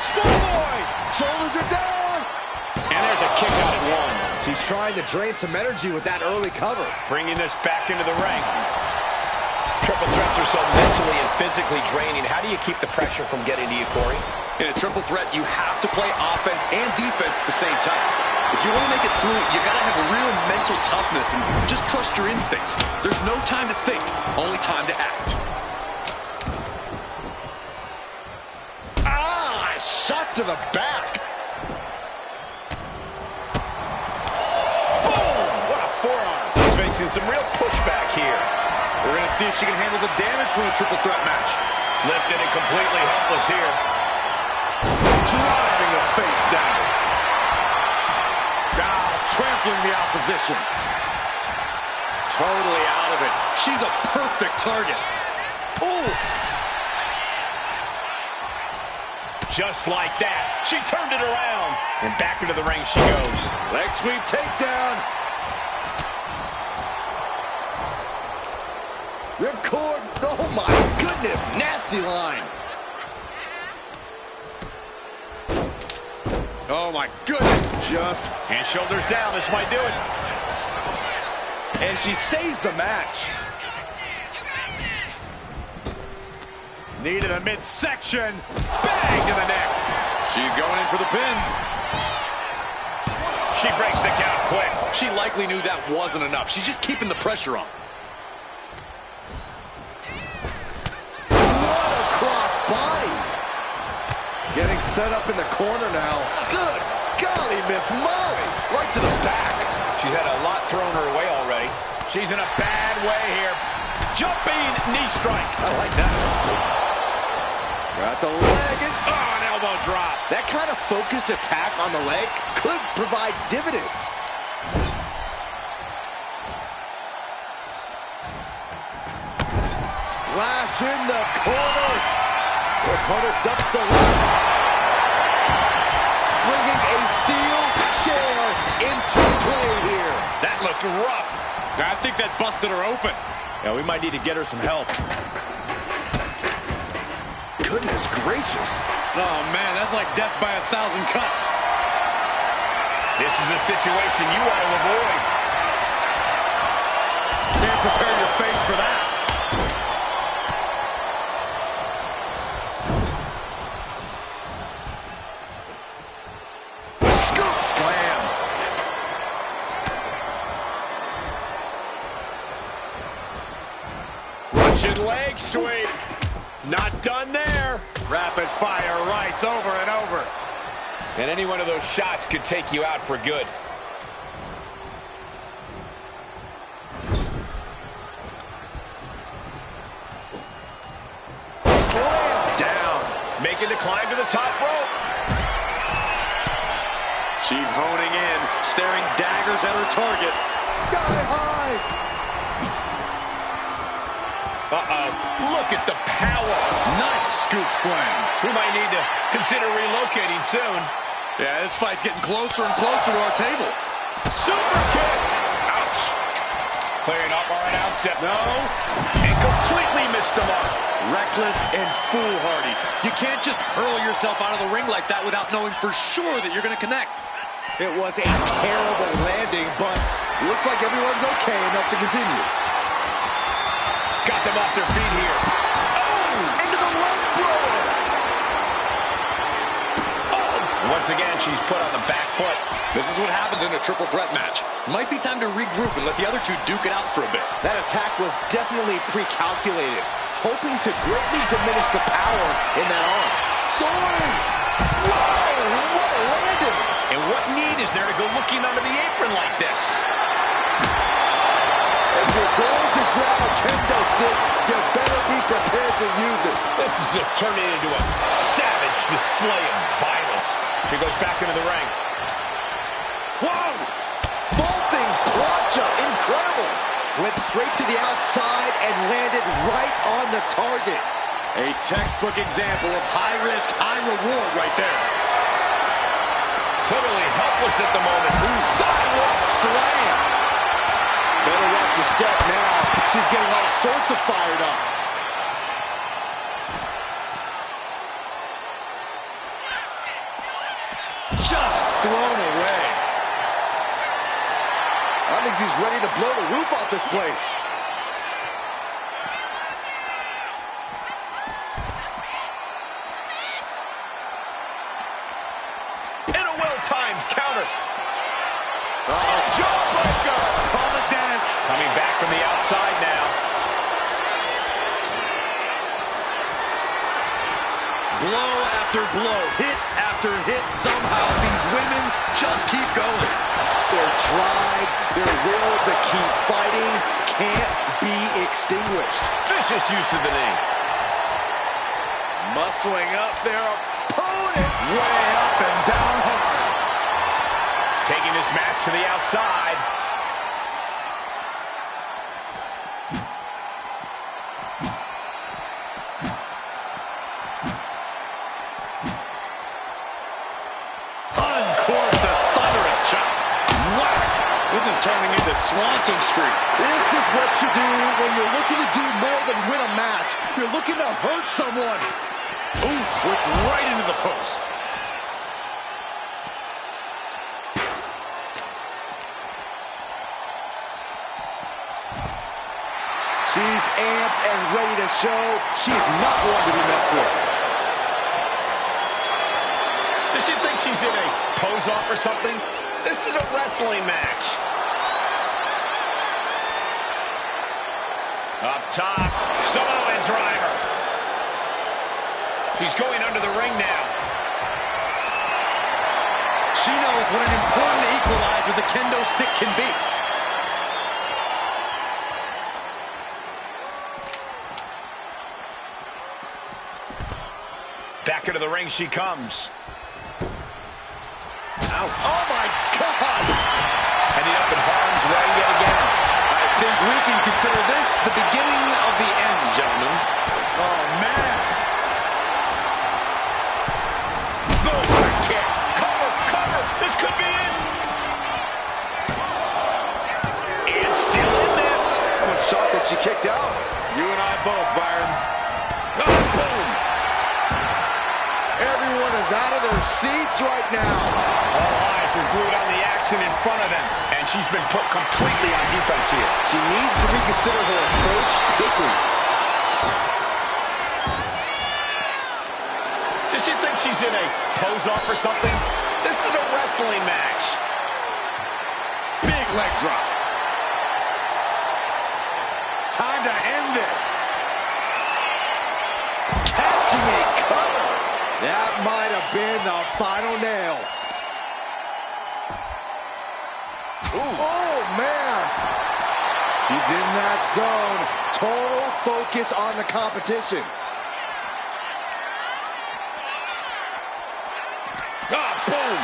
Schoolboy! Shoulders are down! And there's a kick out at one. She's trying to drain some energy with that early cover. Bringing this back into the ring. Triple threats are so mentally and physically draining. How do you keep the pressure from getting to you, Corey? In a triple threat, you have to play offense and defense at the same time. If you want to make it through, you got to have a real mental toughness and just trust your instincts. There's no time to think, only time to act. Ah, shot to the back. Facing some real pushback here. We're going to see if she can handle the damage from a triple threat match. Lifted and completely helpless here. Driving the face down. Now trampling the opposition. Totally out of it. She's a perfect target. Ooh. Just like that. She turned it around. And back into the ring she goes. Leg sweep takedown. Ripcord, oh my goodness, nasty line. Oh my goodness, just. And shoulders down, this might do it. And she saves the match. Knee to the midsection, bang to the neck. She's going in for the pin. She breaks the count quick. She likely knew that wasn't enough. She's just keeping the pressure on. Getting set up in the corner now. Good golly, Miss Molly. Right to the back. She's had a lot thrown her way already. She's in a bad way here. Jumping knee strike. I like that. Got the leg and an elbow drop. That kind of focused attack on the leg could provide dividends. Splash in the corner. The opponent ducks the left. Bringing a steel chair into play here. That looked rough. I think that busted her open. Yeah, we might need to get her some help. Goodness gracious. Oh, man, that's like death by 1,000 cuts. This is a situation you want to avoid. Can't prepare your face for that. Leg sweep. Not done there. Rapid fire rights over and over. And any one of those shots could take you out for good. Slam down. Making the climb to the top rope. She's honing in, staring daggers at her target. Sky high. Uh-oh. Look at the power. Nice scoop slam. We might need to consider relocating soon. Yeah, this fight's getting closer and closer to our table. Super kick. Ouch. Clearing up our announce step. No. And completely missed the mark. Reckless and foolhardy. You can't just hurl yourself out of the ring like that without knowing for sure that you're going to connect. It was a terrible landing, but looks like everyone's okay enough to continue. Got them off their feet here. Oh! Into the rope thrower! Oh! Once again, she's put on the back foot. This is what happens in a triple threat match. Might be time to regroup and let the other two duke it out for a bit. That attack was definitely pre-calculated, hoping to greatly diminish the power in that arm. Soaring! Whoa! What a landing! And what need is there to go looking under the apron like this? If you're going to grab a kendo stick, you better be prepared to use it. This is just turning into a savage display of violence. She goes back into the ring. Whoa! Vaulting plancha, incredible! Went straight to the outside and landed right on the target. A textbook example of high risk, high reward right there. Totally helpless at the moment. Sidewalk slam. Better watch your step now. She's getting all sorts of fired up. Just thrown away. I think she's ready to blow the roof off this place. And a well-timed counter. Jawbreaker. Call it Dennis. Coming back from the outside now. Blow after blow, hit after hit. Somehow these women just keep going. Their drive, their will to keep fighting can't be extinguished. Vicious use of the knee. Muscling up their opponent. Way up and down hard. Taking this match to the outside. Uncorks a thunderous chop. Whack. This is turning into Swanson Street. This is what you do when you're looking to do more than win a match. You're looking to hurt someone. Oof, whipped right into the post. She's amped and ready to show she's not one to be messed with. Does she think she's in a pose-off or something? This is a wrestling match. Up top, Samoan driver. She's going under the ring now. She knows what an important equalizer the kendo stick can be. Back into the ring she comes. Ow. Oh, my God! Ending up in harm's way yet again. I think we can consider this the beginning of the end, gentlemen. Oh, man. Boom, what a kick. Cover, cover. This could be it. And still in this. One shot that she kicked out. You and I both, Byron. Oh, boom. Everyone is out of their seats right now. All eyes are glued on the action in front of them, and she's been put completely on defense here. She needs to reconsider her approach quickly. Does she think she's in a pose-off or something? This is a wrestling match. Big leg drop. Time to end this. Catching a cover. That might have been the final nail. Ooh. Oh, man. She's in that zone. Total focus on the competition. Ah, boom.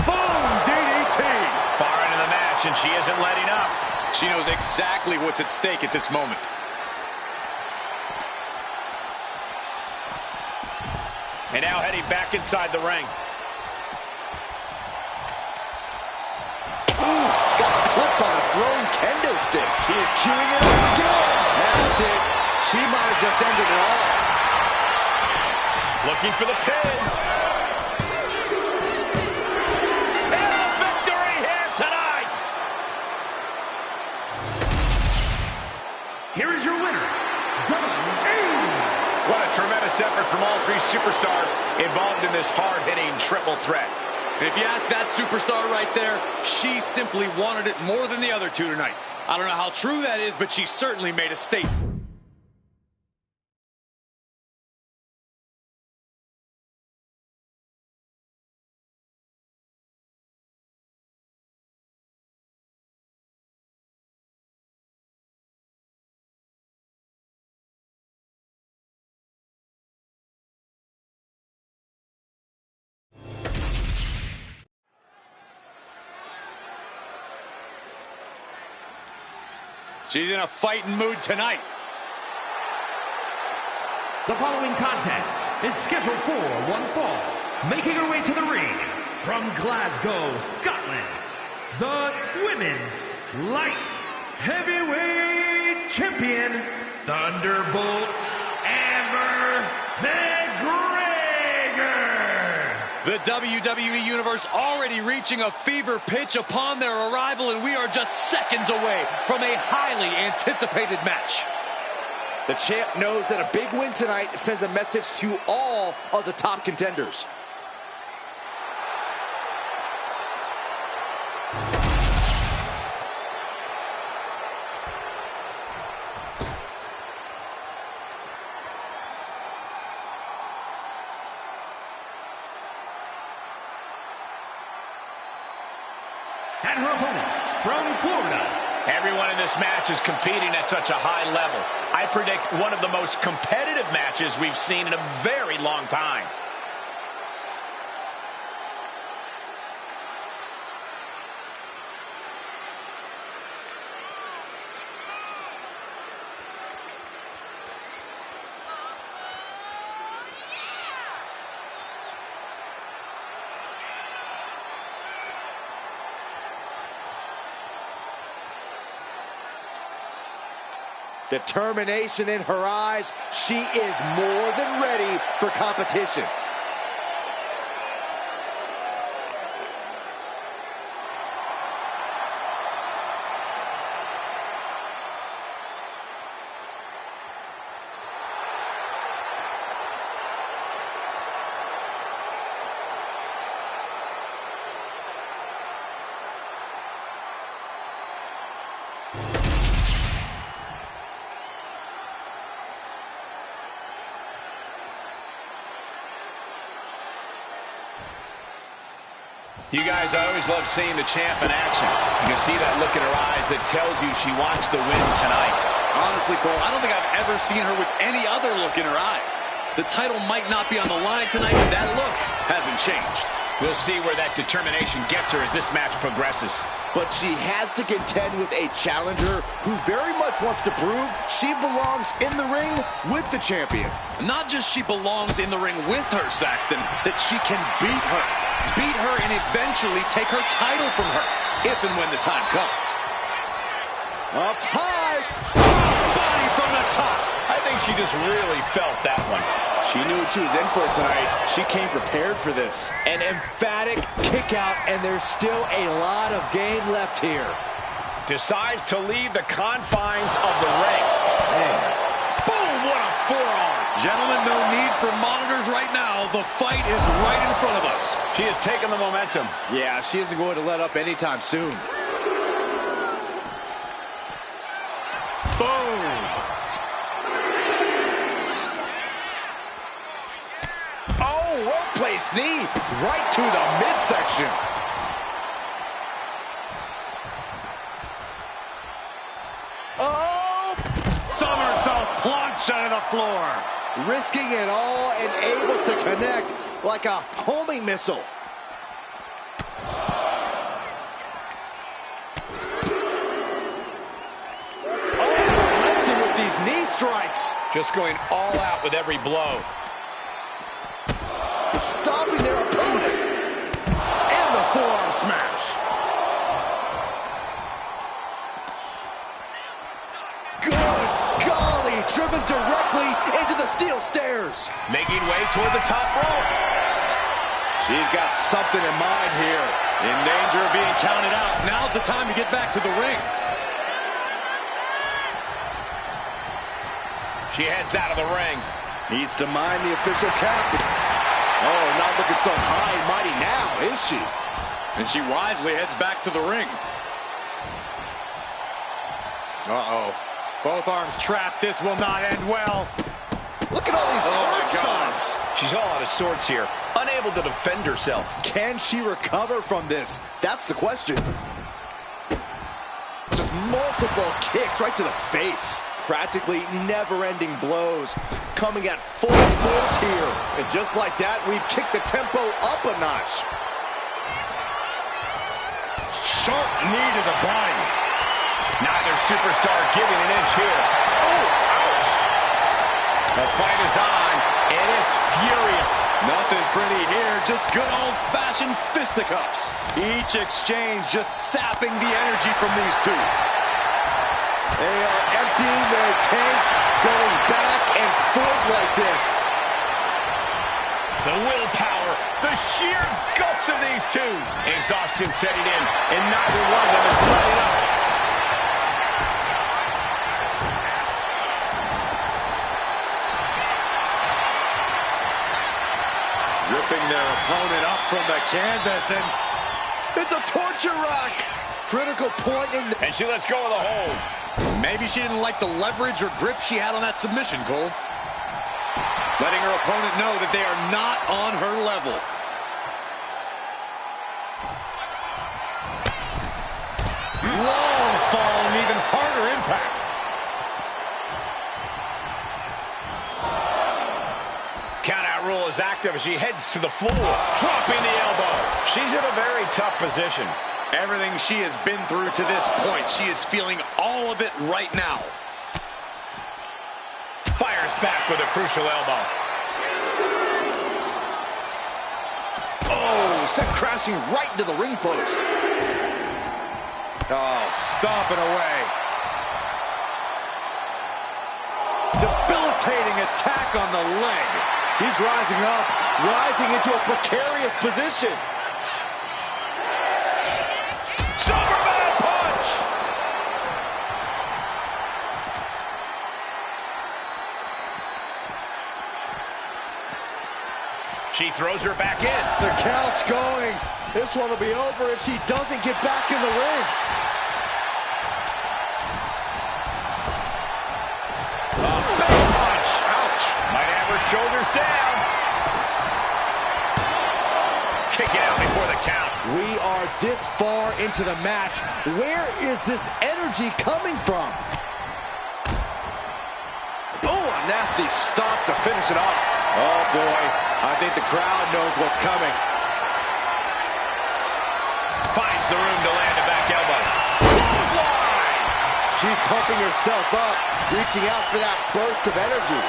Boom, DDT. Far into the match, and she isn't letting up. She knows exactly what's at stake at this moment. And now heading back inside the ring. Ooh, got clipped on a thrown kendo stick. She is queuing it up again. That's it. She might have just ended it all. Looking for the pin. And a victory here tonight. Here is your winner, What a tremendous effort from all three superstars involved in this hard-hitting triple threat. And if you ask that superstar right there, she simply wanted it more than the other two tonight. I don't know how true that is, but she certainly made a statement. She's in a fighting mood tonight. The following contest is scheduled for one fall. Making her way to the ring from Glasgow, Scotland, the Women's Light Heavyweight Champion, Thunderbolt Amber McGregor. The WWE Universe already reaching a fever pitch upon their arrival, and we are just seconds away from a highly anticipated match. The champ knows that a big win tonight sends a message to all of the top contenders. And her opponent from Florida. Everyone in this match is competing at such a high level. I predict one of the most competitive matches we've seen in a very long time. Determination in her eyes. She is more than ready for competition. You guys, I always love seeing the champ in action. You can see that look in her eyes that tells you she wants to win tonight. Honestly, Cole, I don't think I've ever seen her with any other look in her eyes. The title might not be on the line tonight, but that look hasn't changed. We'll see where that determination gets her as this match progresses. But she has to contend with a challenger who very much wants to prove she belongs in the ring with the champion. Not just she belongs in the ring with her, Saxton, that she can beat her. Beat her and eventually take her title from her, if and when the time comes. Up high. Body from the top. I think she just really felt that one. She knew what she was in for tonight. She came prepared for this. An emphatic kick out, and there's still a lot of game left here. Decides to leave the confines of the ring. Man. Boom, what a forearm. Gentlemen, no need for monitors right now. The fight is right in front of us. She has taken the momentum. Yeah, she isn't going to let up anytime soon. Boom. Oh, well-placed knee right to the midsection. Oh! Somersault plunge onto the floor. Risking it all and able to connect like a homing missile. strikes. Just going all out with every blow. Stopping their opponent. And the forearm smash. Good golly, driven directly into the steel stairs. Making way toward the top rope. She's got something in mind here. In danger of being counted out. Now's the time to get back to the ring. She heads out of the ring. Needs to mind the official count. Oh, not looking so high and mighty now, is she? And she wisely heads back to the ring. Uh-oh. Both arms trapped. This will not end well. Look at all these curb God. stomps. She's all out of sorts here. Unable to defend herself. Can she recover from this? That's the question. Just multiple kicks right to the face. Practically never-ending blows coming at full force here. And just like that, we've kicked the tempo up a notch. Sharp knee to the body. Neither superstar giving an inch here. Oh, ouch. The fight is on, and it's furious. Nothing pretty here, just good old-fashioned fisticuffs. Each exchange just sapping the energy from these two. They are emptying their tanks, going back and forth like this. The willpower, the sheer guts of these two. Exhaustion setting in, and neither one of them is letting up. Ripping their opponent up from the canvas, and It's a torture rack. Critical point in the... And she lets go of the hold. maybe she didn't like the leverage or grip she had on that submission, Cole. Letting her opponent know that they are not on her level. Long fall and even harder impact. Countout rule is active as she heads to the floor, dropping the elbow. She's in a very tough position. Everything she has been through to this point, she is feeling all of it right now. Fires back with a crucial elbow. Oh, sent crashing right into the ring post. Oh, stomping away. Debilitating attack on the leg. She's rising up, rising into a precarious position. Superman punch! She throws her back in. The count's going. This one will be over if she doesn't get back in the ring. Big punch. Ouch. Might have her shoulders down. Kick it out before the count. We are this far into the match. Where is this energy coming from? Oh, a nasty stomp to finish it off. Oh, boy. I think the crowd knows what's coming. Finds the room to land a back elbow. Clothesline! She's pumping herself up, reaching out for that burst of energy.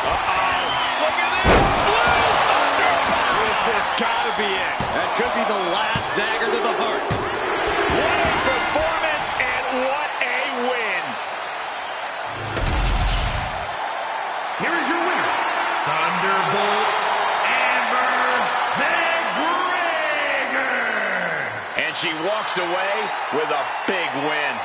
Uh-oh. Look at this. Blue Thunder Bomb. This has got to be it. That could be the last dagger to the heart. What a performance and what a win. Here is your winner, Thunderbolt Amber McGregor. And she walks away with a big win.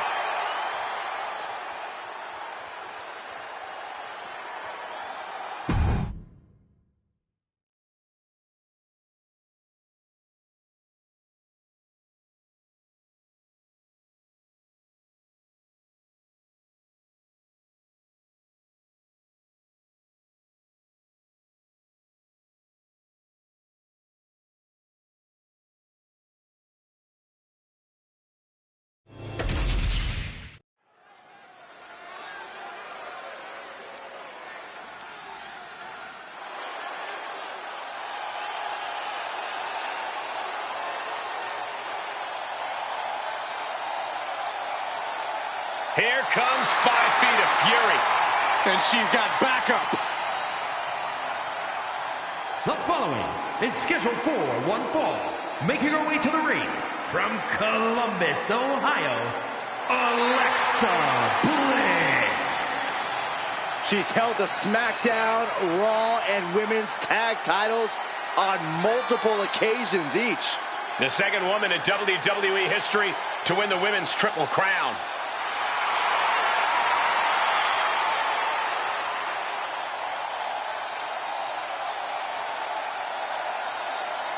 Here comes 5 feet of fury. And she's got backup. The following is scheduled for one fall. Making her way to the ring from Columbus, Ohio, Alexa Bliss. She's held the SmackDown, Raw, and Women's Tag titles on multiple occasions each. The second woman in WWE history to win the Women's Triple Crown.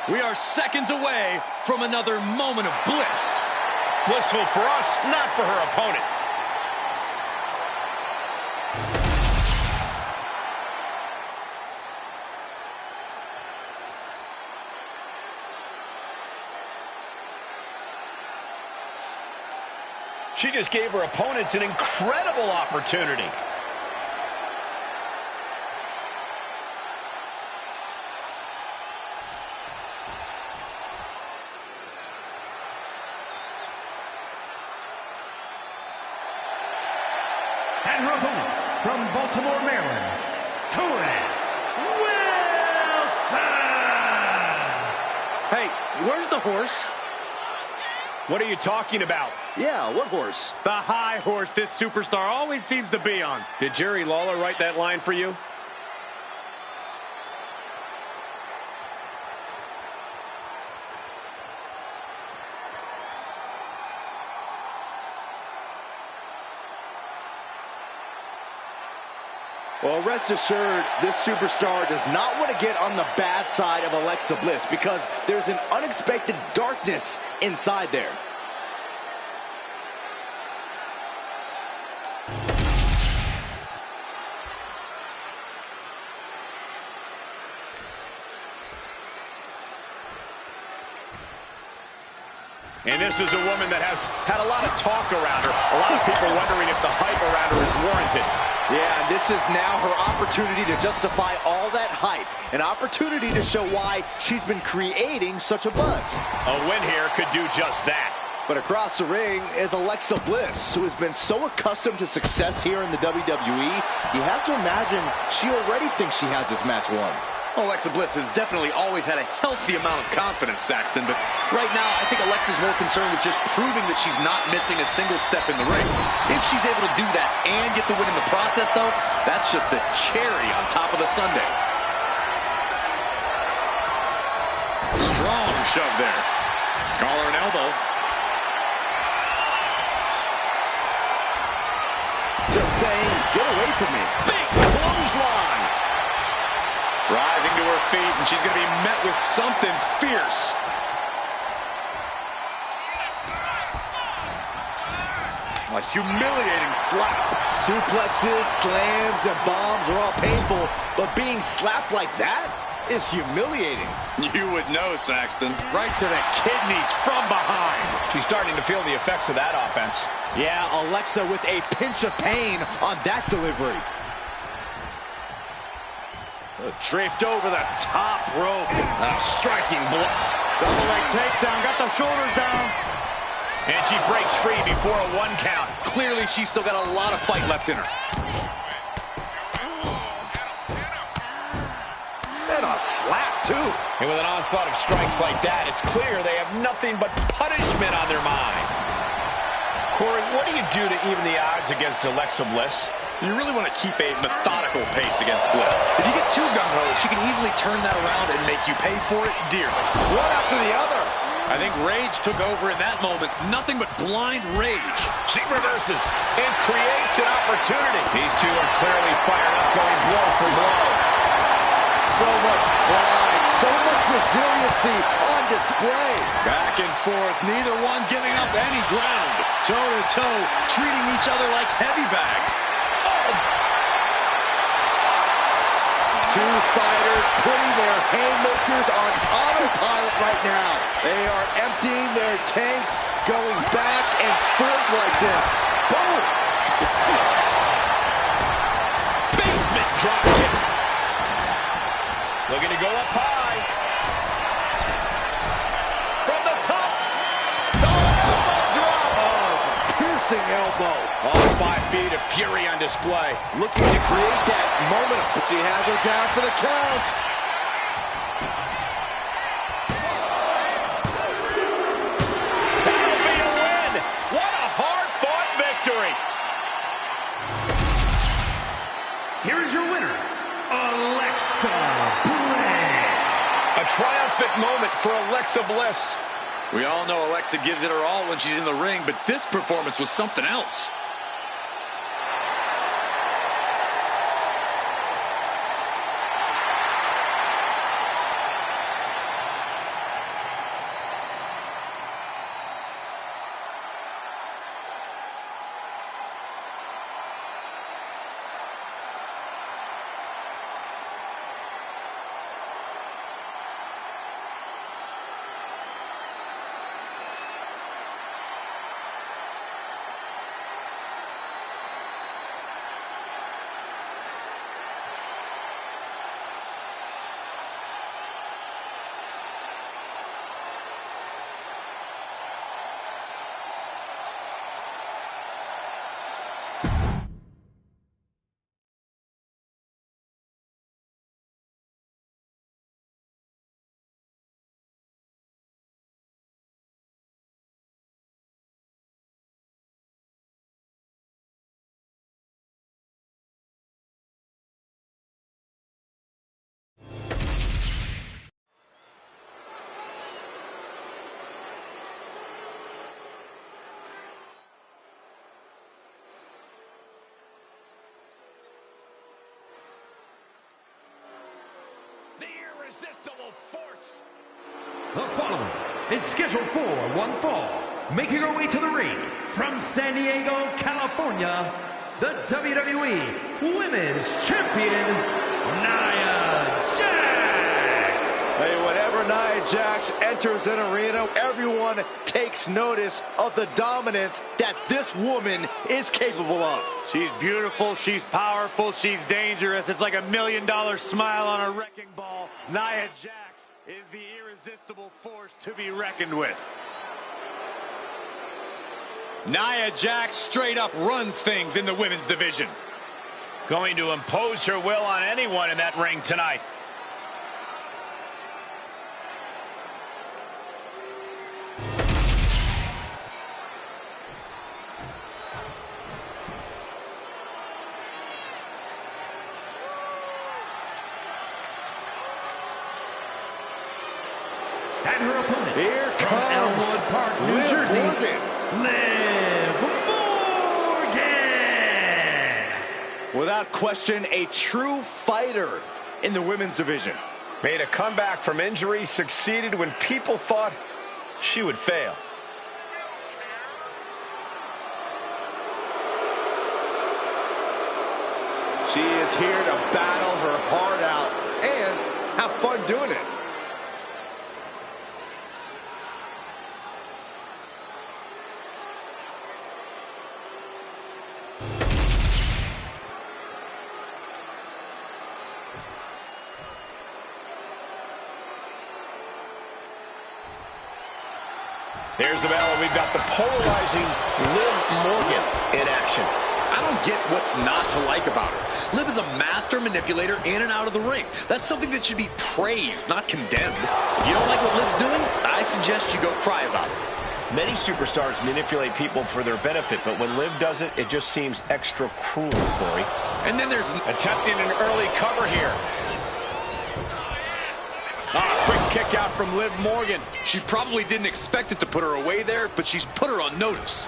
We are seconds away from another moment of bliss. Blissful for us, not for her opponent. She just gave her opponents an incredible opportunity. And her opponent from Baltimore, Maryland, Torres Wilson. Hey, where's the horse? What are you talking about? Yeah, what horse? The high horse this superstar always seems to be on. Did Jerry Lawler write that line for you? Well, rest assured, this superstar does not want to get on the bad side of Alexa Bliss because there's an unexpected darkness inside there. And this is a woman that has had a lot of talk around her. A lot of people wondering if the hype around her is warranted. Yeah, and this is now her opportunity to justify all that hype. An opportunity to show why she's been creating such a buzz. A win here could do just that. But across the ring is Alexa Bliss, who has been so accustomed to success here in the WWE, you have to imagine she already thinks she has this match won. Alexa Bliss has definitely always had a healthy amount of confidence, Saxton, but right now I think Alexa's more concerned with just proving that she's not missing a single step in the ring. If she's able to do that and get the win in the process, though, that's just the cherry on top of the sundae. Strong shove there. Collar and elbow. Just saying, get away from me. Big clothesline. Rising to her feet, and she's going to be met with something fierce. A humiliating slap. Suplexes, slams, and bombs are all painful, but being slapped like that is humiliating. You would know, Saxton. Right to the kidneys from behind. She's starting to feel the effects of that offense. Yeah, Alexa with a pinch of pain on that delivery. Draped over the top rope. A striking blow. Double leg takedown. Got the shoulders down. And she breaks free before a 1 count. Clearly, she's still got a lot of fight left in her. And a slap, too. And with an onslaught of strikes like that, it's clear they have nothing but punishment on their mind. Corey, what do you do to even the odds against Alexa Bliss? You really want to keep a methodical pace against Bliss. If you get too gung-ho, she can easily turn that around and make you pay for it dearly. One after the other. I think rage took over in that moment. Nothing but blind rage. She reverses and creates an opportunity. These two are clearly fired up, going blow for blow. So much pride, so much resiliency on display. Back and forth, neither one giving up any ground. Toe-to-toe, treating each other like heavy bags. Two fighters putting their haymakers on autopilot right now. They are emptying their tanks, going back and forth like this. Boom! Basement drop kick. Looking to go up high. From the top. The elbow drop. Oh, it's a piercing elbow. All 5 feet of fury on display. Looking to create that moment. She has her down for the count. That'll be a win. What a hard-fought victory. Here is your winner, Alexa Bliss. A triumphant moment for Alexa Bliss. We all know Alexa gives it her all when she's in the ring, but this performance was something else. Irresistible force. The following is scheduled for one fall. Making her way to the ring from San Diego, California, the WWE Women's Champion, Nia Jax. Hey, whenever Nia Jax enters an arena, everyone takes notice of the dominance that this woman is capable of. She's beautiful, she's powerful, she's dangerous. It's like $1 million smile on a wrecking ball. Nia Jax is the irresistible force to be reckoned with. Nia Jax straight up runs things in the women's division. Going to impose her will on anyone in that ring tonight. And her opponent, Here from comes Elmwood Park, New Liv Jersey, Morgan. Liv Morgan. Without question, a true fighter in the women's division. Made a comeback from injury, succeeded when people thought she would fail. She is here to battle her heart out and have fun doing it. There's the battle. We've got the polarizing Liv Morgan in action. I don't get what's not to like about her. Liv is a master manipulator in and out of the ring. That's something that should be praised, not condemned. If you don't like what Liv's doing, I suggest you go cry about it. Many superstars manipulate people for their benefit, but when Liv does it, it just seems extra cruel, Corey. And then there's Attempting an early cover here. quick kick out from Liv Morgan. She probably didn't expect it to put her away there, but she's put her on notice.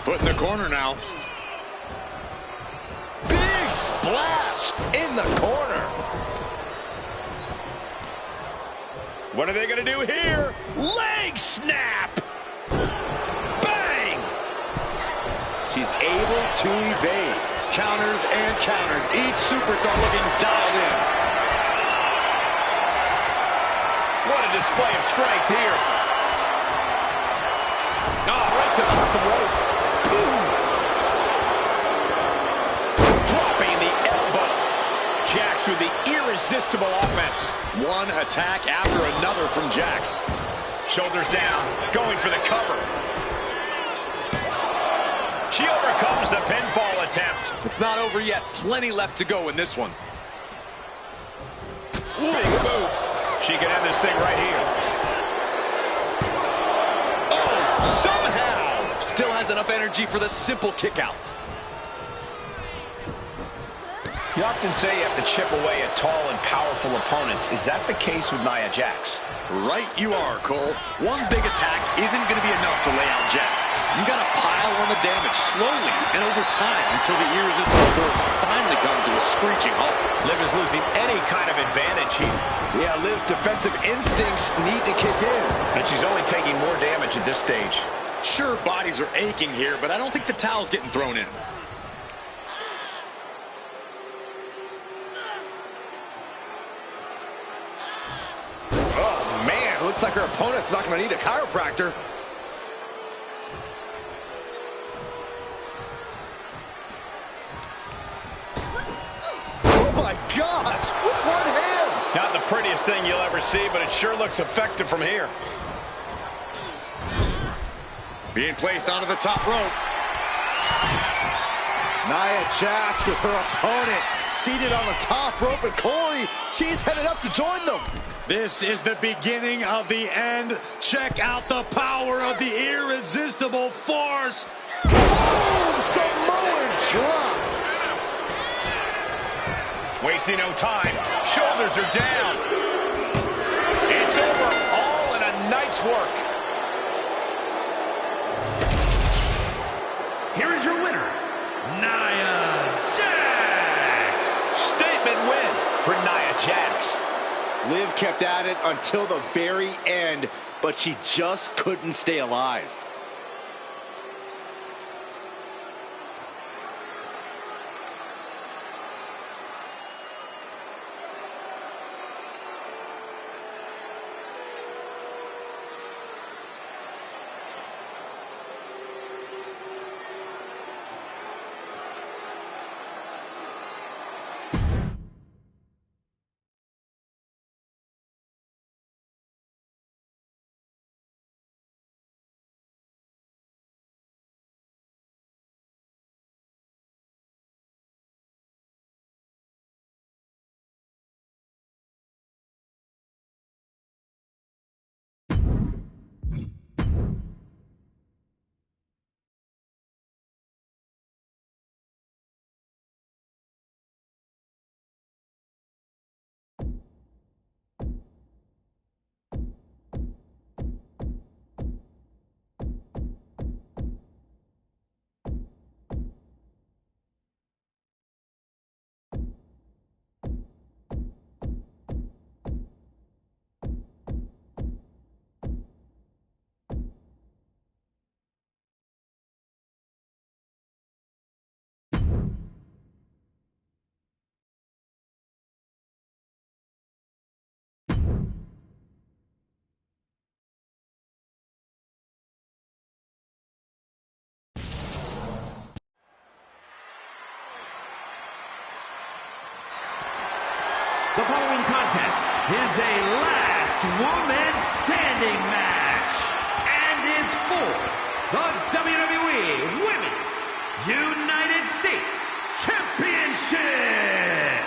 Put in the corner now. Big splash in the corner. What are they going to do here? Leg snap! Bang! She's able to evade. Counters and counters. Each superstar looking dialed in. What a display of strength here. Oh, right to the throat. Boom. Dropping the elbow. Jax with the irresistible offense. One attack after another from Jax. Shoulders down, going for the cover. She overcomes the pinfall attempt. It's not over yet. Plenty left to go in this one. Big boot. She can end this thing right here. Oh, somehow! Still has enough energy for the simple kick out. You often say you have to chip away at tall and powerful opponents. Is that the case with Nia Jax? Right you are, Cole. One big attack isn't going to be enough to lay out Jax. You got to pile on the damage slowly and over time until the irresistible force finally comes to a screeching halt. Liv is losing any kind of advantage here. Yeah, Liv's defensive instincts need to kick in. And she's only taking more damage at this stage. Sure, bodies are aching here, but I don't think the towel's getting thrown in. Oh, man, looks like her opponent's not going to need a chiropractor. Oh, my gosh, with one hand. Not the prettiest thing you'll ever see, but it sure looks effective from here. Being placed onto the top rope. Nia Jax with her opponent seated on the top rope, and Corey, she's headed up to join them. This is the beginning of the end. Check out the power of the irresistible force. Boom! Samoan drop. Wasting no time. Shoulders are down. It's over, all in a night's work. Here is your winner, Nia Jax. Statement win for Nia Jax. Liv kept at it until the very end, but she just couldn't stay alive. The following contest is a last woman standing match and is for the WWE Women's United States Championship.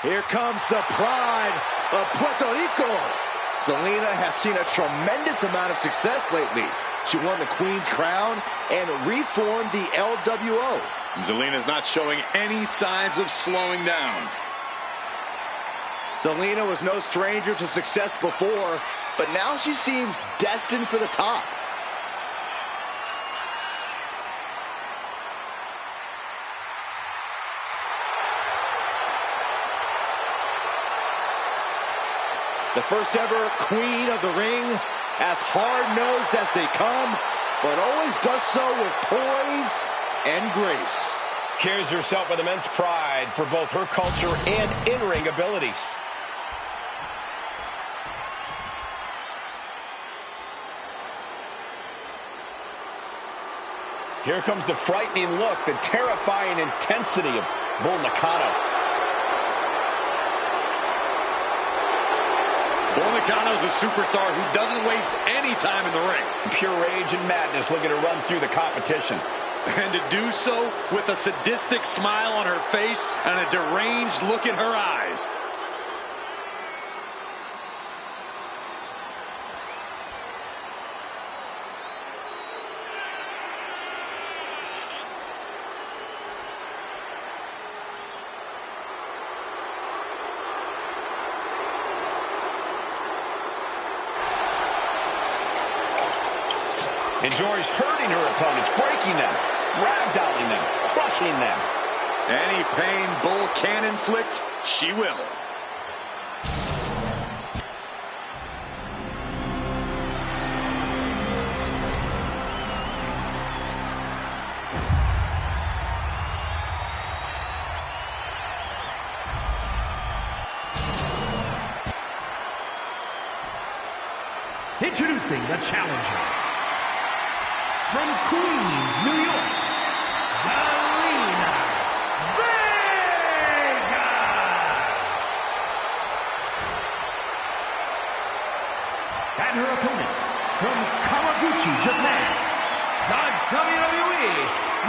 Here comes the pride of Puerto Rico. Zelina has seen a tremendous amount of success lately. She won the Queen's Crown and reformed the LWO. Zelina's not showing any signs of slowing down. Zelina was no stranger to success before, but now she seems destined for the top. The first ever Queen of the Ring, as hard-nosed as they come, but always does so with poise and grace. Carries herself with immense pride for both her culture and in-ring abilities. Here comes the frightening look, the terrifying intensity of Bull Nakano. Bull Nakano's a superstar who doesn't waste any time in the ring. Pure rage and madness looking to run through the competition. And to do so with a sadistic smile on her face and a deranged look in her eyes. Enjoys hurting her opponents, breaking them, ragdolling them, crushing them. Any pain Bull can inflict, she will. Introducing the challenger. From Queens, New York, Zelina Vega. And her opponent, from Kawaguchi, Japan, the WWE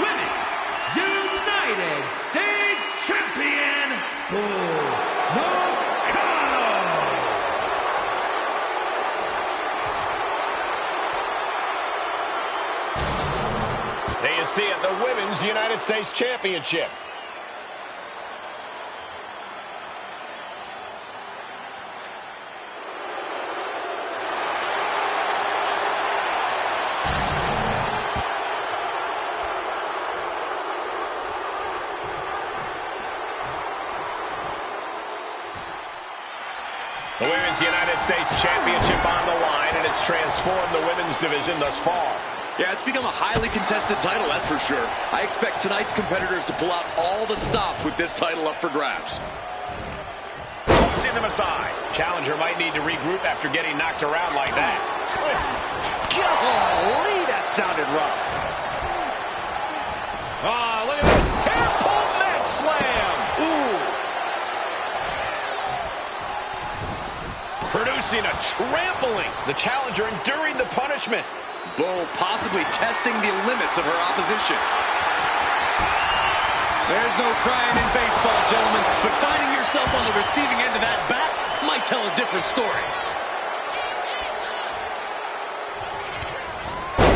Women's United States Champion, Bull Nakano. There you see it, the Women's United States Championship. The Women's United States Championship on the line, and it's transformed the women's division thus far. Yeah, it's become a highly contested title, that's for sure. I expect tonight's competitors to pull out all the stops with this title up for grabs. Tossing them aside. Challenger might need to regroup after getting knocked around like that. Golly, that sounded rough. Ah, look at this. Hair pull net slam. Ooh. Producing a trampling. The challenger enduring the punishment. Bull possibly testing the limits of her opposition. There's no crying in baseball, gentlemen, but finding yourself on the receiving end of that bat might tell a different story.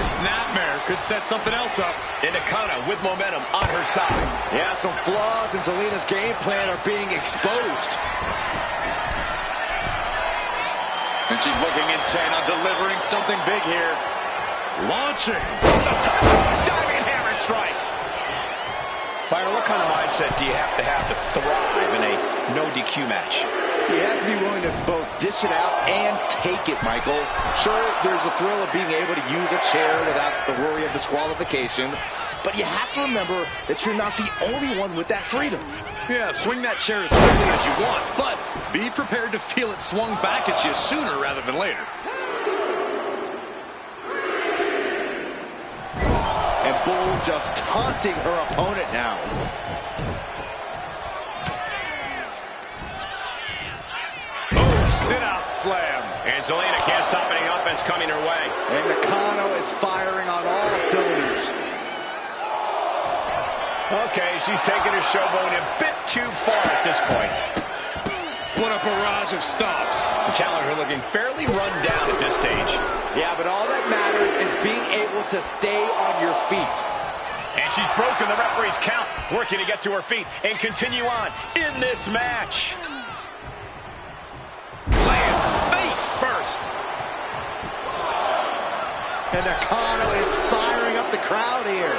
Snapmare could set something else up. And Nakano with momentum on her side. Yeah, some flaws in Zelina's game plan are being exposed. And she's looking intent on delivering something big here. Launching. The top diving hammer strike. Byron, what kind of mindset do you have to thrive in a no DQ match? You have to be willing to both dish it out and take it, Michael. Sure, there's a thrill of being able to use a chair without the worry of disqualification, but you have to remember that you're not the only one with that freedom. Yeah, swing that chair as quickly as you want, but be prepared to feel it swung back at you sooner rather than later. And Bull just taunting her opponent now. Sit-out slam. And Zelina can't stop any offense coming her way. And Nakano is firing on all cylinders. Okay, she's taking her showboat a bit too far at this point. What a barrage of stops. The challenger looking fairly run down at this stage. Yeah, but all that matters is being able to stay on your feet. And she's broken the referee's count, working to get to her feet and continue on in this match. Lands face first. And Nakano is firing up the crowd here.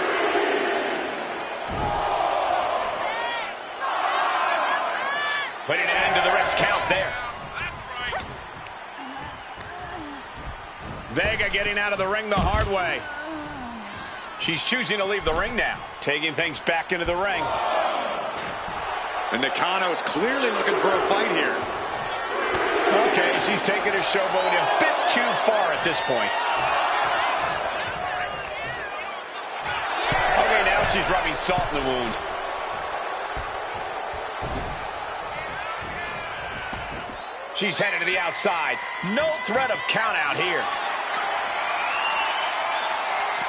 Putting an end to the rest count there. Vega getting out of the ring the hard way. She's choosing to leave the ring now, taking things back into the ring. And Nakano's clearly looking for a fight here. Okay, she's taking her showboat a bit too far at this point. Okay, now she's rubbing salt in the wound. She's headed to the outside. No threat of count out here.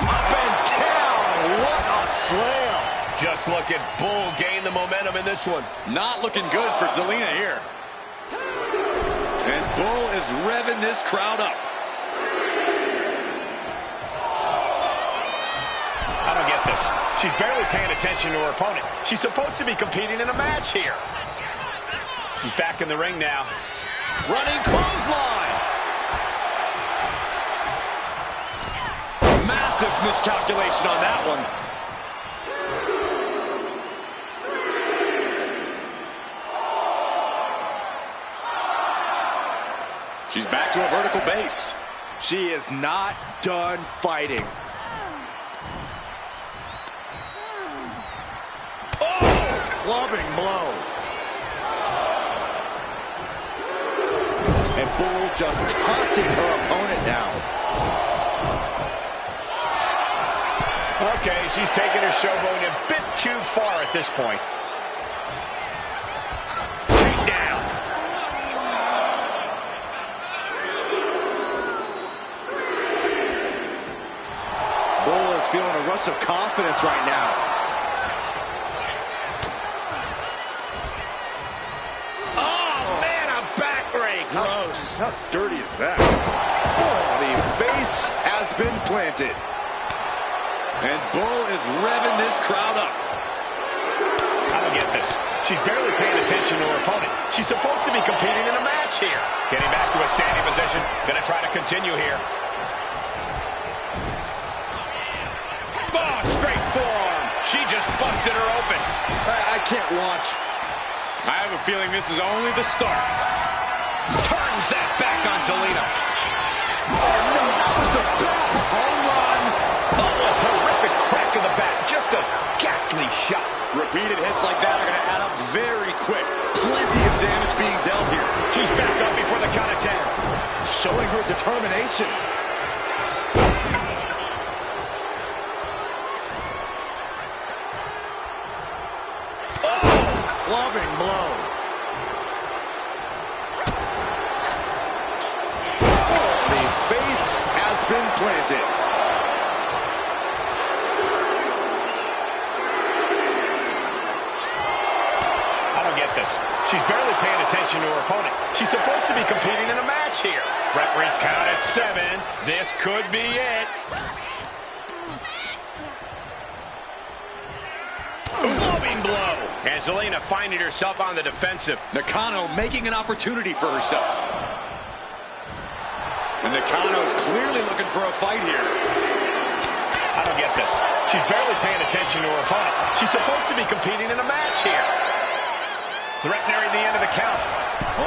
Up and down. What a slam. Just look at Bull gain the momentum in this one. Not looking good for Zelina here. And Bull is revving this crowd up. I don't get this. She's barely paying attention to her opponent. She's supposed to be competing in a match here. She's back in the ring now. Running clothesline. Massive miscalculation on that one. She's back to a vertical base. She is not done fighting. Oh, clubbing blow. And Bull just taunting her opponent now. Okay, she's taking her showboat a bit too far at this point. Take down. Bull is feeling a rush of confidence right now. Gross. How dirty is that? Oh, the face has been planted. And Bull is revving this crowd up. I don't get this. She's barely paying attention to her opponent. She's supposed to be competing in a match here. Getting back to a standing position. Gonna try to continue here. Oh, straight forearm. She just busted her open. I can't watch. I have a feeling this is only the start. Turns that back on Zelina. Oh, no, not with the bat. Home run. Oh, a horrific crack of the bat. Just a ghastly shot. Repeated hits like that are going to add up very quick. Plenty of damage being dealt here. She's back up before the count of 10. Showing her determination. Oh, clubbing blow. Been planted. I don't get this. She's barely paying attention to her opponent. She's supposed to be competing in a match here. Referee's count at 7. This could be it. Blowing blow. And Zelina finding herself on the defensive. Nakano making an opportunity for herself. And Nakano's clearly looking for a fight here. I don't get this. She's barely paying attention to her opponent. She's supposed to be competing in a match here. Threatening the end of the count.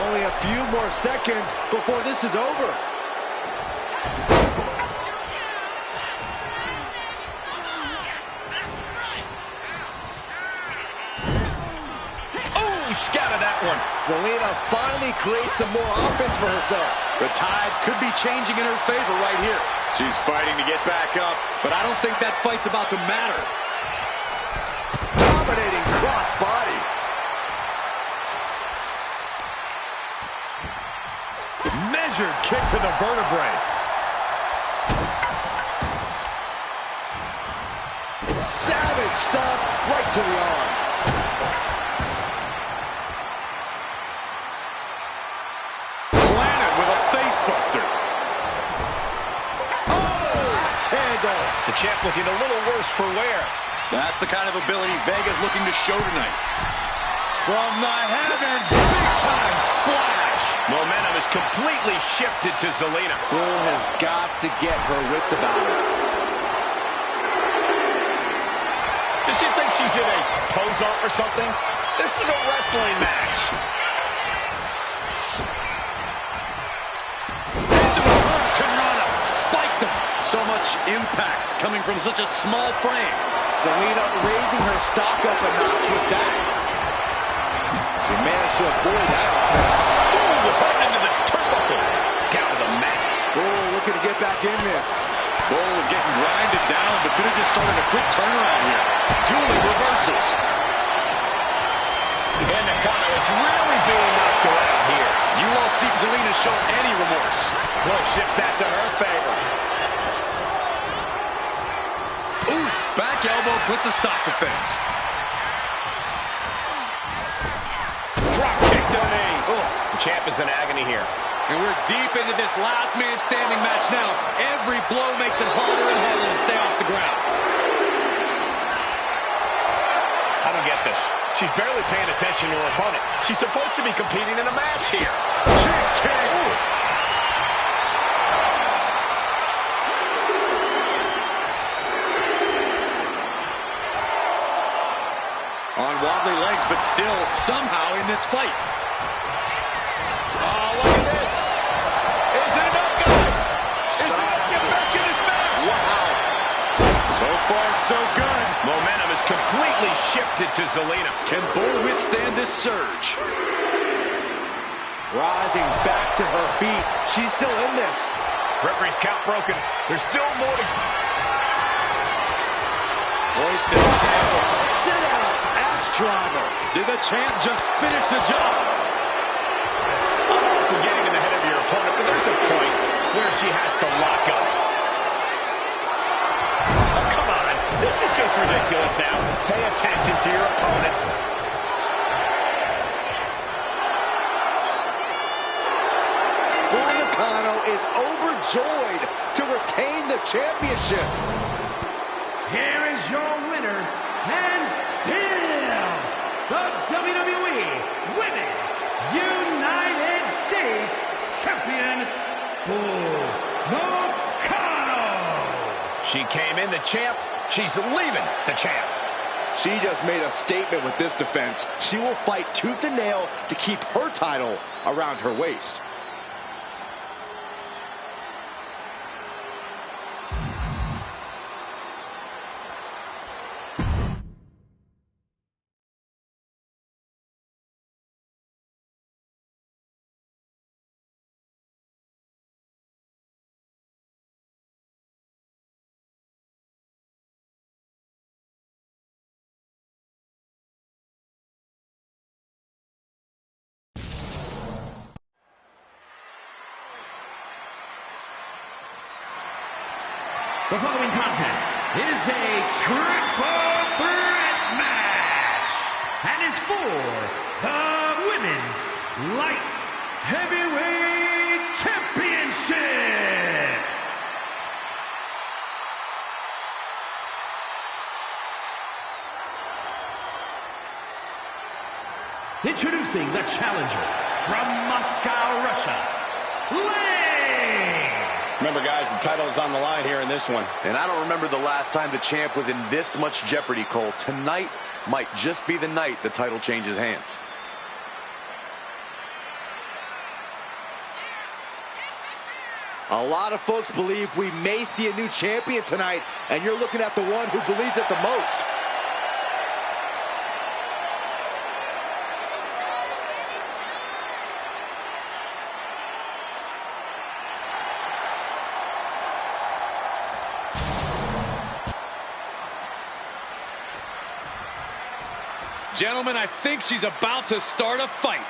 Only a few more seconds before this is over. Scouted that one. Zelina finally creates some more offense for herself. The tides could be changing in her favor right here. She's fighting to get back up, but I don't think that fight's about to matter. Dominating cross-body. Measured kick to the vertebrae. Savage stuff right to the arm. Buster. Oh, handle. The champ looking a little worse for wear. That's the kind of ability Vega's looking to show tonight. From the heavens, big-time splash. Momentum is completely shifted to Zelina. Bull has got to get her wits about her. Does she think she's in a pose-off or something? This is a wrestling match. So much impact coming from such a small frame. Zelina raising her stock up a notch with that. She managed to avoid that offense. Ooh, right into the turnbuckle. Down to the mat. Bull looking to get back in this. Bull is getting grinded down, but could have just started a quick turnaround here. Dueling reversals. And Nakano is really being knocked around here. You won't see Zelina show any remorse. Well, shifts that to her favor. Oof, back elbow puts a stop to things. Drop kick to the knee. The champ is in agony here. And we're deep into this last man standing match now. Every blow makes it harder and harder to stay off the ground. I don't get this. She's barely paying attention to her opponent. She's supposed to be competing in a match here. On wobbly legs, but still somehow in this fight. Oh, look at this. Is it enough, guys? Is it enough to get back in this match? Wow. So far, so good. Momentum is completely shifted to Zelina. Can Bull withstand this surge? Rising back to her feet. She's still in this. Referee's count broken. There's still more to... Hoisted on the ankle. Sit out. Axe driver. Did the champ just finish the job? I'm all for getting in the head of your opponent, but there's a point where she has to lock up. Oh, come on. This is just ridiculous now. Pay attention to your opponent. Nakano is overjoyed to retain the championship. Here is your winner, and still the WWE Women's United States Champion, Bull Nakano. She came in the champ. She's leaving the champ. She just made a statement with this defense. She will fight tooth and nail to keep her title around her waist. The following contest is a triple threat match and is for the Women's Light Heavyweight Championship. Introducing the challenger from Moscow, Russia, Remember, guys, the title is on the line here in this one. And I don't remember the last time the champ was in this much jeopardy, Cole. Tonight might just be the night the title changes hands. A lot of folks believe we may see a new champion tonight, and you're looking at the one who believes it the most. Gentlemen, I think she's about to start a fight.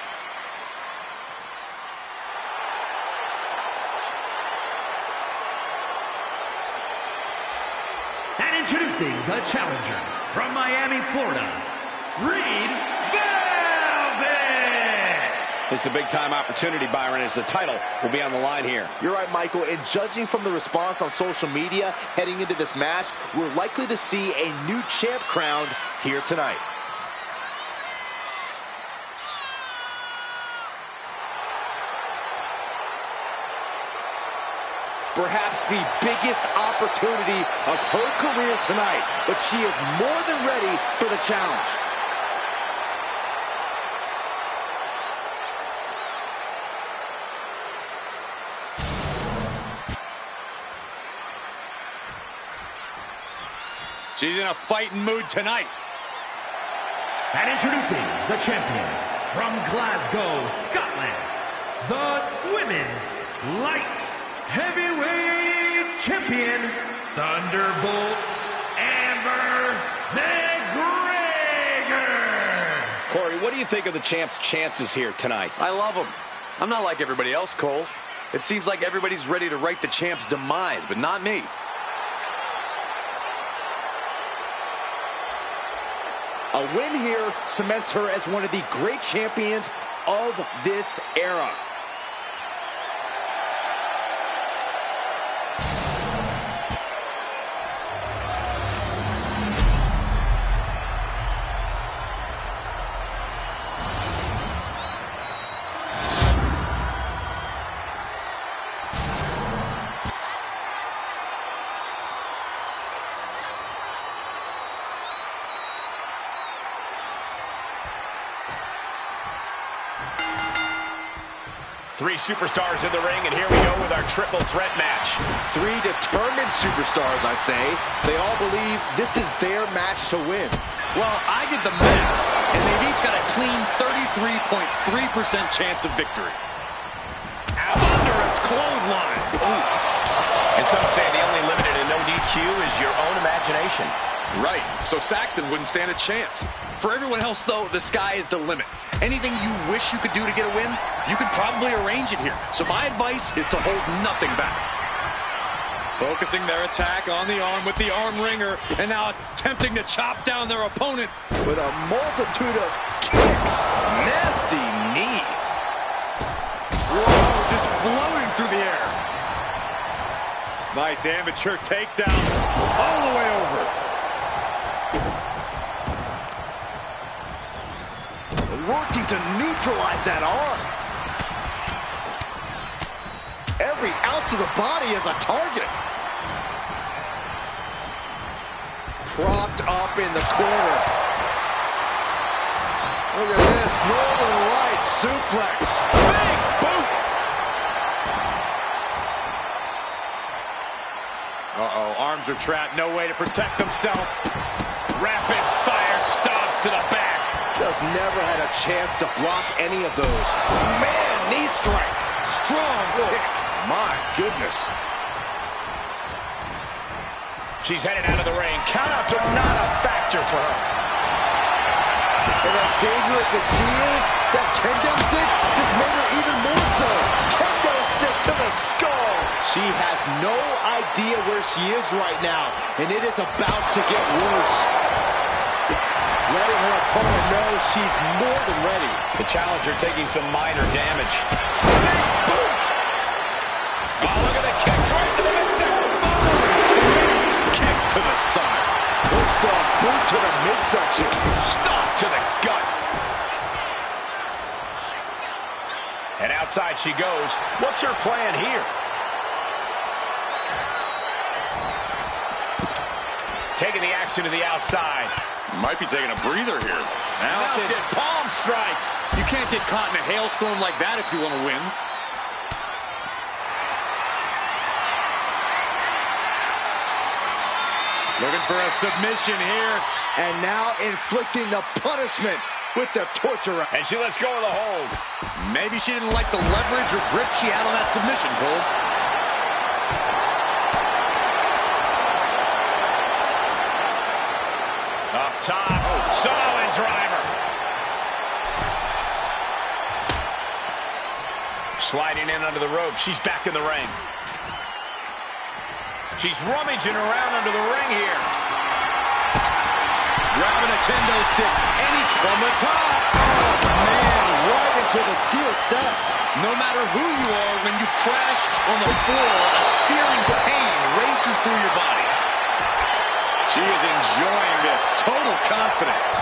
And introducing the challenger from Miami, Florida, Reed Velvet. It's a big-time opportunity, Byron, as the title will be on the line here. You're right, Michael, and judging from the response on social media heading into this match, we're likely to see a new champ crowned here tonight. Perhaps the biggest opportunity of her career tonight, but she is more than ready for the challenge. She's in a fighting mood tonight. And introducing the champion from Glasgow, Scotland, the Women's Light Heavyweight Champion, Thunderbolt Amber McGregor. Corey, what do you think of the champ's chances here tonight? I love them. I'm not like everybody else, Cole. It seems like everybody's ready to write the champ's demise, but not me. A win here cements her as one of the great champions of this era. Three superstars in the ring, and here we go with our triple threat match. Three determined superstars, I'd say. They all believe this is their match to win. Well, I did the math, and they've each got a clean 33.3% chance of victory. Thunderous clothesline. Ooh. And some say the only limit in a no DQ is your own imagination. Right, so Saxton wouldn't stand a chance. For everyone else, though, the sky is the limit. Anything you wish you could do to get a win, you can probably arrange it here. So my advice is to hold nothing back. Focusing their attack on the arm with the arm wringer, and now attempting to chop down their opponent with a multitude of kicks. Nasty knee. Whoa, just floating through the air. Nice amateur takedown all the way over. Working to neutralize that arm. Every ounce of the body is a target. Propped up in the corner. Look at this, Northern Lights suplex. Big boot. Uh-oh, arms are trapped, no way to protect himself. Rapid fire stomps to the back. Just never had a chance to block any of those. Man, knee strike. Strong kick. My goodness. She's headed out of the ring. Countouts are not a factor for her. And as dangerous as she is, that kendo stick just made her even more so. Kendo stick to the skull. She has no idea where she is right now, and it is about to get worse. Letting her opponent know she's more than ready. The challenger taking some minor damage. Big boot! Oh, look at the kicks right to the midsection. Kick to the stomach. Puts the boot to the midsection. Stomp to the gut. And outside she goes. What's her plan here? Taking the action to the outside. Might be taking a breather here. Mounted palm strikes. You can't get caught in a hailstorm like that if you want to win. Looking for a submission here. And now inflicting the punishment with the torture. And she lets go of the hold. Maybe she didn't like the leverage or grip she had on that submission, Cole. Up top, Samoan driver. Sliding in under the rope. She's back in the ring. She's rummaging around under the ring here. Grabbing a kendo stick. From the top. Oh, man, right into the steel steps. No matter who you are, when you crash on the floor, a searing pain races through your body. She is enjoying this. Total confidence.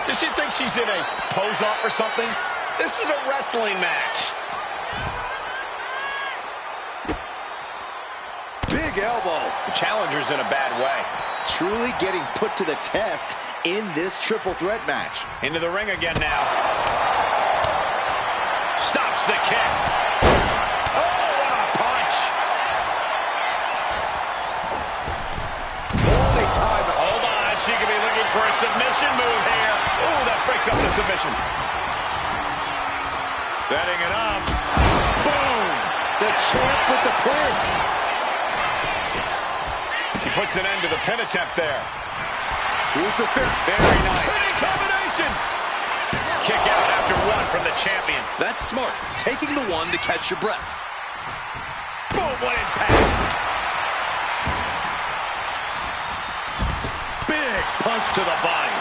Does she think she's in a pose-off or something? This is a wrestling match. Big elbow. The challenger's in a bad way. Truly getting put to the test in this triple threat match. Into the ring again now. Stops the kick. Oh, what a punch. Only time. Hold on, she could be looking for a submission move here. Ooh, that breaks up the submission. Setting it up. Boom! The champ with the pin. She puts an end to the pin attempt there. Crucifix. Very nice. Pinning combination. Kick out after one from the champion. That's smart. Taking the one to catch your breath. Boom, what impact. Big punch to the body.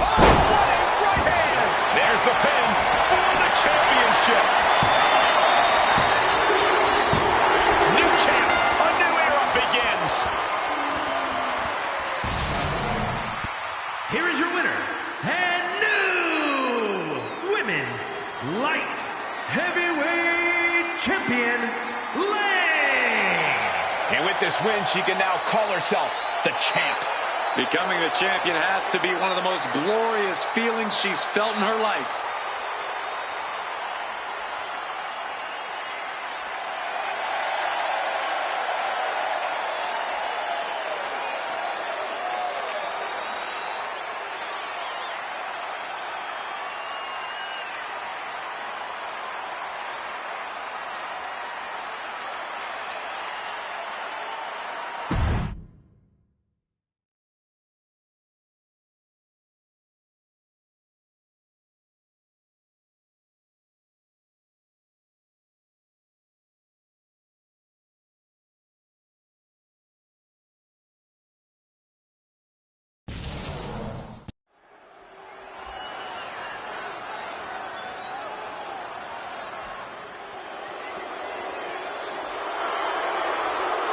Oh, what a right hand. There's the pin for the championship. New champ. A new era begins. Here is your winner, and new Women's Light Heavyweight Champion, Layne. And with this win, she can now call herself the champ. Becoming the champion has to be one of the most glorious feelings she's felt in her life.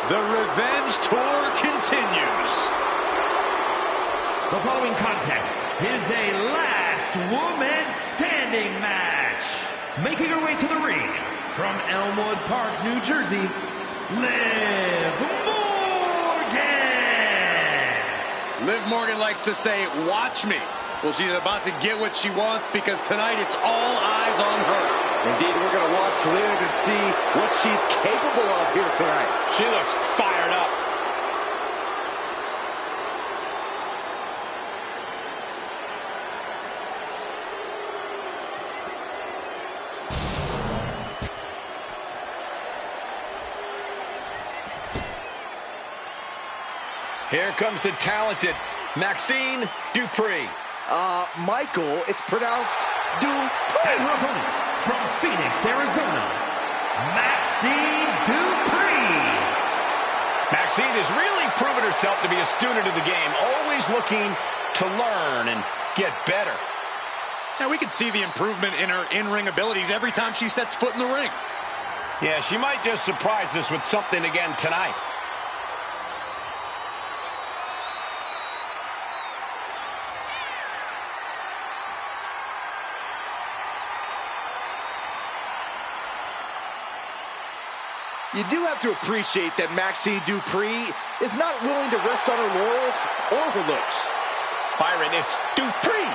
The Revenge Tour continues. The following contest is a last woman standing match. Making her way to the ring from Elmwood Park, New Jersey, Liv Morgan. Liv Morgan likes to say, watch me. Well, she's about to get what she wants because tonight it's all eyes on her. Indeed, we're going to watch Liv and see what she's capable of here tonight. She looks fired up. Here comes the talented Maxine Dupree. Michael, it's pronounced Dupree. And her opponent from Phoenix, Arizona, Maxine Dupree. Maxine has really proven herself to be a student of the game, always looking to learn and get better. Now, we can see the improvement in her in-ring abilities every time she sets foot in the ring. Yeah, she might just surprise us with something again tonight. You do have to appreciate that Maxine Dupree is not willing to rest on her laurels or her looks. Byron, it's Dupree.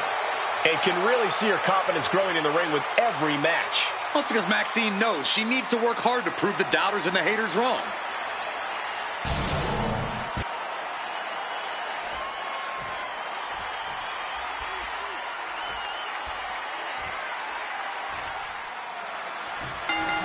And can really see her confidence growing in the ring with every match. Well, it's because Maxine knows she needs to work hard to prove the doubters and the haters wrong.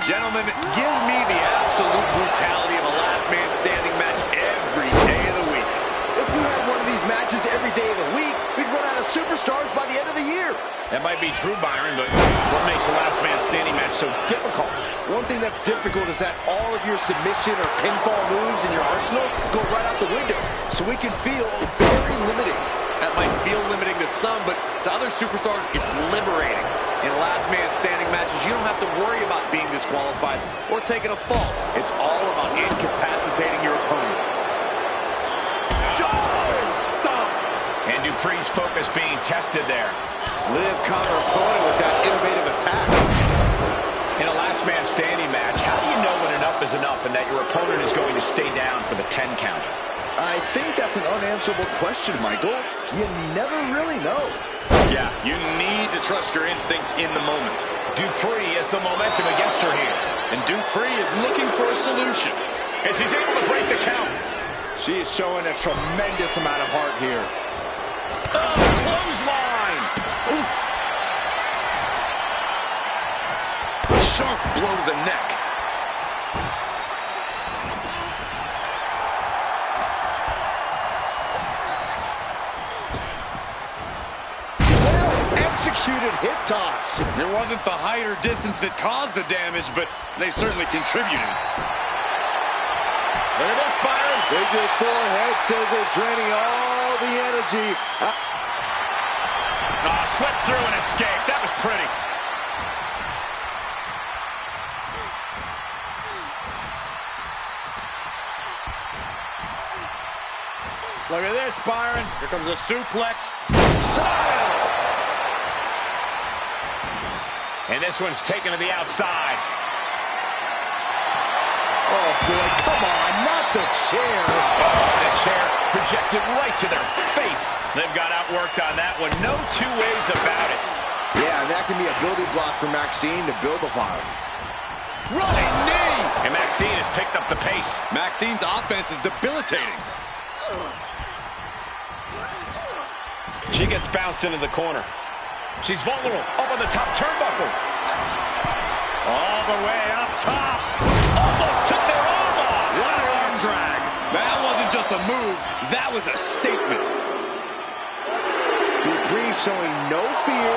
Gentlemen, give me the absolute brutality of a last man standing match every day of the week. If we had one of these matches every day of the week, we'd run out of superstars by the end of the year. That might be true, Byron, but what makes a last man standing match so difficult? One thing that's difficult is that all of your submission or pinfall moves in your arsenal go right out the window. So we can feel very limiting. That might feel limiting to some, but to other superstars, it's liberating. In last man standing matches, you don't have to worry about being disqualified or taking a fall. It's all about incapacitating your opponent. Jaw stomp. And Dupree's focus being tested there. Liv caught her opponent with that innovative attack. In a last man standing match, how do you know when enough is enough and that your opponent is going to stay down for the 10 count? I think that's an unanswerable question, Michael. You never really know. Yeah, you need to trust your instincts in the moment. Dupree has the momentum against her here. And Dupree is looking for a solution. And she's able to break the count. She is showing a tremendous amount of heart here. Oh, clothesline! Oof. A sharp blow to the neck. executed hip toss. It wasn't the height or distance that caused the damage, but they certainly contributed. Look at this, Byron. Big good forehead scissor, draining all the energy. Slipped through and escaped. That was pretty. Look at this, Byron. Here comes a suplex. Style. And this one's taken to the outside. Oh, boy, come on, not the chair. Oh, the chair projected right to their face. They've got outworked on that one. No two ways about it. Yeah, and that can be a building block for Maxine to build upon. Running knee! And Maxine has picked up the pace. Maxine's offense is debilitating. She gets bounced into the corner. She's vulnerable. Up on the top turnbuckle. All the way up top. Almost took their arm off. What an arm drag. That wasn't just a move. That was a statement. Dupree showing no fear,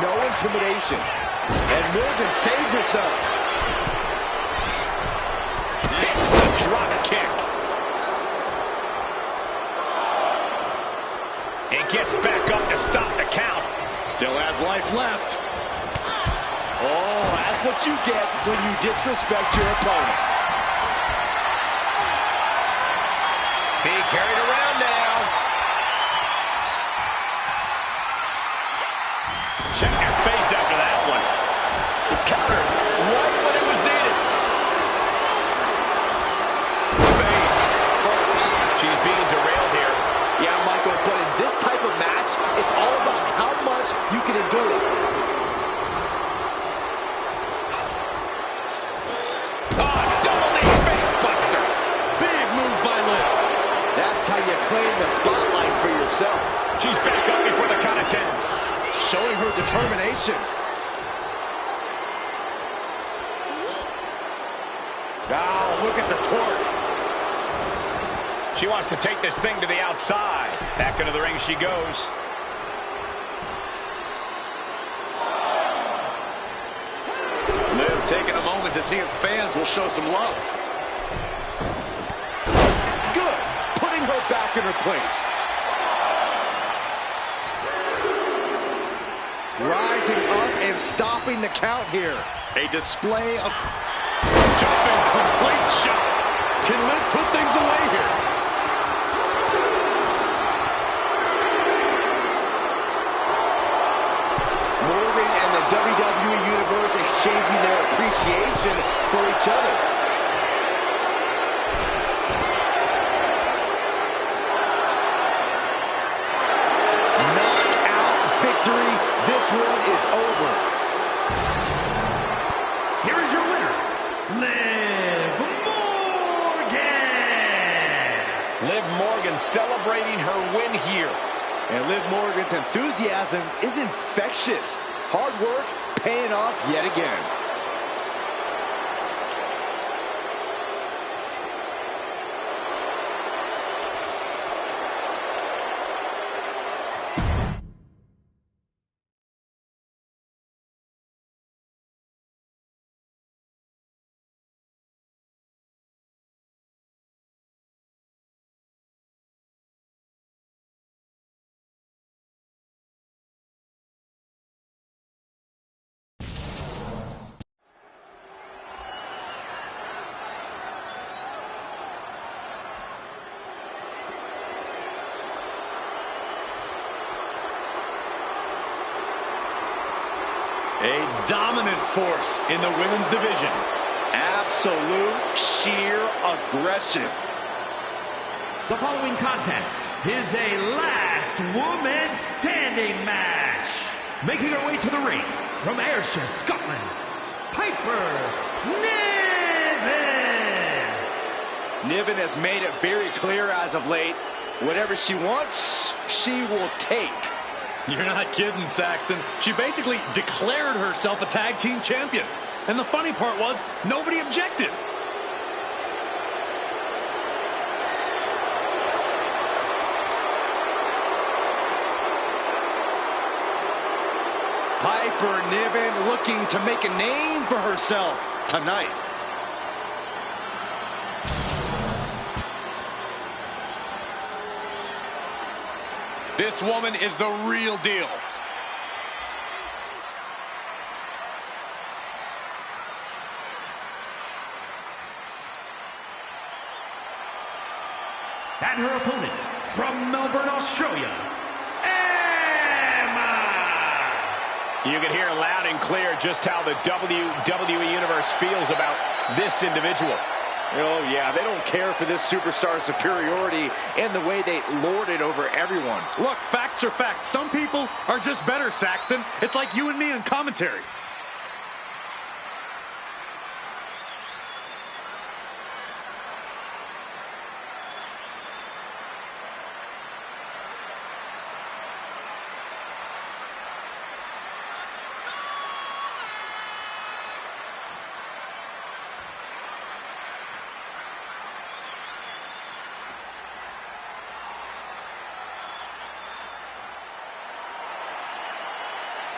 no intimidation. And Morgan saves herself. Hits the drop kick. And gets back up to stop the count. Still has life left. Oh, that's what you get when you disrespect your opponent. Being carried around now. Check your face after that one. Counter right when it was needed. Face first. She's being derailed here. Yeah, Michael, but in this type of match, it's all about how much you can endure. That's how you claim the spotlight for yourself. She's back up before the count of 10. Showing her determination. Now, look at the torque. She wants to take this thing to the outside. Back into the ring she goes. Liv taking a moment to see if fans will show some love. Good. Putting her back in her place. Rising up and stopping the count here. A display of jumping complete shot. Can Liv put things away here? Morgan and the WWE Universe exchanging their appreciation for each other. Knockout victory. This one is over. Here is your winner, Liv Morgan. Liv Morgan celebrating her win here. And Liv Morgan's enthusiasm is infectious. Hard work paying off yet again. A dominant force in the women's division. Absolute sheer aggression. The following contest is a last woman standing match. Making her way to the ring from Ayrshire, Scotland, Piper Niven. Niven has made it very clear as of late, whatever she wants, she will take. You're not kidding, Saxton. She basically declared herself a tag team champion. And the funny part was, nobody objected. Piper Niven looking to make a name for herself tonight. This woman is the real deal. And her opponent, from Melbourne, Australia, Emma! You can hear loud and clear just how the WWE Universe feels about this individual. Oh, yeah, they don't care for this superstar's superiority and the way they lord it over everyone. Look, facts are facts. Some people are just better, Saxton. It's like you and me in commentary.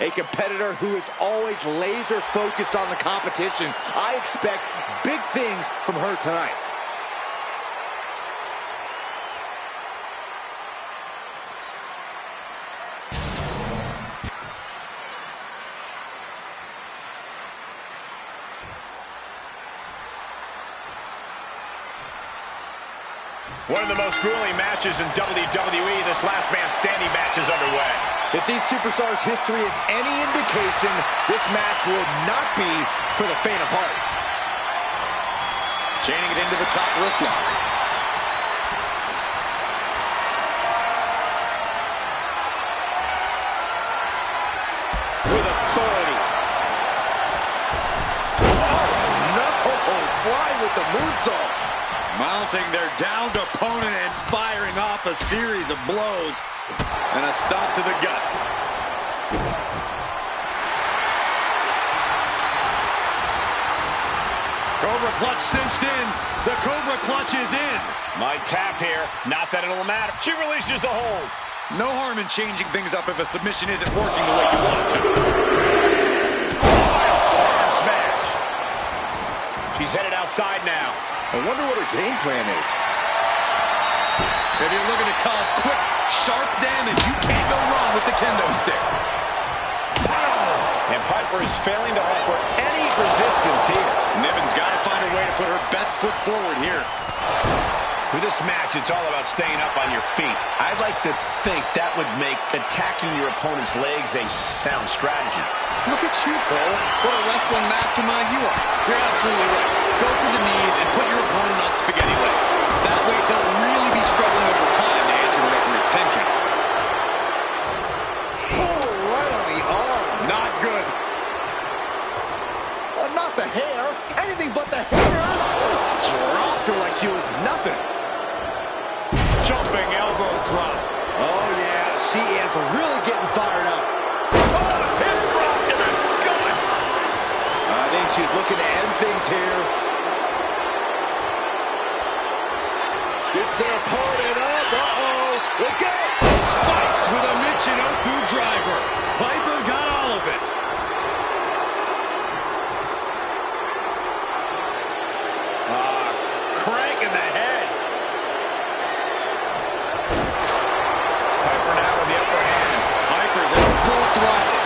A competitor who is always laser focused on the competition. I expect big things from her tonight. One of the most grueling matches in WWE. This last man standing match is underway. If these superstars' history is any indication, this match will not be for the faint of heart. Chaining it into the top wrist lock. With authority. Oh, no! Flying with the moonsault. Mounting their downed opponent and firing off a series of blows. And a stomp to the gut. Cobra clutch cinched in. The Cobra clutch is in. Might tap here. Not that it'll matter. She releases the hold. No harm in changing things up if a submission isn't working the way you want it to. Oh, a forearm smash. She's headed outside now. I wonder what her game plan is. If you're looking to cause quick, sharp damage, you can't go wrong with the kendo stick. And Piper is failing to offer any resistance here. Niven's got to find a way to put her best foot forward here. With this match, it's all about staying up on your feet. I'd like to think that would make attacking your opponent's legs a sound strategy. Look at you, Cole. What a wrestling mastermind you are. You're absolutely right. Go for the knees and put your opponent on spaghetti legs. That way they'll really be struggling over time to answer away from his 10 count. Oh, right on the arm. Not good. Not the hair. Anything but the hair. Just dropped her like she was nothing. Jumping elbow drop. Oh, yeah. She is really getting fired up. Oh, hip drop to the gut. I think she's looking to end things here. Gets their opponent up. Uh-oh. Look out. Spiked with a Michinoku driver. Piper got all of it. Crank in the head. Piper now with the upper hand. Piper's in full throttle.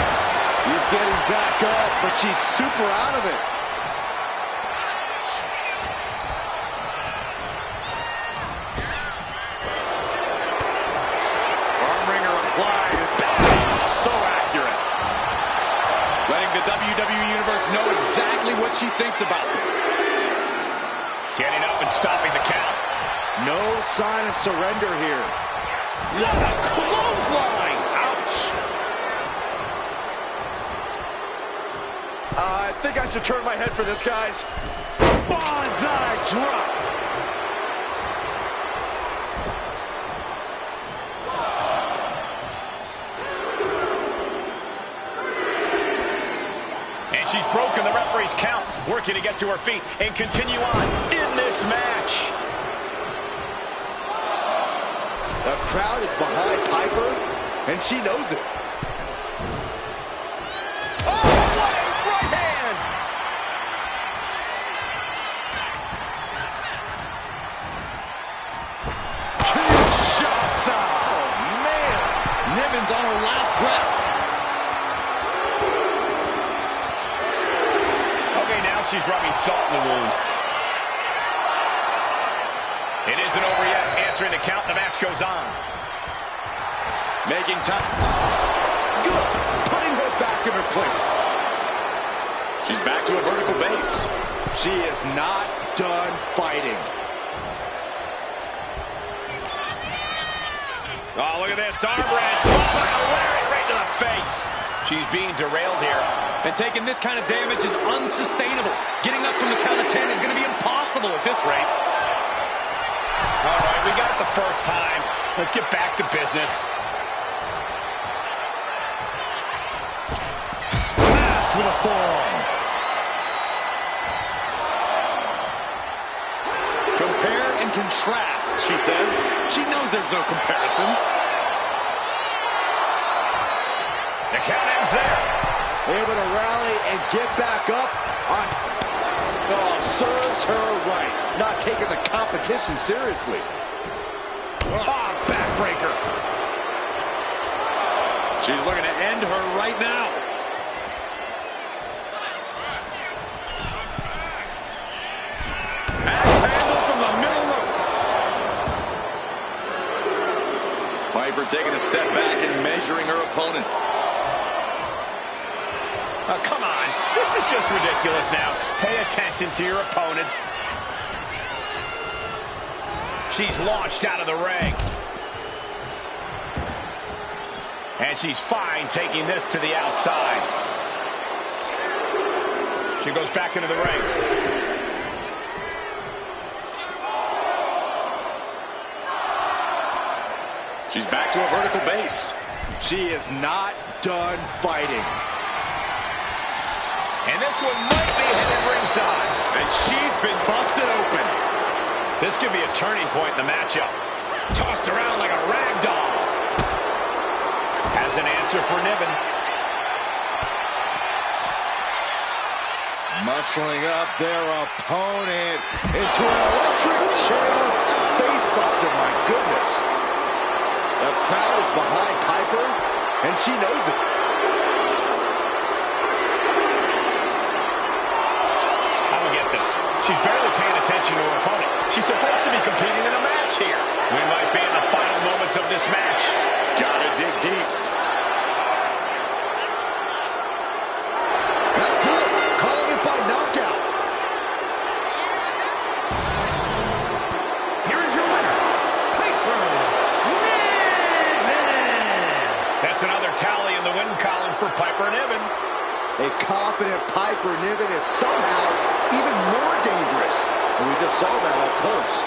He's getting back up, but she's super out of it. Armringer applied. Bang! So accurate. Letting the WWE Universe know exactly what she thinks about them. Getting up and stopping the count. No sign of surrender here. What a clothesline! Ouch! I think I should turn my head for this, guys. Bonsai drop. And she's broken the referee's count, working to get to her feet and continue on in this match. The crowd is behind Piper, and she knows it. Oh! seconds on her last breath. Okay, now she's rubbing salt in the wound. It isn't over yet. Answering the count, the match goes on. Making time. Good. Putting her back in her place. She's back to a vertical base. She is not done fighting. Oh, look at this. Arm wrench. Oh, my, a lariat right to the face. She's being derailed here. And taking this kind of damage is unsustainable. Getting up from the count of 10 is going to be impossible at this rate. All right, we got it the first time. Let's get back to business. Smashed with a forearm. Compare and contrast, she says. She knows there's no comparison. The count ends there. Able to rally and get back up on... Oh, serves her right. Not taking the competition seriously. Oh, backbreaker. She's looking to end her right now. Axe handle from the middle rope. Piper taking a step back and measuring her opponent. Oh, come on. This is just ridiculous now. Pay attention to your opponent. She's launched out of the ring. And she's fine taking this to the outside. She goes back into the ring. She's back to a vertical base. She is not done fighting. And this one might be headed ringside. And she's been busted open. This could be a turning point in the matchup. Tossed around like a rag doll. Has an answer for Niven. Muscling up their opponent into an electric chair facebuster, my goodness. The crowd is behind Piper, and she knows it. I don't get this. She's barely paying attention to her opponent. She's supposed to be competing in a match here. We might be in the final moments of this match. Gotta dig deep. That's it. Calling it by knockout. Here is your winner, Piper Niven. That's another tally in the win column for Piper Niven. A confident Piper Niven is somehow even more dangerous. And we just saw that up close.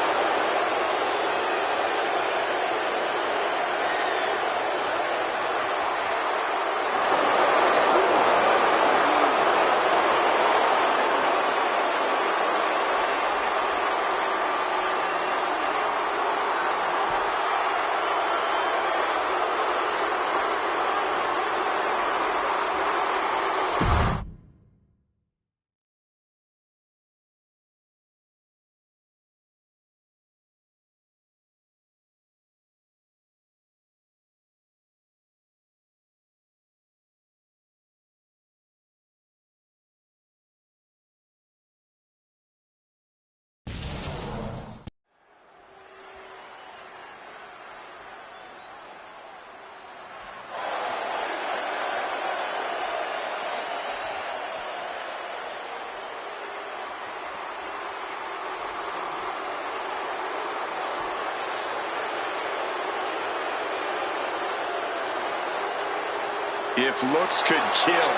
If looks could kill.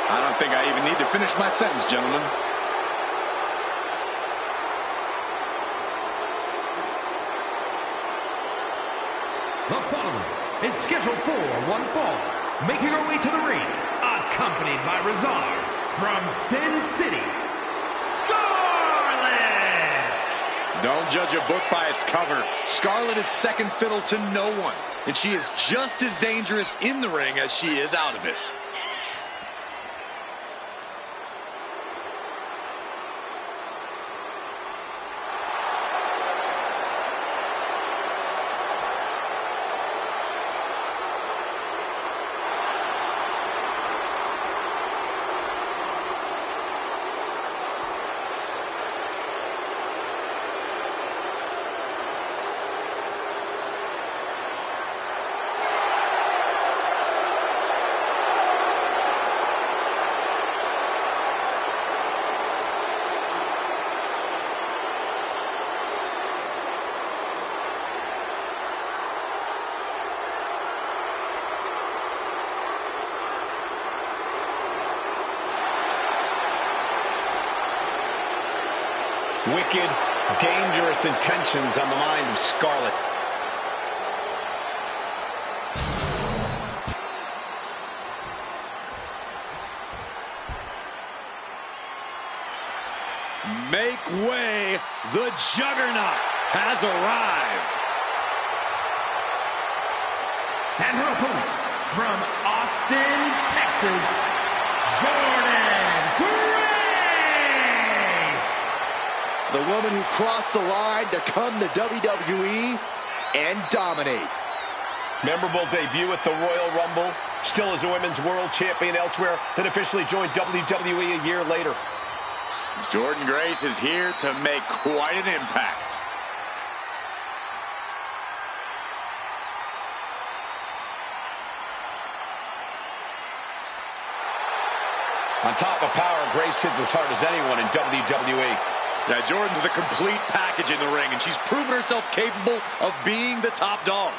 I don't think I even need to finish my sentence, gentlemen. The following is scheduled for one fall, making her way to the ring, accompanied by Razar from Sin City, Scarlett! Don't judge a book by its cover. Scarlett is second fiddle to no one, and she is just as dangerous in the ring as she is out of it. wicked, dangerous intentions on the mind of Scarlett. Make way, the Juggernaut has arrived. And her opponent, from Austin, Texas, Jordan Grace. The woman who crossed the line to come to WWE and dominate. Memorable debut at the Royal Rumble. Still as a women's world champion elsewhere. Then officially joined WWE a year later. Jordan Grace is here to make quite an impact. On top of power, Grace hits as hard as anyone in WWE. Yeah, Jordan's the complete package in the ring, and she's proven herself capable of being the top dog.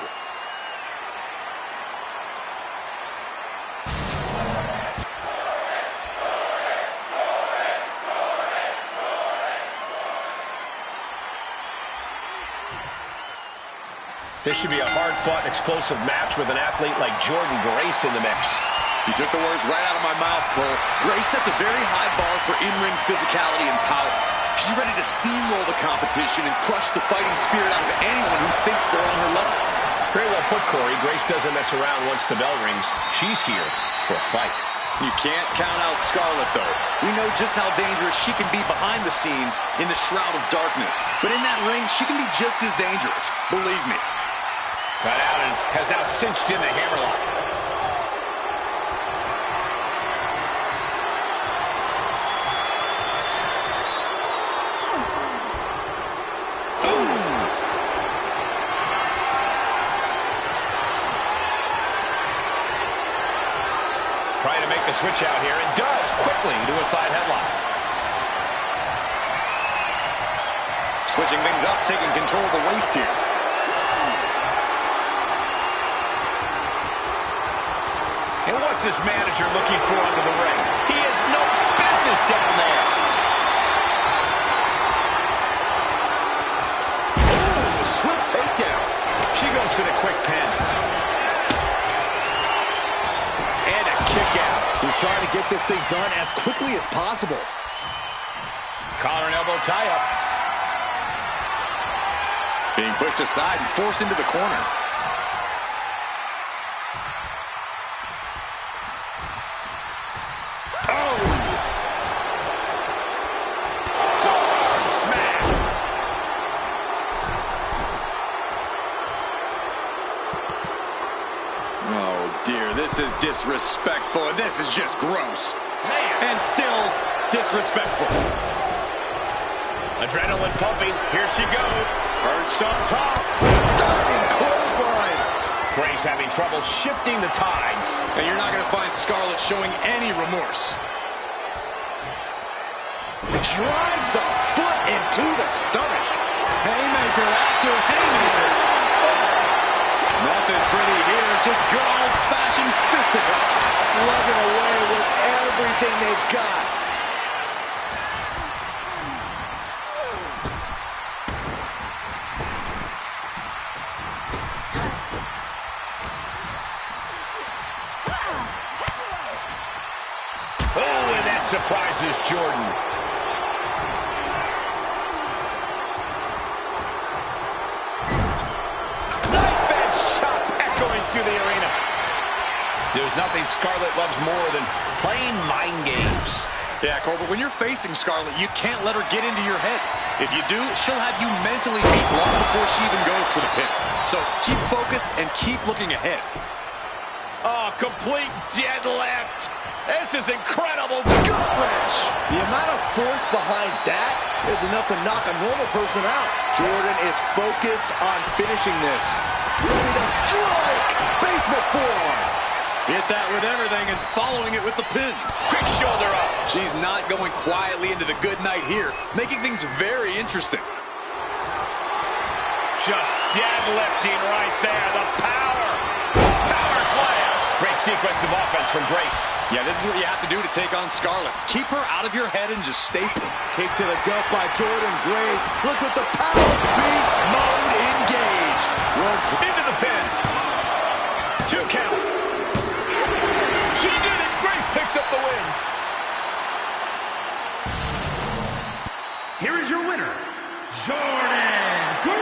This should be a hard-fought, explosive match with an athlete like Jordan Grace in the mix. You took the words right out of my mouth, Cole. Grace sets a very high bar for in-ring physicality and power. She's ready to steamroll the competition and crush the fighting spirit out of anyone who thinks they're on her level. Very well put, Corey. Grace doesn't mess around once the bell rings. She's here for a fight. You can't count out Scarlett, though. We know just how dangerous she can be behind the scenes in the shroud of darkness. But in that ring, she can be just as dangerous. Believe me. Got out and has now cinched in the hammerlock. Trying to make the switch out here, and does quickly to a side headlock. Switching things up, taking control of the waist here. And what's this manager looking for under the ring? He has no business down there. Oh, swift takedown. She goes for the quick pin. And a kick out. She's trying to get this thing done as quickly as possible. Collar and elbow tie-up. Being pushed aside and forced into the corner. This is disrespectful, and this is just gross. Man. And still disrespectful. Adrenaline pumping. Here she goes. Perched on top. Diving clothesline. Grace having trouble shifting the tides. And you're not going to find Scarlett showing any remorse. Drives a foot into the stomach. Haymaker after haymaker. Nothing pretty here, just good old-fashioned fisticuffs. Slugging away with everything they've got. Oh, and that surprises Jordan. Through the arena. There's nothing Scarlett loves more than playing mind games. Yeah, Cole, but when you're facing Scarlett, you can't let her get into your head. If you do, she'll have you mentally beat long before she even goes for the pin. So keep focused and keep looking ahead. Oh, complete deadlift. This is incredible. Gut wrench. The amount of force behind that is enough to knock a normal person out. Jordan is focused on finishing this. Ready to strike. Basement forearm. Hit that with everything and following it with the pin. Quick shoulder up. She's not going quietly into the good night here, making things very interesting. Just deadlifting right there. The power. Power slam. Grace sequence of offense from Grace. Yeah, this is what you have to do to take on Scarlett. Keep her out of your head and just stay. Kick to the gut by Jordan Grace. Look at the power. Beast mode engaged. Into the pin. 2 count. She did it. Grace picks up the win. Here is your winner, Jordan Grace.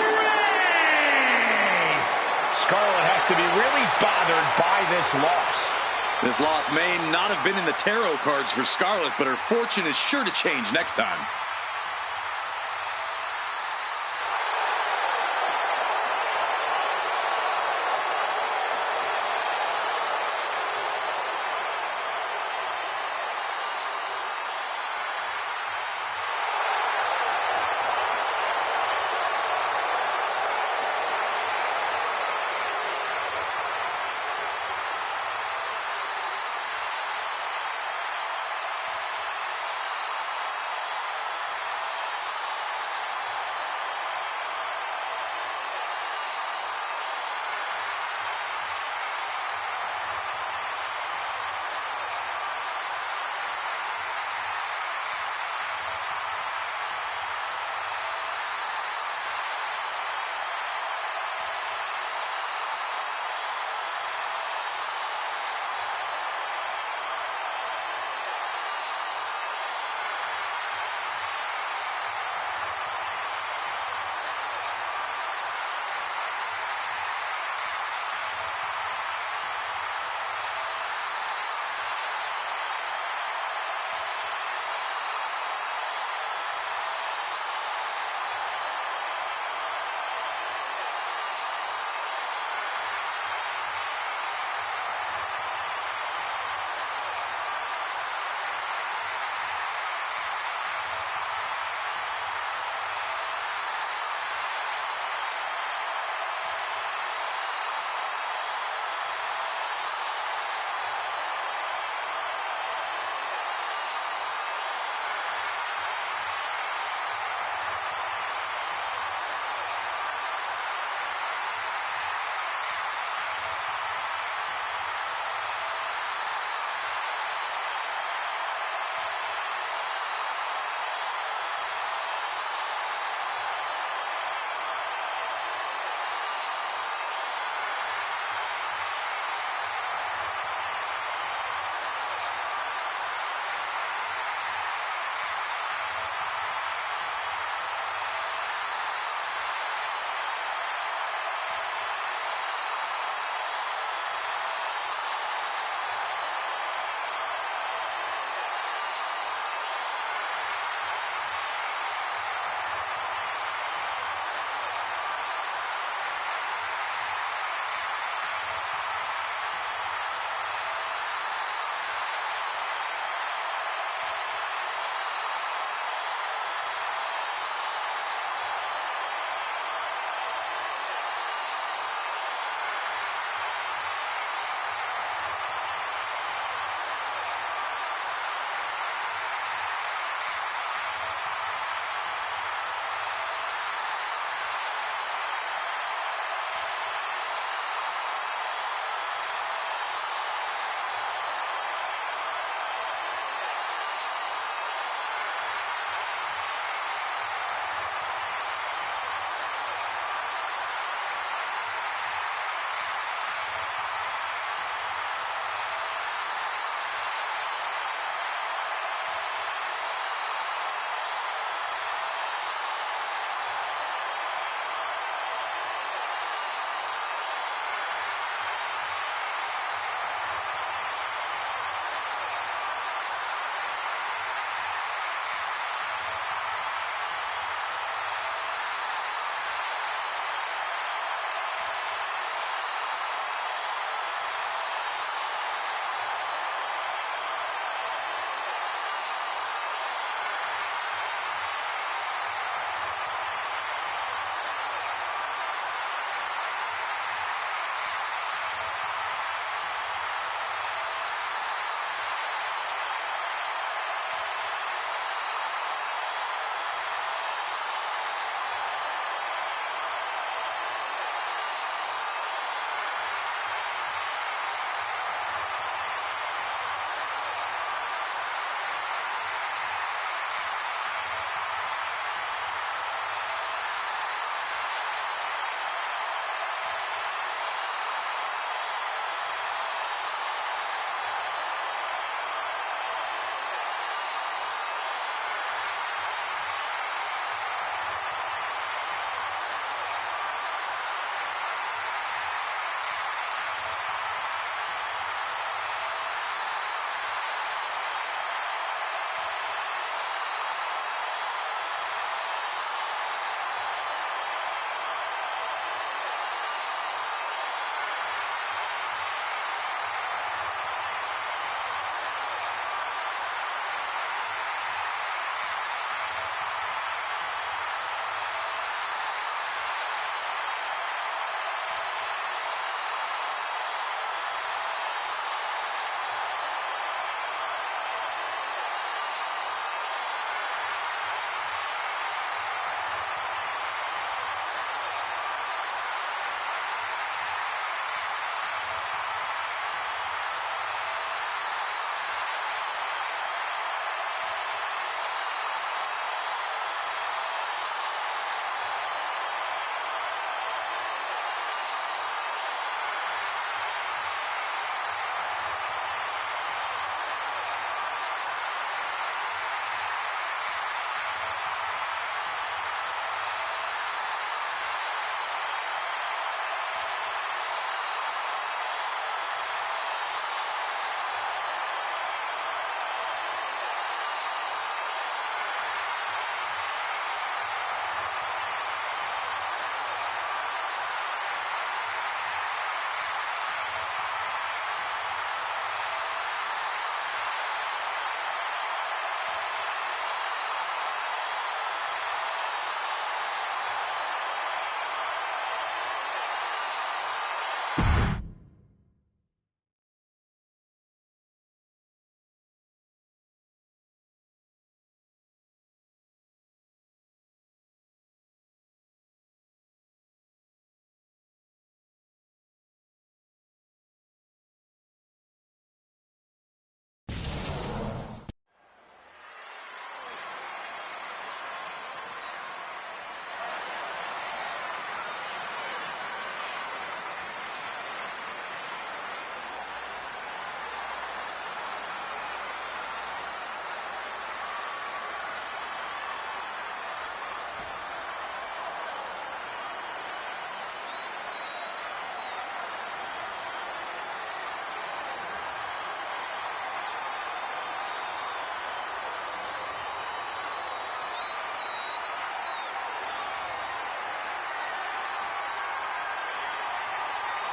Scarlett has to be really bothered by this loss. This loss may not have been in the tarot cards for Scarlett, but her fortune is sure to change next time.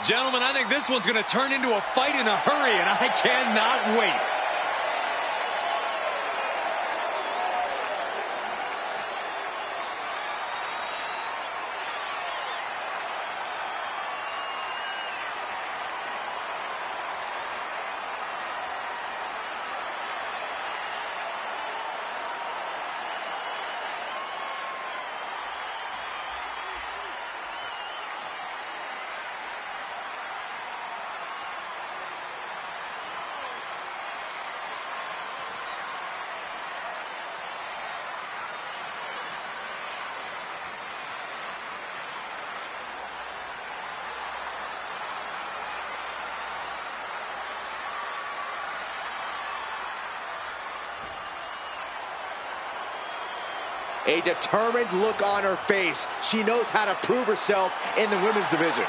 Gentlemen, I think this one's going to turn into a fight in a hurry, and I cannot wait. A determined look on her face. She knows how to prove herself in the women's division.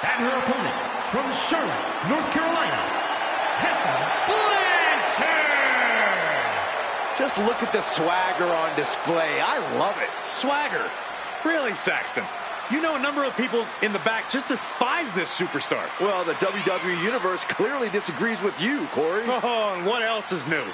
And her opponent, from Charlotte, North Carolina, Tessa Blanchard. Just look at the swagger on display. I love it. Swagger? Really, Saxton? You know a number of people in the back just despise this superstar. Well, the WWE Universe clearly disagrees with you, Corey. Oh, and what else is new?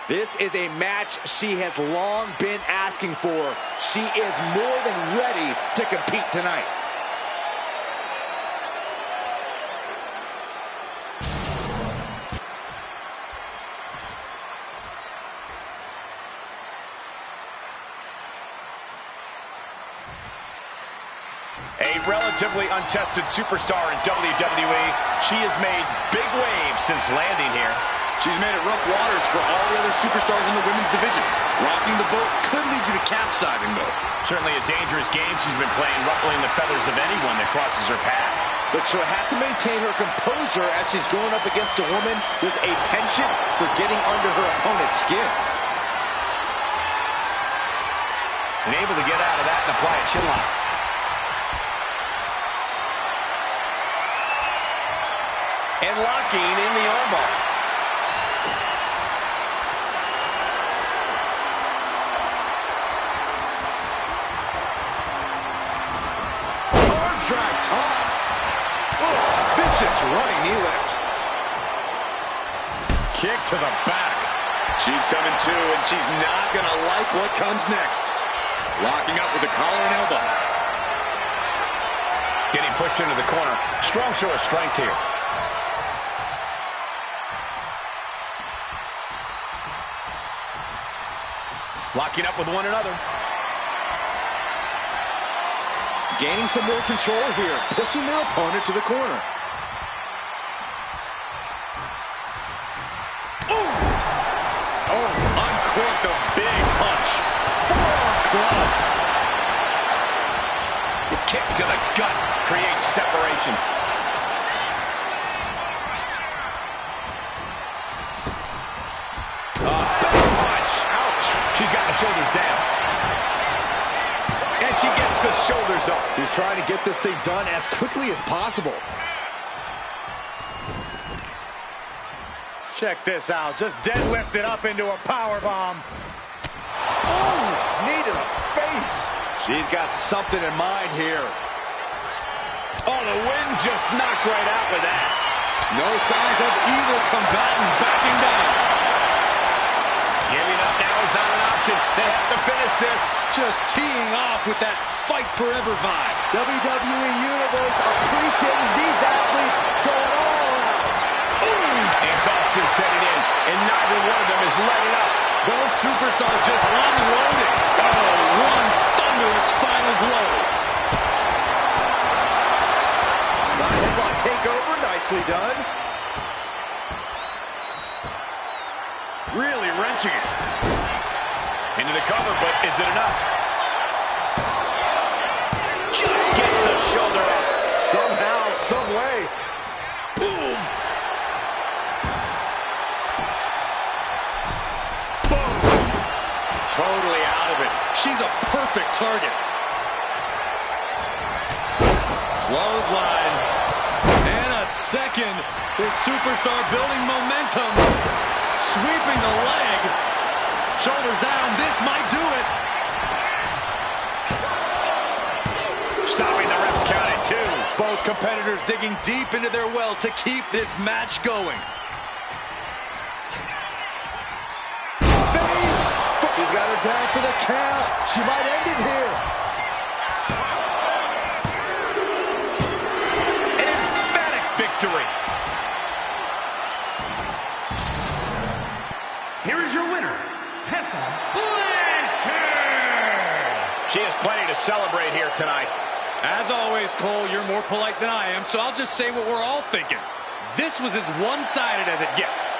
This is a match she has long been asking for. She is more than ready to compete tonight. A relatively untested superstar in WWE, she has made big waves since landing here. She's made it rough waters for all the other superstars in the women's division. Rocking the boat could lead you to capsizing, though. Certainly a dangerous game she's been playing, ruffling the feathers of anyone that crosses her path. But she'll have to maintain her composure as she's going up against a woman with a penchant for getting under her opponent's skin. And able to get out of that and apply a chin lock. And locking in the armbar. Drag toss. Oh, vicious running knee lift. Kick to the back. She's coming to, and she's not going to like what comes next. Locking up with the collar and elbow. Getting pushed into the corner. Strong show of strength here. Locking up with one another. Gaining some more control here, pushing their opponent to the corner. Ooh! Oh, uncorked a big punch. Forearm club. The kick to the gut creates separation. Back punch. Ouch. She's got the shoulders down. And she gets the shoulders up. She's trying to get this thing done as quickly as possible. Check this out. Just deadlifted up into a powerbomb. Oh, knee to the face. She's got something in mind here. Oh, the wind just knocked right out with that. No signs of either combatant backing down. Giving up now is not an option. They have to finish this. Just teeing off with that fight forever vibe. WWE Universe appreciating these athletes going all out. Exhaustion setting in, and neither one of them is letting up. Both superstars just unloaded. Oh, one thunderous final blow. Side headlock takeover, nicely done. Really wrenching it. And into the cover, but is it enough? Just gets the shoulder up. Somehow, some way. Boom. Totally out of it. She's a perfect target. Clothesline. And a second. This superstar building momentum. Sweeping the leg. Shoulders down. This might do it. Stopping the ref's count at 2. Both competitors digging deep into their well to keep this match going. She's got her down for the count. She might end it here. An emphatic victory. Here is your winner, Tessa Blanchard. She has plenty to celebrate here tonight. As always, Cole, you're more polite than I am, so I'll just say what we're all thinking. This was as one-sided as it gets.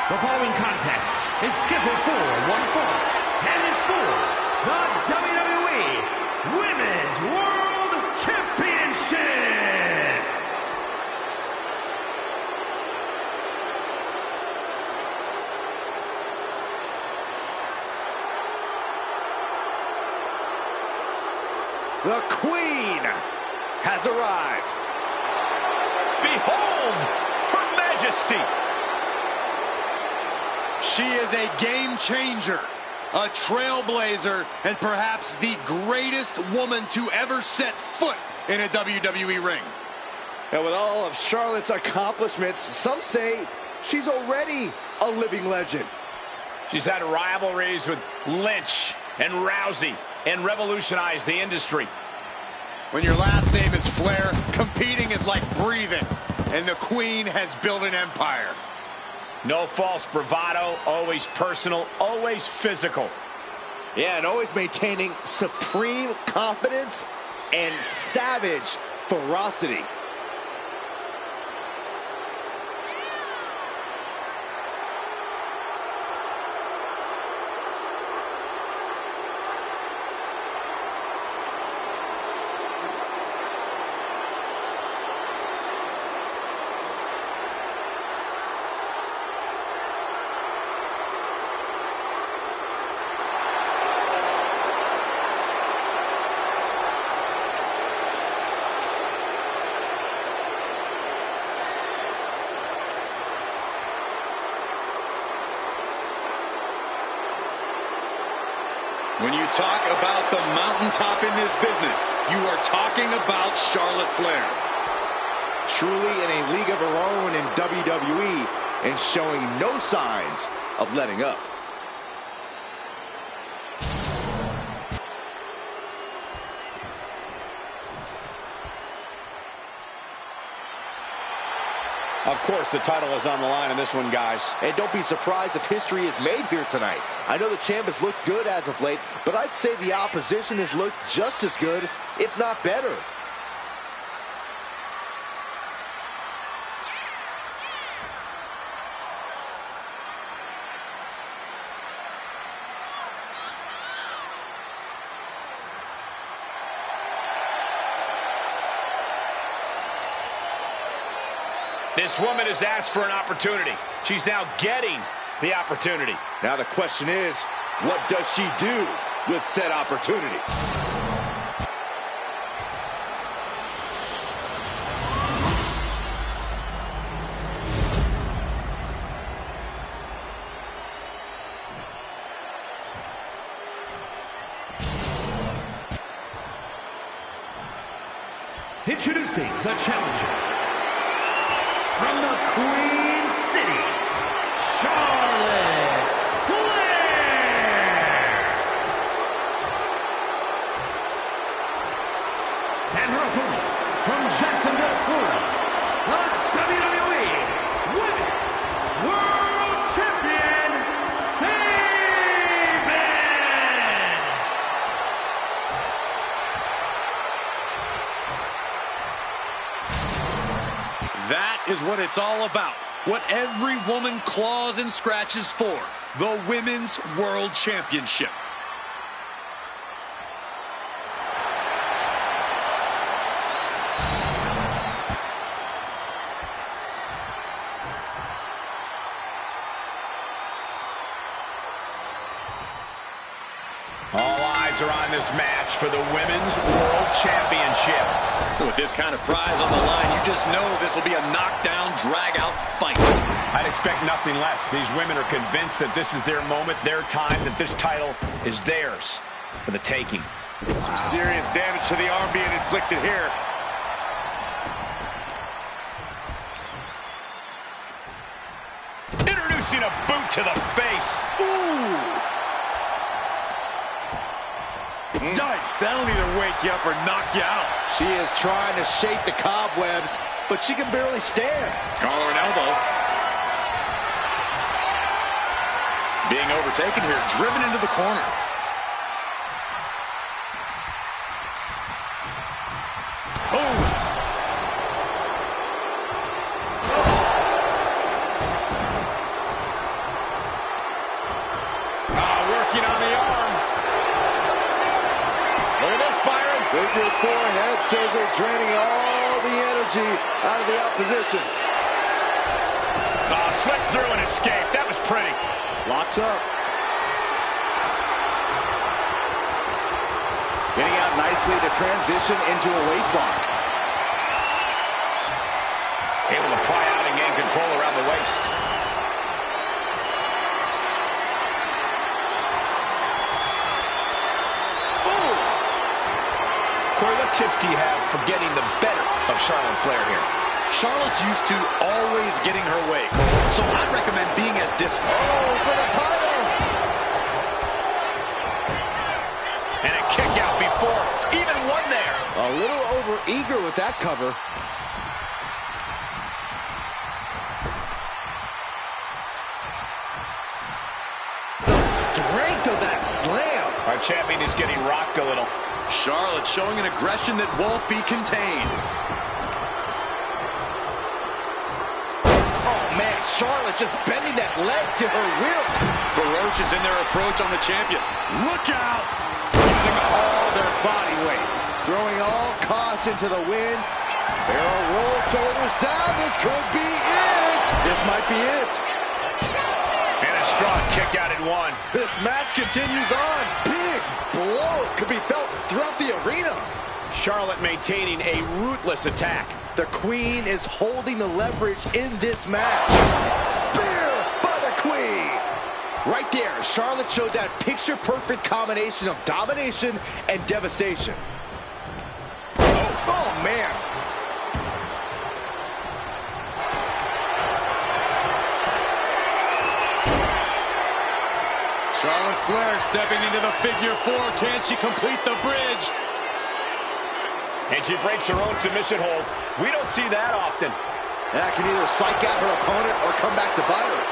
The following contest is scheduled for one fall and is for the WWE Women's World Championship. The Queen has arrived. Behold, Her Majesty. She is a game changer, a trailblazer, and perhaps the greatest woman to ever set foot in a WWE ring. And with all of Charlotte's accomplishments, some say she's already a living legend. She's had rivalries with Lynch and Rousey and revolutionized the industry. When your last name is Flair, competing is like breathing, and the Queen has built an empire. No false bravado, always personal, always physical. Yeah, and always maintaining supreme confidence and savage ferocity. When you talk about the mountaintop in this business, you are talking about Charlotte Flair. Truly in a league of her own in WWE and showing no signs of letting up. Of course, the title is on the line in this one, guys. And don't be surprised if history is made here tonight. I know the champ has looked good as of late, but I'd say the opposition has looked just as good, if not better. This woman has asked for an opportunity. She's now getting the opportunity. Now the question is, what does she do with said opportunity? Introducing the challenger from the Queen City, Charlotte Flair. And her opponent from Jacksonville, Florida, the WWE Women's World Champion, Sabin. That is what it's all about. What every woman claws and scratches for. The Women's World Championship. All eyes are on this match for the Women's World Championship. With this kind of prize on the line, you just know this will be a knockdown, drag-out fight. I'd expect nothing less. These women are convinced that this is their moment, their time, that this title is theirs for the taking. Some serious damage to the arm being inflicted here. Introducing a boot to the face. Ooh! Yikes, that'll either wake you up or knock you out. She is trying to shake the cobwebs, but she can barely stand. Collar and elbow. Being overtaken here, driven into the corner. Oh! Working on the arm. Look at this, Byron. Figure four head scissor, draining all the energy out of the opposition. Slipped through and escaped. That was pretty. Locks up. Getting out nicely to transition into a waistlock. Able to pry out and gain control around the waist. Corey, what tips do you have for getting the better of Charlotte Flair here? Charlotte's used to always getting her way, Cole. So I recommend being as for the title. And a kick out before even one there. A little over-eager with that cover. The strength of that slam. Our champion is getting rocked a little. Charlotte showing an aggression that won't be contained. Oh, man, Charlotte just bending that leg to her will. Ferocious in their approach on the champion. Look out! Using all their body weight. Throwing all caution to the wind. Arrow roll shoulders down. This could be it. This might be it. And a strong kick out at one. This match continues on. Big blow could be felt throughout the arena. Charlotte maintaining a ruthless attack. The Queen is holding the leverage in this match. Spear by the Queen. Right there, Charlotte showed that picture-perfect combination of domination and devastation. Oh, man. Charlotte Flair stepping into the figure four. Can she complete the bridge? And she breaks her own submission hold. We don't see that often. That can either psych out her opponent or come back to bite her.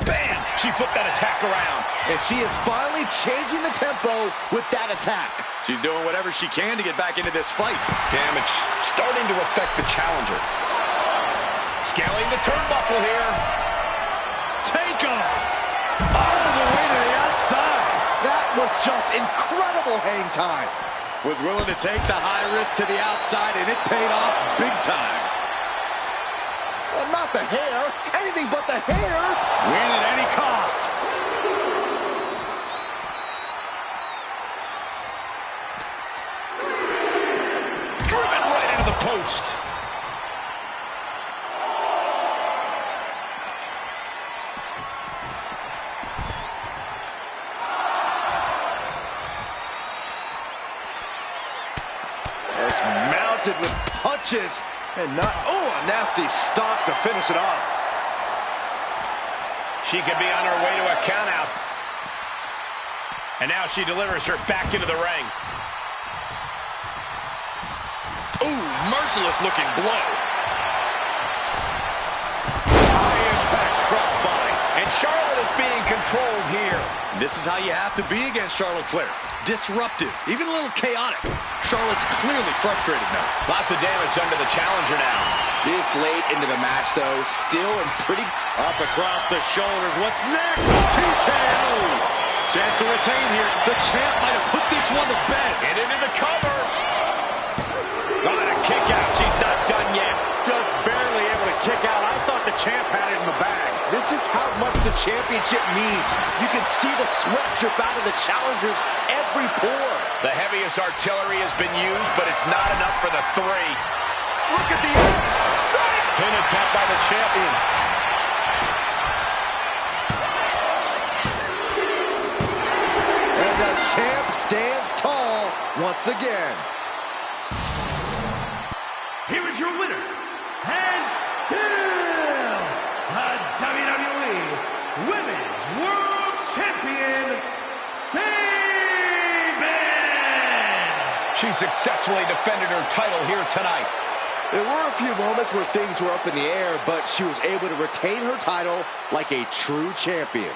Bam! She flipped that attack around. And she is finally changing the tempo with that attack. She's doing whatever she can to get back into this fight. Damage starting to affect the challenger. Scaling the turnbuckle here. Take off! All the way to the outside. That was just incredible hang time. Was willing to take the high risk to the outside, and it paid off big time. Well, not the hair. Anything but the hair. Win at any cost. Driven right into the post. Just mounted with punches and not, oh, a nasty stomp to finish it off. She could be on her way to a countout. And now she delivers her back into the ring. Ooh, merciless looking blow. High impact crossbody. And Charlotte is being controlled here. This is how you have to be against Charlotte Flair. Disruptive, even a little chaotic. Charlotte's clearly frustrated now. Lots of damage under the challenger now. This late into the match, though, still in pretty... Up across the shoulders. What's next? TKO. Chance to retain here. The champ might have put this one to bed. And into the cover. On a kick out. She's not done yet. Just barely able to kick out. I thought the champ had it in the bag. This is how much the championship means. You can see the sweat drip out of the challengers every pore. The heaviest artillery has been used, but it's not enough for the three. Look at the axe. Pin attempt by the champion. And the champ stands tall once again. Here is your winner, and still the WWE Women's World Champion, Sabin! She successfully defended her title here tonight. There were a few moments where things were up in the air, but she was able to retain her title like a true champion.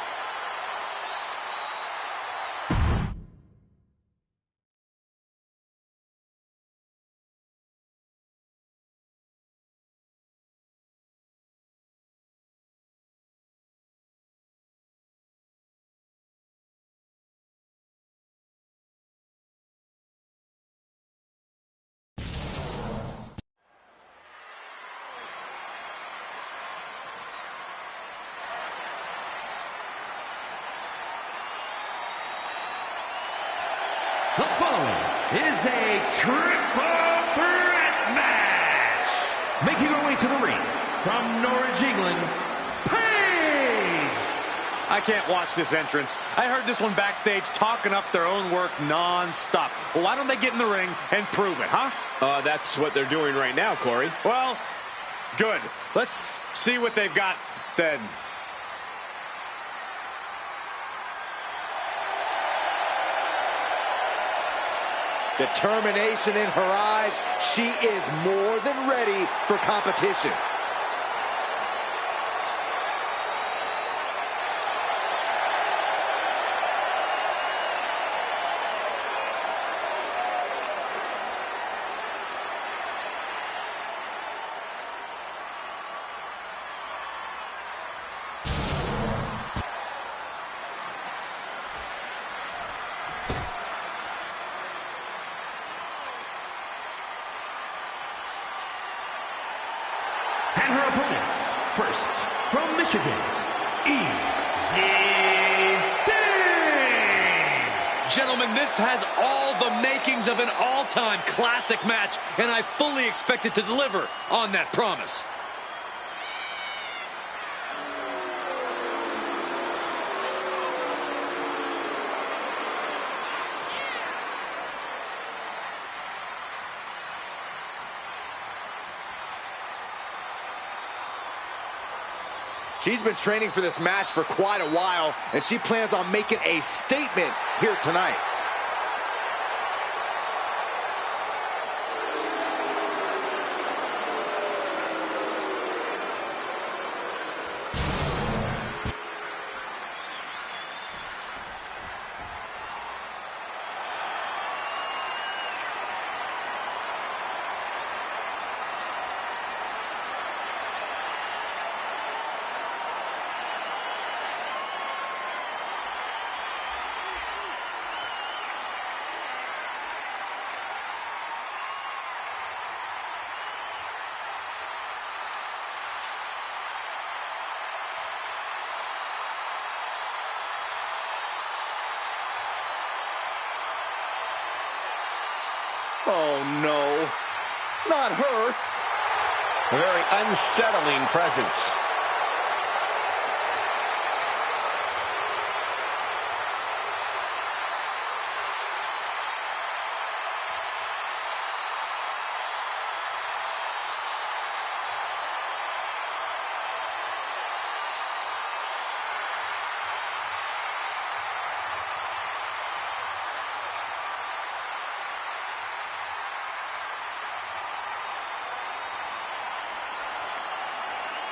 The following is a triple threat match. Making her way to the ring from Norwich, I can't watch this entrance. I heard this one backstage talking up their own work non-stop. Well, why don't they get in the ring and prove it, huh? That's what they're doing right now, Corey. Well, good. Let's see what they've got then. Determination in her eyes. She is more than ready for competition. And her opponents, first, from Michigan, Easy. Gentlemen, this has all the makings of an all-time classic match, and I fully expect it to deliver on that promise. She's been training for this match for quite a while, and she plans on making a statement here tonight. Oh, no. Not her. A very unsettling presence.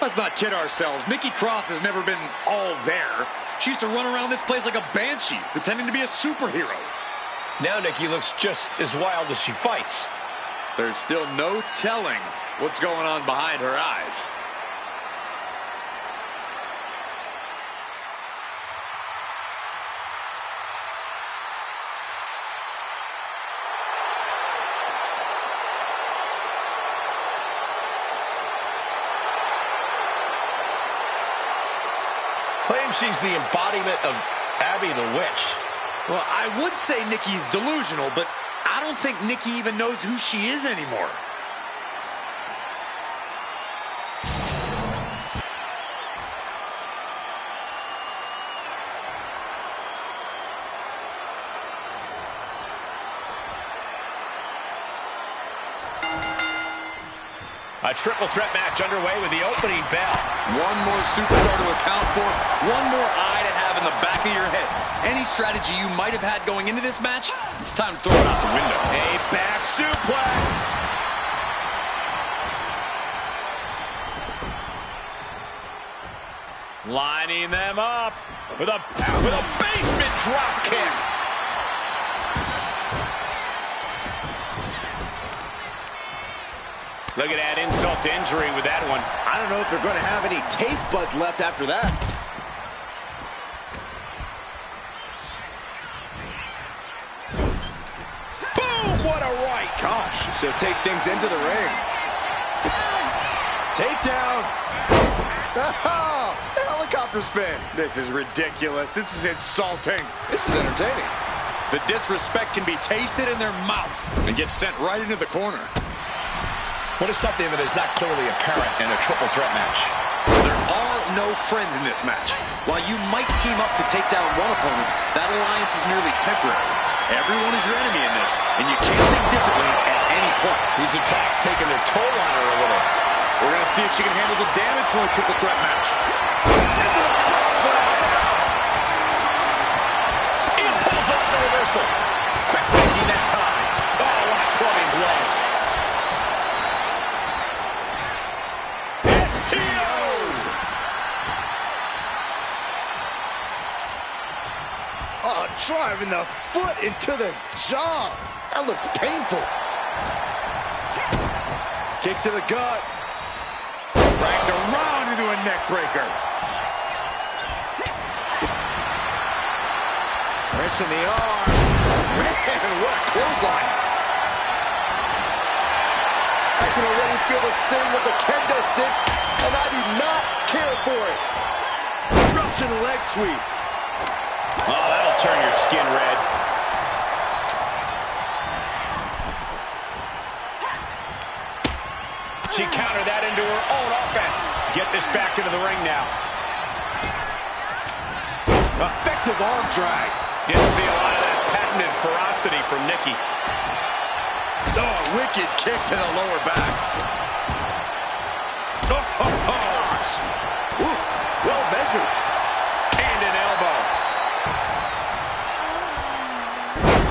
Let's not kid ourselves. Nikki Cross has never been all there. She used to run around this place like a banshee, pretending to be a superhero. Now Nikki looks just as wild as she fights. There's still no telling what's going on behind her eyes. Claims she's the embodiment of Abby the Witch. Well, I would say Nikki's delusional, but I don't think Nikki even knows who she is anymore. A triple threat match underway with the opening bell. One more superstar to account for, one more eye to have in the back of your head. Any strategy you might have had going into this match, it's time to throw it out the window. A back suplex. Lining them up with a basement drop kick. Look at that insult to injury with that one. I don't know if they're going to have any taste buds left after that. Boom! What a right. Gosh, she'll take things into the ring. Takedown. Oh, the helicopter spin. This is ridiculous. This is insulting. This is entertaining. The disrespect can be tasted in their mouth and get sent right into the corner. What is something that is not clearly apparent in a triple threat match? There are no friends in this match. While you might team up to take down one opponent, that alliance is merely temporary. Everyone is your enemy in this, and you can't think differently at any point. These attacks taking their toll on her a little. We're going to see if she can handle the damage from a triple threat match. Ian pulls off the reversal. Quick thinking that time. Oh, what a clubbing blow. STO! Oh, driving the foot into the jaw. That looks painful. Kick to the gut. Dragged around into a neck breaker. Wrench in the arm. Man, what a clothesline. I can already feel the sting of the kendo stick, and I do not care for it. Russian leg sweep. Oh, that'll turn your skin red. She countered that into her own offense. Get this back into the ring now. Effective arm drag. Didn't see a lot of that patented ferocity from Nikki. Oh, a wicked kick to the lower back. Ooh, well measured. And an elbow.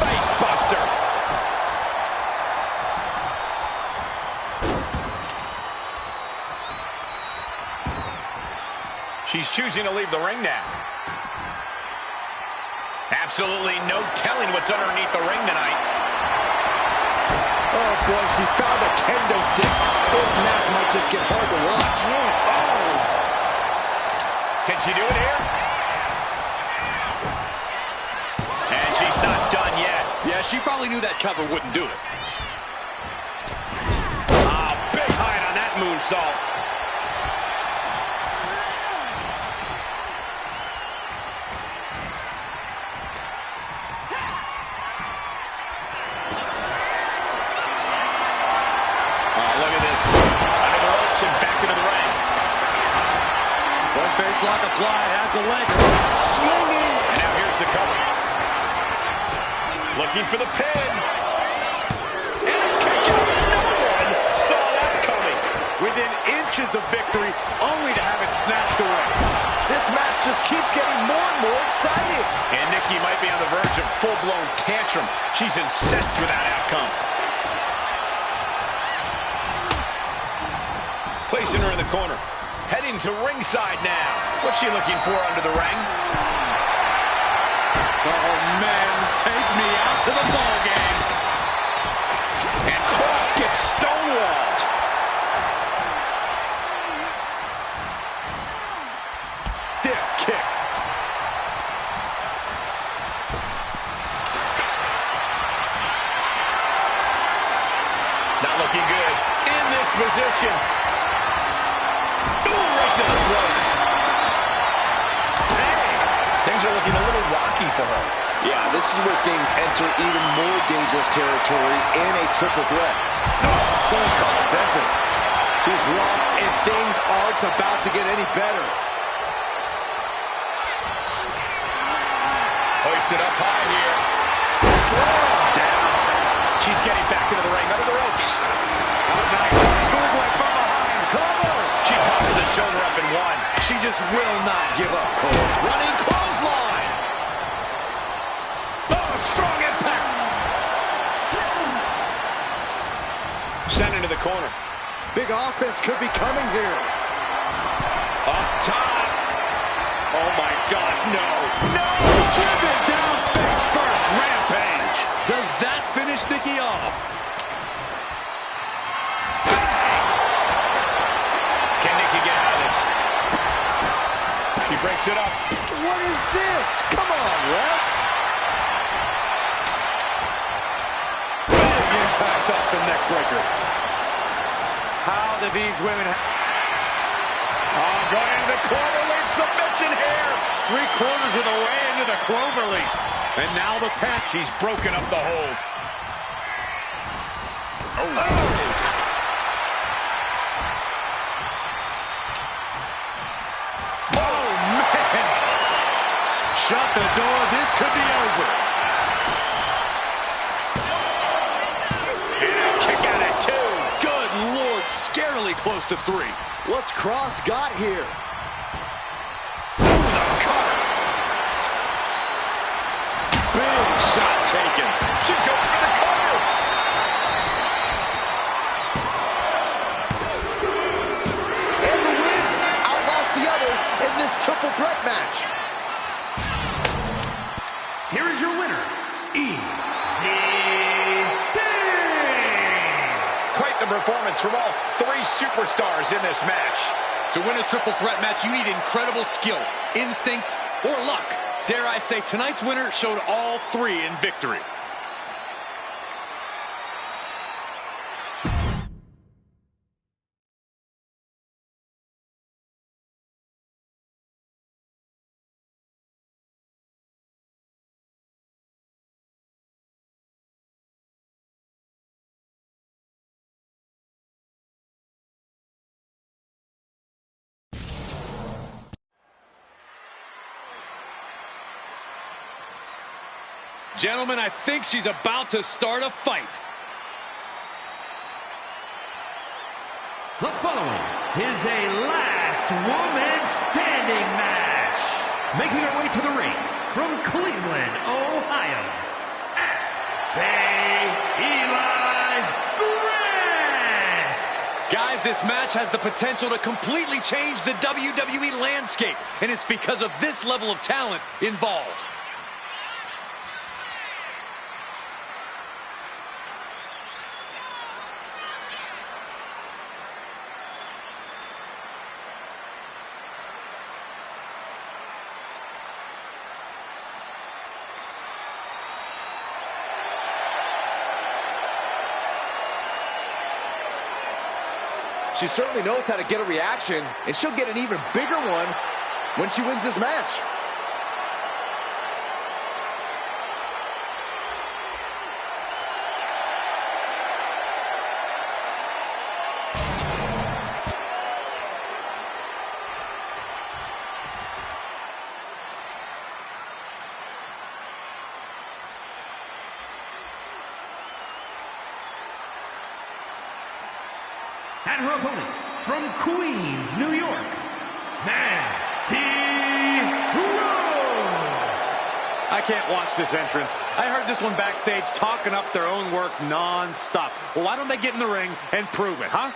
Face buster. She's choosing to leave the ring now. Absolutely no telling what's underneath the ring tonight. Oh, boy, she found a kendo stick. This match might just get hard to watch. Oh! Can she do it here? And she's not done yet. Yeah, she probably knew that cover wouldn't do it. Ah, big height on that moonsault. Lock applied, has the leg swinging. And now here's the cover. Looking for the pin. And a kick out. No one saw that coming. Within inches of victory, only to have it snatched away. This match just keeps getting more and more exciting. And Nikki might be on the verge of full-blown tantrum. She's incensed with that outcome. Placing her in the corner. Heading to ringside now. What's she looking for under the ring? Oh, man, take me out to the ball game. And Cross gets stonewalled. Stiff kick. Not looking good in this position. Ooh, right to the throat. Hey, things are looking a little rocky for her. Yeah, this is where things enter even more dangerous territory in a triple threat. Someone call a dentist. She's wrong, and things aren't about to get any better. Hoisted up high here. Slow down. She's getting back into the ring, under the ropes. Oh, nice. Schoolboy from behind. Cover. She pops the shoulder up and one. She just will not give up, Cole. Running clothesline. Oh, strong impact. Sent into the corner. Big offense could be coming here. Up top. Oh, my gosh, no. No! Driven down face first. Rampage. Does that finish Nikki off? Can Nikki get out of this? She breaks it up. What is this? Come on, ref. Big impact off the neck breaker. How do these women... Oh, going into the cloverleaf submission here. 3/4 of the way into the cloverleaf. And now the pin. She's broken up the hold. Oh. goes to 3. What's Cross got here? The cutter. Big shot taken. She's going for the cover. And the win outlasts the others in this triple threat match. Here is your winner, Quite the performance from all 3 superstars in this match. To win a triple threat match, you need incredible skill, instincts, or luck. Dare I say, tonight's winner showed all 3 in victory. Gentlemen, I think she's about to start a fight. The following is a last woman standing match. Making her way to the ring from Cleveland, Ohio, Eli Grant. Guys, this match has the potential to completely change the WWE landscape, and it's because of this level of talent involved. She certainly knows how to get a reaction, and she'll get an even bigger one when she wins this match. And her opponent from Queens, New York, Mandy Rose. I can't watch this entrance. I heard this one backstage talking up their own work non-stop. Well, why don't they get in the ring and prove it, huh?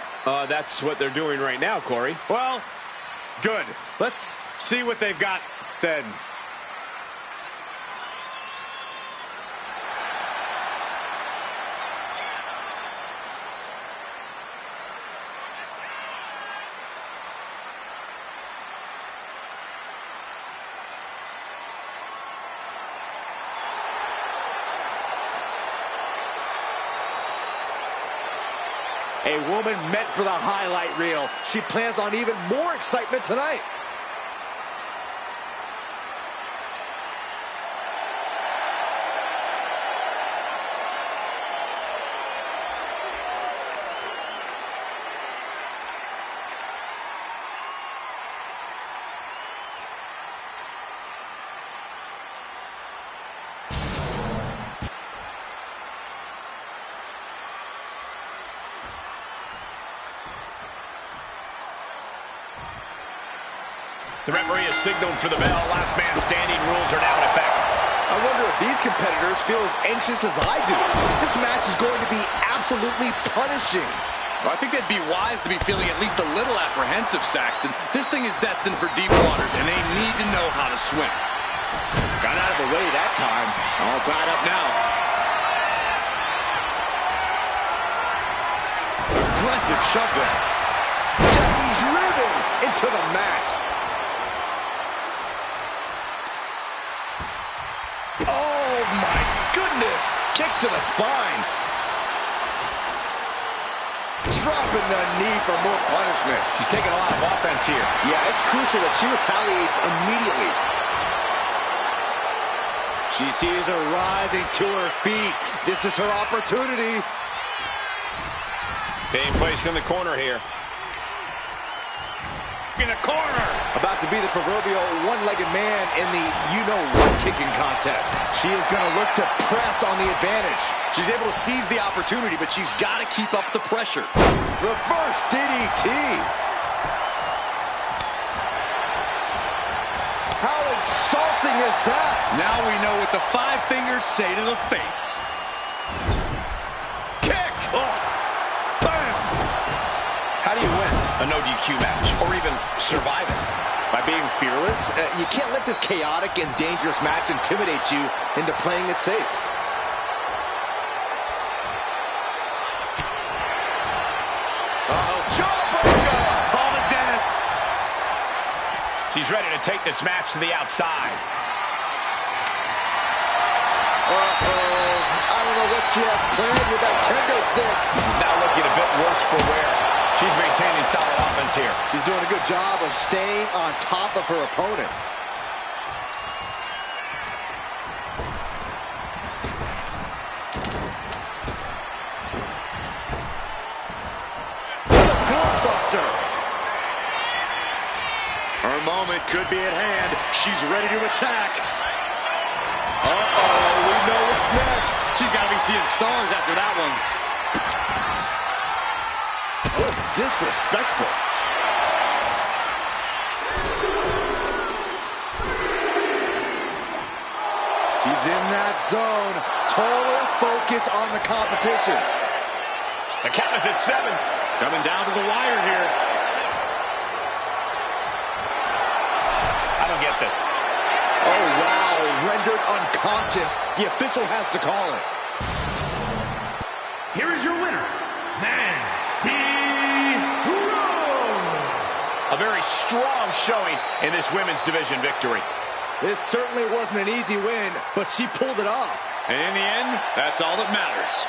That's what they're doing right now, Corey. Well, good. Let's see what they've got then. A woman meant for the highlight reel. She plans on even more excitement tonight. The referee has signaled for the bell. Last man standing rules are now in effect. I wonder if these competitors feel as anxious as I do. This match is going to be absolutely punishing. Well, I think they'd be wise to be feeling at least a little apprehensive, Saxton. This thing is destined for deep waters, and they need to know how to swim. Got out of the way that time. All tied up now. Aggressive shove there. He's driven into the mat. Oh, my goodness. Kick to the spine. Dropping the knee for more punishment. She's taking a lot of offense here. Yeah, it's crucial that she retaliates immediately. She sees her rising to her feet. This is her opportunity. Being placed in the corner here. in the corner. About to be the proverbial one-legged man in the you-know-what kicking contest. She is going to look to press on the advantage. She's able to seize the opportunity, but she's got to keep up the pressure. Reverse DDT. How insulting is that? Now we know what the five fingers say to the face. Kick! Oh. Bam! How do you win a no DQ match, or even survive it? By being fearless? You can't let this chaotic and dangerous match intimidate you into playing it safe. Jawbreaker! Call the dentist. She's ready to take this match to the outside. I don't know what she has planned with that kendo stick. She's now looking a bit worse for wear. She's maintaining solid offense here. She's doing a good job of staying on top of her opponent. Buster. Her moment could be at hand. She's ready to attack. We know what's next. She's got to be seeing stars after that one. That was disrespectful. She's in that zone. Total focus on the competition. The count is at 7. Coming down to the wire here. I don't get this. Oh, wow. Rendered unconscious. The official has to call it. Here is your winner, Mandy Rose. A very strong showing in this women's division victory. This certainly wasn't an easy win, but she pulled it off. And in the end, that's all that matters.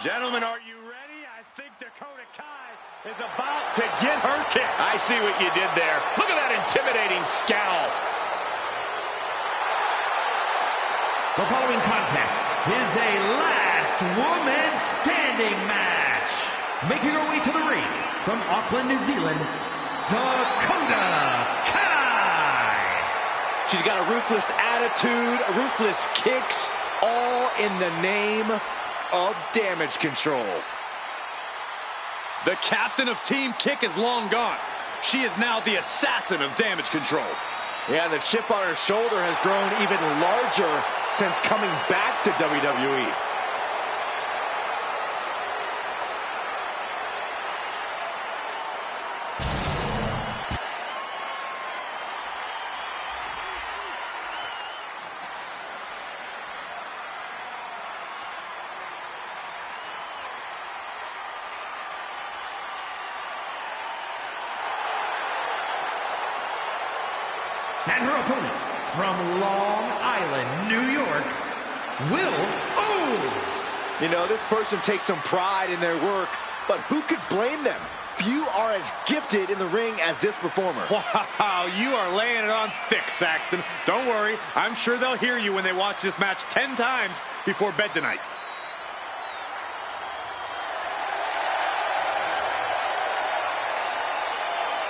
Gentlemen, are you ready? I think Dakota Kai is about to get her kick. I see what you did there. Look at that intimidating scowl. The following contest is a last woman standing match. Making her way to the ring from Auckland, New Zealand, Dakota Kai. She's got a ruthless attitude, ruthless kicks, all in the name of damage control. The captain of Team Kick is long gone. She is now the assassin of damage control. Yeah, the chip on her shoulder has grown even larger since coming back to WWE. And her opponent from Long Island, New York, Will. You know, this person takes some pride in their work, but who could blame them? Few are as gifted in the ring as this performer. Wow, you are laying it on thick, Saxton. Don't worry, I'm sure they'll hear you when they watch this match 10 times before bed tonight.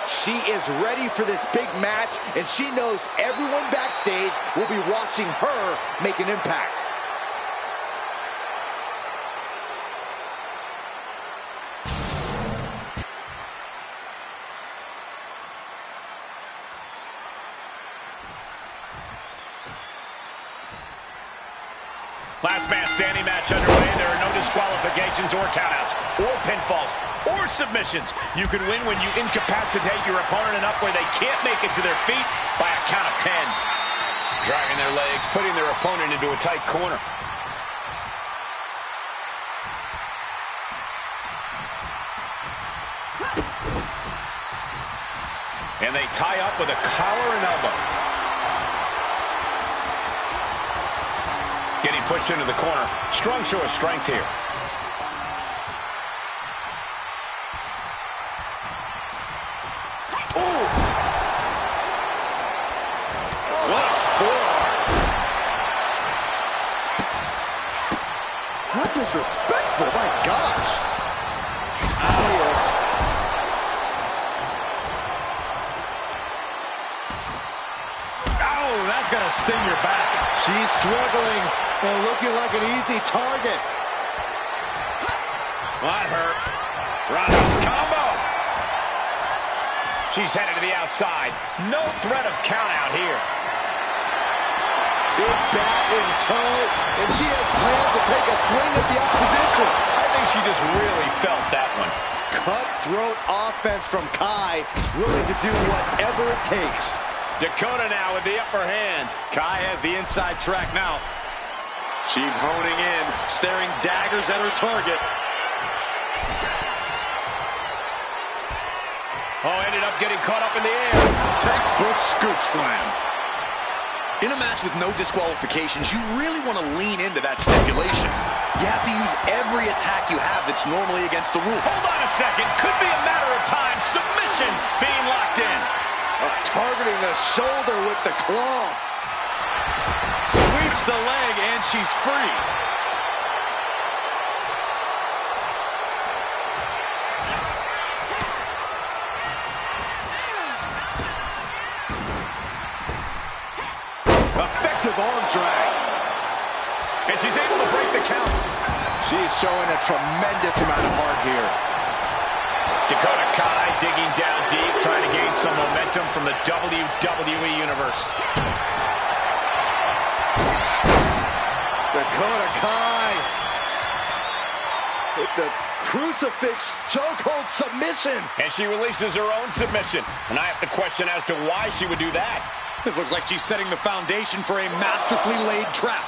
She is ready for this big match, and she knows everyone backstage will be watching her make an impact. Last man standing match underway. There are no disqualifications or countouts or pinfalls or submissions. You can win when you incapacitate your opponent enough where they can't make it to their feet by a count of 10. Dragging their legs, putting their opponent into a tight corner. And they tie up with a collar and elbow. Getting pushed into the corner. Strong show of strength here. Oof! What a forearm! How disrespectful, my gosh! Oh, that's gonna sting your back. She's struggling and looking like an easy target. That hurt. Roundhouse combo. She's headed to the outside. No threat of count out here. Big bat in tow, and she has plans to take a swing at the opposition. I think she just really felt that one. Cutthroat offense from Kai, willing to do whatever it takes. Dakota now with the upper hand. Kai has the inside track now. She's honing in, staring daggers at her target. Oh, ended up getting caught up in the air. Textbook scoop slam. In a match with no disqualifications, you really want to lean into that stipulation. You have to use every attack you have that's normally against the rule. Hold on a second. Could be a matter of time. Submission being locked in. Targeting the shoulder with the claw. Sweeps the leg, and she's free. Effective arm drag. And she's able to break the count. She's showing a tremendous amount of heart here. Dakota Kai digging down deep, trying to gain some momentum from the WWE Universe. Dakota Kai with the crucifix chokehold submission. And she releases her own submission. And I have to question as to why she would do that. This looks like she's setting the foundation for a masterfully laid trap.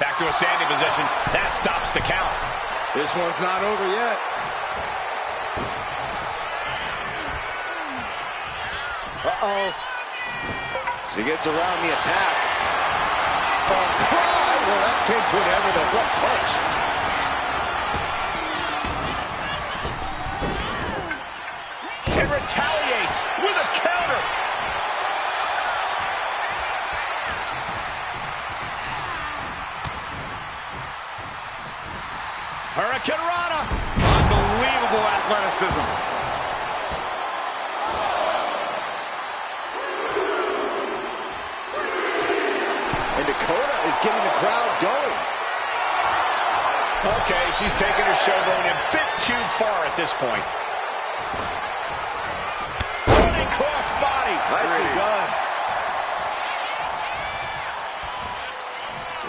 Back to a standing position. That stops the count. This one's not over yet. Uh-oh. She gets around the attack. From Pride. Well, that came to an end with a left punch. And retaliates with a counter. Hurricane Rana. Unbelievable athleticism. And Dakota is getting the crowd going. Okay, she's taking her showboat a bit too far at this point. Running cross body. Nicely done.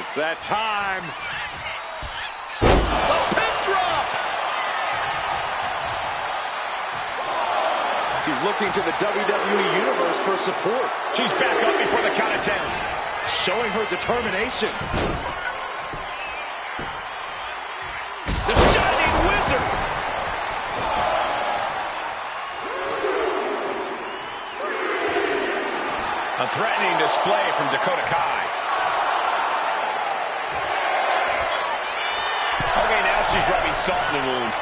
It's that time. A pin drop. She's looking to the WWE Universe for support. She's back up before the count of 10. Showing her determination. The Shining Wizard. A threatening display from Dakota Kai. Okay, now she's rubbing salt in the wound.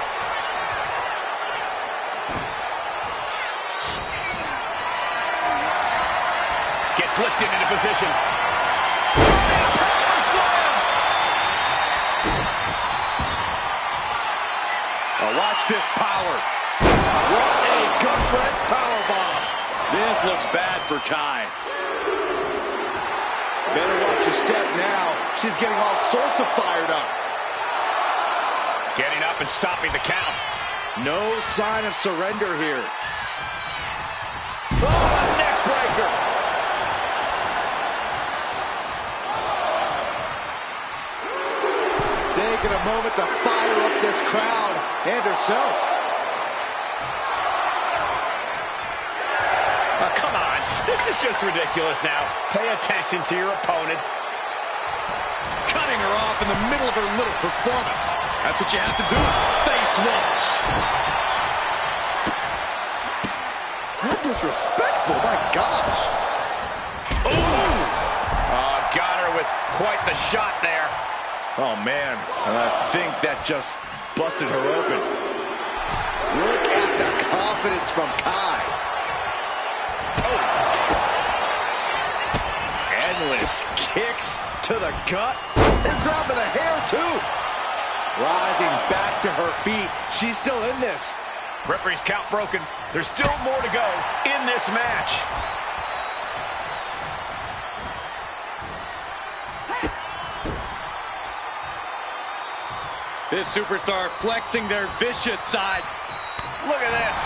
Gets lifted into position. Power slam! Oh, watch this power. What a gut-wrench powerbomb. This looks bad for Kai. Better watch your step now. She's getting all sorts of fired up. Getting up and stopping the count. No sign of surrender here. Oh, a neck breaker. Taking a moment to fire up this crowd and herself. Oh, come on. This is just ridiculous now. Pay attention to your opponent. Cutting her off in the middle of her little performance. That's what you have to do. Face wash. How disrespectful, my gosh. Ooh! Got her with quite the shot there. Oh, man. And I think that just busted her open. Look at the confidence from Kai. Endless kicks to the gut. And grabbing the hair, too. Rising back to her feet. She's still in this. Referee's count broken. There's still more to go in this match. This superstar flexing their vicious side. Look at this.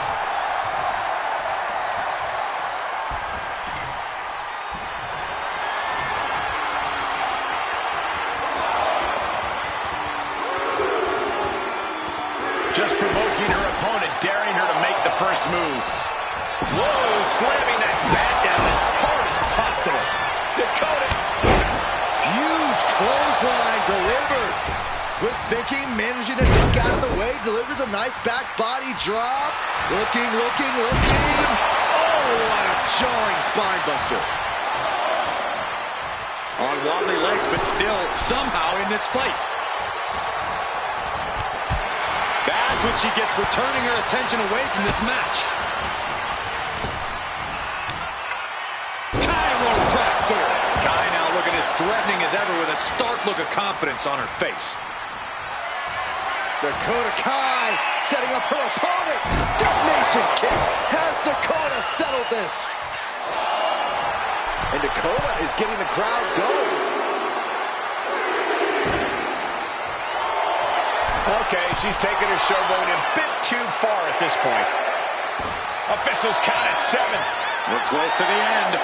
Just provoking her opponent, daring her to make the first move. Whoa, slamming that bat down as hard as possible. Dakota. Huge clothesline delivered. Quick thinking, managing to duck out of the way, delivers a nice back body drop. Looking. Oh, what a jarring spine buster. On wobbly legs, but still somehow in this fight. That's what she gets for turning her attention away from this match. Chiropractor. Kai now looking as threatening as ever with a stark look of confidence on her face. Dakota Kai setting up her opponent. Detonation kick. Has Dakota settled this? And Dakota is getting the crowd going. Okay, she's taking her showboat a bit too far at this point. Officials count at 7. We're close to the end.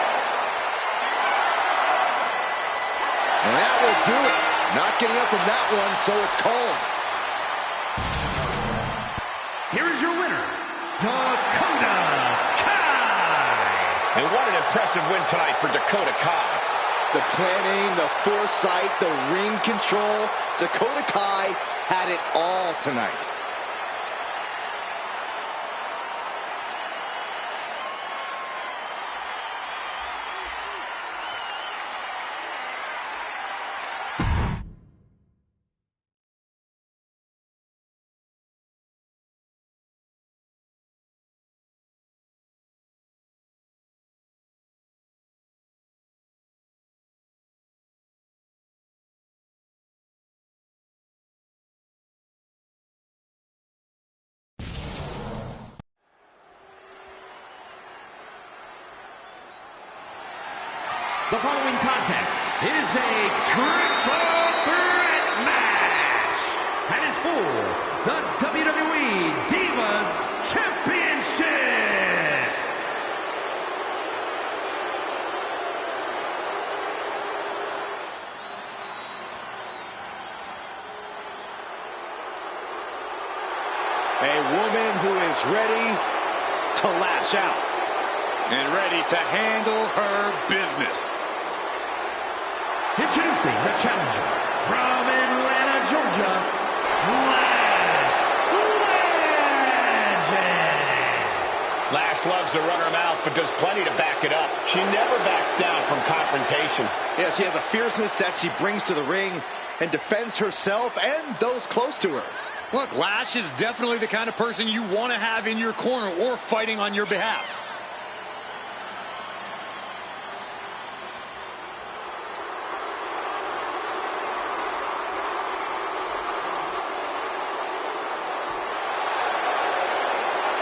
And that will do it. Not getting up from that one, so it's called. Here is your winner, Dakota Kai. And what an impressive win tonight for Dakota Kai. The planning, the foresight, the ring control. Dakota Kai had it all tonight. The following contest is a triple threat match and is for the WWE Divas Championship. A woman who is ready to lash out. And ready to handle her business. Introducing the challenger from Atlanta, Georgia, Lash Legend. Lash loves to run her mouth, but does plenty to back it up. She never backs down from confrontation. Yeah, she has a fierceness that she brings to the ring and defends herself and those close to her. Look, Lash is definitely the kind of person you want to have in your corner or fighting on your behalf.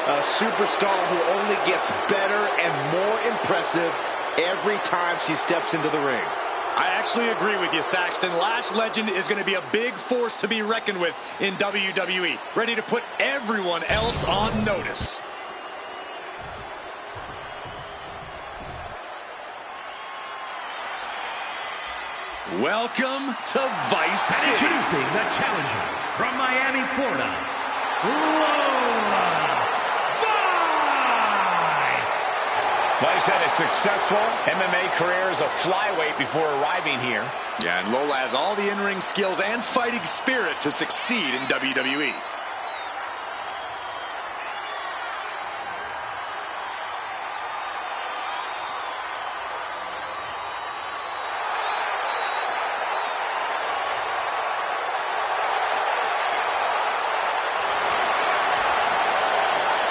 A superstar who only gets better and more impressive every time she steps into the ring. I actually agree with you, Saxton. Lash Legend is going to be a big force to be reckoned with in WWE. Ready to put everyone else on notice. Welcome to Vice City. Introducing the challenger from Miami, Florida, Lola Vice. Vice had a successful MMA career as a flyweight before arriving here. Yeah, and Lola has all the in-ring skills and fighting spirit to succeed in WWE.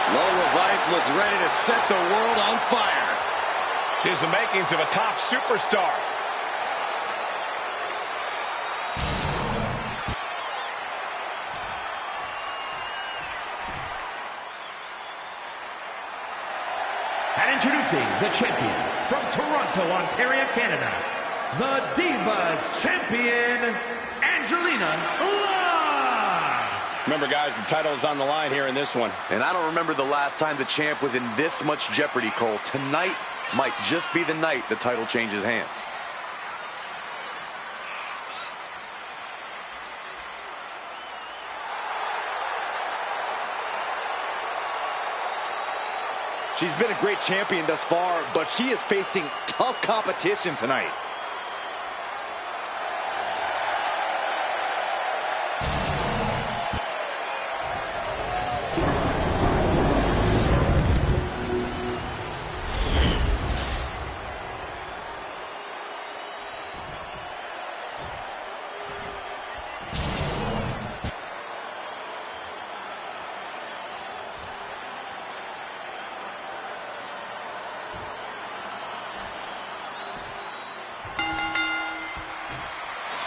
Lola Vice looks ready to set the world on fire. She has the makings of a top superstar. And introducing the champion from Toronto, Ontario, Canada, the Divas Champion, Angelina Love. Remember, guys, the title is on the line here in this one. And I don't remember the last time the champ was in this much jeopardy, Cole. Tonight might just be the night the title changes hands. She's been a great champion thus far, but she is facing tough competition tonight.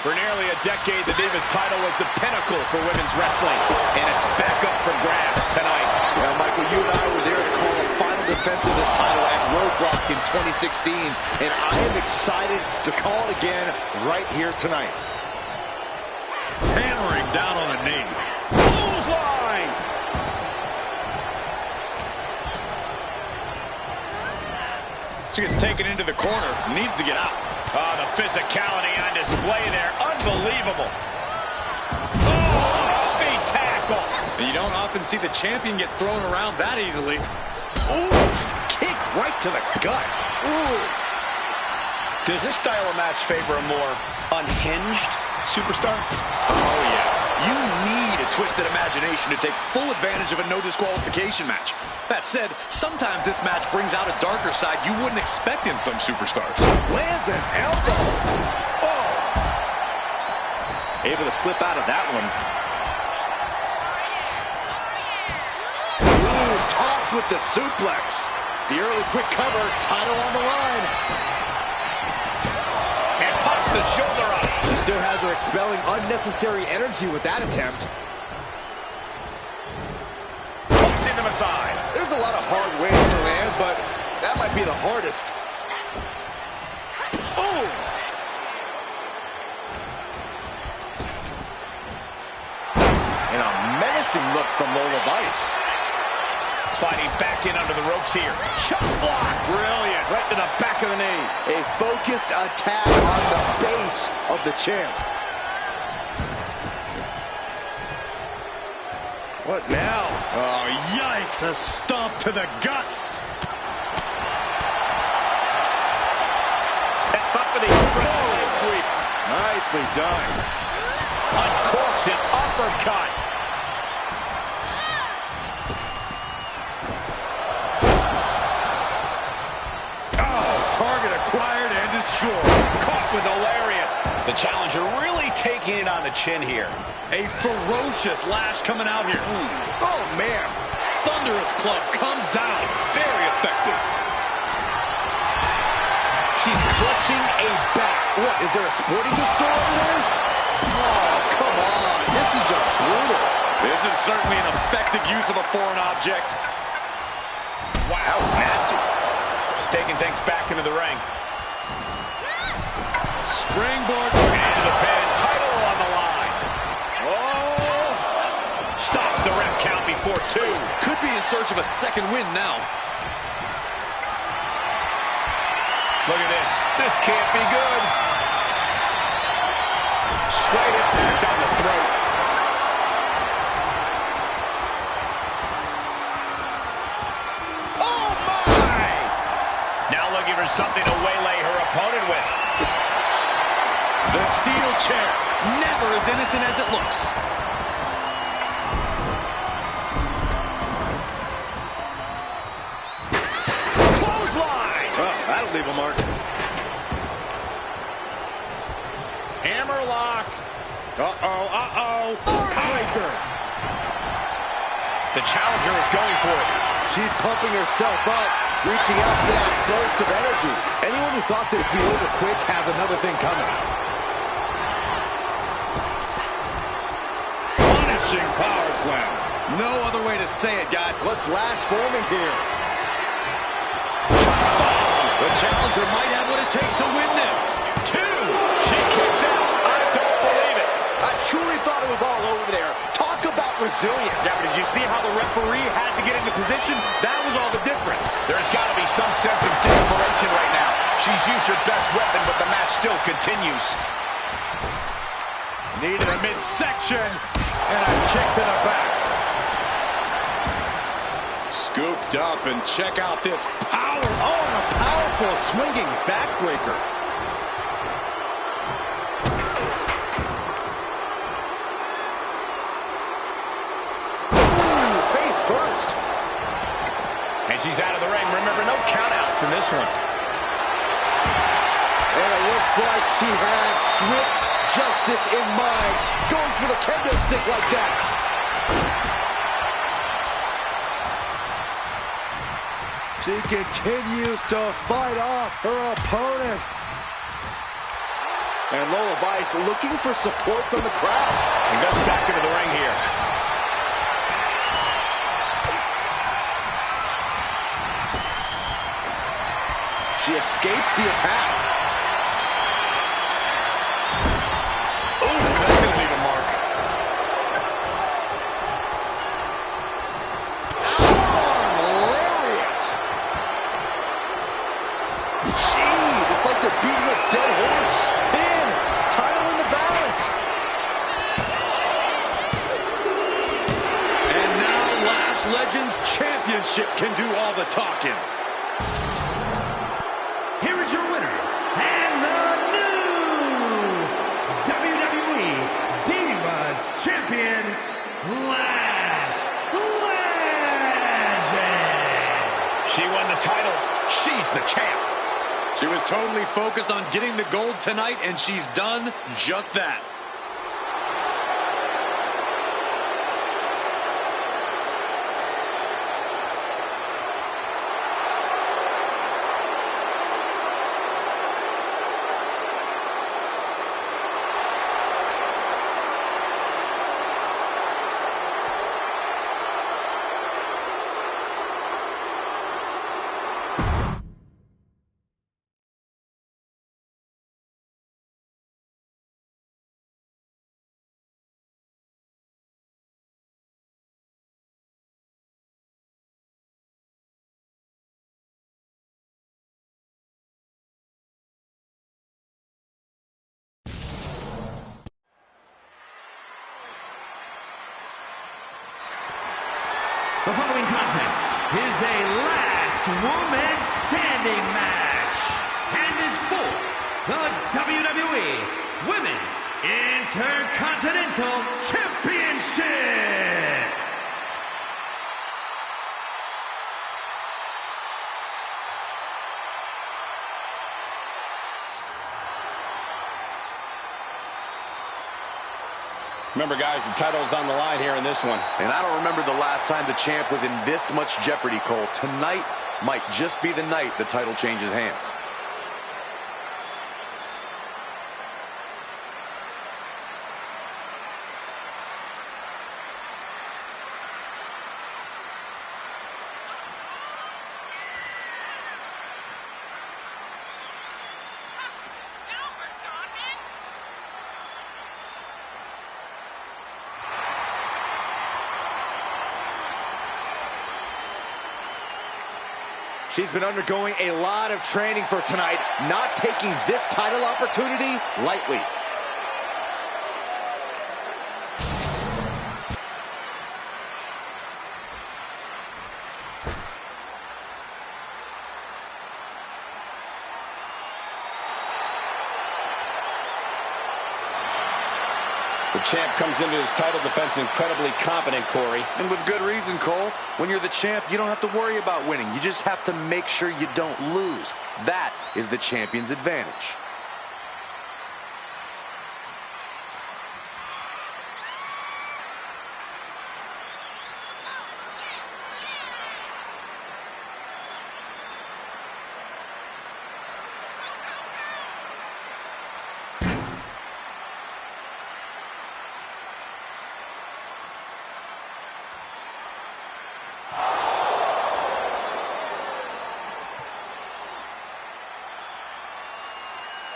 For nearly a decade, the Divas title was the pinnacle for women's wrestling, and it's back up for grabs tonight. Well, Michael, you and I were there to call a final defense of this title at Roadblock in 2016, and I am excited to call it again right here tonight. Hammering down on a knee. Clothesline! She gets taken into the corner. Needs to get out. Oh, the physicality on display there. Unbelievable. Oh, speed tackle. And you don't often see the champion get thrown around that easily. Oof! Kick right to the gut. Ooh. Does this style of match favor a more unhinged superstar? Oh, yeah. You need a twisted imagination to take full advantage of a no disqualification match. That said, sometimes this match brings out a darker side you wouldn't expect in some superstars. Lands an elbow. Oh! Able to slip out of that one. Ooh, tossed with the suplex. The early quick cover, title on the line. And pops the shoulder up. She still has her expelling unnecessary energy with that attempt. Tossing them aside. There's a lot of hard ways to land, but that might be the hardest. Oh! menacing look from Lola Vice. Sliding back in under the ropes here. Chop block. Brilliant. Right to the back of the knee. A focused attack on the base of the champ. What now? Oh, yikes. A stomp to the guts. Set up for the overhead sweep. Nicely done. Uncorks an uppercut. Target acquired and destroyed. Caught with a lariat. The challenger really taking it on the chin here. A ferocious lash coming out here. Ooh. Oh, man. Thunderous club comes down. Very effective. She's clutching a bat. What, is there a sporting goods store over there? Oh, come on. This is just brutal. This is certainly an effective use of a foreign object. Wow, that was nasty. She's taking things back into the ring. Springboard into the pin. Title on the line. Oh! Stops the ref count before 2. Could be in search of a second win now. Look at this. This can't be good. Straight impact on the throat. Oh, my! Now looking for something to waylay her opponent with. The steel chair, never as innocent as it looks. Clothesline! Oh, that'll leave a mark. Hammerlock. Uh-oh. Heartbreaker. The challenger is going for it. She's pumping herself up, reaching out for that burst of energy. Anyone who thought this would be over quick has another thing coming. Punishing power slam. No other way to say it, guy. What's last forming here? The challenger might have what it takes to win this. 2. She kicks out. I don't believe it. I truly thought it was all over there. Talk about resilience. Yeah, but did you see how the referee had to get into position? That was all the difference. There's got to be some sense of desperation right now. She's used her best weapon, but the match still continues. Needed a midsection and a kick to the back. Scooped up and check out this power. Oh, and a powerful swinging backbreaker. Ooh, face first. And she's out of the ring. Remember, no countouts in this one. And it looks like she has swift justice in mind. Going for the kendo stick like that. She continues to fight off her opponent. And Lola Vice looking for support from the crowd. And goes back into the ring here. She escapes the attack. Ooh, that's going to leave a mark. Lariat. Gee, it's like they're beating a dead horse. Pin, title in the balance. And now Lash Legends Championship can do all the talking. Here is your winner, and the new WWE Divas Champion, Lash Legend. She won the title. She's the champ. She was totally focused on getting the gold tonight, and she's done just that. is a last woman standing match and is for the WWE Women's Intercontinental Championship. Remember, guys, the title is on the line here in this one. And I don't remember the last time the champ was in this much jeopardy, Cole. Tonight might just be the night the title changes hands. She's been undergoing a lot of training for tonight, not taking this title opportunity lightly. The champ comes into his title defense incredibly confident, Corey. And with good reason, Cole. When you're the champ, you don't have to worry about winning. You just have to make sure you don't lose. That is the champion's advantage.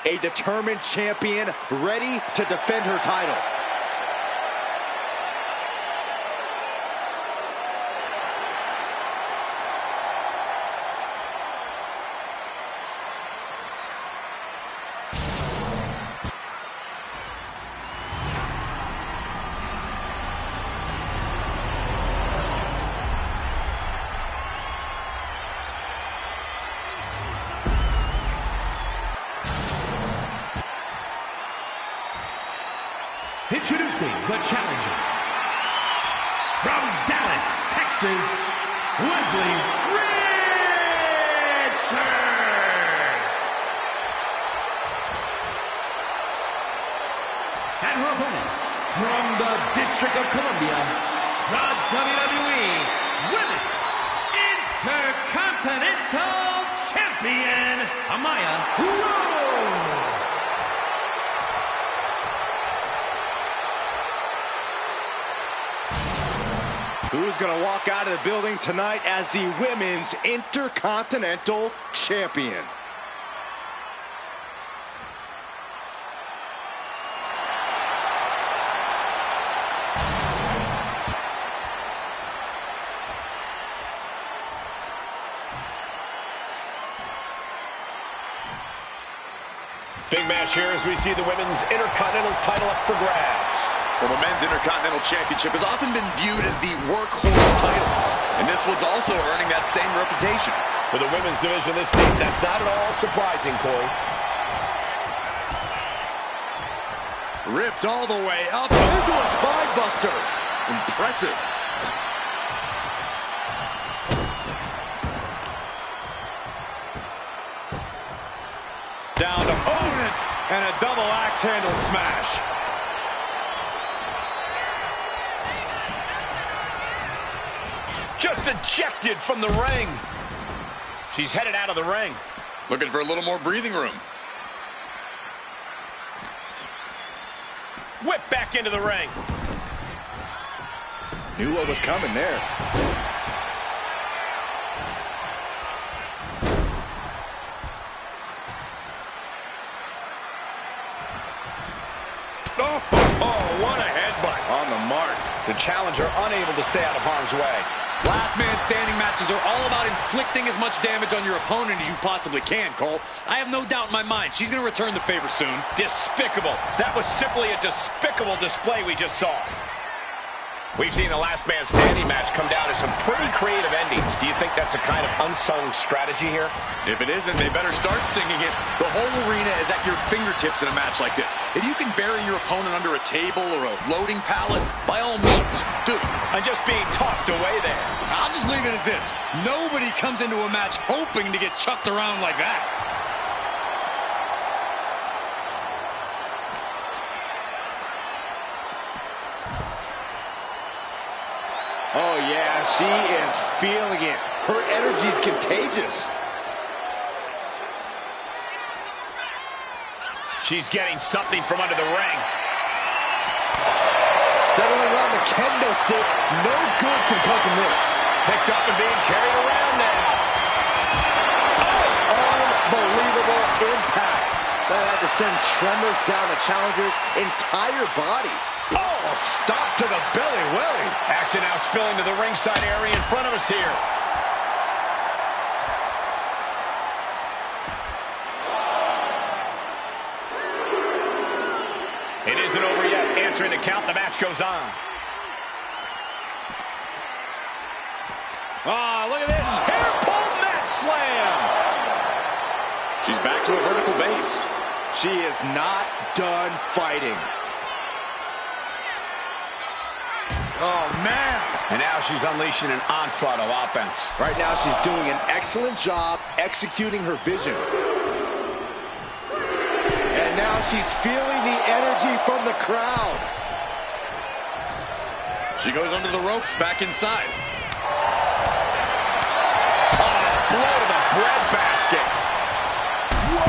A determined champion ready to defend her title. Introducing the challenger, from Dallas, Texas, Leslie Richards. And her opponent, from the District of Columbia, the WWE Women's Intercontinental Champion, Amaya Rose. Who's going to walk out of the building tonight as the Women's Intercontinental Champion? Big match here as we see the Women's Intercontinental title up for grabs. Well, the Men's Intercontinental Championship has often been viewed as the workhorse title, and this one's also earning that same reputation. For the women's division this deep, that's not at all surprising, Corey. Ripped all the way up into a spine buster. Impressive. Down to opponent and a double axe handle smash. Just ejected from the ring. She's headed out of the ring. Looking for a little more breathing room. Whip back into the ring. Knew what was coming there. Oh, what a headbutt. On the mark. The challenger unable to stay out of harm's way. Last man standing matches are all about inflicting as much damage on your opponent as you possibly can, Cole. I have no doubt in my mind she's going to return the favor soon. Despicable. That was simply a despicable display we just saw. We've seen the last man standing match come down to some pretty creative endings. Do you think that's a kind of unsung strategy here? If it isn't, they better start singing it. The whole arena is at your fingertips in a match like this. If you can bury your opponent under a table or a loading pallet, by all means, do it. And just being tossed away there. I'll just leave it at this. Nobody comes into a match hoping to get chucked around like that. Oh, yeah, she is feeling it. Her energy is contagious. She's getting something from under the ring. Settling on the kendo stick. No good can come from this. Picked up and being carried around now. Unbelievable impact. That had to send tremors down the challenger's entire body. Oh, stop to the belly welly. Action now spilling to the ringside area in front of us here. It isn't over yet. Answering the count, the match goes on. Oh, look at this. Hair pull mat slam. She's back to a vertical base. She is not done fighting. Oh, man. And now she's unleashing an onslaught of offense. Right now she's doing an excellent job executing her vision. And now she's feeling the energy from the crowd. She goes under the ropes, back inside. Oh, blow to the breadbasket. Whoa!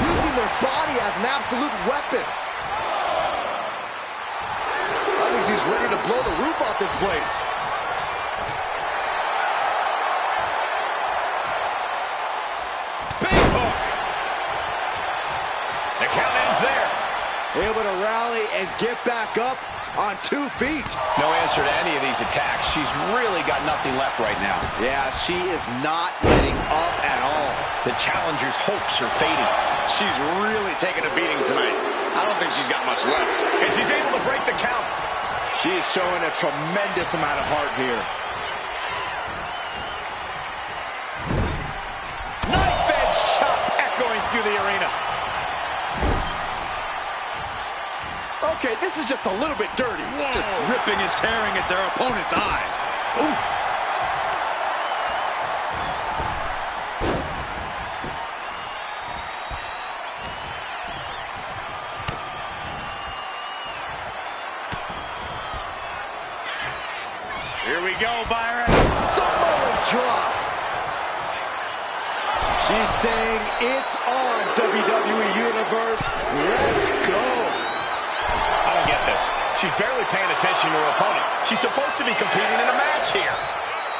Using their body as an absolute weapon. I think she's ready to blow the roof off this place. Big hook. The count ends there. Able to rally and get back up on 2 feet. No answer to any of these attacks. She's really got nothing left right now. Yeah, she is not letting up at all. The challenger's hopes are fading. She's really taking a beating tonight. I don't think she's got much left. And she's able to break the count. She is showing a tremendous amount of heart here. Knife-edge chop echoing through the arena. Okay, this is just a little bit dirty. Whoa. Just ripping and tearing at their opponent's eyes. Oof. Here we go, Byron. Samoan drop. She's saying it's on, WWE Universe. Let's go. I don't get this. She's barely paying attention to her opponent. She's supposed to be competing in a match here.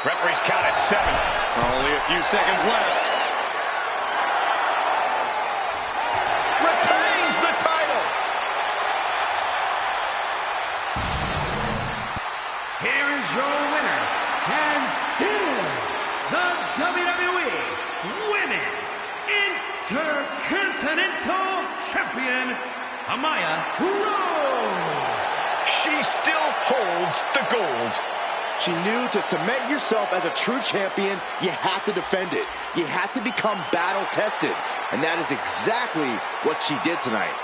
Referee's count at 7. Only a few seconds left. Retains the title. Here is your winner, and still the WWE Women's Intercontinental Champion, Amaya Rose. She still holds the gold. She knew to cement yourself as a true champion, you have to defend it. You have to become battle-tested. And that is exactly what she did tonight.